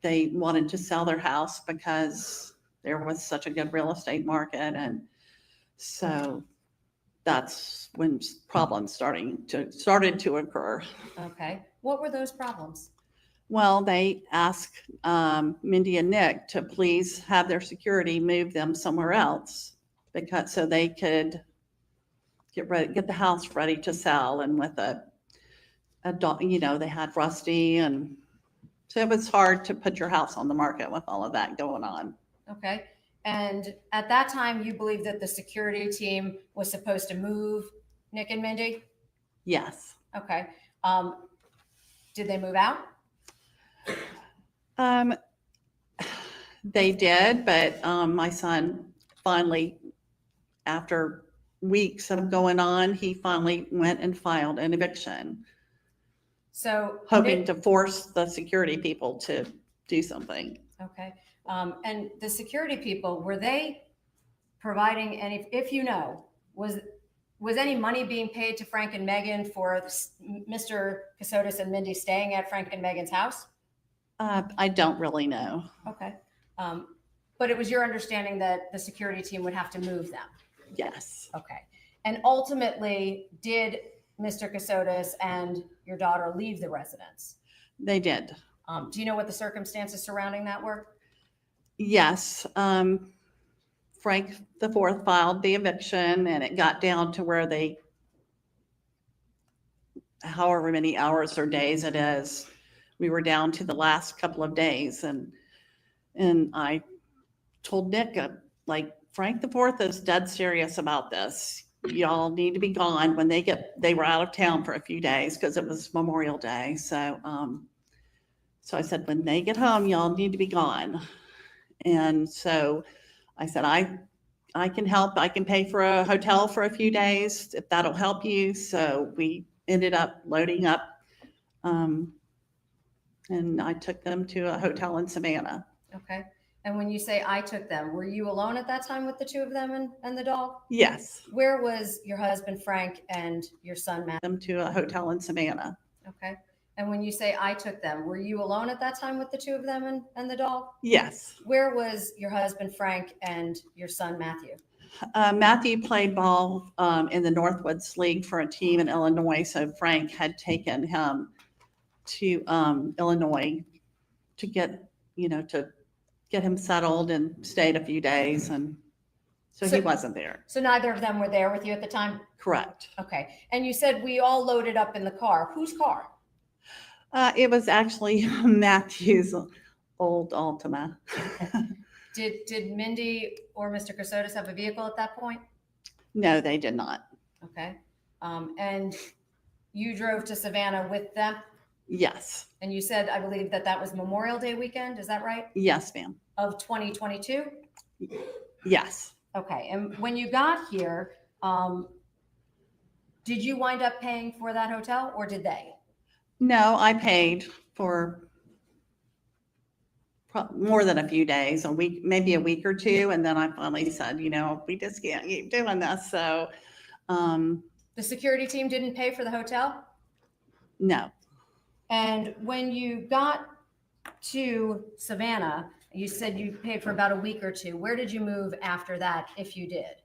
they wanted to sell their house because there was such a good real estate market. And so that's when problems started to occur. Okay. What were those problems? Well, they asked Mindy and Nick to please have their security move them somewhere else so they could get the house ready to sell. And with they had Rusty, and so it was hard to put your house on the market with all of that going on. Okay. And at that time, you believe that the security team was supposed to move Nick and Mindy? Yes. Okay. Did they move out? They did, but my son finally, after weeks of going on, he finally went and filed an eviction. So hoping to force the security people to do something. Okay. And the security people, were they providing any, if you know, was any money being paid to Frank and Megan for Mr. Kassotis and Mindy staying at Frank and Megan's house? I don't really know. Okay. But it was your understanding that the security team would have to move them? Yes. Okay. And ultimately, did Mr. Kassotis and your daughter leave the residence? They did. Do you know what the circumstances surrounding that were? Yes. Frank the fourth filed the eviction, and it got down to where they, however many hours or days it is, we were down to the last couple of days. And I told Nick, like, Frank the fourth is dead serious about this. Y'all need to be gone when they were out of town for a few days because it was Memorial Day. So, so I said, when they get home, y'all need to be gone. And so I said, I can help. I can pay for a hotel for a few days if that'll help you. So we ended up loading up. And I took them to a hotel in Savannah. Okay. And when you say I took them, were you alone at that time with the two of them and the dog? Yes. Where was your husband, Frank, and your son, Matt? Them to a hotel in Savannah. Okay. And when you say I took them, were you alone at that time with the two of them and the dog? Yes. Where was your husband, Frank, and your son, Matthew? Matthew played ball in the Northwoods League for a team in Illinois. So Frank had taken him to Illinois to get him settled and stayed a few days. And so he wasn't there. So neither of them were there with you at the time? Correct. Okay. And you said we all loaded up in the car. Whose car? It was actually Matthew's old Altima. Did Mindi or Mr. Kassotis have a vehicle at that point? No, they did not. Okay. And you drove to Savannah with them? Yes. And you said, I believe that was Memorial Day weekend. Is that right? Yes, ma'am. Of 2022? Yes. Okay. And when you got here, did you wind up paying for that hotel or did they? No, I paid for more than a few days, a week, maybe a week or two. And then I finally said, we just can't keep doing this. So the security team didn't pay for the hotel? No. And when you got to Savannah, you said you paid for about a week or two. Where did you move after that, if you did?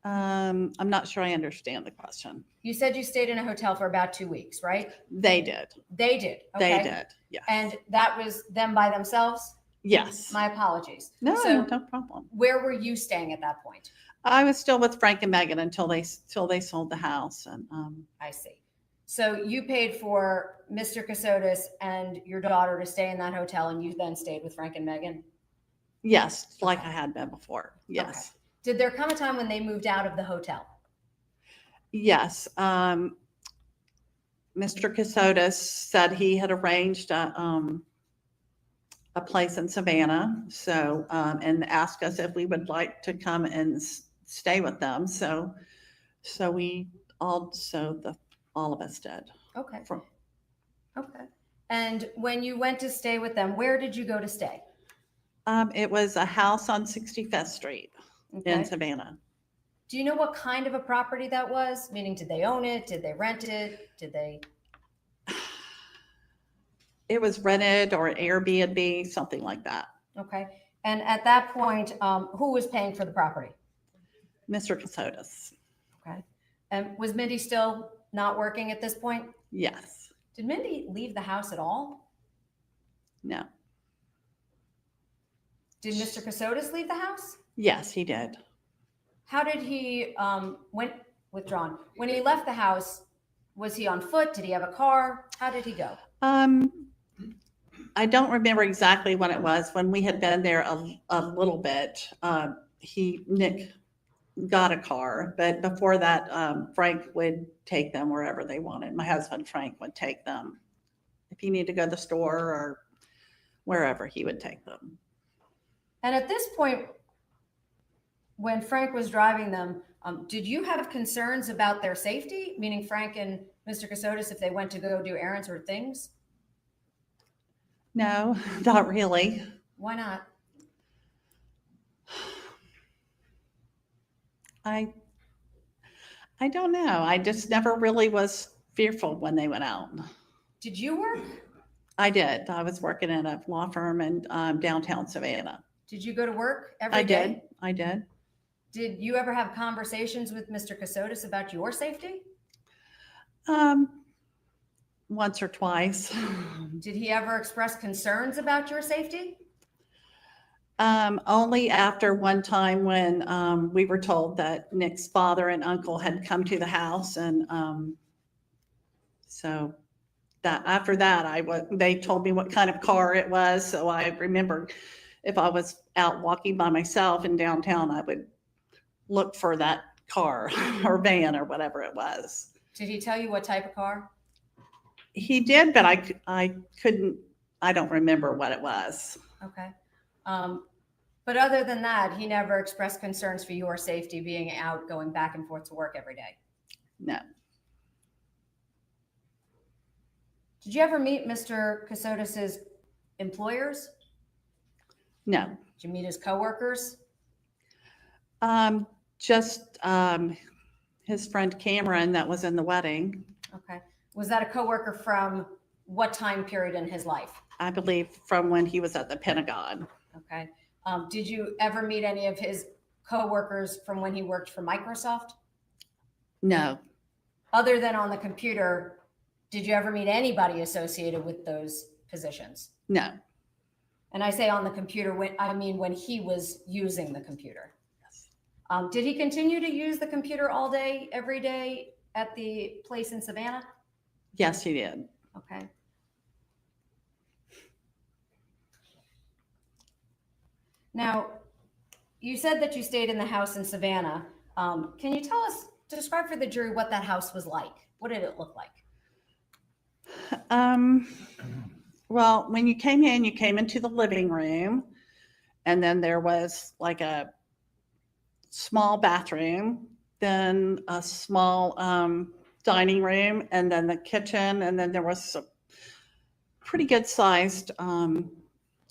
I'm not sure I understand the question. You said you stayed in a hotel for about 2 weeks, right? They did. They did. Okay. They did. Yes. And that was them by themselves? Yes. My apologies. No, So no problem. where were you staying at that point? I was still with Frank and Megan until they sold the house. And I see. So you paid for Mr. Kassotis and your daughter to stay in that hotel, and you then stayed with Frank and Megan? Yes, like I had been before. Yes. Okay. Did there come a time when they moved out of the hotel? Yes. Mr. Kassotis said he had arranged a place in Savannah. So, and asked us if we would like to come and stay with them. So we all of us did. Okay. Okay. And when you went to stay with them, where did you go to stay? It was a house on 65th Street in Okay. Savannah. Do you know what kind of a property that was? Meaning, did they own it? Did they rent it? Did they? It was rented or Airbnb, something like that. Okay. And at that point, who was paying for the property? Mr. Kassotis. Okay. And was Mindi still not working at this point? Yes. Did Mindi leave the house at all? No. Did Mr. Kassotis leave the house? Yes, he did. How did he, when he left the house, was he on foot? Did he have a car? How did he go? I don't remember exactly when it was. When we had been there a little bit, Nick got a car, but before that, Frank would take them wherever they wanted. My husband, Frank, would take them. If he needed to go to the store or wherever, he would take them. And at this point, when Frank was driving them, did you have concerns about their safety? Meaning Frank and Mr. Kassotis, if they went to go do errands or things? No, not really. Why not? I don't know. I just never really was fearful when they went out. Did you work? I did. I was working at a law firm in downtown Savannah. Did you go to work every day? I did. Did you ever have conversations with Mr. Kassotis about your safety? once or twice. Did he ever express concerns about your safety? Only after one time when we were told that Nick's father and uncle had come to the house, and so that after that, they told me what kind of car it was. So I remembered if I was out walking by myself in downtown, I would look for that car or van or whatever it was. Did he tell you what type of car? He did, but I couldn't. I don't remember what it was. Okay. But other than that, he never expressed concerns for your safety being out, going back and forth to work every day. No. Did you ever meet Mr. Kassotis's employers? No. Did you meet his coworkers? Just his friend Cameron that was in the wedding. Okay. Was that a coworker from what time period in his life? I believe from when he was at the Pentagon. Okay. Did you ever meet any of his coworkers from when he worked for Microsoft? No. Other than on the computer, did you ever meet anybody associated with those positions? No. And I say on the computer, I mean when he was using the computer. Yes. Did he continue to use the computer all day, every day at the place in Savannah? Yes, he did. Okay. Now, you said that you stayed in the house in Savannah. Can you describe for the jury what that house was like? What did it look like? Well, when you came into the living room, and then there was like a small bathroom, then a small dining room, and then the kitchen, and then there was a pretty good sized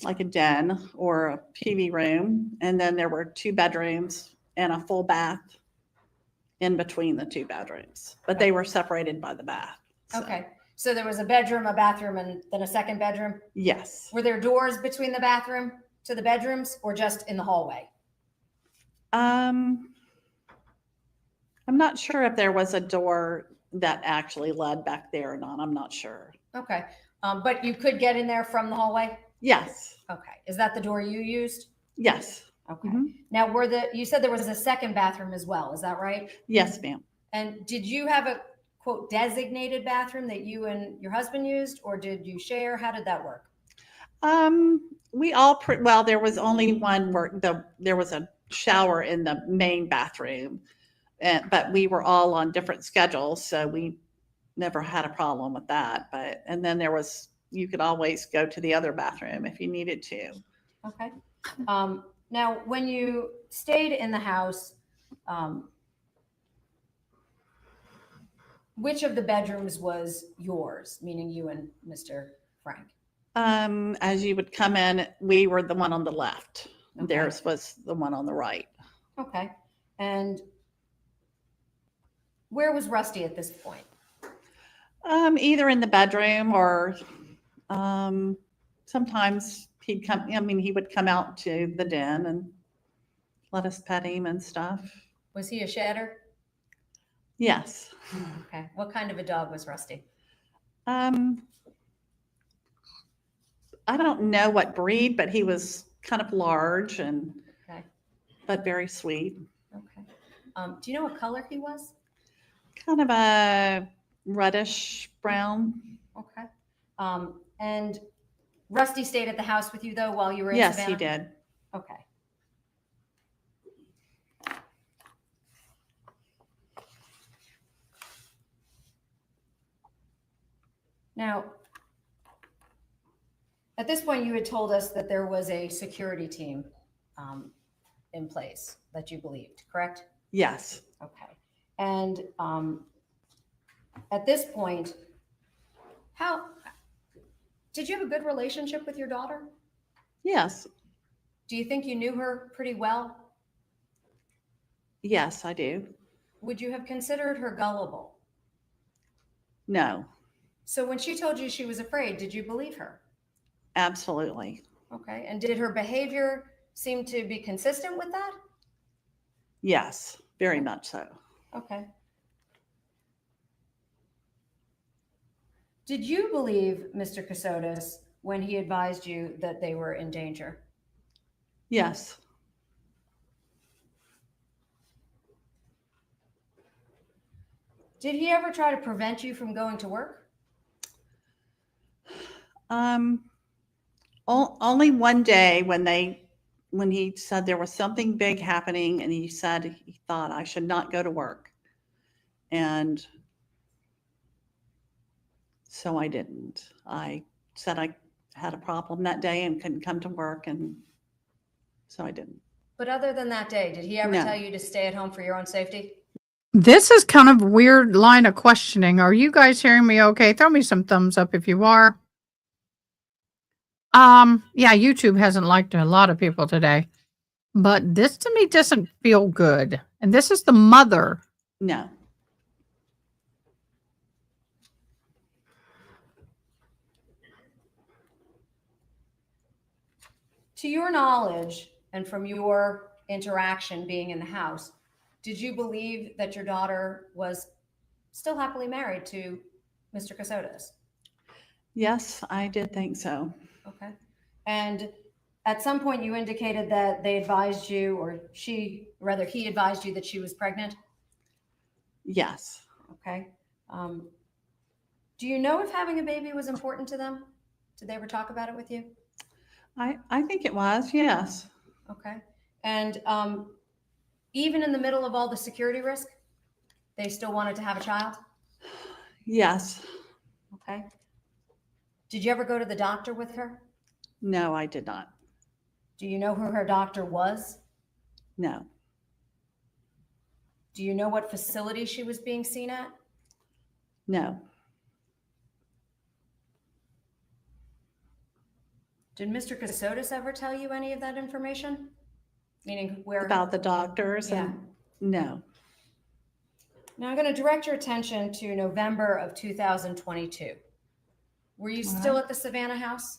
like a den or a TV room, and then there were 2 bedrooms and a full bath in between the 2 bedrooms, but they were separated by the bath. So. Okay. So there was a bedroom, a bathroom, and then a second bedroom? Yes. Were there doors between the bathroom to the bedrooms or just in the hallway? I'm not sure if there was a door that actually led back there or not. I'm not sure. Okay. But you could get in there from the hallway? Yes. Okay. Is that the door you used? Yes. Okay. Now, you said there was a second bathroom as well. Is that right? Yes, ma'am. And did you have a quote designated bathroom that you and your husband used, or did you share? How did that work? We all well, there was only one where there was a shower in the main bathroom, but we were all on different schedules, so we never had a problem with that. And then you could always go to the other bathroom if you needed to. Okay. Now, when you stayed in the house, which of the bedrooms was yours, meaning you and Mr. Frank? As you would come in, we were the one on the left. Okay. Theirs was the one on the right. Okay. And where was Rusty at this point? Either in the bedroom or sometimes he'd come, he would come out to the den and let us pet him and stuff. Was he a shedder? Yes. Okay. What kind of a dog was Rusty? I don't know what breed, but he was kind of large and but very sweet. Okay. Do you know what color he was? Kind of a reddish brown. Okay. And Rusty stayed at the house with you though while you were in Yes, Savannah? he did. Okay. Now, at this point, you had told us that there was a security team in place that you believed, correct? Yes. Okay. And at this point, did you have a good relationship with your daughter? Yes. Do you think you knew her pretty well? Yes, I do. Would you have considered her gullible? No. So when she told you she was afraid, did you believe her? Absolutely. Okay. And did her behavior seem to be consistent with that? Yes, very much so. Okay. Did you believe Mr. Kassotis when he advised you that they were in danger? Yes. Did he ever try to prevent you from going to work? Only one day when he said there was something big happening, and he said he thought I should not go to work. And so I didn't. I said I had a problem that day and couldn't come to work, and so I didn't. But other than that day, did he ever No. tell you to stay at home for your own safety? This is kind of a weird line of questioning. Are you guys hearing me okay? Throw me some thumbs up if you are. Yeah, YouTube hasn't liked a lot of people today. But this to me doesn't feel good. And this is the mother. No. To your knowledge, and from your interaction being in the house, did you believe that your daughter was still happily married to Mr. Kassotis? Yes, I did think so. Okay. And at some point you indicated that they advised you, or he advised you that she was pregnant? Yes. Okay. Do you know if having a baby was important to them? Did they ever talk about it with you? I think it was, yes. Okay. And even in the middle of all the security risk, they still wanted to have a child? Yes. Okay. Did you ever go to the doctor with her? No, I did not. Do you know who her doctor was? No. Do you know what facility she was being seen at? No. Did Mr. Kassotis ever tell you any of that information? Meaning where? About the doctors? Yeah. No. Now I'm going to direct your attention to November of 2022. Were you still at the Savannah house?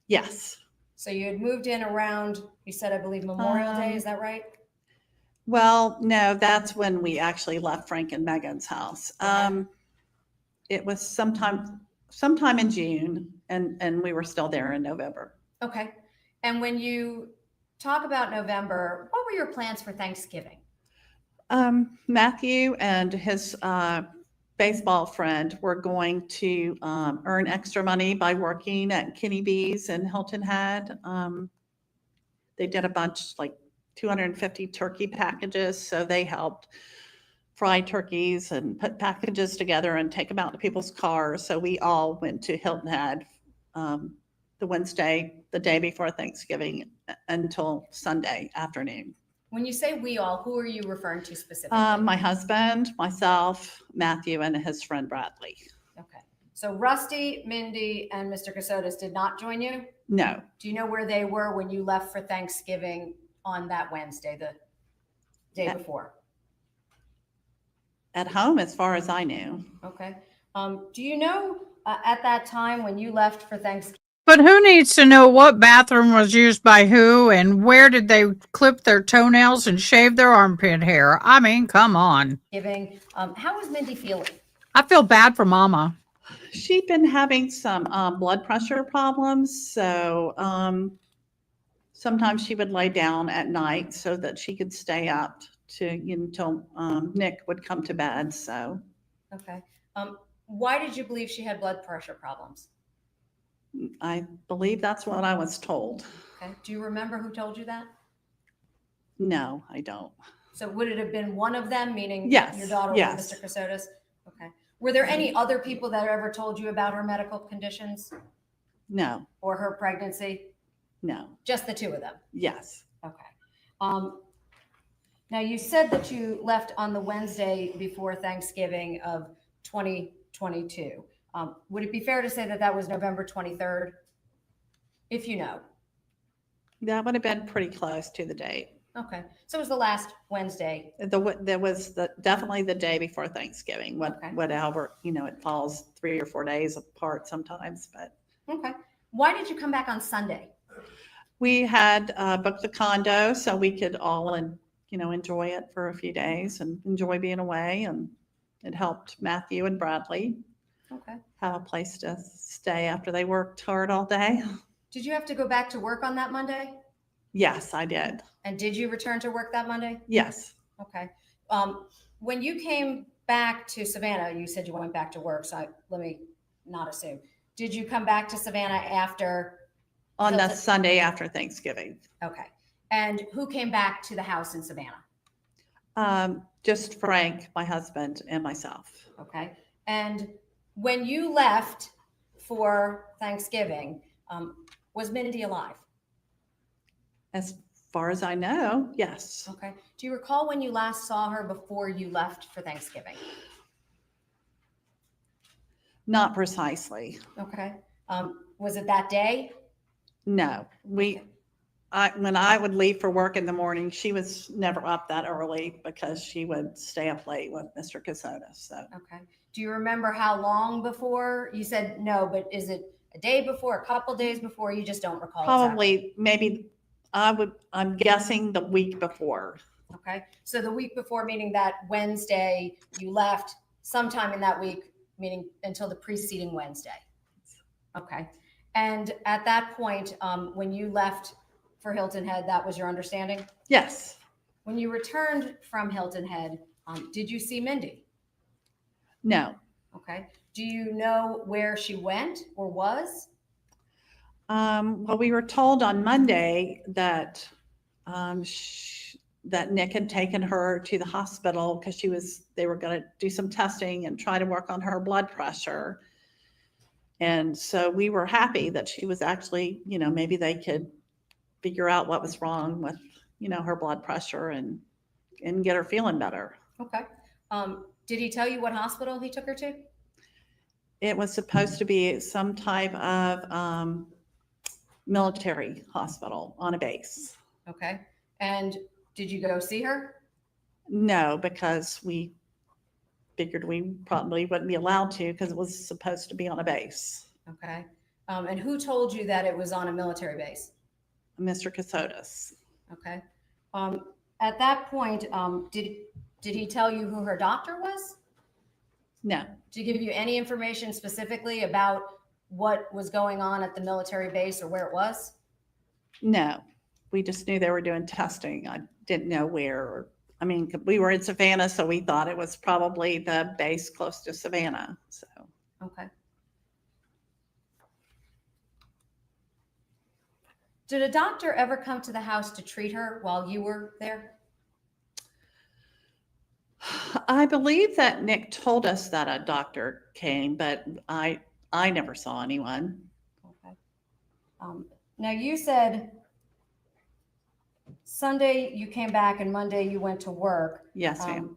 Yes. So you had moved in around, you said, I believe, Memorial Day. Is that right? Well, no, that's when we actually left Frank and Megan's house. It was sometime in June, and we were still there in November. Okay. And when you talk about November, what were your plans for Thanksgiving? Matthew and his baseball friend were going to earn extra money by working at Kenny B's in Hilton Head. They did a bunch, like 250 turkey packages, so they helped fry turkeys and put packages together and take them out to people's cars. So we all went to Hilton Head the Wednesday, the day before Thanksgiving, until Sunday afternoon. When you say we all, who are you referring to specifically? My husband, myself, Matthew, and his friend Bradley. Okay. So Rusty, Mindy, and Mr. Kassotis did not join you? No. Do you know where they were when you left for Thanksgiving on that Wednesday, the day before? At home, as far as I knew. Okay. Do you know at that time when you left for Thanksgiving? But who needs to know what bathroom was used by who and where did they clip their toenails and shave their armpit hair? I mean, come on. How was Mindy feeling? I feel bad for Mama. She'd been having some blood pressure problems, so sometimes she would lay down at night so that she could stay up until Nick would come to bed. So, okay. Why did you believe she had blood pressure problems? I believe that's what I was told. Okay. Do you remember who told you that? No, I don't. So would it have been one of them, meaning Yes. your daughter Yes. or Mr. Kassotis? Okay. Were there any other people that ever told you about her medical conditions No. or her pregnancy? No. Just the two of them? Yes. Okay. Now you said that you left on the Wednesday before Thanksgiving of 2022. Would it be fair to say that that was November 23rd? If you know. That would have been pretty close to the date. Okay. So it was the last Wednesday. There was definitely the day before Thanksgiving. Whatever, it falls 3 or 4 days apart sometimes. But okay. Why did you come back on Sunday? We had booked the condo so we could all enjoy it for a few days and enjoy being away. And it helped Matthew and Bradley. Okay. have a place to stay after they worked hard all day. Did you have to go back to work on that Monday? Yes, I did. And did you return to work that Monday? Yes. Okay. When you came back to Savannah, you said you went back to work, so let me not assume. Did you come back to Savannah after? On the Hilton? Sunday after Thanksgiving. Okay. And who came back to the house in Savannah? Just Frank, my husband, and myself. Okay. And when you left for Thanksgiving, was Mindi alive? As far as I know, yes. Okay. Do you recall when you last saw her before you left for Thanksgiving? Not precisely. Okay. Was it that day? No, when I would leave for work in the morning, she was never up that early because she would stay up late with Mr. Kassotis. So. Okay. Do you remember how long before? You said no, but is it a day before, a couple days before? You just don't recall. Probably, exactly. maybe I'm guessing the week before. Okay. So the week before, meaning that Wednesday you left, sometime in that week, meaning until the preceding Wednesday. Okay. And at that point, when you left for Hilton Head, that was your understanding? Yes. When you returned from Hilton Head, did you see Mindi? No. Okay. Do you know where she went or was? Well, we were told on Monday that that Nick had taken her to the hospital because they were going to do some testing and try to work on her blood pressure. And so we were happy that she was actually, maybe they could figure out what was wrong with, her blood pressure and get her feeling better. Okay. Did he tell you what hospital he took her to? It was supposed to be some type of military hospital on a base. Okay. And did you go see her? No, because we figured we probably wouldn't be allowed to because it was supposed to be on a base. Okay. And who told you that it was on a military base? Mr. Kassotis. Okay. At that point, did he tell you who her doctor was? No. Did he give you any information specifically about what was going on at the military base or where it was? No. We just knew they were doing testing. I didn't know where. We were in Savannah, so we thought it was probably the base close to Savannah. So. Okay. Did a doctor ever come to the house to treat her while you were there? I believe that Nick told us that a doctor came, but I never saw anyone. Okay. Now you said Sunday you came back and Monday you went to work. Yes, ma'am.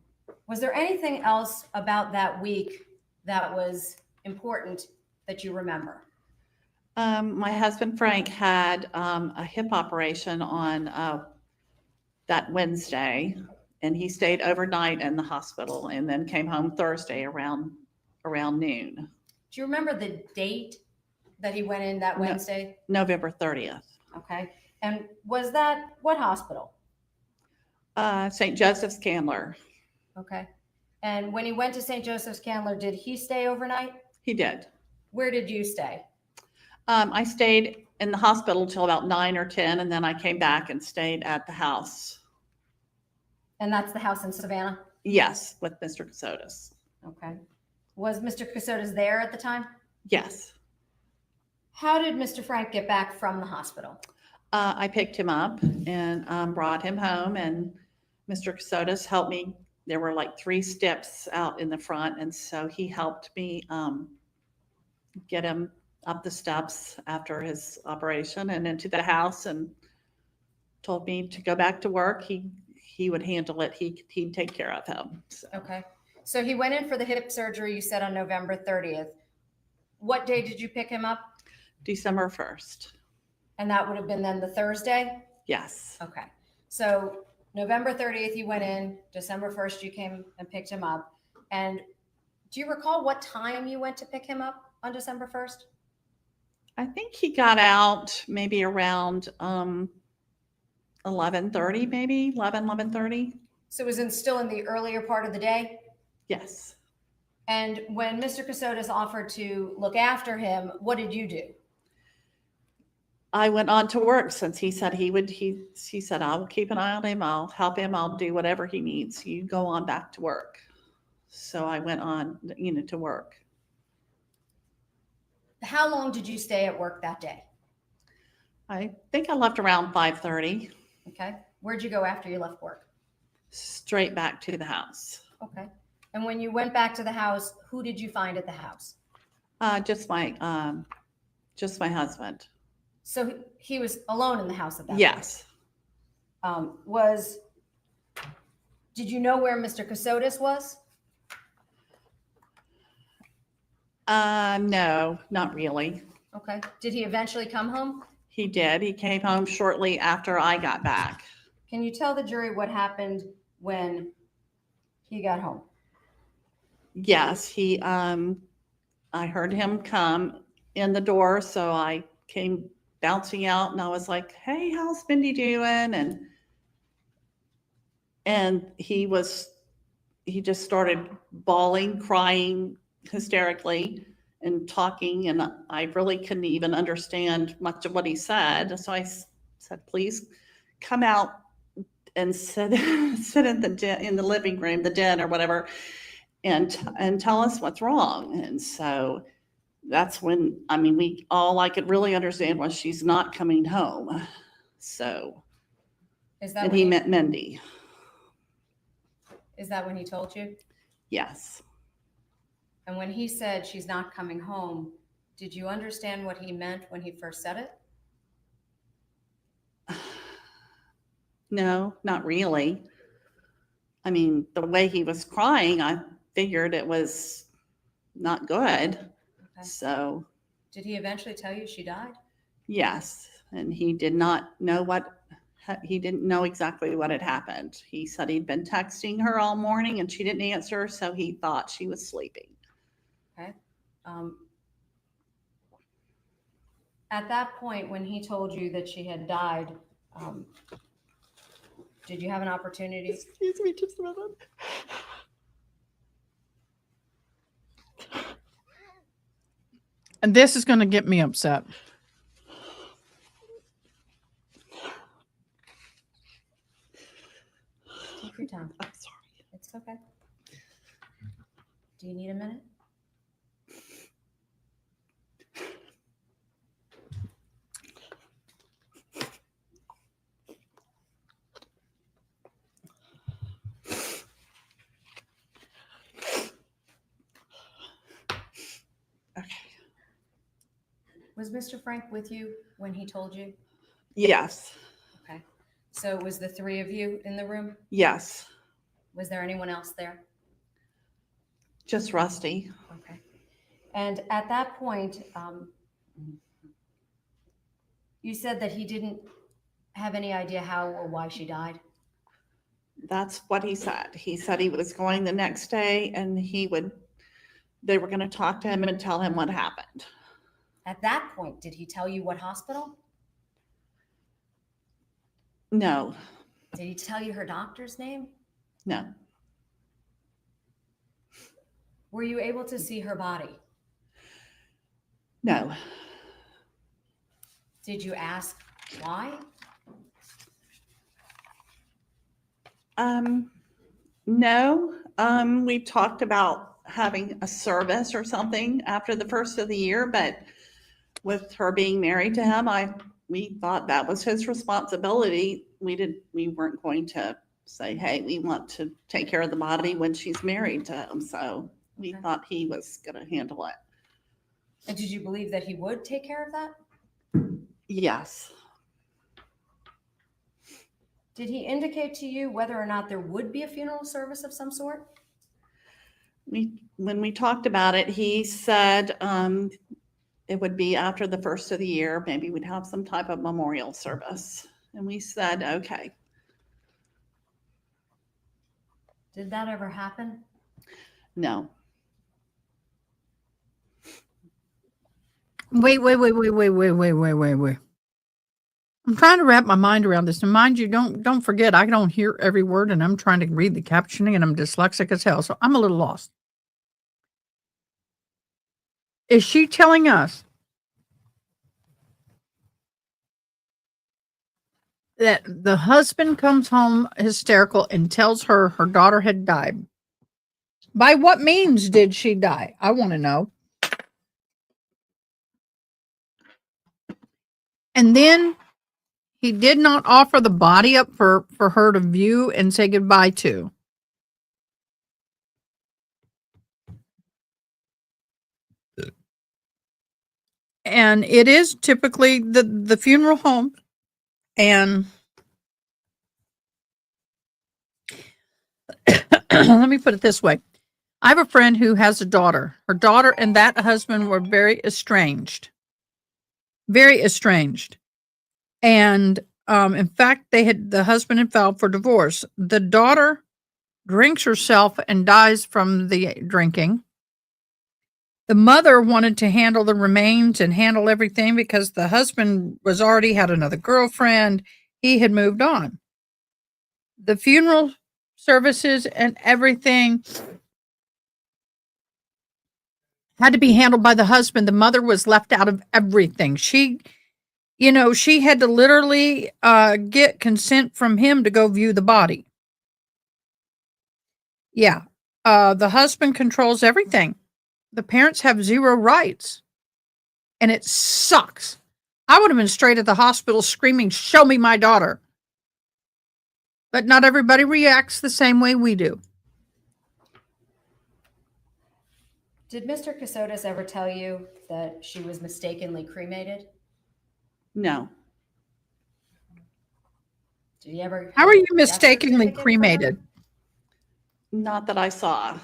Was there anything else about that week that was important that you remember? My husband Frank had a hip operation on that Wednesday, and he stayed overnight in the hospital and then came home Thursday around noon. Do you remember the date that he went in that Wednesday? November 30th. Okay. And was that what hospital? St. Joseph's Candler. Okay. And when he went to St. Joseph's Candler, did he stay overnight? He did. Where did you stay? I stayed in the hospital till about 9 or 10, and then I came back and stayed at the house. And that's the house in Savannah? Yes, with Mr. Kassotis. Okay. Was Mr. Kassotis there at the time? Yes. How did Mr. Frank get back from the hospital? I picked him up and brought him home, and Mr. Kassotis helped me. There were like 3 steps out in the front, and so he helped me get him up the steps after his operation and into the house, and told me to go back to work. He would handle it. He'd take care of him. So. Okay. So he went in for the hip surgery, you said, on November 30th. What day did you pick him up? December 1st. And that would have been then the Thursday? Yes. Okay. So November 30th, you went in. December 1st, you came and picked him up. And do you recall what time you went to pick him up on December 1st? I think he got out maybe around 11:30, maybe 11:30. So it was still in the earlier part of the day? Yes. And when Mr. Kassotis offered to look after him, what did you do? I went on to work since he said he would. He said, I will keep an eye on him. I'll help him. I'll do whatever he needs. You go on back to work. So I went on, to work. How long did you stay at work that day? I think I left around 5:30. Okay. Where'd you go after you left work? Straight back to the house. Okay. And when you went back to the house, who did you find at the house? Just my husband. So he was alone in the house at that Yes. point. Did you know where Mr. Kassotis was? No, not really. Okay. Did he eventually come home? He did. He came home shortly after I got back. Can you tell the jury what happened when he got home? Yes, I heard him come in the door, so I came bouncing out and I was like, hey, how's Mindi doing? And he just started bawling, crying hysterically and talking, and I really couldn't even understand much of what he said. So I said, please come out and sit in the living room, the den or whatever, and tell us what's wrong. And so that's when, all I could really understand was she's not coming home. So, and he met Mindi. Is that when he told you? Yes. And when he said she's not coming home, did you understand what he meant when he first said it? No, not really. The way he was crying, I figured it was not good. Okay. So. Did he eventually tell you she died? Yes. And he did not know he didn't know exactly what had happened. He said he'd been texting her all morning and she didn't answer, so he thought she was sleeping. Okay. At that point, when he told you that she had died, did you have an opportunity? Excuse me just a minute. And this is going to get me upset. Take your time. I'm sorry. It's okay. Do you need a minute? Okay. Was Mr. Frank with you when he told you? Yes. Okay. So it was the three of you in the room? Yes. Was there anyone else there? Just Rusty. Okay. And at that point, you said that he didn't have any idea how or why she died? That's what he said. He said he was going the next day and they were going to talk to him and tell him what happened. At that point, did he tell you what hospital? No. Did he tell you her doctor's name? No. Were you able to see her body? No. Did you ask why? No. We talked about having a service or something after the first of the year, but with her being married to him, we thought that was his responsibility. We weren't going to say, hey, we want to take care of the body when she's married to him. So we thought he was going to handle it. And did you believe that he would take care of that? Yes. Did he indicate to you whether or not there would be a funeral service of some sort? When we talked about it, he said it would be after the first of the year. Maybe we'd have some type of memorial service. And we said, okay. Did that ever happen? No. Wait. I'm trying to wrap my mind around this. And mind you, don't forget, I don't hear every word and I'm trying to read the captioning and I'm dyslexic as hell. So I'm a little lost. Is she telling us that the husband comes home hysterical and tells her her daughter had died? By what means did she die? I want to know. And then he did not offer the body up for her to view and say goodbye to. And it is typically the funeral home. And let me put it this way. I have a friend who has a daughter. Her daughter and that husband were very estranged. Very estranged. And in fact, the husband had filed for divorce. The daughter drinks herself and dies from the drinking. The mother wanted to handle the remains and handle everything because the husband was already had another girlfriend. He had moved on. The funeral services and everything had to be handled by the husband. The mother was left out of everything. She had to literally get consent from him to go view the body. Yeah. The husband controls everything. The parents have zero rights. And it sucks. I would have been straight at the hospital screaming, "Show me my daughter." But not everybody reacts the same way we do. Did Mr. Kassotis ever tell you that she was mistakenly cremated? No. Did he ever? How are you have a death mistakenly certificate for her? cremated? Not that I saw.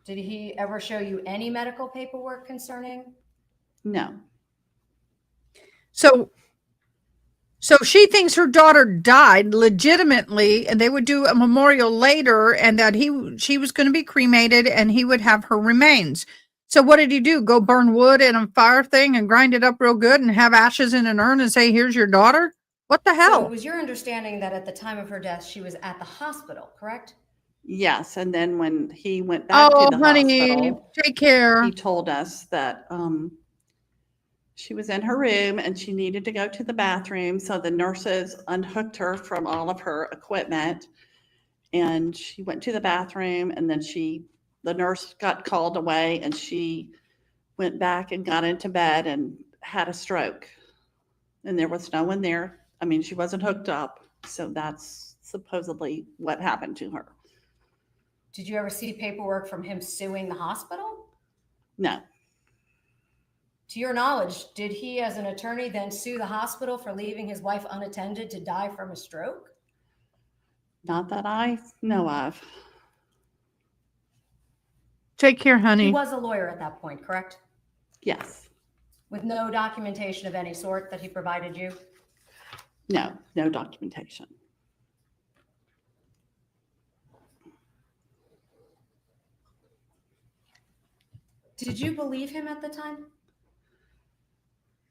Did he ever show you any medical paperwork concerning? No. So she thinks her daughter died legitimately, and they would do a memorial later, and that she was going to be cremated, and he would have her remains. So what did he do? Go burn wood in a fire thing and grind it up real good and have ashes in an urn and say, "Here's your daughter"? What the hell? So it was your understanding that at the time of her death, she was at the hospital, correct? Yes, and then when he went back to the honey, hospital, take care. he told us that she was in her room and she needed to go to the bathroom. So the nurses unhooked her from all of her equipment, and she went to the bathroom, and then the nurse got called away, and she went back and got into bed and had a stroke. And there was no one there. I mean, she wasn't hooked up. So that's supposedly what happened to her. Did you ever see paperwork from him suing the hospital? No. To your knowledge, did he, as an attorney, then sue the hospital for leaving his wife unattended to die from a stroke? Not that I know of. Take care, honey. He was a lawyer at that point, correct? Yes. With no documentation of any sort that he provided you? No, no documentation. Did you believe him at the time?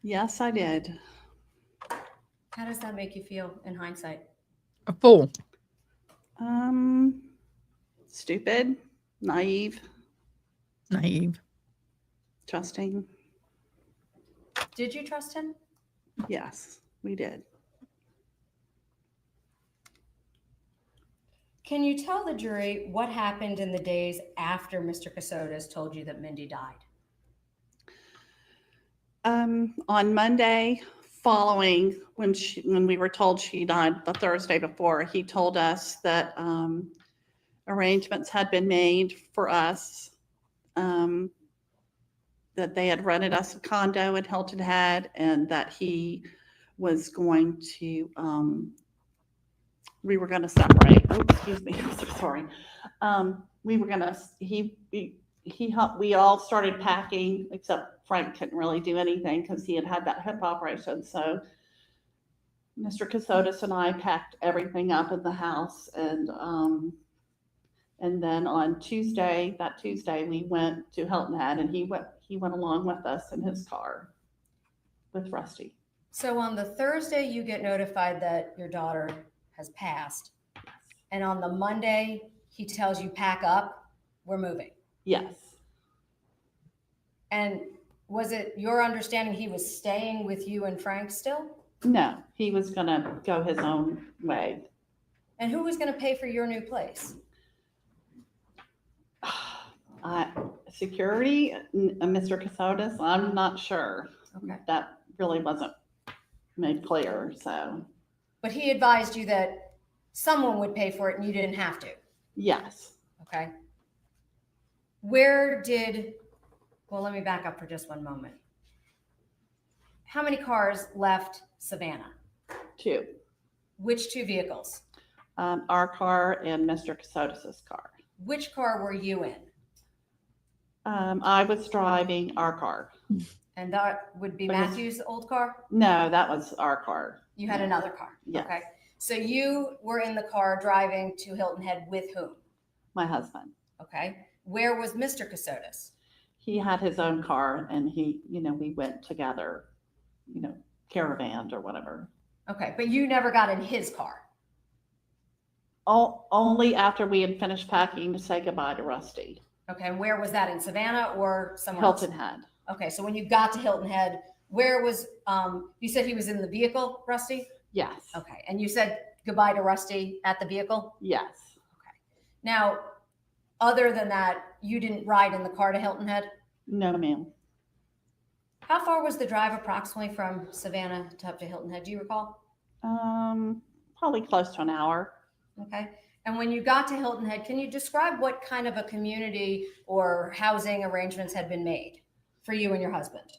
Yes, I did. How does that make you feel in hindsight? A fool. Stupid, naive, trusting. Did you trust him? Yes, we did. Can you tell the jury what happened in the days after Mr. Kassotis told you that Mindi died? On Monday following when we were told she died the Thursday before, he told us that arrangements had been made for us, that they had rented us a condo in Hilton Head, and that he was going to, we were going to separate. Oh, excuse me. I'm so sorry. We were going to, we all started packing, except Frank couldn't really do anything because he had had that hip operation. So Mr. Kassotis and I packed everything up in the house, and then on Tuesday, we went to Hilton Head, and he went along with us in his car with Rusty. So on the Thursday, you get notified that your daughter has passed. And on the Monday, he tells you pack up, we're moving. Yes. And was it your understanding he was staying with you and Frank still? No, he was going to go his own way. And who was going to pay for your new place? Security, Mr. Kassotis, I'm not sure. Okay. That really wasn't made clear, so. But he advised you that someone would pay for it and you didn't have to. Yes. Okay. Well, let me back up for just one moment. How many cars left Savannah? 2. Which 2 vehicles? Our car and Mr. Kassotis's car. Which car were you in? I was driving our car. And that would be Because- Matthew's old car? No, that was our car. You had another car? Yes. Okay. So you were in the car driving to Hilton Head with whom? My husband. Okay. Where was Mr. Kassotis? He had his own car and we went together, caravanned or whatever. Okay. But you never got in his car? Only after we had finished packing to say goodbye to Rusty. Okay. And where was that, in Savannah or somewhere Hilton else? Head. Okay. So when you got to Hilton Head, where was, you said he was in the vehicle, Rusty? Yes. Okay. And you said goodbye to Rusty at the vehicle? Yes. Now, other than that, you didn't ride in the car to Hilton Head? No, ma'am. How far was the drive approximately from Savannah to up to Hilton Head? Do you recall? Probably close to an hour. Okay. And when you got to Hilton Head, can you describe what kind of a community or housing arrangements had been made for you and your husband?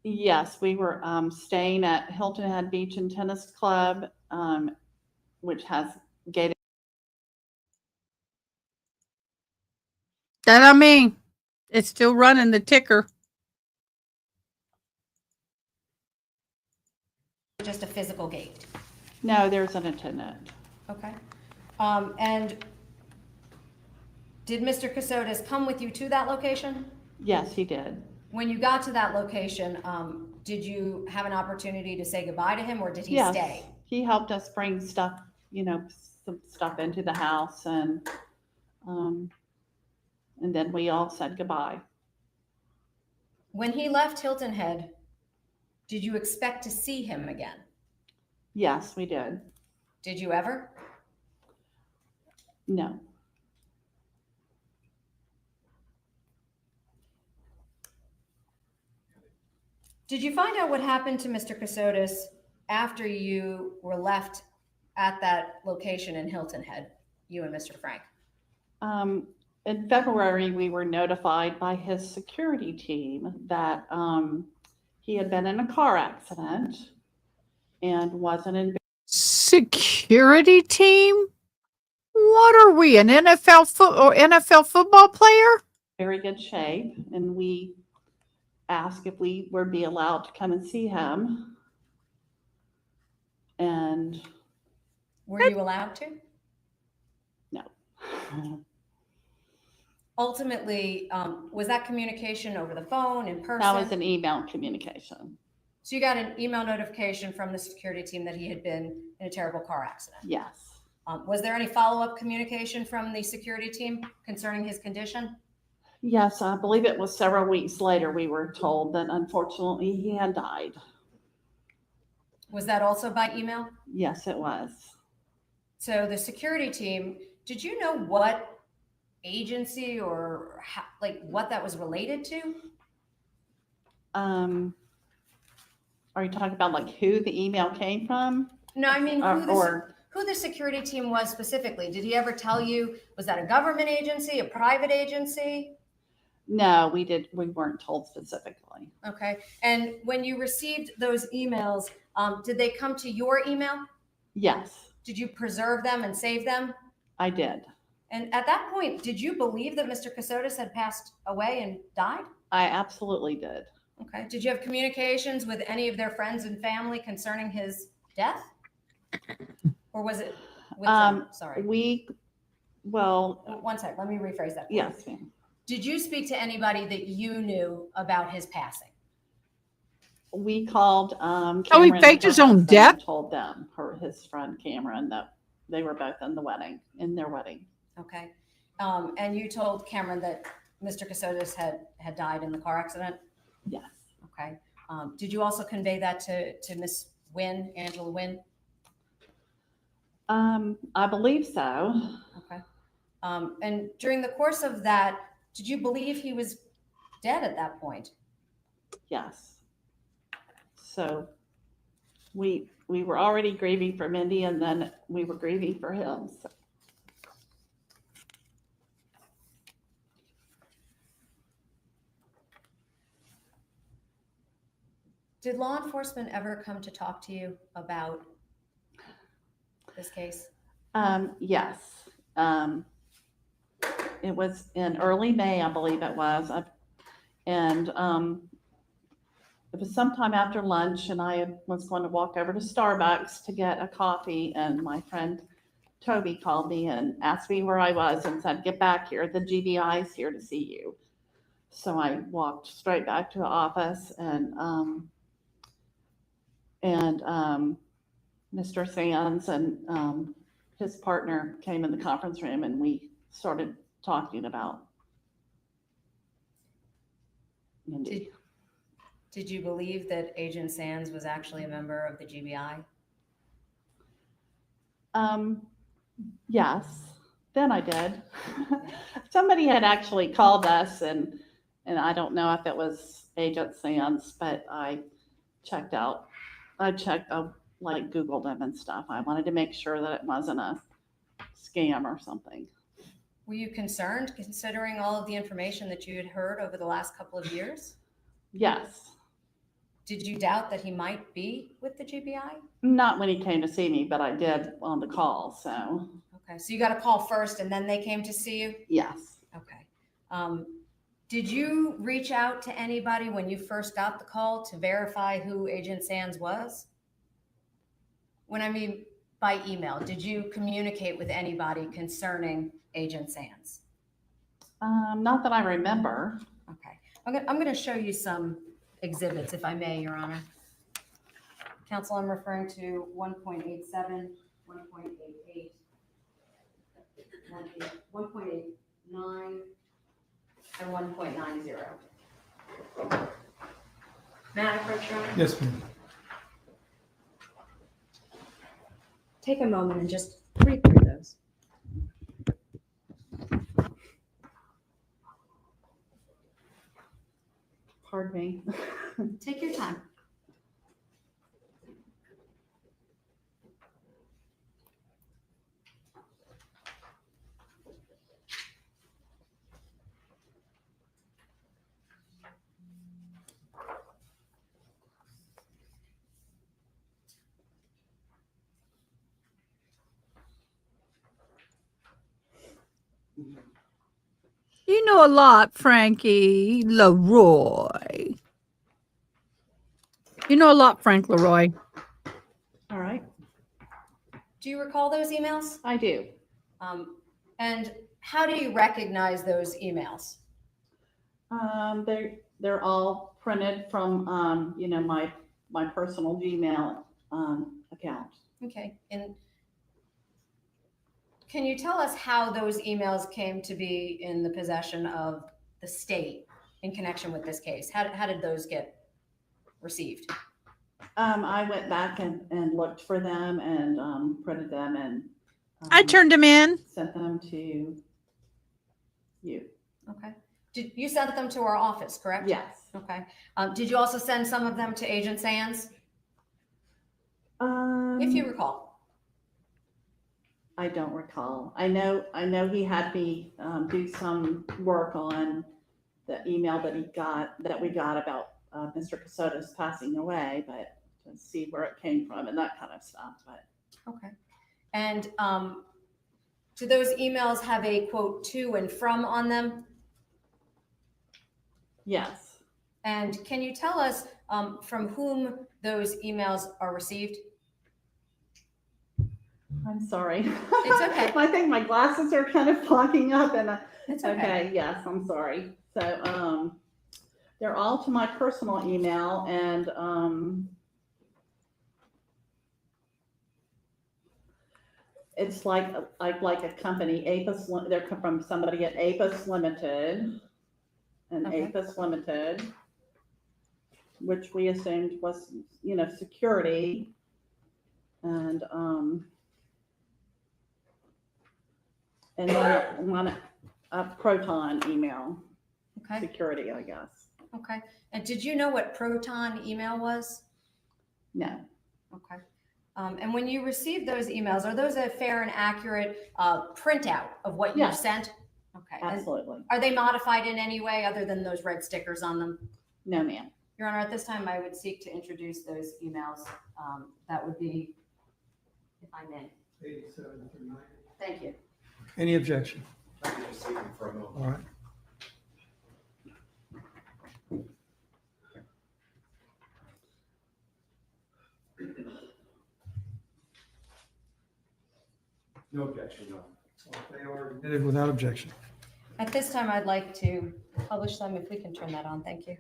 Yes, we were staying at Hilton Head Beach and Tennis Club, which has gated. That I mean, it's still running the ticker. Just a physical gate. No, there's an attendant. Okay. And did Mr. Kassotis come with you to that location? Yes, he did. When you got to that location, did you have an opportunity to say goodbye to him, or did he Yes, stay? he helped us bring stuff, some stuff into the house, and then we all said goodbye. When he left Hilton Head, did you expect to see him again? Yes, we did. Did you ever? No. Did you find out what happened to Mr. Kassotis after you were left at that location in Hilton Head, you and Mr. Frank? In February, we were notified by his security team that he had been in a car accident and wasn't in. Security team? What are we, an NFL football player? Very good shape, and we asked if we would be allowed to come and see him. And were you allowed to? No. Ultimately, was that communication over the phone, in person? That was an email communication. So you got an email notification from the security team that he had been in a terrible car accident? Yes. Was there any follow-up communication from the security team concerning his condition? Yes, I believe it was several weeks later we were told that unfortunately he had died. Was that also by email? Yes, it was. So the security team, did you know what agency or what that was related to? Are you talking about who the email came from? No, I mean who the security team was specifically. Did he ever tell you, was that a government agency, a private agency? No, we weren't told specifically. Okay. And when you received those emails, did they come to your email? Yes. Did you preserve them and save them? I did. And at that point, did you believe that Mr. Kassotis had passed away and died? I absolutely did. Okay. Did you have communications with any of their friends and family concerning his death? Or was it with them? Sorry. One sec. Let me rephrase that. Yes, ma'am. Did you speak to anybody that you knew about his passing? We called he faked his own death? and told them, his friend Cameron, that they were both in their wedding. Okay. And you told Cameron that Mr. Kassotis had died in the car accident? Yes. Okay. Did you also convey that to Miss Wynn, Angela Wynn? I believe so. Okay. And during the course of that, did you believe he was dead at that point? Yes. So we were already grieving for Mindy, and then we were grieving for him. So. Did law enforcement ever come to talk to you about this case? Yes. It was in early May, I believe it was. And it was sometime after lunch, and I was going to walk over to Starbucks to get a coffee, and my friend Toby called me and asked me where I was and said, "Get back here. The GBI is here to see you." So I walked straight back to the office, and Mr. Sands and his partner came in the conference room, and we started talking about Mindy. Did you believe that Agent Sands was actually a member of the GBI? Yes, then I did. Somebody had actually called us, and I don't know if it was Agent Sands, but I checked, like Googled him and stuff. I wanted to make sure that it wasn't a scam or something. Were you concerned considering all of the information that you had heard over the last couple of years? Yes. Did you doubt that he might be with the GBI? Not when he came to see me, but I did on the call, so. Okay, so you got a call first and then they came to see you? Yes. Okay. Did you reach out to anybody when you first got the call to verify who Agent Sands was? When I mean by email, did you communicate with anybody concerning Agent Sands? Not that I remember. Okay. I'm going to show you some exhibits, if I may, Your Honor. Counsel, I'm referring to 1.87, 1.88, 1.89, and 1.90. May I approach, Your Honor? Yes, ma'am. Take a moment and just read through those. Pardon me. Take your time. You know a lot, Frankie Leroy. You know a lot, Frank Leroy. All right. Do you recall those emails? I do. And how do you recognize those emails? They're all printed from my personal Gmail account. Okay. And can you tell us how those emails came to be in the possession of the state in connection with this case? How did those get received? I went back and looked for them and printed them and I turned them in. Sent them to you. Okay. Did you send them to our office, correct? Yes. Okay. Did you also send some of them to Agent Sands? If you recall. I don't recall. I know he had me do some work on the email that we got about Mr. Kassotis passing away, but to see where it came from and that kind of stuff. But okay. And do those emails have a quote to and from on them? Yes. And can you tell us from whom those emails are received? I'm sorry. It's okay. I think my glasses are kind of fogging up and it's okay. Yes, I'm sorry. So they're all to my personal email and it's like a company, Apis, they're from somebody at Apis Limited. and Okay. APIS Limited, which we assumed was, security. And then a Proton email Okay. security, I guess. Okay. And did you know what Proton email was? No. Okay. And when you received those emails, are those a fair and accurate printout of what you Yes. sent? Okay. And Absolutely. are they modified in any way other than those red stickers on them? No, ma'am. Your Honor, at this time, I would seek to introduce those emails. That would be, if I may. 87 through 90. Thank you. Any objection? I can just see them for a moment. All right. No objection, Your Honor. They are admitted without objection. At this time, I'd like to publish them if we can turn that on. Thank you.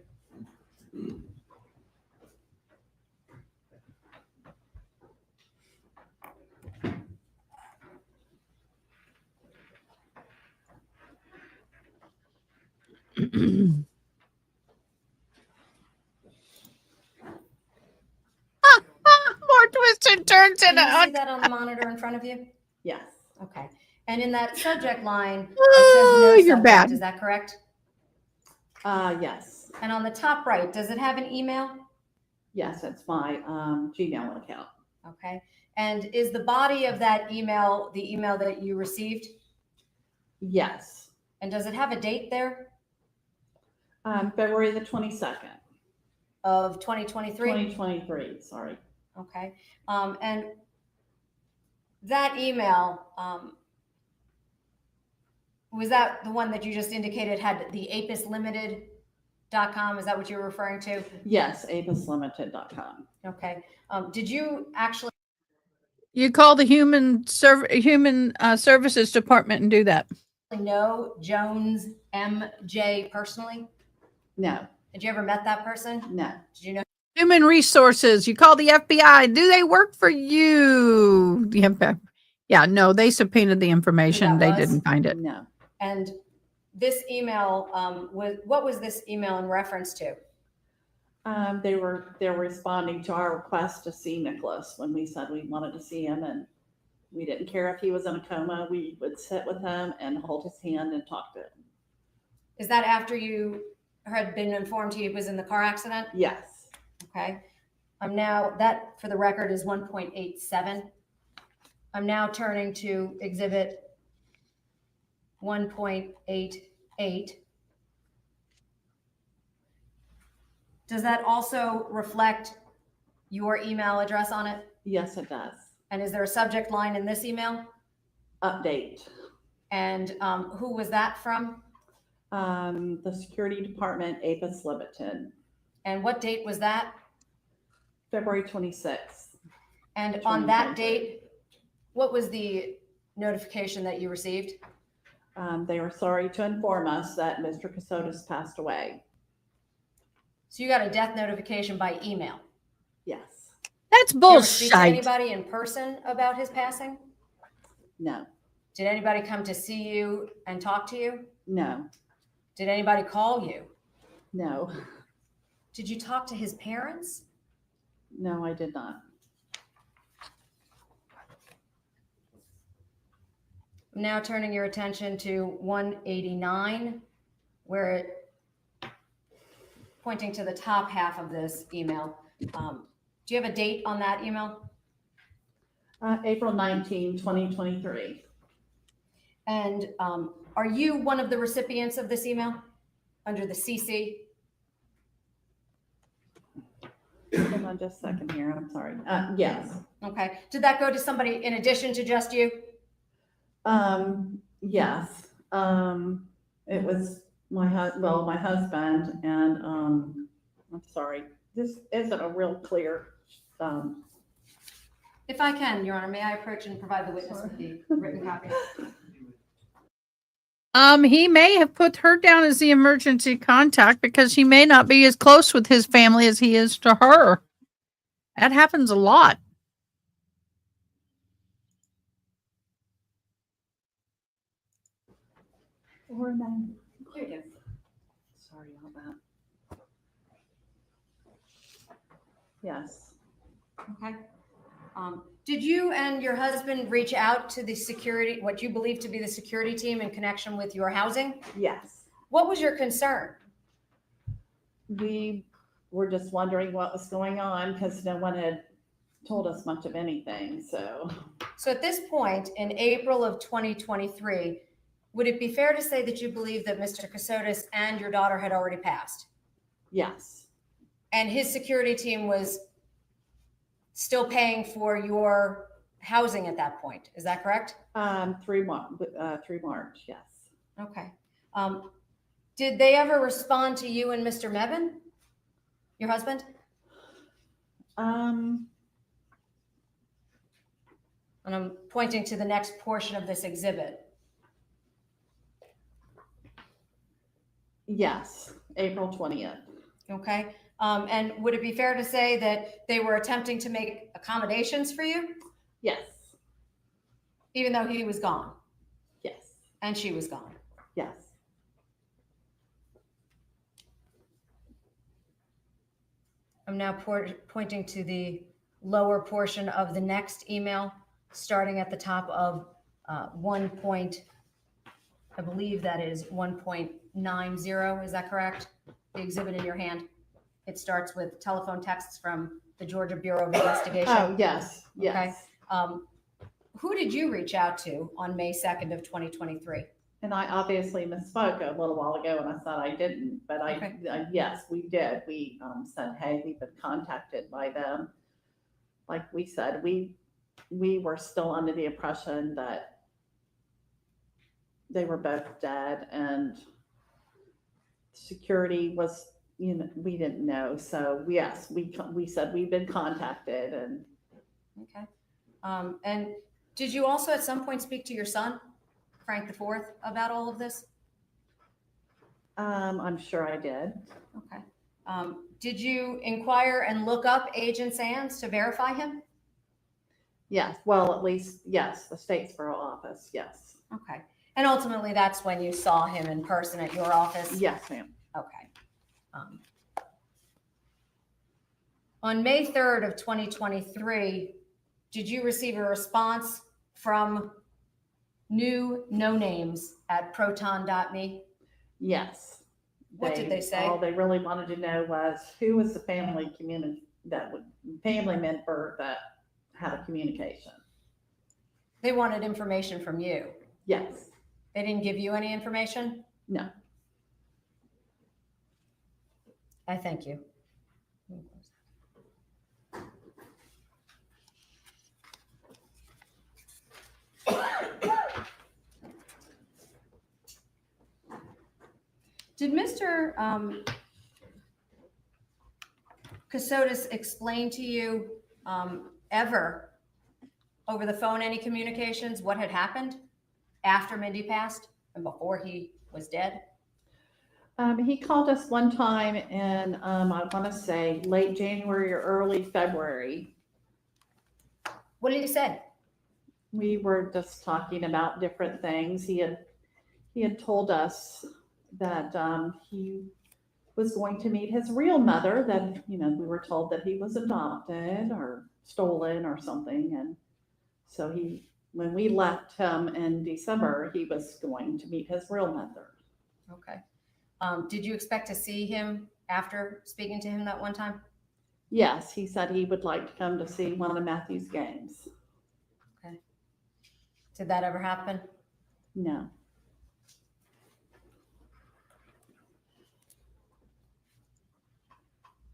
More twists and turns Can in you see it. that on the monitor in front of you? Yes. Okay. And in that subject line, Oh, it says no you're subject. bad. Is that correct? Yes. And on the top right, does it have an email? Yes, it's my Gmail account. Okay. And is the body of that email the email that you received? Yes. And does it have a date there February the 22nd, of 2023? 2023, sorry. Okay. And that email, was that the one that you just indicated had the abilities.AdaKay? Is that what you're referring to? Yes, apislimited.com. Okay. Did you actually You call the human services department and do that. know Jones MJ personally? No. Did you ever met that person? No. Did you know? Human resources. You call the FBI. Do they work for you? Yeah, no, they subpoenaed the information. They was? didn't find it. No. And this email, what was this email in reference to? They were responding to our request to see Nicholas when we said we wanted to see him, and we didn't care if he was in a coma. We would sit with him and hold his hand and talk to him. Is that after you had been informed he was in the car accident? Yes. Okay. I'm now, that for the record is 1.87. I'm now turning to exhibit 1.88. Does that also reflect your email address on it? Yes, it does. And is there a subject line in this email? Update. And who was that from? The security department, APIS Limited. And what date was that? February 26th. And on that date, what was the notification that you received? They were sorry to inform us that Mr. Kassotis passed away. So you got a death notification by email? Yes. That's Did you ever speak to bullshit. anybody in person about his passing? No. Did anybody come to see you and talk to you? No. Did anybody call you? No. Did you talk to his parents? No, I did not. I'm now turning your attention to 189, where it pointing to the top half of this email. Do you have a date on that email? April 19, 2023. And are you one of the recipients of this email under the CC? Hold on just a second here. I'm sorry. Yes. Okay. Did that go to somebody in addition to just you? Yes. It was my husband, and I'm sorry. This isn't a real clear. If I can, Your Honor, may I approach and provide the witness with the written copy? He may have put her down as the emergency contact because he may not be as close with his family as he is to her. That happens a lot. Or nine. Here it is. Sorry. Yes. Okay. Did you and your husband reach out to the security, what you believe to be the security team in connection with your housing? Yes. What was your concern? We were just wondering what was going on because no one had told us much of anything. So at this point, in April of 2023, would it be fair to say that you believe that Mr. Kassotis and your daughter had already passed? yes. And his security team was still paying for your housing at that point. Is that correct? Through March, yes. Okay. Did they ever respond to you and Mr. Mebane, your husband? And I'm pointing to the next portion of this exhibit. Yes, April 20th. Okay. And would it be fair to say that they were attempting to make accommodations for you? Yes. Even though he was gone? Yes. And she was gone? Yes. I'm now pointing to the lower portion of the next email, starting at the top of I believe that is 1.90. Is that correct? The exhibit in your hand. It starts with telephone texts from the Georgia Bureau of Investigation. Oh, yes. Yes. Okay. Who did you reach out to on May 2nd of 2023? And I obviously misspoke a little while ago and I said I didn't, but yes, we did. We said, hey, we've been contacted by them. Like we said, we were still under the impression that they were both dead and security was, we didn't know. So yes, we said we've been contacted and. Okay. And did you also at some point speak to your son, Frank IV, about all of this? I'm sure I did. Okay. Did you inquire and look up Agent Sands to verify him? Yes. Well, at least, yes, the Statesboro office. Yes. Okay. And ultimately, that's when you saw him in person at your office? Yes, ma'am. Okay. On May 3rd of 2023, did you receive a response from new no names at proton.me? Yes. What did they say? All they really wanted to know was who was the family member that had a communication. They wanted information from you? Yes. They didn't give you any information? No. I thank you. Did Mr. Kassotis explain to you ever over the phone any communications, what had happened after Mindi passed and before he was dead? He called us one time in, I want to say late January or early February. What did he say? We were just talking about different things. He had told us that he was going to meet his real mother, that, we were told that he was adopted or stolen or something. And so when we left him in December, he was going to meet his real mother. Okay. Did you expect to see him after speaking to him that one time? Yes, he said he would like to come to see one of Matthew's games. Okay. Did that ever happen? No.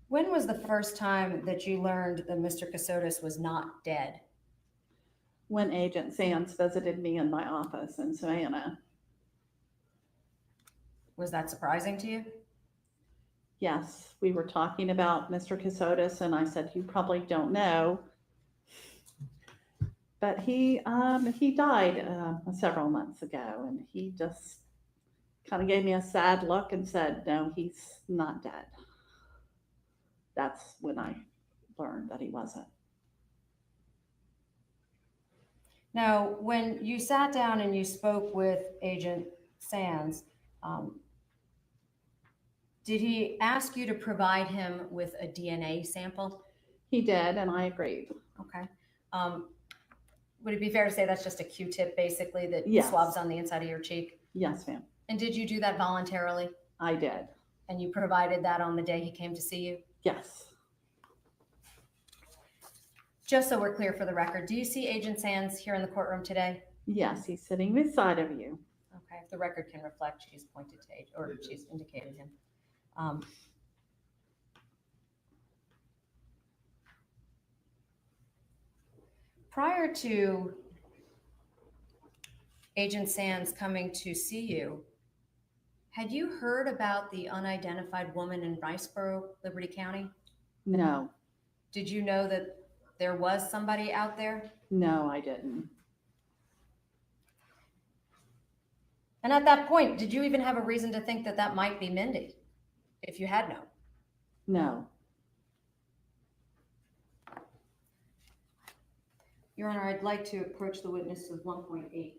When was the first time that you learned that Mr. Kassotis was not dead? When Agent Sands visited me in my office in Savannah. Was that surprising to you? Yes, we were talking about Mr. Kassotis, and I said, you probably don't know, but he died several months ago, and he just kind of gave me a sad look and said, no, he's not dead. That's when I learned that he wasn't. Now, when you sat down and you spoke with Agent Sands, did he ask you to provide him with a DNA sample? He did, and I agreed. Okay. Would it be fair to say that's just a Q-tip basically that Yes. swabs on the inside of your cheek? Yes, ma'am. And did you do that voluntarily? I did. And you provided that on the day he came to see you? Yes. Just so we're clear for the record, do you see Agent Sands here in the courtroom today? Yes, he's sitting beside of you. Okay, if the record can reflect, she's pointed to, or she's indicated him. Prior to Agent Sands coming to see you, had you heard about the unidentified woman in Riceboro, Liberty County? No. Did you know that there was somebody out there? No, I didn't. And at that point, did you even have a reason to think that that might be Mindi, if you had known? No. Your Honor, I'd like to approach the witness of 1.85.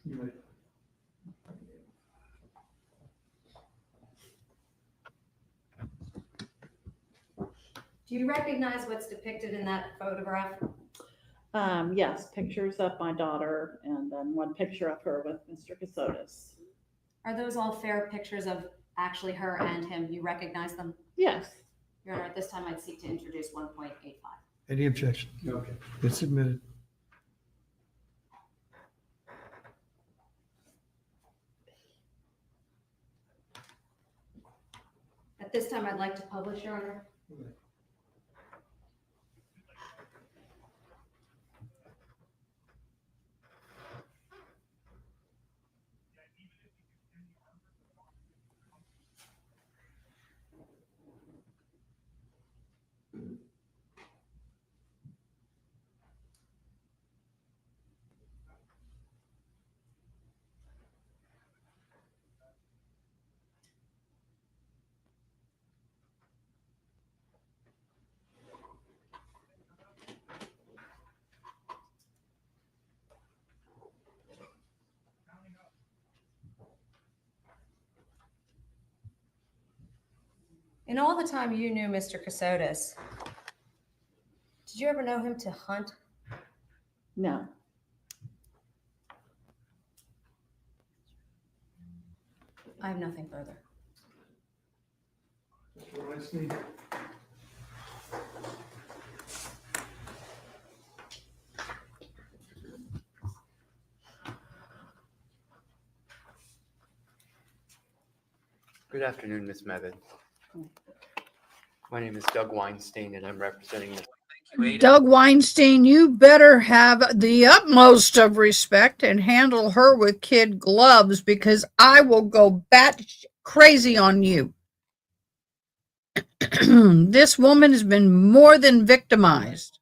Do you recognize what's depicted in that photograph? Yes, pictures of my daughter and then one picture of her with Mr. Kassotis. Are those all fair pictures of actually her and him? You recognize them? Yes. Your Honor, at this time, I'd seek to introduce 1.85. Any objection? Okay. It's admitted. At this time, I'd like to publish, Your Honor. In all the time you knew Mr. Kassotis, did you ever know him to hunt? No. I have nothing further. Mr. Weinstein? Good afternoon, Ms. Mebane. My name is Doug Weinstein, and I'm representing Ms. Doug Weinstein, you better have the utmost of respect and handle her with kid gloves because I will go bat crazy on you. This woman has been more than victimized.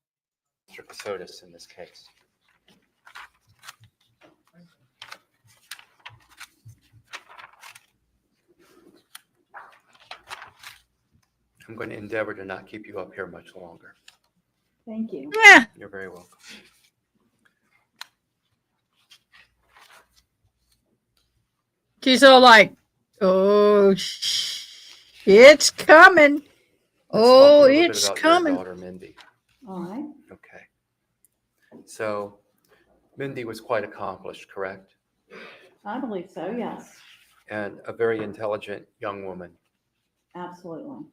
Mr. Kassotis in this case. I'm going to endeavor to not keep you up here much longer. Thank you. You're very welcome. She's all like, oh, it's coming. Oh, Let's talk a little bit it's about coming. Your daughter, Mindi. All right. Okay. So, Mindi was quite accomplished, correct? I believe so, yes. And a very intelligent young woman. Absolutely.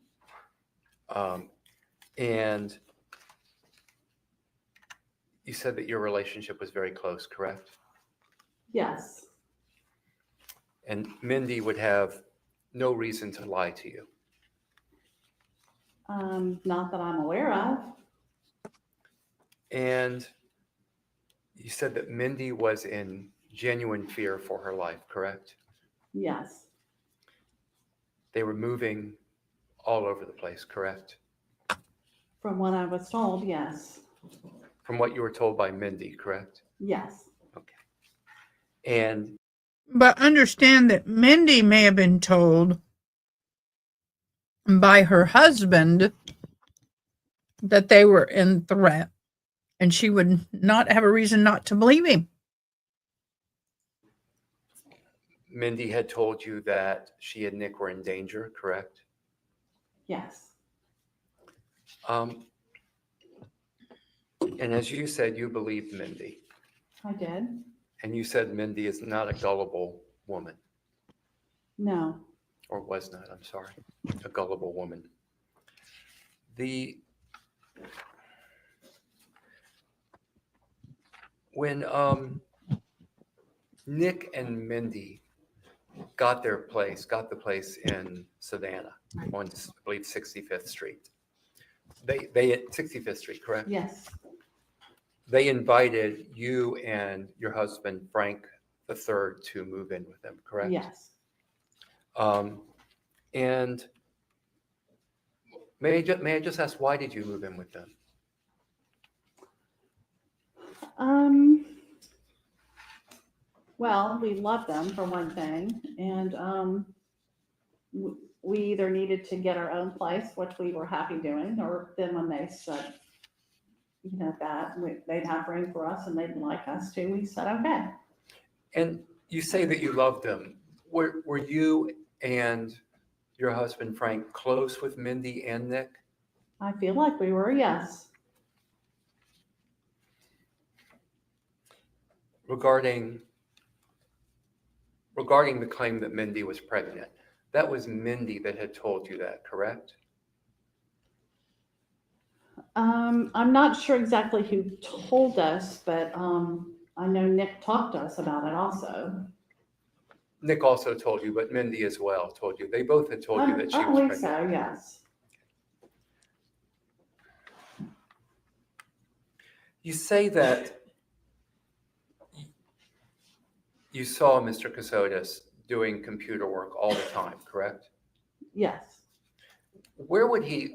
And you said that your relationship was very close, correct? Yes. And Mindi would have no reason to lie to you. Not that I'm aware of. And you said that Mindi was in genuine fear for her life, correct? Yes. They were moving all over the place, correct? From what I was told, yes. From what you were told by Mindi, correct? Yes. And But understand that Mindi may have been told by her husband that they were in threat, and she would not have a reason not to believe him. Mindi had told you that she and Nick were in danger, correct? Yes. And as you said, you believed Mindi, I did. and you said Mindi is not a gullible woman, No. or was not, I'm sorry, a gullible woman. When Nick and Mindi got the place in Savannah on, I believe, 65th Street. They at 65th Street, correct? Yes. They invited you and your husband, Frank III, to move in with them, correct? Yes. And may I just ask, why did you move in with them? Well, we loved them for one thing, and we either needed to get our own place, which we were happy doing, or then when they said, you know, that they'd have room for us and they'd like us to, we said, okay. And you say that you loved them. Were you and your husband, Frank, close with Mindi and Nick? I feel like we were, yes. Regarding the claim that Mindi was pregnant, that was Mindi that had told you that, correct? I'm not sure exactly who told us, but I know Nick talked to us about it also. Nick also told you, but Mindi as well told you. They both had told you that she I was believe pregnant. so, yes. You say that you saw Mr. Kassotis doing computer work all the time, correct? Yes. Where would he,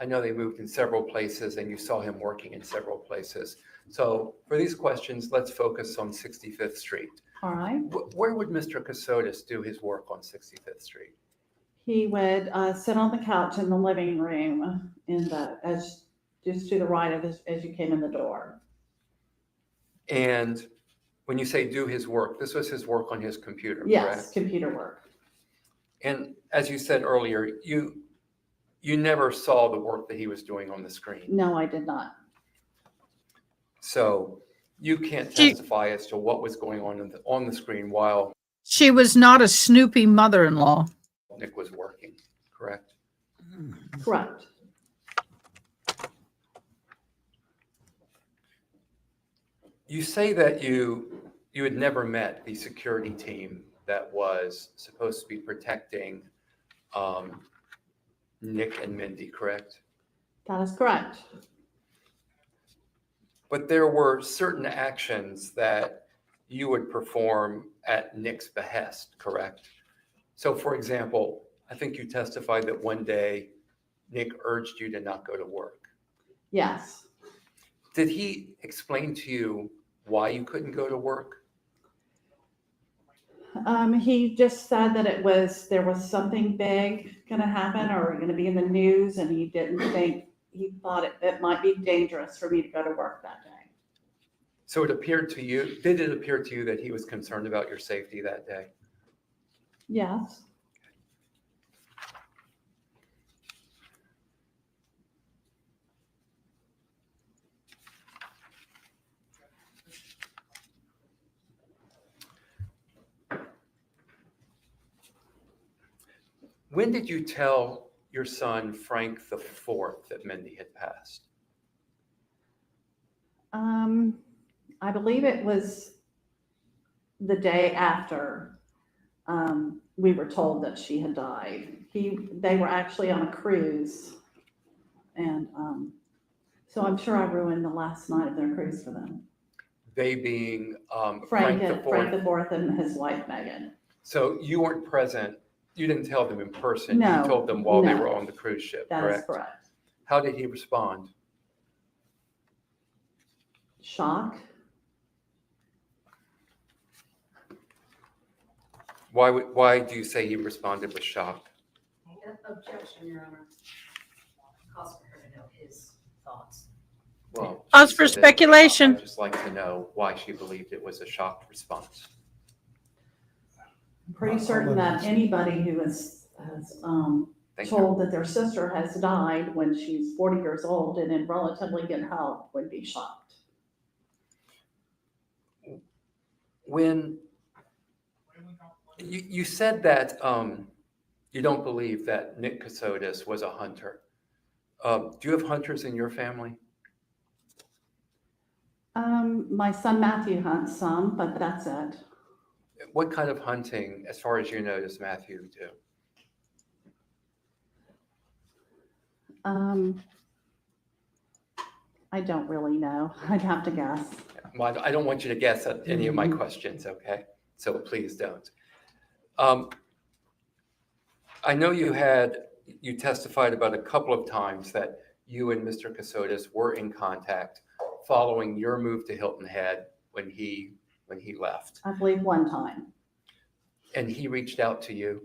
I know they moved in several places and you saw him working in several places. So for these questions, let's focus on 65th Street. All right. Where would Mr. Kassotis do his work on 65th Street? He would sit on the couch in the living room just to the right of as you came in the door. And when you say do his work, this was his work on his computer, Yes, correct? computer work. And as you said earlier, you never saw the work that he was doing on the screen. No, I did not. So you can't testify as to what was going on the screen while She was not a snoopy mother-in-law. Nick was working, correct? Correct. You say that you had never met the security team that was supposed to be protecting Nick and Mindi, correct? That is correct. But there were certain actions that you would perform at Nick's behest, correct? So for example, I think you testified that one day Nick urged you to not go to work. Yes. Did he explain to you why you couldn't go to work? He just said that there was something big going to happen or going to be in the news, and he thought it might be dangerous for me to go to work that day. So did it appear to you that he was concerned about your safety that day? Yes. When did you tell your son, Frank IV, that Mindi had passed? I believe it was the day after we were told that she had died. They were actually on a cruise, and so I'm sure I ruined the last night of their cruise for them. They being Frank IV. IV and his wife Megan. So you weren't present. You didn't tell them in person. No, You told them while they no. were on the cruise ship, That correct? is correct. How did he respond? Shock. Why do you say he responded with shock? Objection, Your Honor. Calls for her to know his thoughts. Well, Cause she for said that, speculation. I'd just like to know why she believed it was a shocked response. I'm pretty certain that anybody who has Thank told you. that their sister has died when she's 40 years old and in relatively good health would be shocked. When you said that you don't believe that Nick Kassotis was a hunter. Do you have hunters in your family? My son Matthew hunts some, but that's it. What kind of hunting, as far as you know, does Matthew do? I don't really know. I'd have to guess. Well, I don't want you to guess at any of my questions, okay? So please don't. I know you testified about a couple of times that you and Mr. Kassotis were in contact following your move to Hilton Head when he left. I believe one time. And he reached out to you?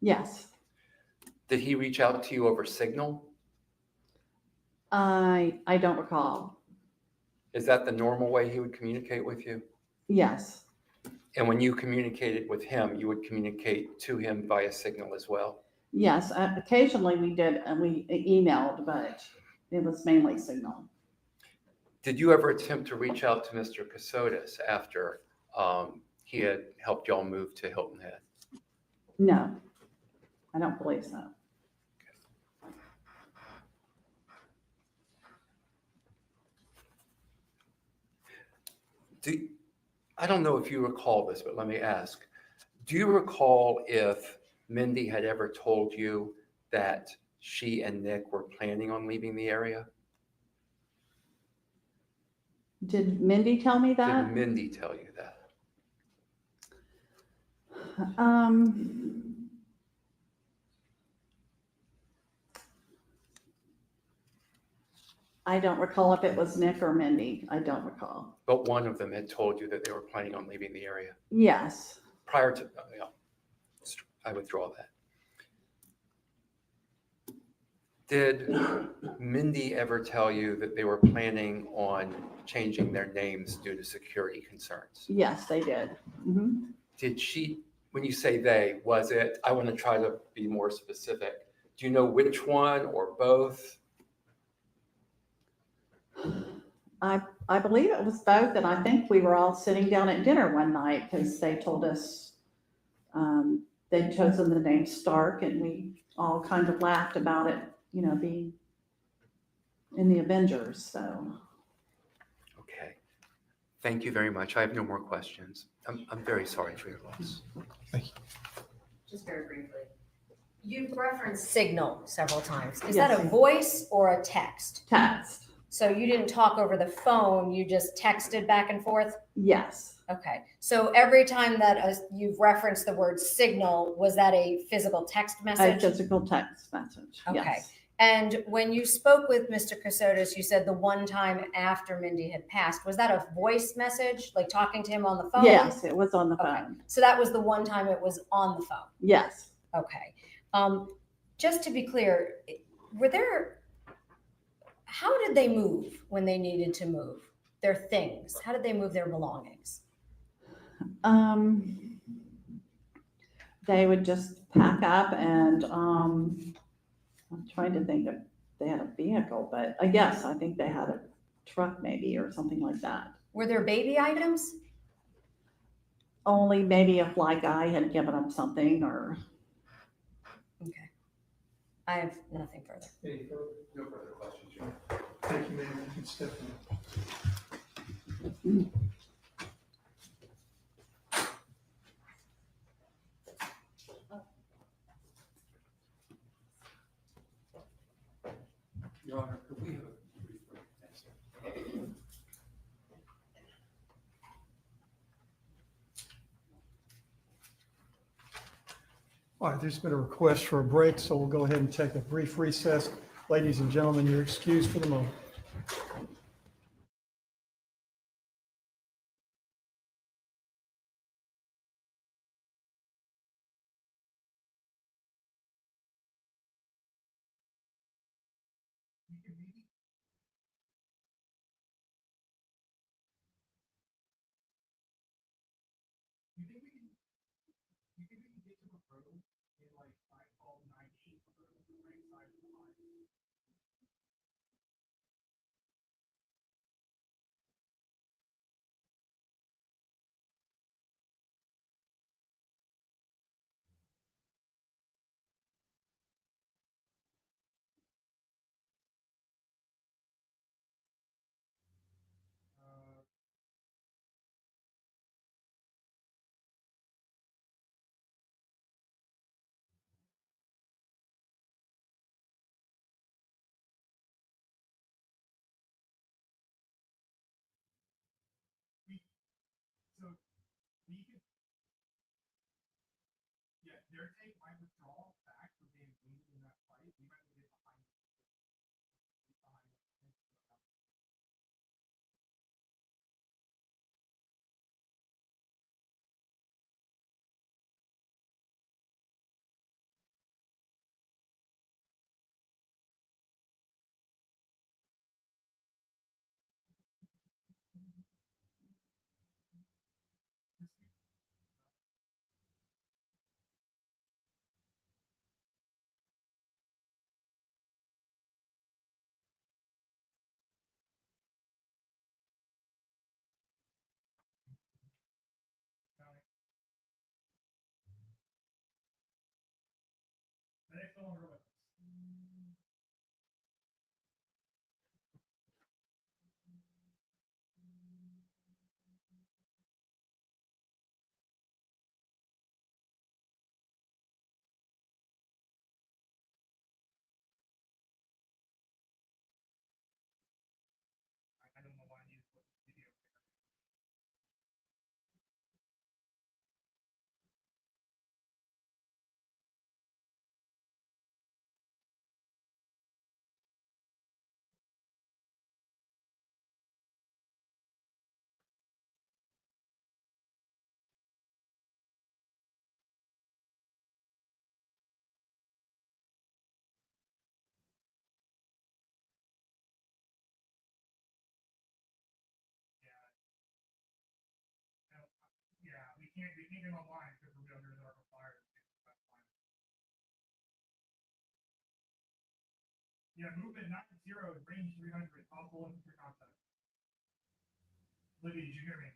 Yes. Did he reach out to you over Signal? I don't recall. Is that the normal way he would communicate with you? Yes. And when you communicated with him, you would communicate to him via Signal as well? Yes. Occasionally we did, and we emailed, but it was mainly Signal. Did you ever attempt to reach out to Mr. Kassotis after he had helped y'all move to Hilton Head? No, I don't believe so. I don't know if you recall this, but let me ask. Do you recall if Mindi had ever told you that she and Nick were planning on leaving the area? Did Mindi tell me that? Did Mindi tell you that? I don't recall if it was Nick or Mindi. I don't recall. But one of them had told you that they were planning on leaving the area Yes. prior to, I withdraw that. Did Mindi ever tell you that they were planning on changing their names due to security concerns? Yes, they did. Mm-hmm. Did she, when you say they, was it, I want to try to be more specific. Do you know which one or both? I believe it was both, and I think we were all sitting down at dinner one night because they told us they'd chosen the name Stark, and we all kind of laughed about it, you know, being in the Avengers. So. Okay. Thank you very much. I have no more questions. I'm very sorry for your loss. Thank you. Just very briefly. You've referenced Signal several times. Is Yes, that a ma'am. voice or a text? Text. So you didn't talk over the phone, you just texted back and forth? Yes. Okay. So every time that you've referenced the word Signal, was that a physical text A message? physical text message. Okay. Yes. And when you spoke with Mr. Kassotis, you said the one time after Mindi had passed, was that a voice message, like talking to him on the phone? Yes, it was on the phone. So that was the one time it was on the phone? Yes. Okay. Just to be clear, how did they move when they needed to move their things? How did they move their belongings? They would just pack up and I'm trying to think if they had a vehicle, but yes, I think they had a truck maybe or something like that. Were there baby items? Only maybe if like I had given them something or. Okay. I have nothing further. No further questions, John. Thank you, ma'am. You can step Mm. Your Honor, could we have a brief break? Thanks. All right, there's been a request for a break, so we'll go ahead and take a brief recess. Ladies and gentlemen, you're excused for the moment. anything online because we'll be under the fire. Yeah, movement 90, range 300. I'll pull in your contact. Libby, did you hear me?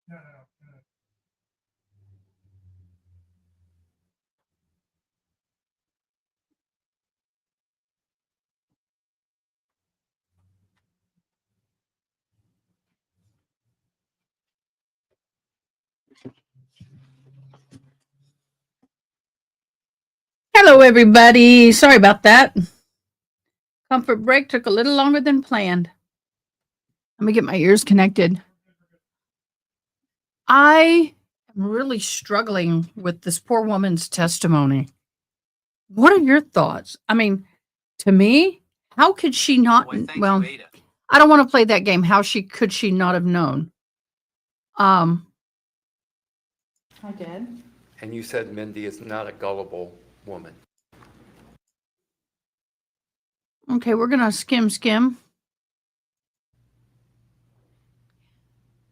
No. Hello, everybody. Sorry about that. Comfort break took a little longer than planned. Let me get my ears connected. I am really struggling with this poor woman's testimony. What are your thoughts? I mean, to me, how could she not? Well, I don't want to play that game. How could she not have known? I did. And you said Mindi is not a gullible woman. Okay, we're gonna skim.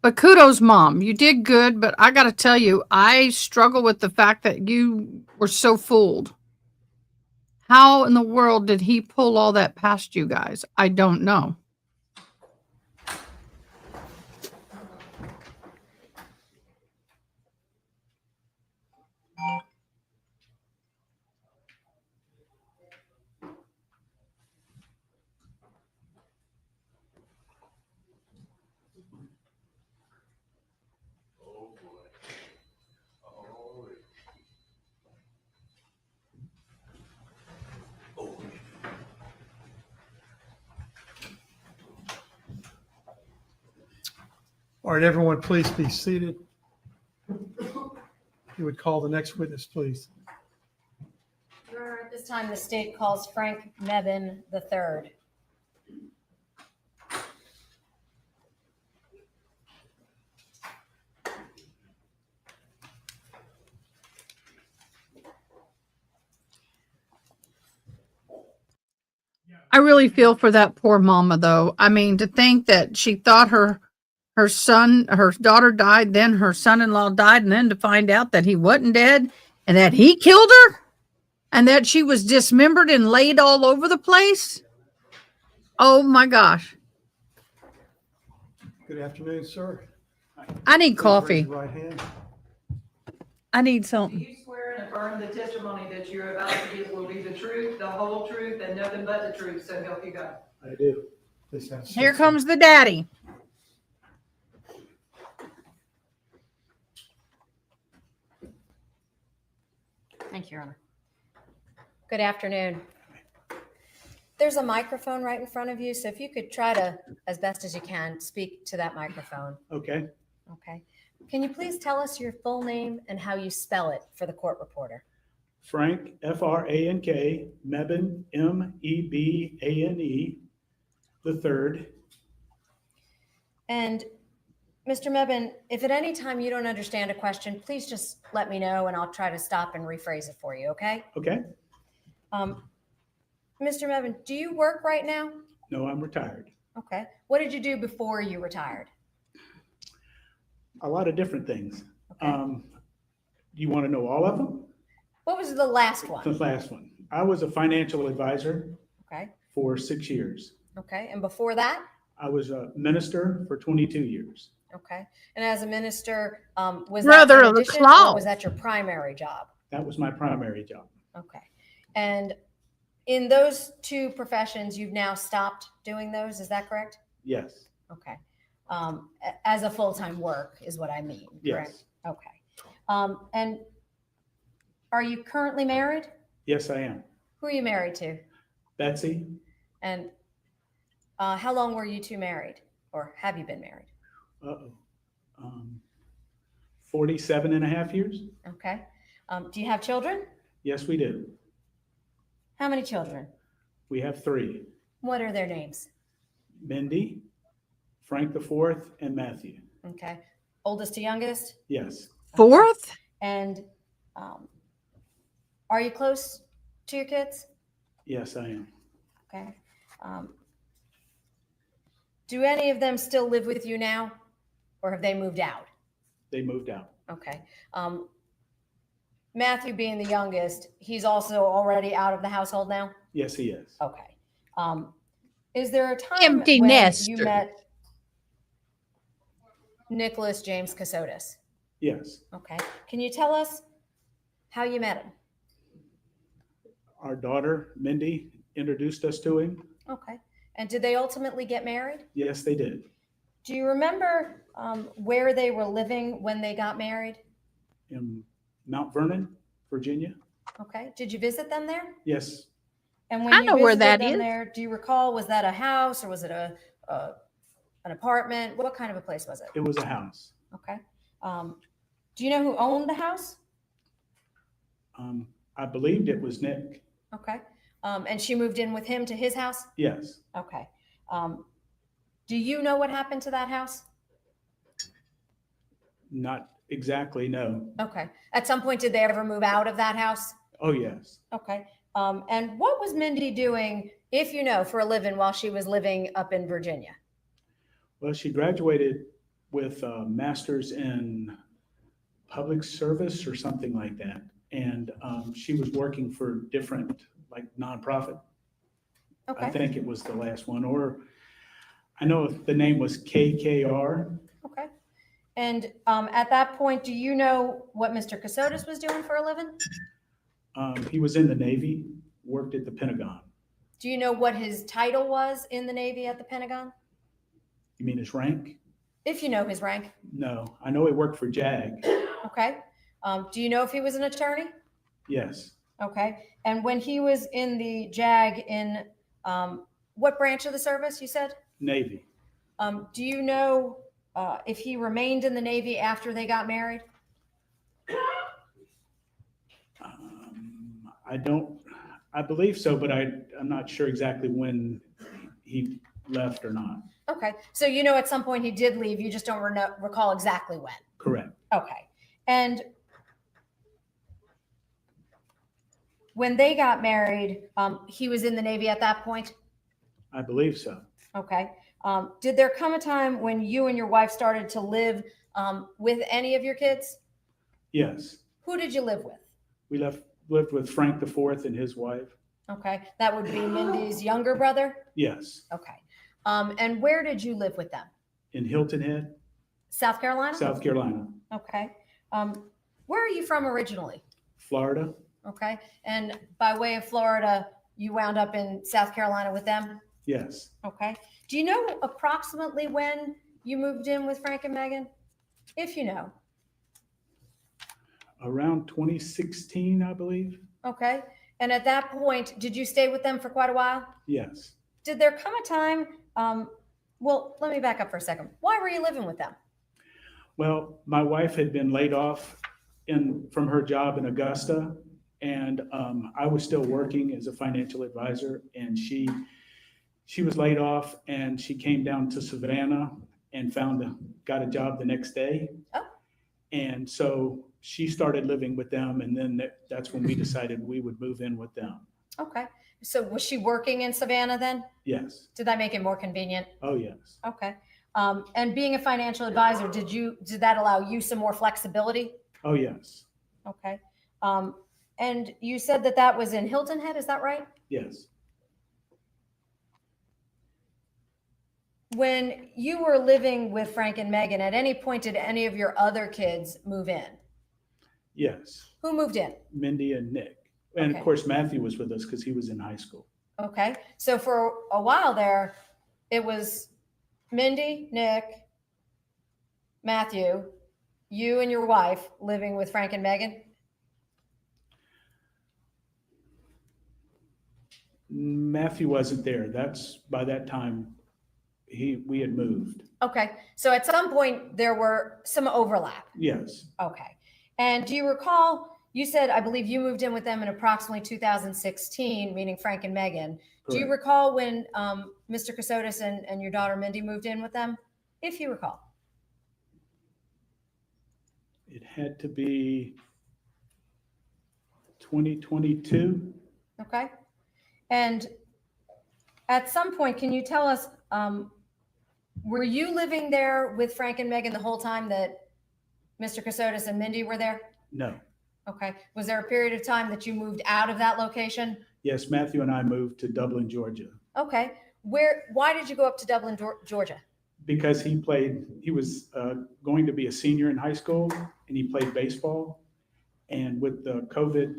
But kudos, Mom. You did good, but I gotta tell you, I struggle with the fact that you were so fooled. How in the world did he pull all that past you guys? I don't know. All right, everyone, please be seated. You would call the next witness, please. Your Honor, at this time, the state calls Frank Mebane III. I really feel for that poor mama, though. I mean, to think that she thought her daughter died, then her son-in-law died, and then to find out that he wasn't dead and that he killed her and that she was dismembered and laid all over the place. Oh my gosh. Good afternoon, sir. I need Please coffee. raise your right hand. I need something. Do you swear and affirm the testimony that you're about to give will be the truth, the whole truth, and nothing but the truth, so help you God? I do. Please have a seat, Here sir. comes the daddy. Thank you, Your Honor. Good afternoon. There's a microphone right in front of you, so if you could try to, as best as you can, speak to that microphone. Okay. Okay. Can you please tell us your full name and how you spell it for the court reporter? Frank, F-R-A-N-K, Mebane, M-E-B-A-N-E, the third. And Mr. Mebane, if at any time you don't understand a question, please just let me know and I'll try to stop and rephrase it for you, okay? Okay. Mr. Mebane, do you work right now? No, I'm retired. Okay. What did you do before you retired? A lot of different things. Okay. Do you want to know all of them? What was the last one? The last one. I was a financial advisor Okay. for 6 years. Okay. And before that? I was a minister for 22 years. Okay. And as a minister, was Brother that in of the addition, cloud. or was that your primary job? That was my primary job. Okay. And in those two professions, you've now stopped doing those, is that correct? Yes. Okay. as a full-time work is what I mean, correct? Yes. Okay. And are you currently married? Yes, I am. Who are you married to? Betsy, And how long were you two married, or have you been married? 47 and a half years. Okay. Do you have children? Yes, we do. How many children? We have 3. What are their names? Mindi, Frank the Fourth, and Matthew. Okay. Oldest to youngest? Yes. Fourth? And are you close to your kids? Yes, I am. Okay. Do any of them still live with you now, or have they moved out? They moved out. Okay. Matthew being the youngest, he's also already out of the household now? Yes, he is. Okay. Is there a time Empty when nester. you met Nicholas James Kassotis? Yes. Okay. Can you tell us how you met him? Our daughter, Mindi, introduced us to him. Okay. And did they ultimately get married? Yes, they did. Do you remember where they were living when they got married? In Mount Vernon, Virginia. Okay. Did you visit them there? Yes. And when I you know where visited that them is. there, do you recall, was that a house or was it an apartment? What kind of a place was it? It was a house. Okay. Do you know who owned the house? I believed it was Nick. Okay. And she moved in with him to his house? Yes. Okay. Do you know what happened to that house? Not exactly, no. Okay. At some point, did they ever move out of that house? Oh, yes. Okay. And what was Mindi doing, if you know, for a living while she was living up in Virginia? Well, she graduated with a master's in public service or something like that. And she was working for different, like, nonprofit. Okay. I think it was the last one, or I know the name was KKR. Okay. And at that point, do you know what Mr. Kassotis was doing for a living? He was in the Navy, worked at the Pentagon. Do you know what his title was in the Navy at the Pentagon? You mean his rank? If you know his rank. No, I know he worked for JAG. Okay. Do you know if he was an attorney? Yes, Okay. And when he was in the JAG in what branch of the service you said? Navy. Do you know if he remained in the Navy after they got married? I believe so, but I'm not sure exactly when he left or not. Okay. So you know at some point he did leave, you just don't recall exactly when. Correct. Okay. And when they got married, he was in the Navy at that point? I believe so. Okay. Did there come a time when you and your wife started to live with any of your kids? Yes, Who did you live with? we lived with Frank the Fourth and his wife. Okay. That would be Mindy's younger brother? Yes, Okay. And where did you live with them? in Hilton Head, South Carolina? South Carolina, Okay. Where are you from originally? Florida. Okay. And by way of Florida, you wound up in South Carolina with them? Yes, Okay. Do you know approximately when you moved in with Frank and Megan? If you know. around 2016, I believe. Okay. And at that point, did you stay with them for quite a while? Yes. Did there come a time? Well, let me back up for a second. Why were you living with them? Well, my wife had been laid off from her job in Augusta, and I was still working as a financial advisor, and she was laid off, and she came down to Savannah and got a job the next day. Oh. And so she started living with them, and then that's when we decided we would move in with them. Okay. So was she working in Savannah then? Yes. Did that make it more convenient? Oh, yes. Okay. And being a financial advisor, did that allow you some more flexibility? Oh, yes. Okay. And you said that was in Hilton Head, is that right? Yes. When you were living with Frank and Megan, at any point did any of your other kids move in? Yes. Who moved in? Mindy and Nick. And Okay. of course, Matthew was with us because he was in high school. Okay. So for a while there, it was Mindy, Nick, Matthew, you and your wife living with Frank and Megan? Matthew wasn't there. By that time, we had moved. Okay. So at some point there were some overlap. Yes. Okay. And do you recall, you said, I believe you moved in with them in approximately 2016, meaning Frank and Megan. Correct. Do you recall when Mr. Kassotis and your daughter Mindi moved in with them? If you recall. It had to be 2022. Okay. And at some point, can you tell us, were you living there with Frank and Megan the whole time that Mr. Kassotis and Mindi were there? No. Okay. Was there a period of time that you moved out of that location? Yes, Matthew and I moved to Dublin, Georgia. Okay. Why did you go up to Dublin, Georgia? Because he was going to be a senior in high school, and he played baseball. And with the COVID,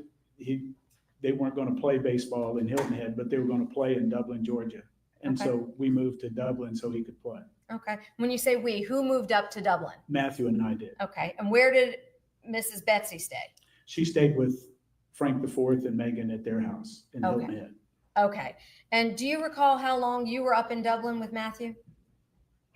they weren't going to play baseball in Hilton Head, but they were going to play in Dublin, Georgia. And Okay. so we moved to Dublin so he could play. Okay. When you say we, who moved up to Dublin? Matthew and I did. Okay. And where did Mrs. Betsy stay? She stayed with Frank IV and Megan at their house in Okay. Hilton Head. Okay. And do you recall how long you were up in Dublin with Matthew?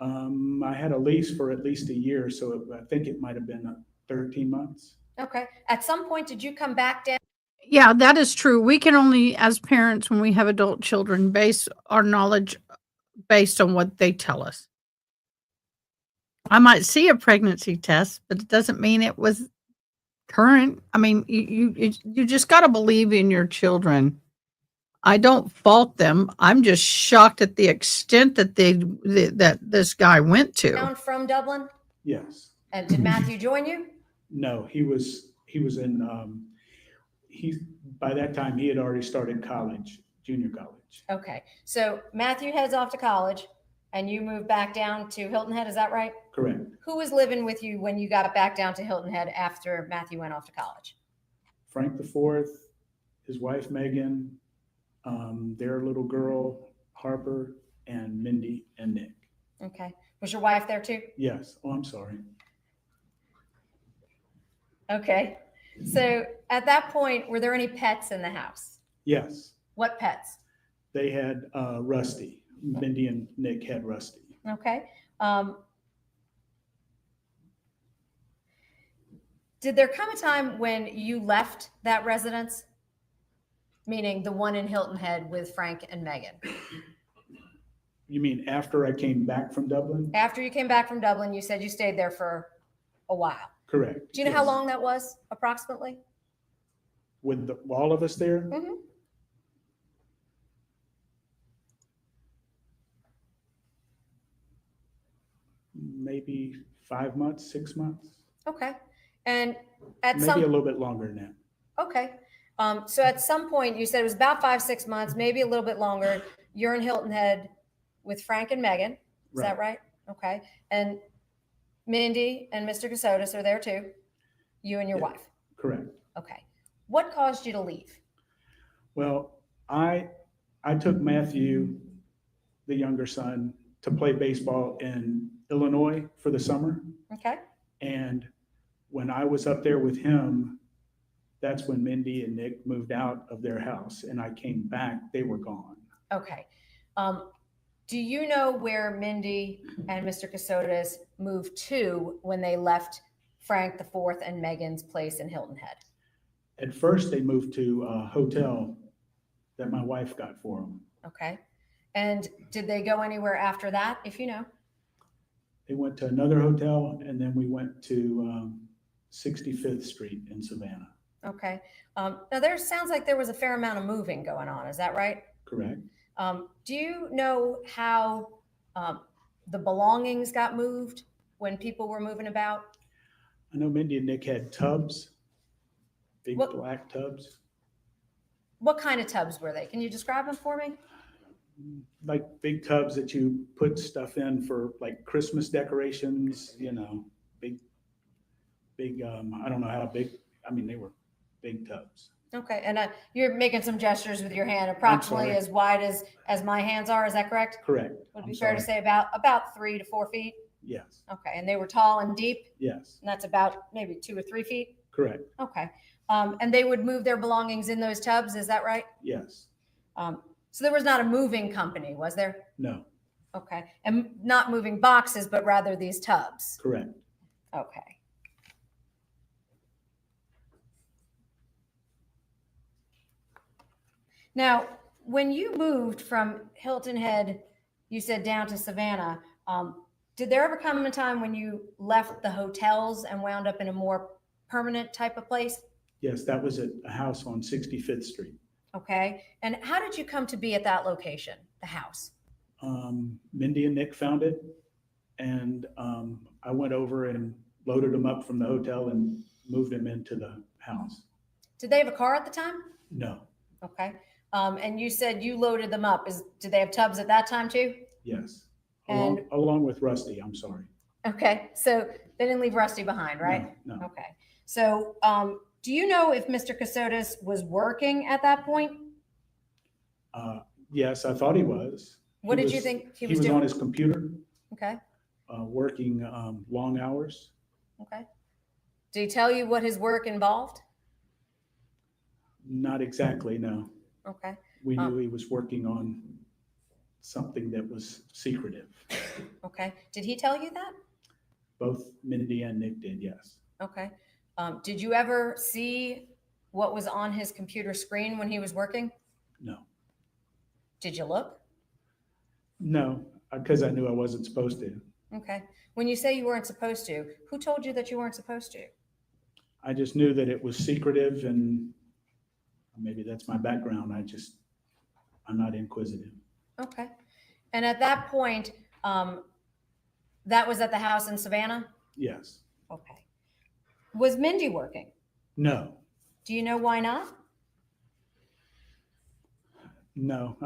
I had a lease for at least a year, so I think it might have been 13 months. Okay. At some point, did you come back down? Yeah, that is true. We can only, as parents, when we have adult children, base our knowledge based on what they tell us. I might see a pregnancy test, but it doesn't mean it was current. I mean, you just got to believe in your children. I don't fault them. I'm just shocked at the extent that that this guy went to. Down from Dublin? Yes. And did Matthew join you? No, he was in, by that time he had already started college, junior college. Okay. So Matthew heads off to college and you moved back down to Hilton Head. Is that right? Correct. Who was living with you when you got back down to Hilton Head after Matthew went off to college? Frank IV, his wife Megan, their little girl Harper, and Mindi and Nick. Okay. Was your wife there too? Yes. Oh, I'm sorry. Okay. So at that point, were there any pets in the house? Yes. What pets? They had Rusty. Mindi and Nick had Rusty. Okay. Did there come a time when you left that residence? Meaning the one in Hilton Head with Frank and Megan? You mean after I came back from Dublin? After you came back from Dublin, you said you stayed there for a while. Correct. Do you know how long that was approximately? With all of us there? Mm-hmm. Maybe 5 months, 6 months. Okay. And at Maybe a little bit longer than that. Okay. So at some point you said it was about 5-6 months, maybe a little bit longer. You're in Hilton Head with Frank and Megan. Is that right? Okay. And Mindi and Mr. Kassotis are there too. You and your wife. Correct. Okay. What caused you to leave? Well, I took Matthew, the younger son, to play baseball in Illinois for the summer. Okay. And when I was up there with him, that's when Mindi and Nick moved out of their house and I came back, they were gone. Okay. Do you know where Mindi and Mr. Kassotis moved to when they left Frank IV and Megan's place in Hilton Head? At first, they moved to a hotel that my wife got for them. Okay. And did they go anywhere after that, if you know? They went to another hotel and then we went to 65th Street in Savannah. Okay. Now there sounds like there was a fair amount of moving going on. Is that right? Correct. Do you know how the belongings got moved when people were moving about? I know Mindi and Nick had tubs, big black tubs. What kind of tubs were they? Can you describe them for me? Like big tubs that you put stuff in for like Christmas decorations, you know, big, I don't know how big, I mean, they were big tubs. Okay. And you're making some gestures with your hand, approximately as wide as my hands are. Is that correct? Correct. Would it be fair to say about 3 to 4 feet? Yes, Okay, and they were tall and deep, yes, and that's about maybe 2 or 3 feet? correct. Okay. And they would move their belongings in those tubs, is that right? Yes, So there was not a moving company, was there? no, Okay. And not moving boxes, but rather these tubs? correct. Okay. Now, when you moved from Hilton Head, you said down to Savannah, did there ever come a time when you left the hotels and wound up in a more permanent type of place? Yes, that was at a house on 65th Street. Okay. And how did you come to be at that location, the house? Mindy and Nick found it, and I went over and loaded them up from the hotel and moved them into the house. Did they have a car at the time? No, Okay. And you said you loaded them up. Did they have tubs at that time too? yes, And along with Rusty, I'm sorry. okay, so they didn't leave Rusty behind, right? No, no. Okay. So, do you know if Mr. Kassotis was working at that point? Yes, I thought he was. What did you think he was He was doing? on his computer, Okay. working long hours. Okay. Did he tell you what his work involved? Not exactly, no. Okay. We knew he was working on something that was secretive. Okay. Did he tell you that? Both Mindy and Nick did, yes. Okay. Did you ever see what was on his computer screen when he was working? No. Did you look? No, because I knew I wasn't supposed to. Okay. When you say you weren't supposed to, who told you that you weren't supposed to? I just knew that it was secretive, and maybe that's my background. I'm not inquisitive. Okay. And at that point, that was at the house in Savannah? Yes. Okay. Was Mindy working? No, Do you know why not? no.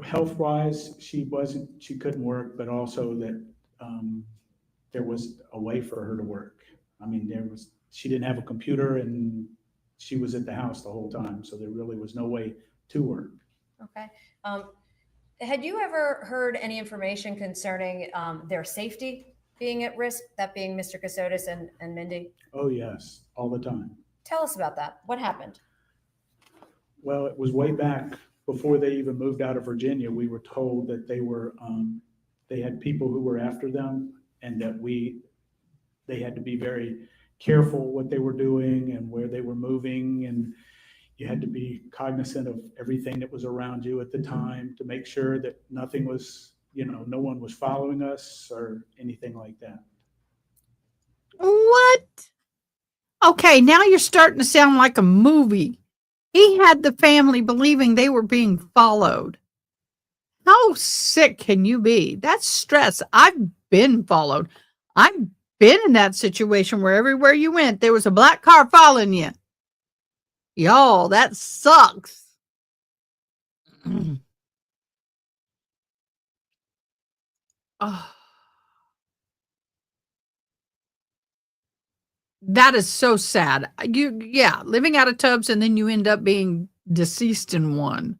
Health-wise, she couldn't work, but also that there was a way for her to work. I mean, she didn't have a computer, and she was at the house the whole time, so there really was no way to work. Okay. Had you ever heard any information concerning their safety being at risk, that being Mr. Kassotis and Mindy? Oh, yes, all the time. Tell us about that. What happened? Well, it was way back before they even moved out of Virginia. We were told that they had people who were after them, and that they had to be very careful what they were doing and where they were moving, and you had to be cognizant of everything that was around you at the time to make sure that nothing was, no one was following us or anything like that. What? Okay, now you're starting to sound like a movie. He had the family believing they were being followed. How sick can you be? That's stress. I've been followed. I've been in that situation where everywhere you went, there was a black car following you. Y'all, that sucks. Oh. That is so sad. Living out of tubs and then you end up being deceased in one.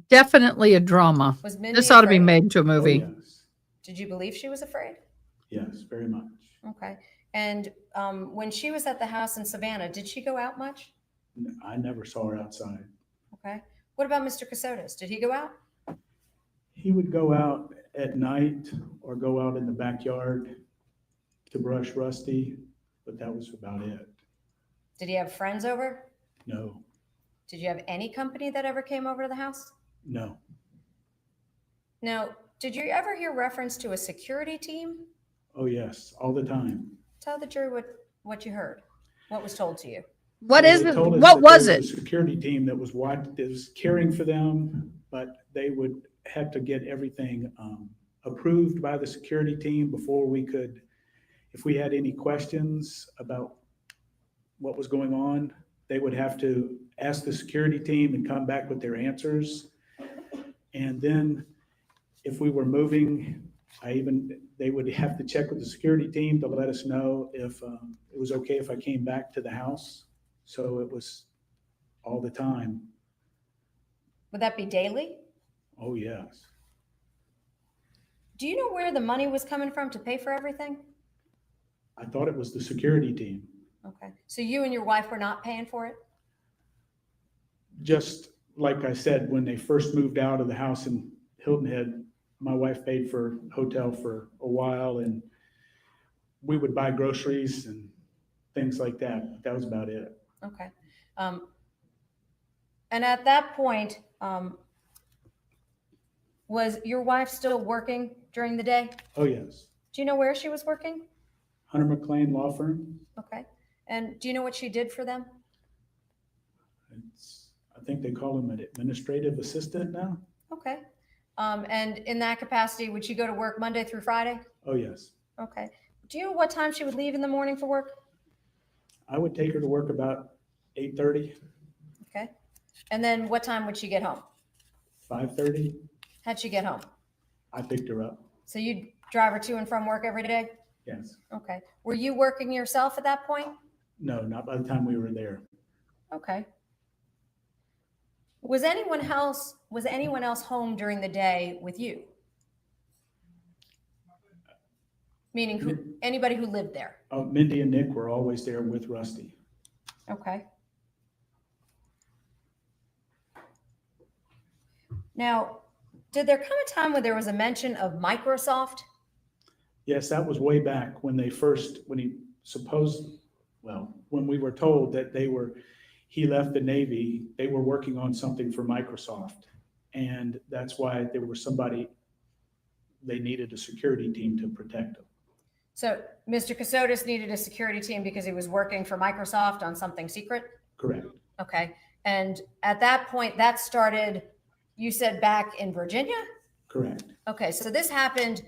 Definitely a drama. Was Mindy This ought to be afraid? made into a movie. Oh, yes. Did you believe she was afraid? Yes, very much. Okay. And when she was at the house in Savannah, did she go out much? I never saw her outside. Okay. What about Mr. Kassotis? Did he go out? He would go out at night or go out in the backyard to brush Rusty, but that was about it. Did he have friends over? No, Did you have any company that ever came over to the house? no. Now, did you ever hear reference to a security team? Oh, yes, all the time. Tell the jury what you heard. What was told to you? What Well, is they it? told us What that was there it? a security team that was caring for them, but they would have to get everything approved by the security team before we could, if we had any questions about what was going on, they would have to ask the security team and come back with their answers. And then if we were moving, they would have to check with the security team to let us know if it was okay if I came back to the house. So it was all the time. Would that be daily? Oh, yes. Do you know where the money was coming from to pay for everything? I thought it was the security team. Okay. So you and your wife were not paying for it? Just like I said, when they first moved out of the house in Hilton Head, my wife paid for hotel for a while, and we would buy groceries and things like that. That was about it. Okay. And at that point, was your wife still working during the day? Oh, yes. Do you know where she was working? Hunter McLean Law Firm. Okay. And do you know what she did for them? I think they call him an administrative assistant now. Okay. And in that capacity, would she go to work Monday through Friday? Oh, yes. Okay. Do you know what time she would leave in the morning for work? I would take her to work about 8:30, Okay. And then what time would she get home? 5:30. How'd she get home? I picked her up. So you'd drive her to and from work every day? Yes. Okay. Were you working yourself at that point? No, not by the time we were there. Okay. Was anyone else home during the day with you? Meaning anybody who lived there? Oh, Mindy and Nick were always there with Rusty. Okay. Now, did there come a time when there was a mention of Microsoft? Yes, that was way back when when we were told that he left the Navy, they were working on something for Microsoft. And that's why they needed a security team to protect him. So Mr. Kassotis needed a security team because he was working for Microsoft on something secret? Correct. Okay. And at that point, that started, you said back in Virginia? Correct. Okay. So this happened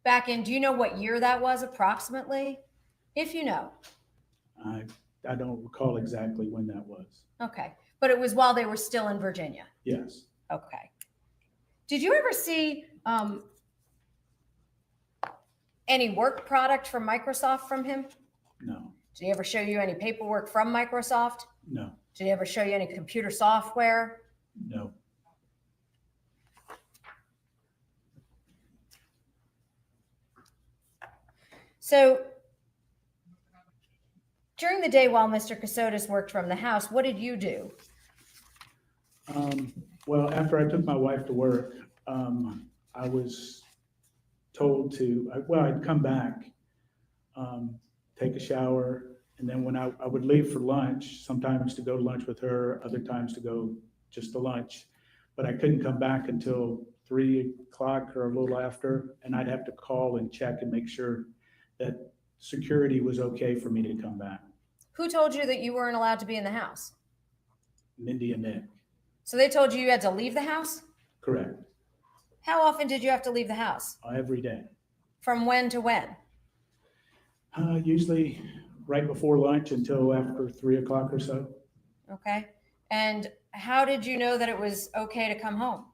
back in, do you know what year that was approximately? If you know. I don't recall exactly when that was. Okay. But it was while they were still in Virginia? Yes. Okay. Did you ever see any work product from Microsoft from him? No. Did he ever show you any paperwork from Microsoft? No. Did he ever show you any computer software? No. So during the day while Mr. Kassotis worked from the house, what did you do? Well, after I took my wife to work, I was told I'd come back, take a shower, and then when I would leave for lunch, sometimes to go to lunch with her, other times to go just to lunch, but I couldn't come back until 3 o'clock or a little after, and I'd have to call and check and make sure that security was okay for me to come back. Who told you that you weren't allowed to be in the house? Mindy and Nick. So they told you had to leave the house? Correct. How often did you have to leave the house? Every day. From when to when? Usually right before lunch until after 3 o'clock or so. Okay. And how did you know that it was okay to come home?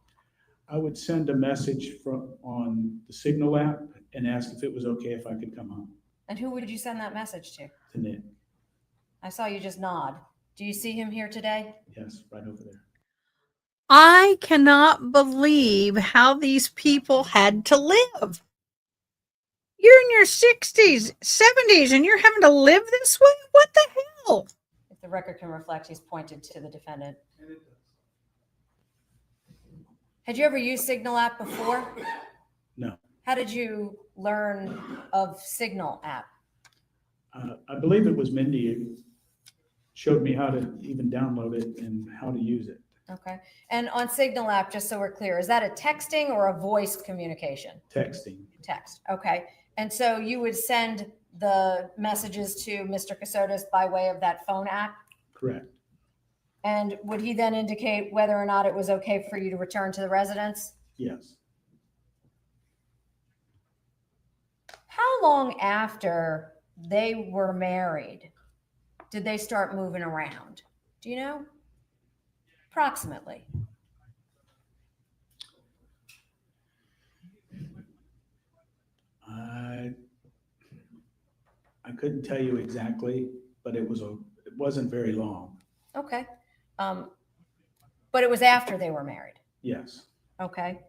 I would send a message on the Signal app and ask if it was okay if I could come home. And who would you send that message to? To Nick. I saw you just nod. Do you see him here today? Yes, right over there. I cannot believe how these people had to live. You're in your 60s, 70s, and you're having to live this way? What the hell? If the record can reflect, he's pointed to the defendant. Had you ever used Signal app before? No. How did you learn of Signal app? I believe it was Mindy who showed me how to even download it and how to use it. Okay. And on Signal app, just so we're clear, is that a texting or a voice communication? Texting. Text. Okay. And so you would send the messages to Mr. Kassotis by way of that phone app? Correct. And would he then indicate whether or not it was okay for you to return to the residence? Yes. How long after they were married did they start moving around? Do you know? Approximately. I couldn't tell you exactly, but it wasn't very long. Okay. But it was after they were married. Yes. Okay.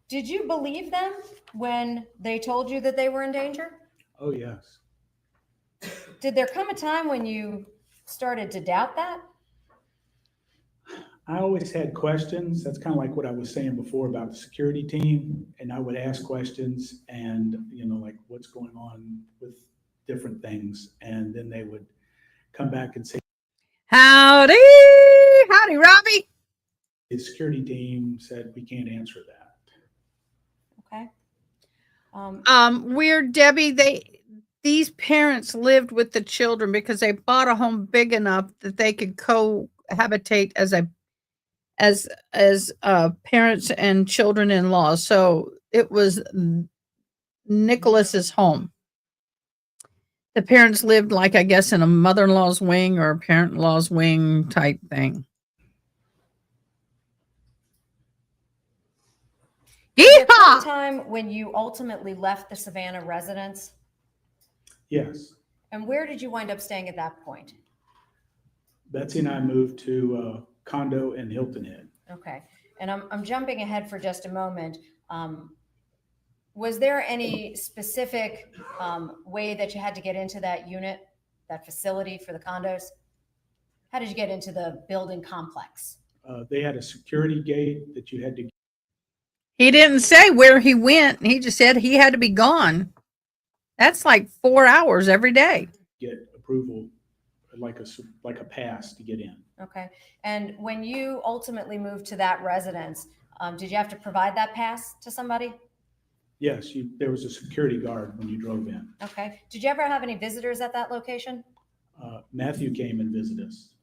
Did you believe them when they told you that they were in danger? Oh, yes. Did there come a time when you started to doubt that? I always had questions. That's kind of like what I was saying before about the security team. And I would ask questions and, like what's going on with different things. And then they would come back and say, Howdy, howdy, Robbie. the security team said, we can't answer that. Okay. Weird Debbie, these parents lived with the children because they bought a home big enough that they could cohabitate as parents and children-in-law. So it was Nicholas's home. The parents lived like, I guess, in a mother-in-law's wing or a parent-in-law's wing type thing. There was a time when you ultimately left the Savannah residence, Yes. and where did you wind up staying at that point? Betsy and I moved to a condo in Hilton Head. Okay, and I'm jumping ahead for just a moment. Was there any specific way that you had to get into that unit, that facility for the condos? How did you get into the building complex? They had a security gate that you had to He didn't say where he went. He just said he had to be gone. That's like 4 hours every day. get approval, like a pass to get in. Okay, and when you ultimately moved to that residence, did you have to provide that pass to somebody? Yes, there was a security guard when you drove in. Okay, did you ever have any visitors at that location? Matthew came and visited us.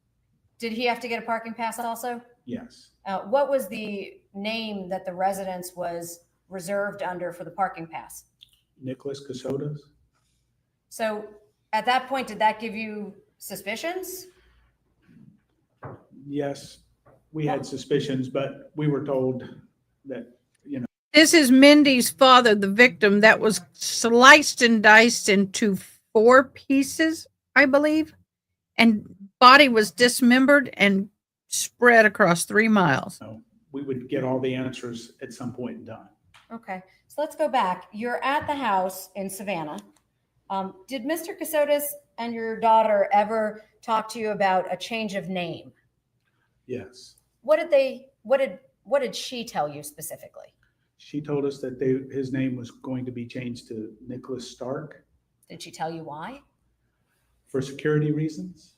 Did he have to get a parking pass also? Yes. What was the name that the residence was reserved under for the parking pass? Nicholas Kassotis. So at that point, did that give you suspicions? Yes, we had suspicions, but we were told that, This is Mindy's father, the victim that was sliced and diced into 4 pieces, I believe, and body was dismembered and spread across 3 miles. we would get all the answers at some point in time. Okay, so let's go back. You're at the house in Savannah. Did Mr. Kassotis and your daughter ever talk to you about a change of name? Yes. What did she tell you specifically? She told us that his name was going to be changed to Nicholas Stark Did she tell you why? for security reasons.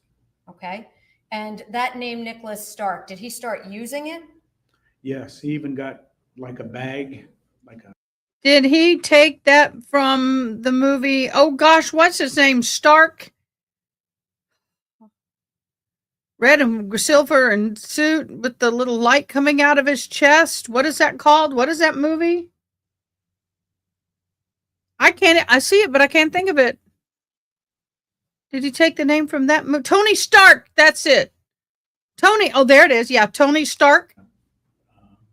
Okay, and that name Nicholas Stark, did he start using it? Yes, he even got like a bag, Did he take that from the movie? Oh gosh, what's his name? Stark? Red and silver and suit with the little light coming out of his chest. What is that called? What is that movie? I see it, but I can't think of it. Did he take the name from that movie? Tony Stark. That's it. Tony. Oh, there it is. Yeah. Tony Stark.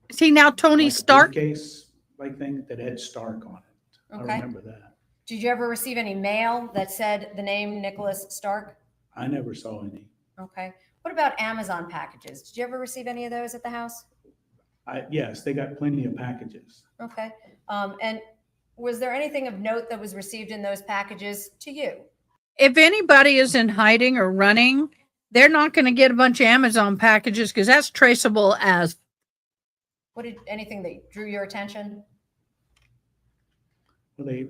Is he now Tony Stark? Case like thing that had Stark on it. Okay. I remember that. Did you ever receive any mail that said the name Nicholas Stark? I never saw any. Okay. What about Amazon packages? Did you ever receive any of those at the house? Yes, they got plenty of packages. Okay. And was there anything of note that was received in those packages to you? If anybody is in hiding or running, they're not going to get a bunch of Amazon packages because that's traceable as. Anything that drew your attention? Well, they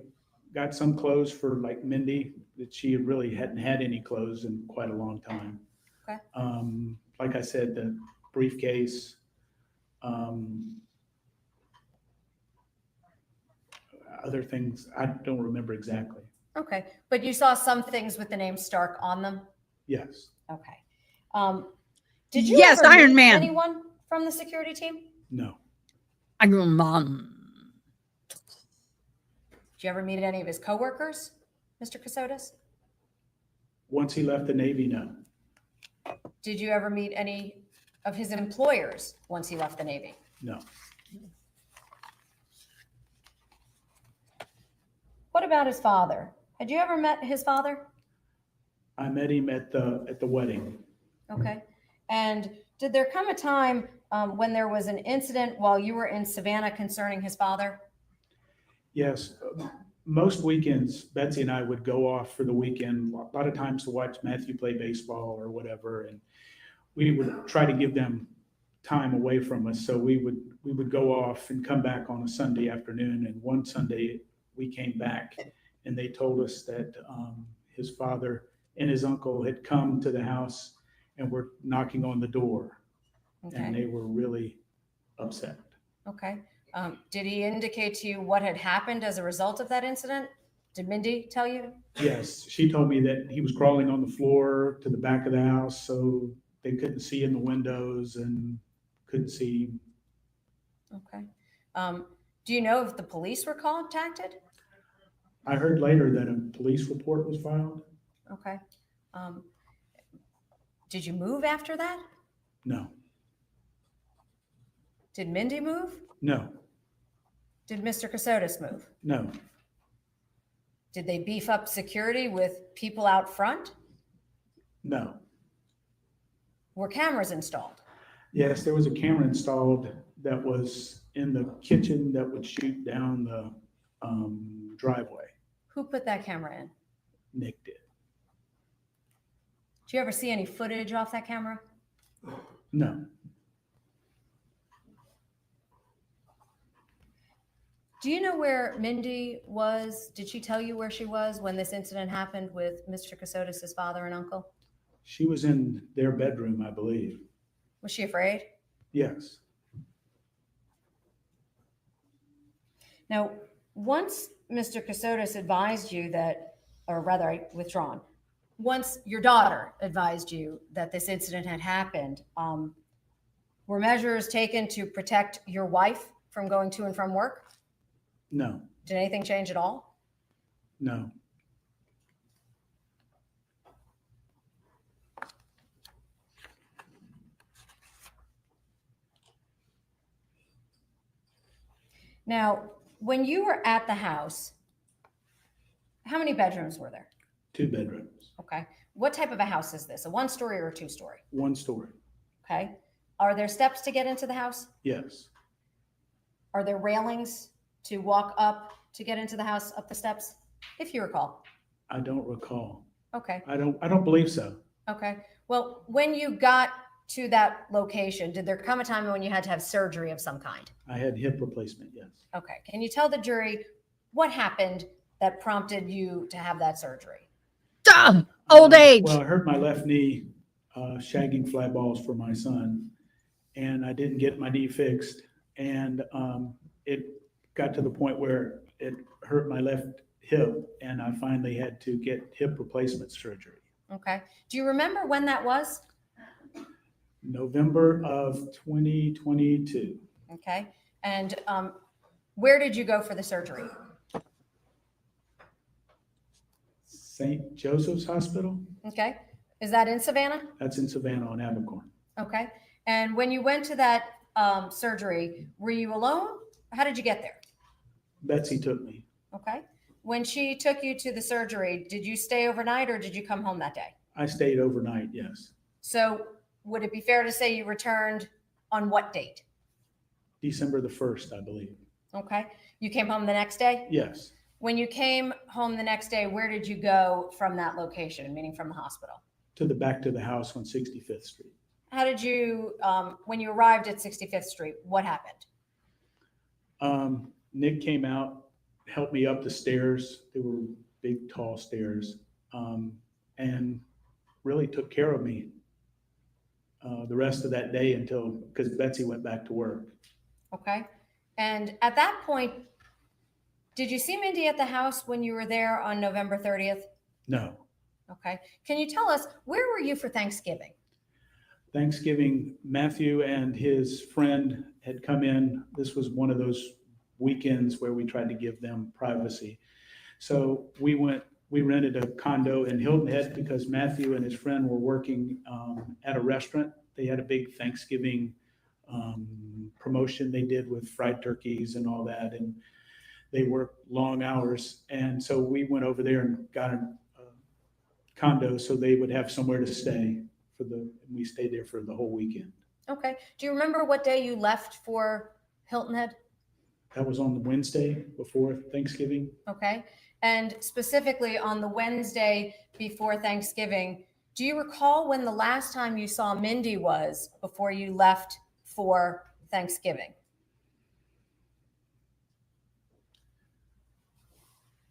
got some clothes for like Mindy that she really hadn't had any clothes in quite a long time. Okay. Like I said, the briefcase, other things, I don't remember exactly. Okay. But you saw some things with the name Stark on them? Yes. Okay. Did you Yes, ever Iron meet Man. anyone from the security team? No. Iron Man. Did you ever meet any of his coworkers, Mr. Kassotis? Once he left the Navy, no. Did you ever meet any of his employers once he left the Navy? No. What about his father? Had you ever met his father? I met him at the wedding. Okay. And did there come a time when there was an incident while you were in Savannah concerning his father? Yes. Most weekends, Betsy and I would go off for the weekend, a lot of times to watch Matthew play baseball or whatever. And we would try to give them time away from us. So we would go off and come back on a Sunday afternoon. And one Sunday we came back and they told us that his father and his uncle had come to the house and were knocking on the door. Okay. And they were really upset. Okay. Did he indicate to you what had happened as a result of that incident? Did Mindi tell you? Yes, she told me that he was crawling on the floor to the back of the house, so they couldn't see in the windows and couldn't see. Okay. Do you know if the police were contacted? I heard later that a police report was filed. Okay. Did you move after that? No. Did Mindi move? No. Did Mr. Kassotis move? No. Did they beef up security with people out front? No. Were cameras installed? Yes, there was a camera installed that was in the kitchen that would shoot down the driveway. Who put that camera in? Nick did. Did you ever see any footage off that camera? No. Do you know where Mindi was? Did she tell you where she was when this incident happened with Mr. Kassotis' father and uncle? She was in their bedroom, I believe. Was she afraid? Yes. Now, once Mr. Kassotis advised you that, or rather, withdrawn, once your daughter advised you that this incident had happened, were measures taken to protect your wife from going to and from work? No. Did anything change at all? No. Now, when you were at the house, how many bedrooms were there? 2 bedrooms. Okay. What type of a house is this? A 1-story or a 2-story? 1 story. Okay. Are there steps to get into the house? Yes. Are there railings to walk up to get into the house, up the steps, if you recall? I don't recall. Okay. I don't believe so. Okay. Well, when you got to that location, did there come a time when you had to have surgery of some kind? I had hip replacement, yes. Okay. Can you tell the jury what happened that prompted you to have that surgery? Old age. Well, I hurt my left knee shagging fly balls for my son, and I didn't get my knee fixed, and it got to the point where it hurt my left hip, and I finally had to get hip replacement surgery. Okay. Do you remember when that was? November of 2022. Okay. And where did you go for the surgery? St. Joseph's Hospital. Okay. Is that in Savannah? That's in Savannah on Abercorn. Okay. And when you went to that surgery, were you alone? How did you get there? Betsy took me. Okay. When she took you to the surgery, did you stay overnight or did you come home that day? I stayed overnight, yes. So would it be fair to say you returned on what date? December the 1st, I believe. Okay. You came home the next day? Yes. When you came home the next day, where did you go from that location, meaning from the hospital? Back to the house on 65th Street. How did you, when you arrived at 65th Street, what happened? Nick came out, helped me up the stairs. They were big, tall stairs, and really took care of me the rest of that day because Betsy went back to work. Okay. And at that point, did you see Mindi at the house when you were there on November 30th? No. Okay. Can you tell us, where were you for Thanksgiving? Thanksgiving, Matthew and his friend had come in. This was one of those weekends where we tried to give them privacy. So we rented a condo in Hilton Head because Matthew and his friend were working at a restaurant. They had a big Thanksgiving promotion they did with fried turkeys and all that. And they worked long hours. And so we went over there and got a condo so they would have somewhere to stay we stayed there for the whole weekend. Okay. Do you remember what day you left for Hilton Head? That was on the Wednesday before Thanksgiving. Okay. And specifically on the Wednesday before Thanksgiving, do you recall when the last time you saw Mindi was before you left for Thanksgiving?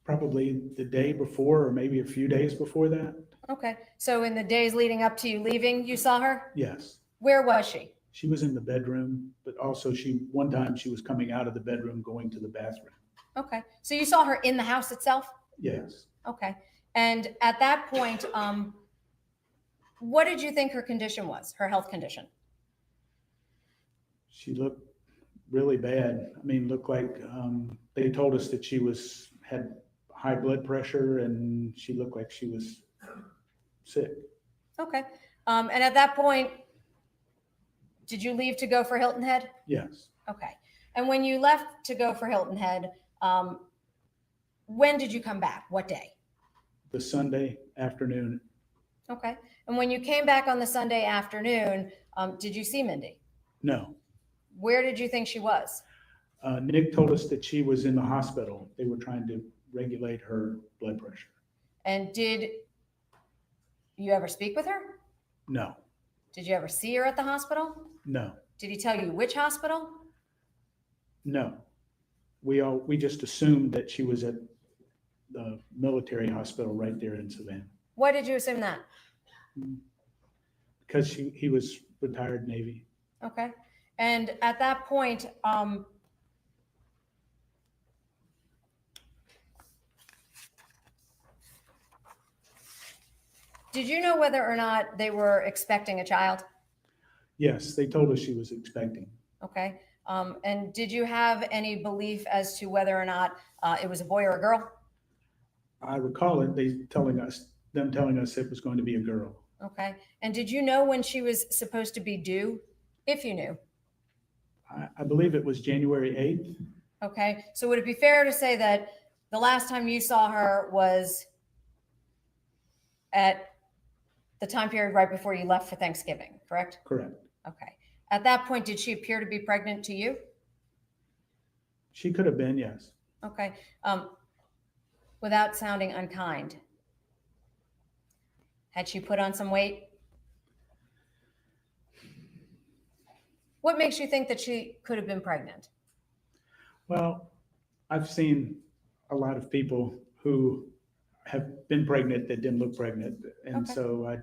Probably the day before, or maybe a few days before that. Okay. So in the days leading up to you leaving, you saw her? Yes. Where was she? She was in the bedroom, but also one time she was coming out of the bedroom, going to the bathroom. Okay. So you saw her in the house itself? Yes. Okay. And at that point, what did you think her condition was, her health condition? She looked really bad. I mean, looked like they told us that she had high blood pressure, and she looked like she was sick. Okay. And at that point, did you leave to go for Hilton Head? Yes. Okay. And when you left to go for Hilton Head, when did you come back? What day? The Sunday afternoon. Okay. And when you came back on the Sunday afternoon, did you see Mindi? No. Where did you think she was? Nick told us that she was in the hospital. They were trying to regulate her blood pressure. And did you ever speak with her? No. Did you ever see her at the hospital? No. Did he tell you which hospital? No. We just assumed that she was at the military hospital right there in Savannah. Why did you assume that? Because he was retired Navy. Okay. And at that point, did you know whether or not they were expecting a child? Yes, they told us she was expecting. Okay. And did you have any belief as to whether or not it was a boy or a girl? I recall it, them telling us it was going to be a girl. Okay. And did you know when she was supposed to be due, if you knew? I believe it was January 8th. Okay. So would it be fair to say that the last time you saw her was at the time period right before you left for Thanksgiving, correct? Correct. Okay. At that point, did she appear to be pregnant to you? She could have been, yes. Okay. Without sounding unkind, had she put on some weight? What makes you think that she could have been pregnant? Well, I've seen a lot of people who have been pregnant that didn't look pregnant. And Okay. so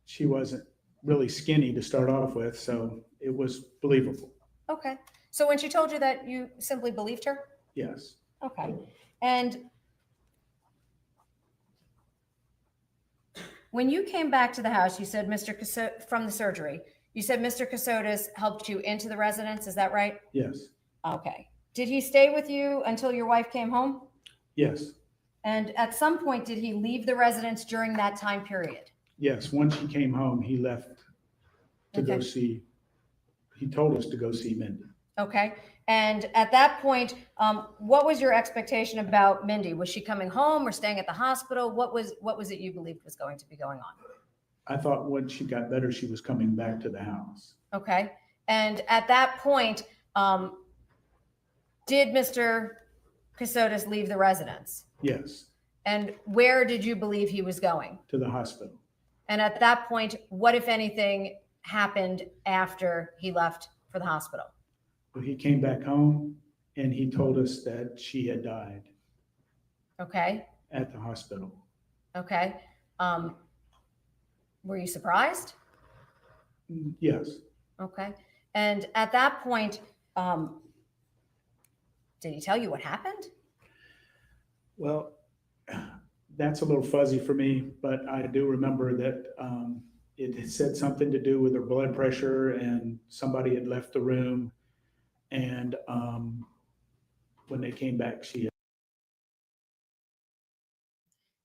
she wasn't really skinny to start off with, so it was believable. Okay. So when she told you that, you simply believed her? Yes. Okay. And when you came back to the house, you said from the surgery, you said Mr. Kassotis helped you into the residence. Is that right? Yes. Okay. Did he stay with you until your wife came home? Yes. And at some point, did he leave the residence during that time period? Yes. Once she came home, he left to go Okay. see, he told us to go see Mindi. Okay. And at that point, what was your expectation about Mindi? Was she coming home or staying at the hospital? What was it you believed was going to be going on? I thought when she got better, she was coming back to the house. Okay. And at that point, did Mr. Kassotis leave the residence? Yes. And where did you believe he was going? To the hospital. And at that point, what, if anything, happened after he left for the hospital? Well, he came back home and he told us that she had died Okay. at the hospital. Okay. Were you surprised? Yes. Okay. And at that point, did he tell you what happened? Well, that's a little fuzzy for me, but I do remember that it had said something to do with her blood pressure and somebody had left the room. And when they came back, she had.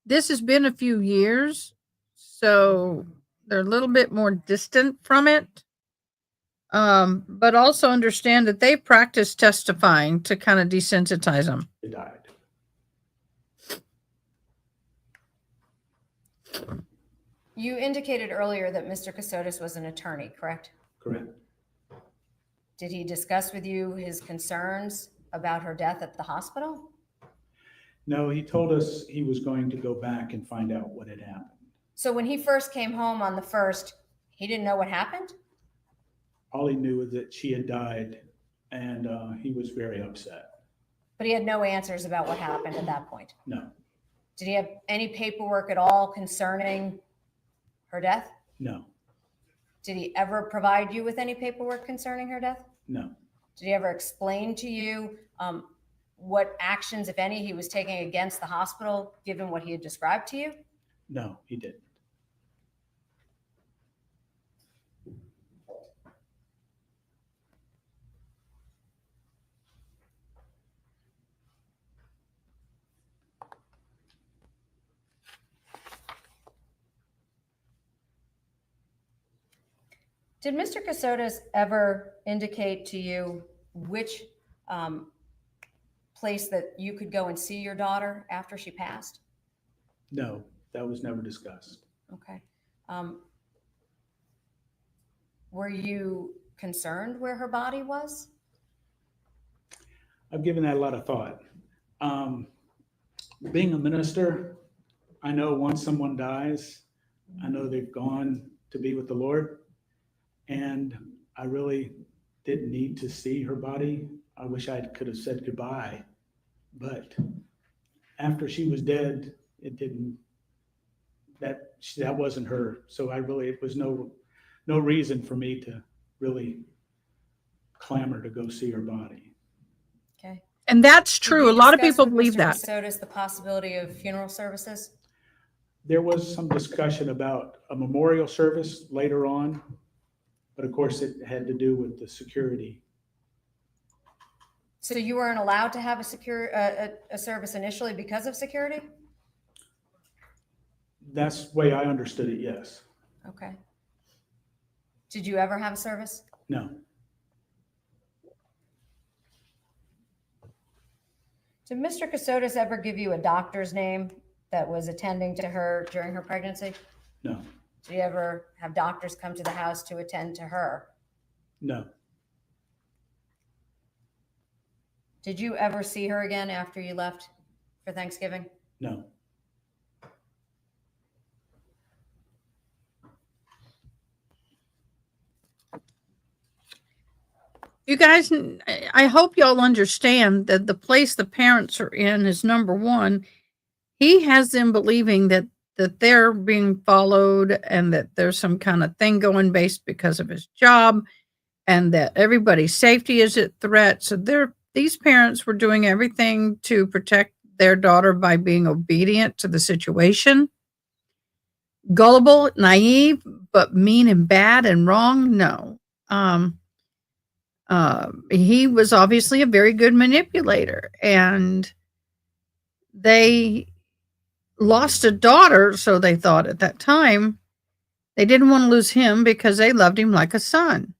This has been a few years, so they're a little bit more distant from it. But also understand that they practice testifying to kind of desensitize them. They died. You indicated earlier that Mr. Kassotis was an attorney, correct? Correct. Did he discuss with you his concerns about her death at the hospital? No, he told us he was going to go back and find out what had happened. So when he first came home on the 1st, he didn't know what happened? All he knew was that she had died, and he was very upset. But he had no answers about what happened at that point? No. Did he have any paperwork at all concerning her death? No. Did he ever provide you with any paperwork concerning her death? No. Did he ever explain to you what actions, if any, he was taking against the hospital, given what he had described to you? No, he didn't. Did Mr. Kassotis ever indicate to you which place that you could go and see your daughter after she passed? No, that was never discussed. Okay. Were you concerned where her body was? I've given that a lot of thought. Being a minister, I know once someone dies, I know they've gone to be with the Lord. And I really didn't need to see her body. I wish I could have said goodbye. But after she was dead, it didn't, that wasn't her. So it was no reason for me to really clamor to go see her body. Okay. And that's true. A lot of people believe that. Kassotis, the possibility of funeral services? There was some discussion about a memorial service later on, but of course it had to do with the security. So you weren't allowed to have a service initially because of security? That's the way I understood it, yes. Okay. Did you ever have a service? No. Did Mr. Kassotis ever give you a doctor's name that was attending to her during her pregnancy? No. Did you ever have doctors come to the house to attend to her? No. Did you ever see her again after you left for Thanksgiving? No. You guys, I hope y'all understand that the place the parents are in is number one. He has them believing that they're being followed and that there's some kind of thing going based because of his job and that everybody's safety is at threat. So these parents were doing everything to protect their daughter by being obedient to the situation. Gullible, naive, but mean and bad and wrong? No. He was obviously a very good manipulator, and they lost a daughter, so they thought at that time. They didn't want to lose him because they loved him like a son.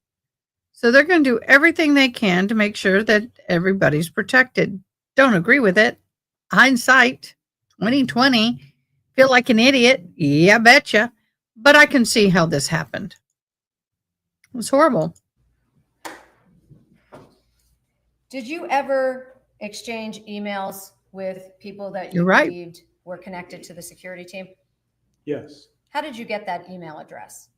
So they're going to do everything they can to make sure that everybody's protected. Don't agree with it. Hindsight, 2020. Feel like an idiot? Yeah, betcha. But I can see how this happened. It was horrible. Did you ever exchange emails with people that you You're right. believed were connected to the security team? Yes. How did you get that email address?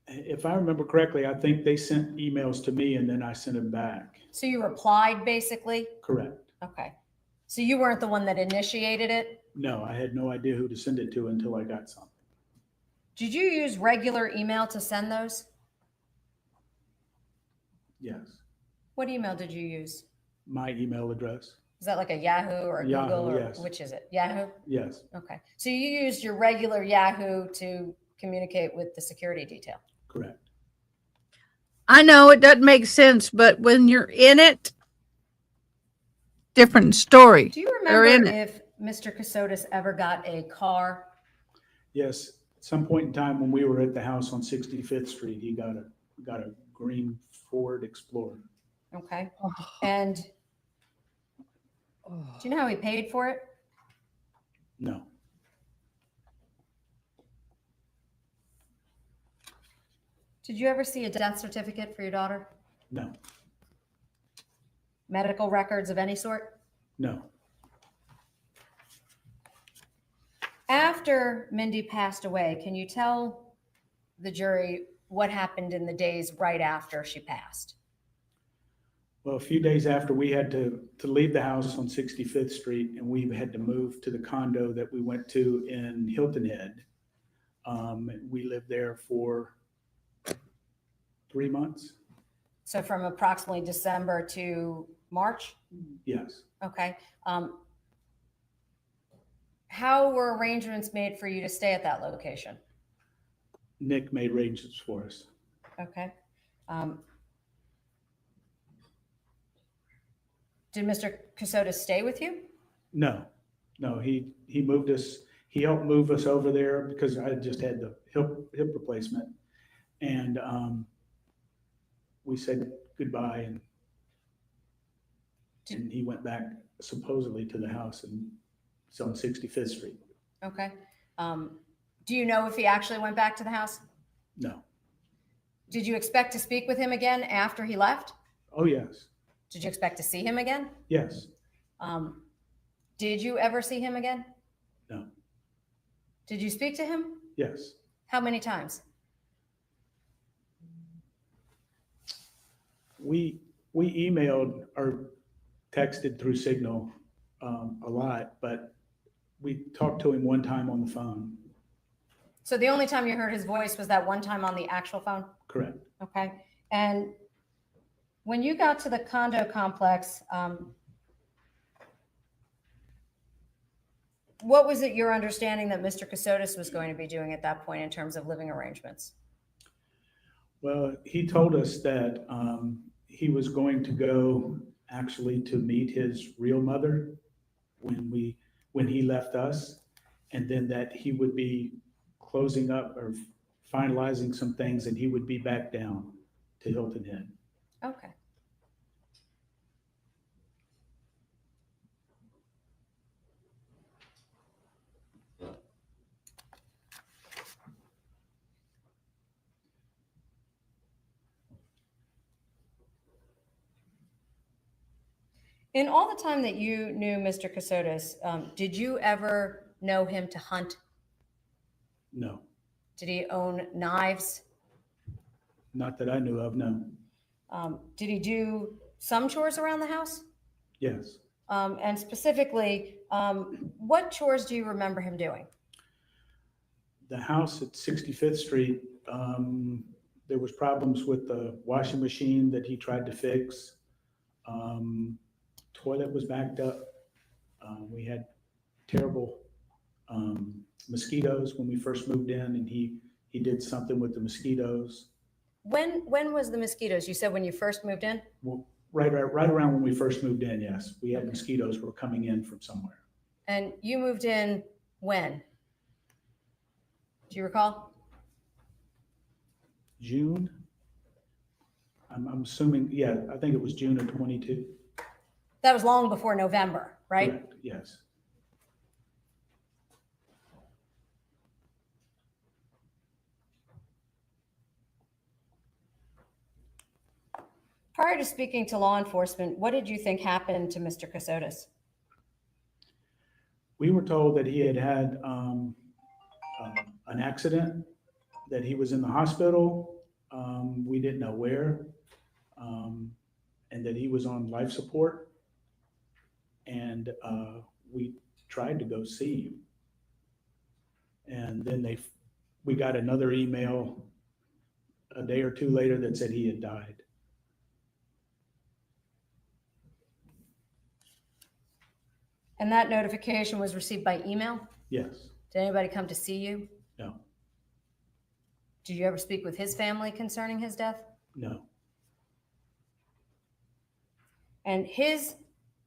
If I remember correctly, I think they sent emails to me and then I sent them back. So you replied basically? Correct. Okay. So you weren't the one that initiated it? No, I had no idea who to send it to until I got something. Did you use regular email to send those? Yes. What email did you use? My email address. Is that like a Yahoo or a Yahoo, Google or yes. which is it? Yahoo? Yes. Okay. So you used your regular Yahoo to communicate with the security detail? Correct. I know it doesn't make sense, but when you're in it, different story. Do you They're in remember it. if Mr. Kassotis ever got a car? Yes. At some point in time when we were at the house on 65th Street, he got a green Ford Explorer. Okay. And do you know how he paid for it? No. Did you ever see a death certificate for your daughter? No, Medical records of any sort? no. After Mindy passed away, can you tell the jury what happened in the days right after she passed? Well, a few days after, we had to leave the house on 65th Street, and we had to move to the condo that we went to in Hilton Head. We lived there for 3 months. So from approximately December to March? Yes. Okay. How were arrangements made for you to stay at that location? Nick made arrangements for us. Okay. Did Mr. Kassotis stay with you? No, he moved us. He helped move us over there because I just had the hip replacement, and we said goodbye, and he went back supposedly to the house, and it's on 65th Street. Okay. Do you know if he actually went back to the house? No. Did you expect to speak with him again after he left? Oh yes. Did you expect to see him again? Yes. Did you ever see him again? No. Did you speak to him? Yes. How many times? We emailed or texted through Signal a lot, but we talked to him one time on the phone. So the only time you heard his voice was that one time on the actual phone? Correct. Okay. And when you got to the condo complex, what was it your understanding that Mr. Kassotis was going to be doing at that point in terms of living arrangements? Well, he told us that he was going to go actually to meet his real mother when he left us, and then that he would be closing up or finalizing some things, and he would be back down to Hilton Head. Okay. In all the time that you knew Mr. Kassotis, did you ever know him to hunt? No, Did he own knives? not that I knew of, no. Did he do some chores around the house? Yes. And specifically, what chores do you remember him doing? The house at 65th Street, there was problems with the washing machine that he tried to fix. Toilet was backed up. We had terrible mosquitoes when we first moved in, and he did something with the mosquitoes. When was the mosquitoes? You said when you first moved in? Well, right around when we first moved in, yes. We had mosquitoes were coming in from somewhere. And you moved in when? Do you recall? June? I'm assuming, yeah, I think it was June of 22. That was long before November, right? Correct, yes. Prior to speaking to law enforcement, what did you think happened to Mr. Kassotis? We were told that he had an accident, that he was in the hospital. We didn't know where, and that he was on life support. And we tried to go see him. And then we got another email a day or two later that said he had died. And that notification was received by email? Yes. Did anybody come to see you? No. Did you ever speak with his family concerning his death? No. And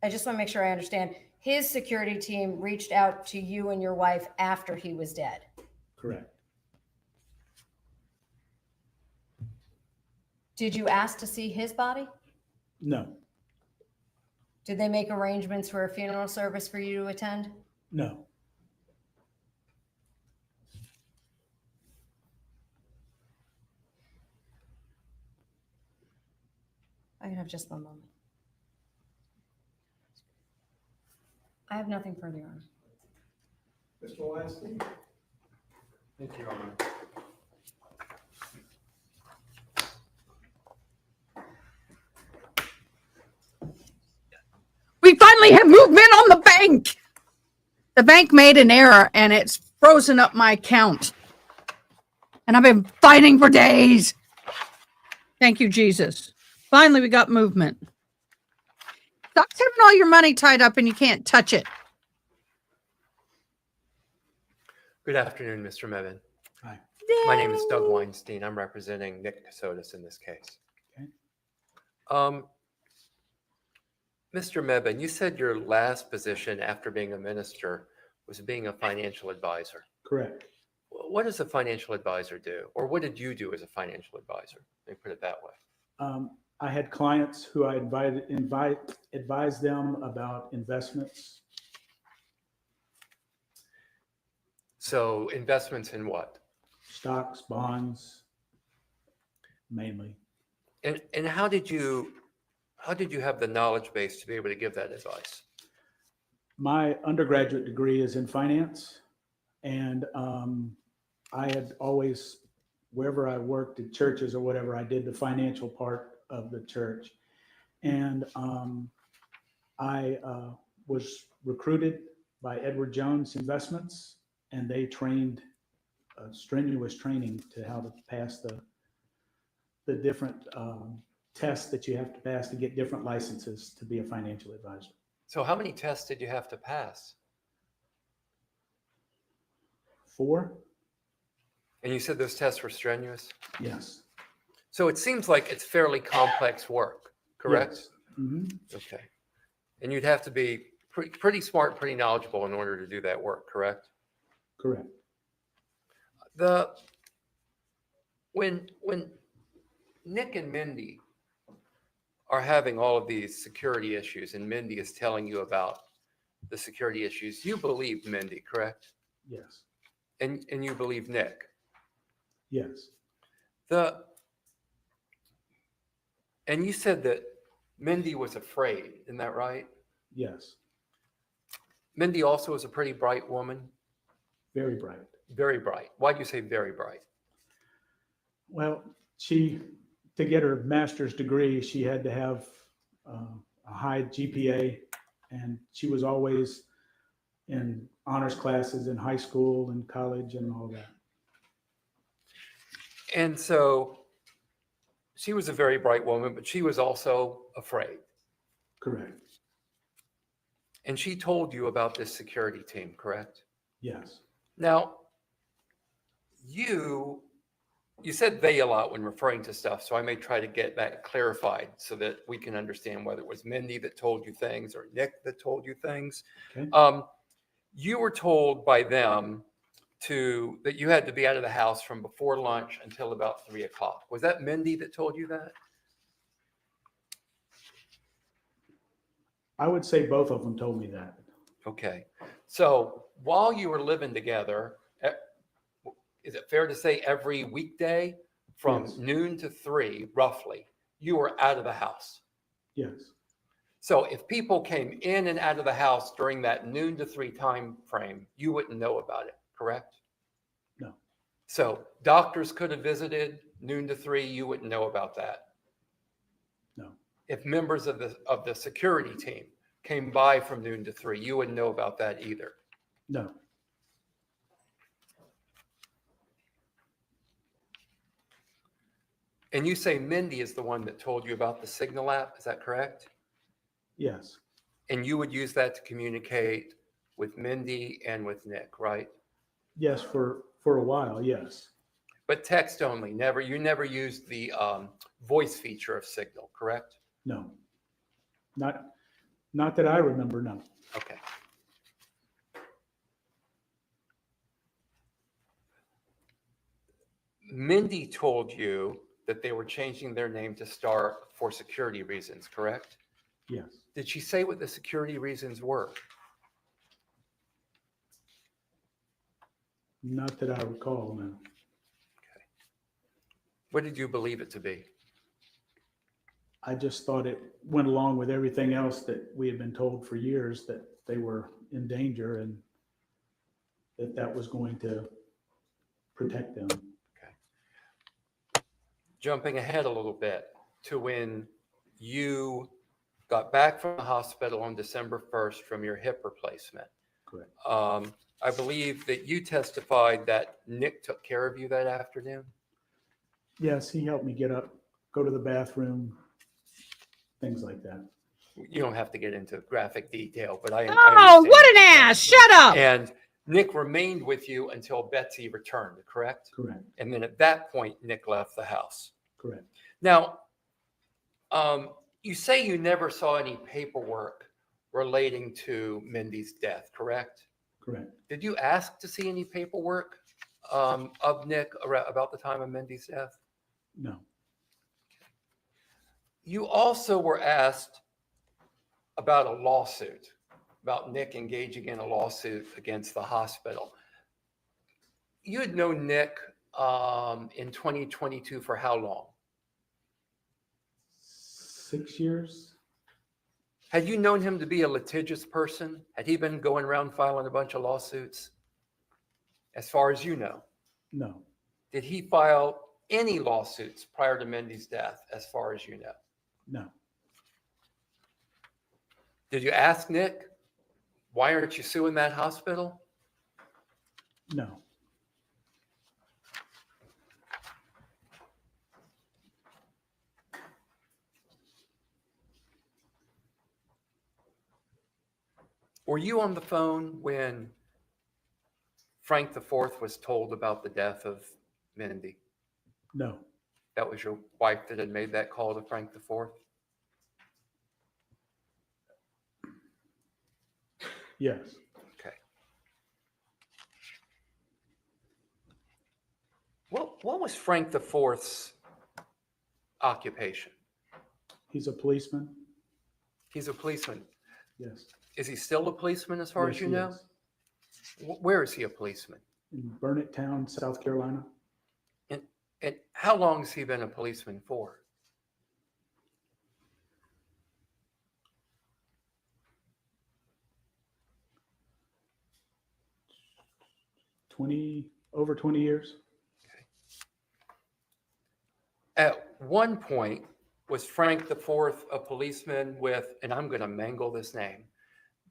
I just want to make sure I understand, his security team reached out to you and your wife after he was dead? Correct. Did you ask to see his body? No. Did they make arrangements for a funeral service for you to attend? No. I can have just one moment. I have nothing further, Your Honor. Mr. Weinstein? Thank you, Your Honor. We finally have movement on the bank. The bank made an error and it's frozen up my account. And I've been fighting for days. Thank you, Jesus. Finally, we got movement. Stop having all your money tied up and you can't touch it. Good afternoon, Mr. Mebane. Hi. My name is Doug Weinstein. I'm representing Nick Kassotis in this case. Okay. Mr. Mebane, you said your last position after being a minister was being a financial advisor. Correct. What does a financial advisor do? Or what did you do as a financial advisor? Let me put it that way. I had clients who I advised them about investments. So investments in what? Stocks, bonds, mainly. And how did you have the knowledge base to be able to give that advice? My undergraduate degree is in finance, and I had always, wherever I worked at churches or whatever, I did the financial part of the church. And I was recruited by Edward Jones Investments, and they trained strenuous training to how to pass the different tests that you have to pass to get different licenses to be a financial advisor. So how many tests did you have to pass? 4. And you said those tests were strenuous? Yes. So it seems like it's fairly complex work, correct? Yes. Mm-hmm. Okay. And you'd have to be pretty smart, pretty knowledgeable in order to do that work, correct? Correct. When Nick and Mindi are having all of these security issues and Mindi is telling you about the security issues, you believe Mindi, correct? Yes. And you believe Nick? Yes. And you said that Mindi was afraid, isn't that right? Yes. Mindi also is a pretty bright woman. Very bright. Very bright. Why do you say very bright? Well, to get her master's degree, she had to have a high GPA, and she was always in honors classes in high school and college and all that. And so she was a very bright woman, but she was also afraid. Correct. And she told you about this security team, correct? Yes. Now, you said they a lot when referring to stuff, so I may try to get that clarified so that we can understand whether it was Mindi that told you things or Nick that told you things. Okay. You were told by them that you had to be out of the house from before lunch until about 3 o'clock. Was that Mindi that told you that? I would say both of them told me that. Okay. So while you were living together, is it fair to say every weekday from Yes. noon to 3, roughly, you were out of the house? Yes. So if people came in and out of the house during that noon to 3 time frame, you wouldn't know about it, correct? No. So doctors could have visited noon to 3, you wouldn't know about that? No. If members of the security team came by from noon to 3, you wouldn't know about that either? No. And you say Mindi is the one that told you about the Signal app, is that correct? Yes. And you would use that to communicate with Mindi and with Nick, right? Yes, for a while, yes. But text only, you never used the voice feature of Signal, correct? No. Not that I remember, no. Okay. Mindi told you that they were changing their name to Star for security reasons, correct? Yes. Did she say what the security reasons were? Not that I recall, no. What did you believe it to be? I just thought it went along with everything else that we had been told for years, that they were in danger and that was going to protect them. Jumping ahead a little bit to when you got back from the hospital on December 1st from your hip replacement. Correct. I believe that you testified that Nick took care of you that afternoon. Yes, he helped me get up, go to the bathroom, things like that. You don't have to get into graphic detail, but I Oh, understand what an ass. Shut up. And Nick remained with you until Betsy returned, correct? Correct. And then at that point, Nick left the house. Correct. Now, you say you never saw any paperwork relating to Mindy's death, correct? Correct. Did you ask to see any paperwork of Nick about the time of Mindy's death? No. You also were asked about a lawsuit, about Nick engaging in a lawsuit against the hospital. You had known Nick in 2022 for how long? 6 years. Had you known him to be a litigious person? Had he been going around filing a bunch of lawsuits? As far as you know? No. Did he file any lawsuits prior to Mindy's death, as far as you know? No. Did you ask Nick, why aren't you suing that hospital? No. Were you on the phone when Frank IV was told about the death of Mindy? No. That was your wife that had made that call to Frank IV? Yes. Okay. What was Frank IV's occupation? He's a policeman. He's a policeman. Yes. Is he still a policeman as far Yes, as you he know? is. Where is he a policeman? In Burnett Town, South Carolina. And how long has he been a policeman for? Over 20 years. At one point, was Frank IV a policeman with, and I'm going to mangle this name,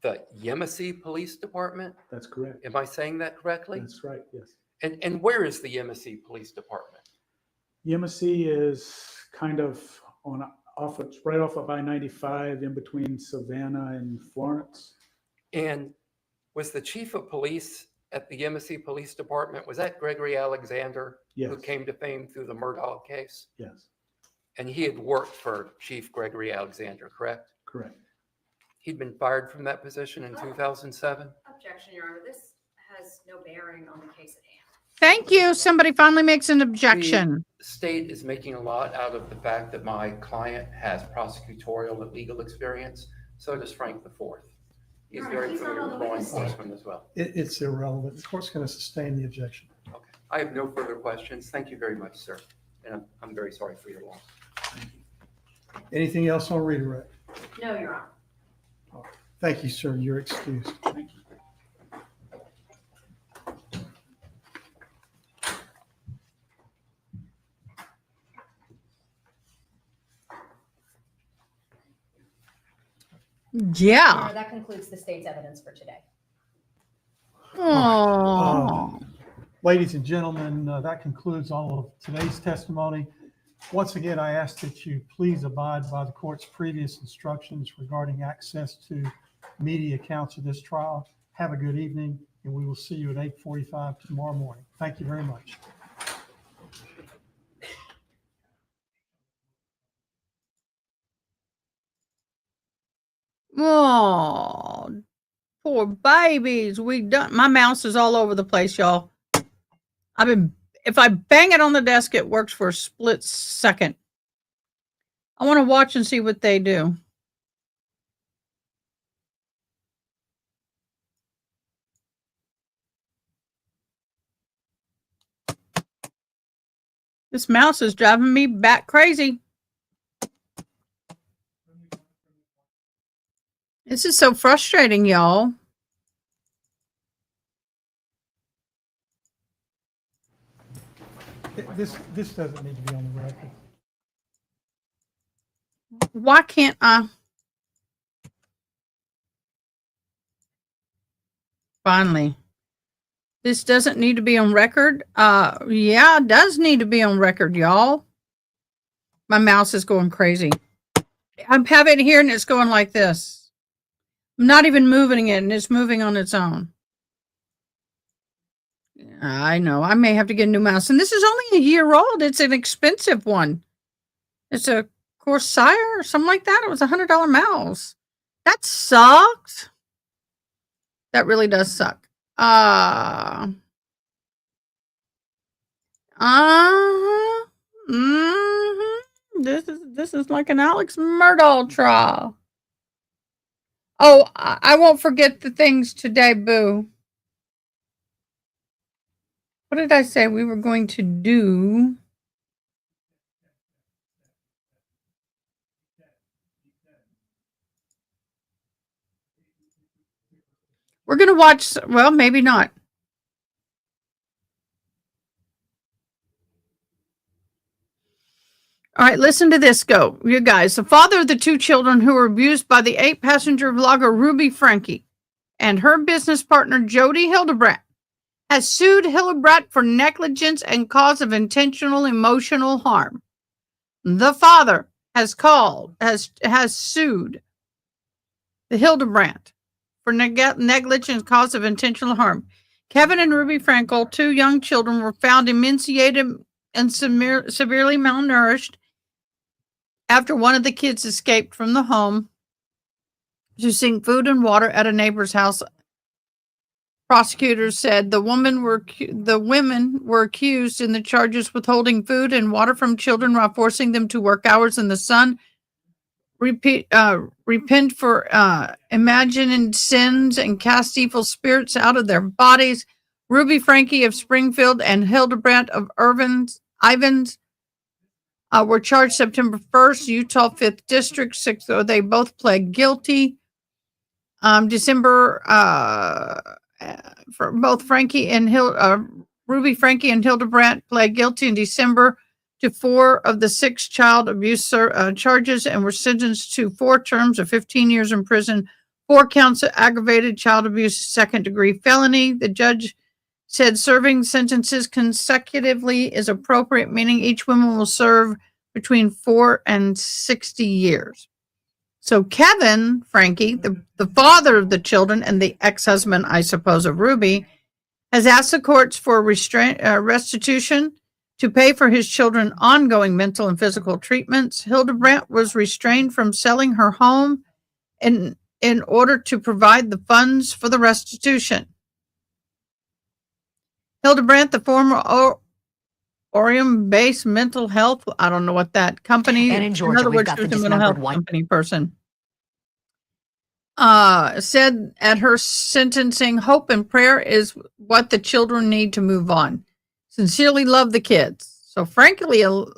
the Yemassee Police Department? That's correct. Am I saying that correctly? That's right, yes. And where is the Yemassee Police Department? Yemassee is kind of right off of I-95 in between Savannah and Florence. And was the chief of police at the Yemassee Police Department, was that Gregory Alexander? Yes. Who came to fame through the Murdaugh case? Yes. And he had worked for Chief Gregory Alexander, correct? Correct. He'd been fired from that position in 2007? Objection, Your Honor. This has no bearing on the case at hand. Thank you. Somebody finally makes an objection. The state is making a lot out of the fact that my client has prosecutorial and legal experience. So does Frank IV. He's very familiar with law enforcement as well. It's irrelevant. The court's going to sustain the objection. Okay. I have no further questions. Thank you very much, sir. And I'm very sorry for your loss. Anything else on redirect? No, Your Honor. Thank you, sir. You're excused. Thank you. Your Yeah. Honor, that concludes the state's evidence for today. Oh. Ladies and gentlemen, that concludes all of today's testimony. Once again, I ask that you please abide by the court's previous instructions regarding access to media accounts of this trial. Have a good evening, and we will see you at 8:45 tomorrow morning. Thank you very much. Oh, poor babies. My mouse is all over the place, y'all. If I bang it on the desk, it works for a split second. I want to watch and see what they do. This mouse is driving me bat crazy. This is so frustrating, y'all. This doesn't need to be on the record. Why can't I? Finally. This doesn't need to be on record. Yeah, it does need to be on record, y'all. My mouse is going crazy. I'm having it here and it's going like this. I'm not even moving it and it's moving on its own. I know. I may have to get a new mouse. And this is only a year old. It's an expensive one. It's a Corsair or something like that. It was $100 mouse. That sucks. That really does suck. This is like an Alex Murdaugh trial. Oh, I won't forget the things today, boo. What did I say we were going to do? We're going to watch, well, maybe not. All right, listen to this go. You guys, the father of the two children who were abused by the 8-passenger vlogger Ruby Franke and her business partner Jody Hildebrandt has sued Hildebrandt for negligence and cause of intentional emotional harm. The father has sued the Hildebrandt for negligence, cause of intentional harm. Kevin and Ruby Franke, two young children, were found emaciated and severely malnourished after one of the kids escaped from the home to seek food and water at a neighbor's house. Prosecutors said the women were accused in the charges withholding food and water from children while forcing them to work hours in the sun, repent for imagining sins, and cast evil spirits out of their bodies. Ruby Franke of Springfield and Hildebrandt of Ivans were charged September 1st, Utah 5th District. They both pled guilty. December for both Franke and Ruby Franke and Hildebrandt pled guilty in December to 4 of the 6 child abuse charges and were sentenced to 4 terms of 15 years in prison, 4 counts of aggravated child abuse, second-degree felony. The judge said serving sentences consecutively is appropriate, meaning each woman will serve between 4 and 60 years. So Kevin Franke, the father of the children and the ex-husband, I suppose, of Ruby, has asked the courts for restitution to pay for his children's ongoing mental and physical treatments. Hildebrandt was restrained from selling her home in order to provide the funds for the restitution. Hildebrandt, the former Orium-based mental health, I don't know what that company, And in Georgia, other we've words, got she was the a mental health Dismembered one. company person, said at her sentencing, hope and prayer is what the children need to move on. Sincerely love the kids. So Kevin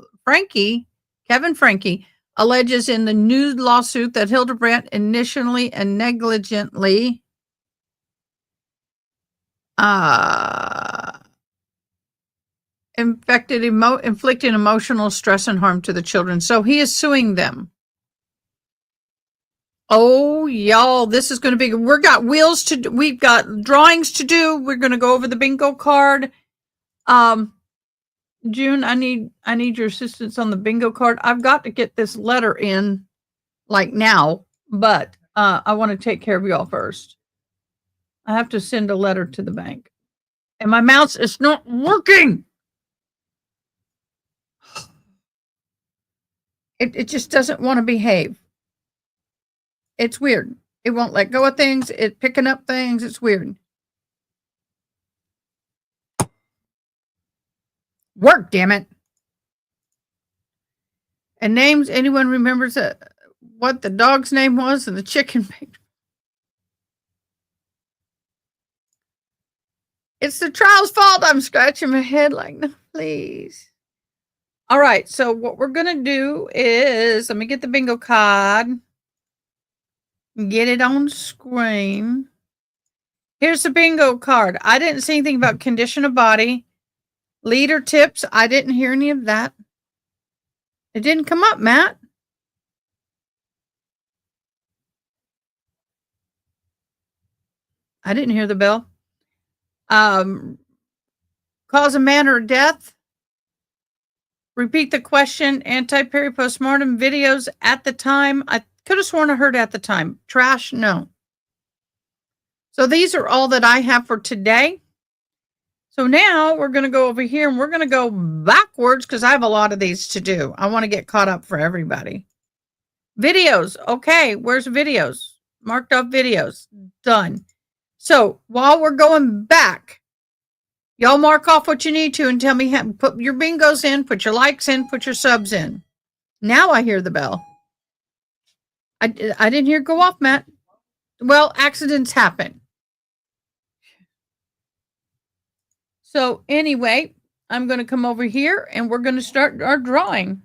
Franke alleges in the new lawsuit that Hildebrandt initially and negligently inflicting emotional stress and harm to the children. So he is suing them. Oh, y'all, this is going to be, we've got drawings to do. We're going to go over the bingo card. June, I need your assistance on the bingo card. I've got to get this letter in like now, but I want to take care of y'all first. I have to send a letter to the bank. And my mouse is not working. It just doesn't want to behave. It's weird. It won't let go of things. It's picking up things. It's weird. Work, damn it. And names, anyone remembers what the dog's name was and the chicken? It's the trial's fault. I'm scratching my head like, no, please. All right. So what we're going to do is, let me get the bingo card. get it on screen. Here's the bingo card. I didn't see anything about condition of body. Leader tips. I didn't hear any of that. It didn't come up, Matt. I didn't hear the bell. Cause of manner of death. Repeat the question. Anti-peri postmortem videos at the time. I could have sworn I heard at the time. Trash, no. So these are all that I have for today. So now we're going to go over here and we're going to go backwards because I have a lot of these to do. I want to get caught up for everybody. Videos. Okay, where's videos? Marked off videos. Done. So while we're going back, y'all mark off what you need to and tell me how, put your bingos in, put your likes in, put your subs in. Now I hear the bell. I didn't hear it go off, Matt. Well, accidents happen. So anyway, I'm going to come over here and we're going to start our drawing.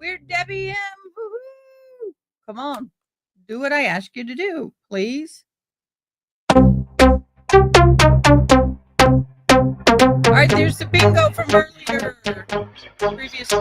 We're Debbie M. Woo-hoo. Come on. Do what I ask you to do, please. All right, there's the bingo from earlier. Previous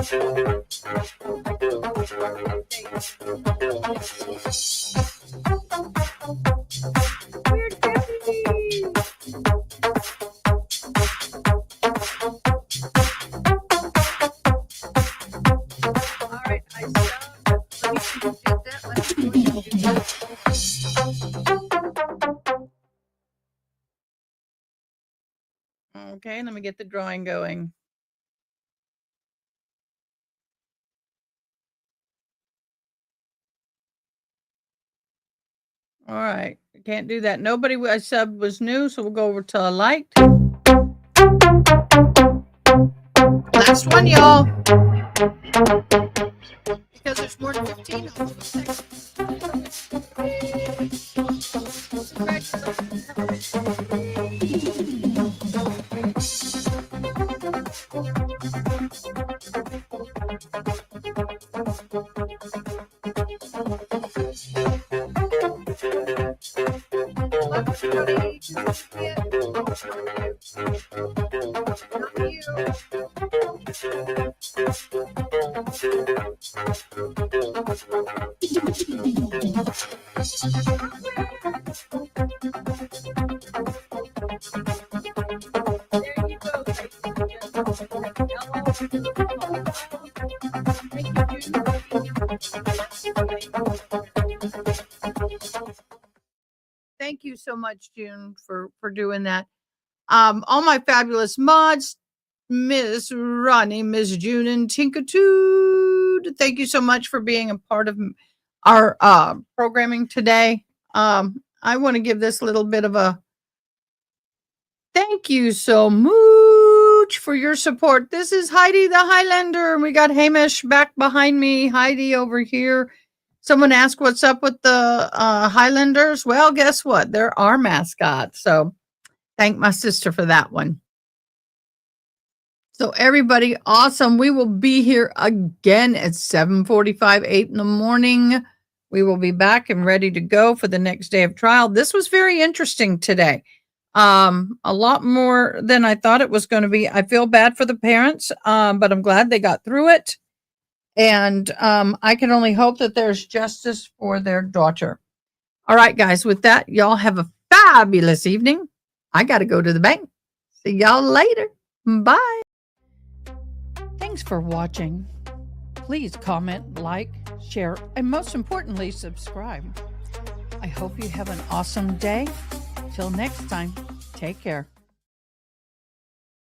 Okay, let me get the drawing going. All right, can't do that. Nobody I subbed was new, so we'll go over to liked. Last one, y'all. Because there's more than 15 of them. Thank you so much, June, for doing that. All my fabulous mods, Miss Ronnie, Miss June, and Tinkatude. Thank you so much for being a part of our programming today. I want to give this little bit of a thank you so much for your support. This is Heidi the Highlander, and we got Hamish back behind me, Heidi over here. Someone asked what's up with the Highlanders. Well, guess what? They're our mascot. So thank my sister for that one. So everybody, awesome. We will be here again at 7:45, 8 in the morning. We will be back and ready to go for the next day of trial. This was very interesting today. A lot more than I thought it was going to be. I feel bad for the parents, but I'm glad they got through it. And I can only hope that there's justice for their daughter. All right, guys, with that, y'all have a fabulous evening. I got to go to the bank. See y'all later. Bye. Thanks for watching. Please comment, like, share, and most importantly, subscribe. I hope you have an awesome day. Till next time, take care.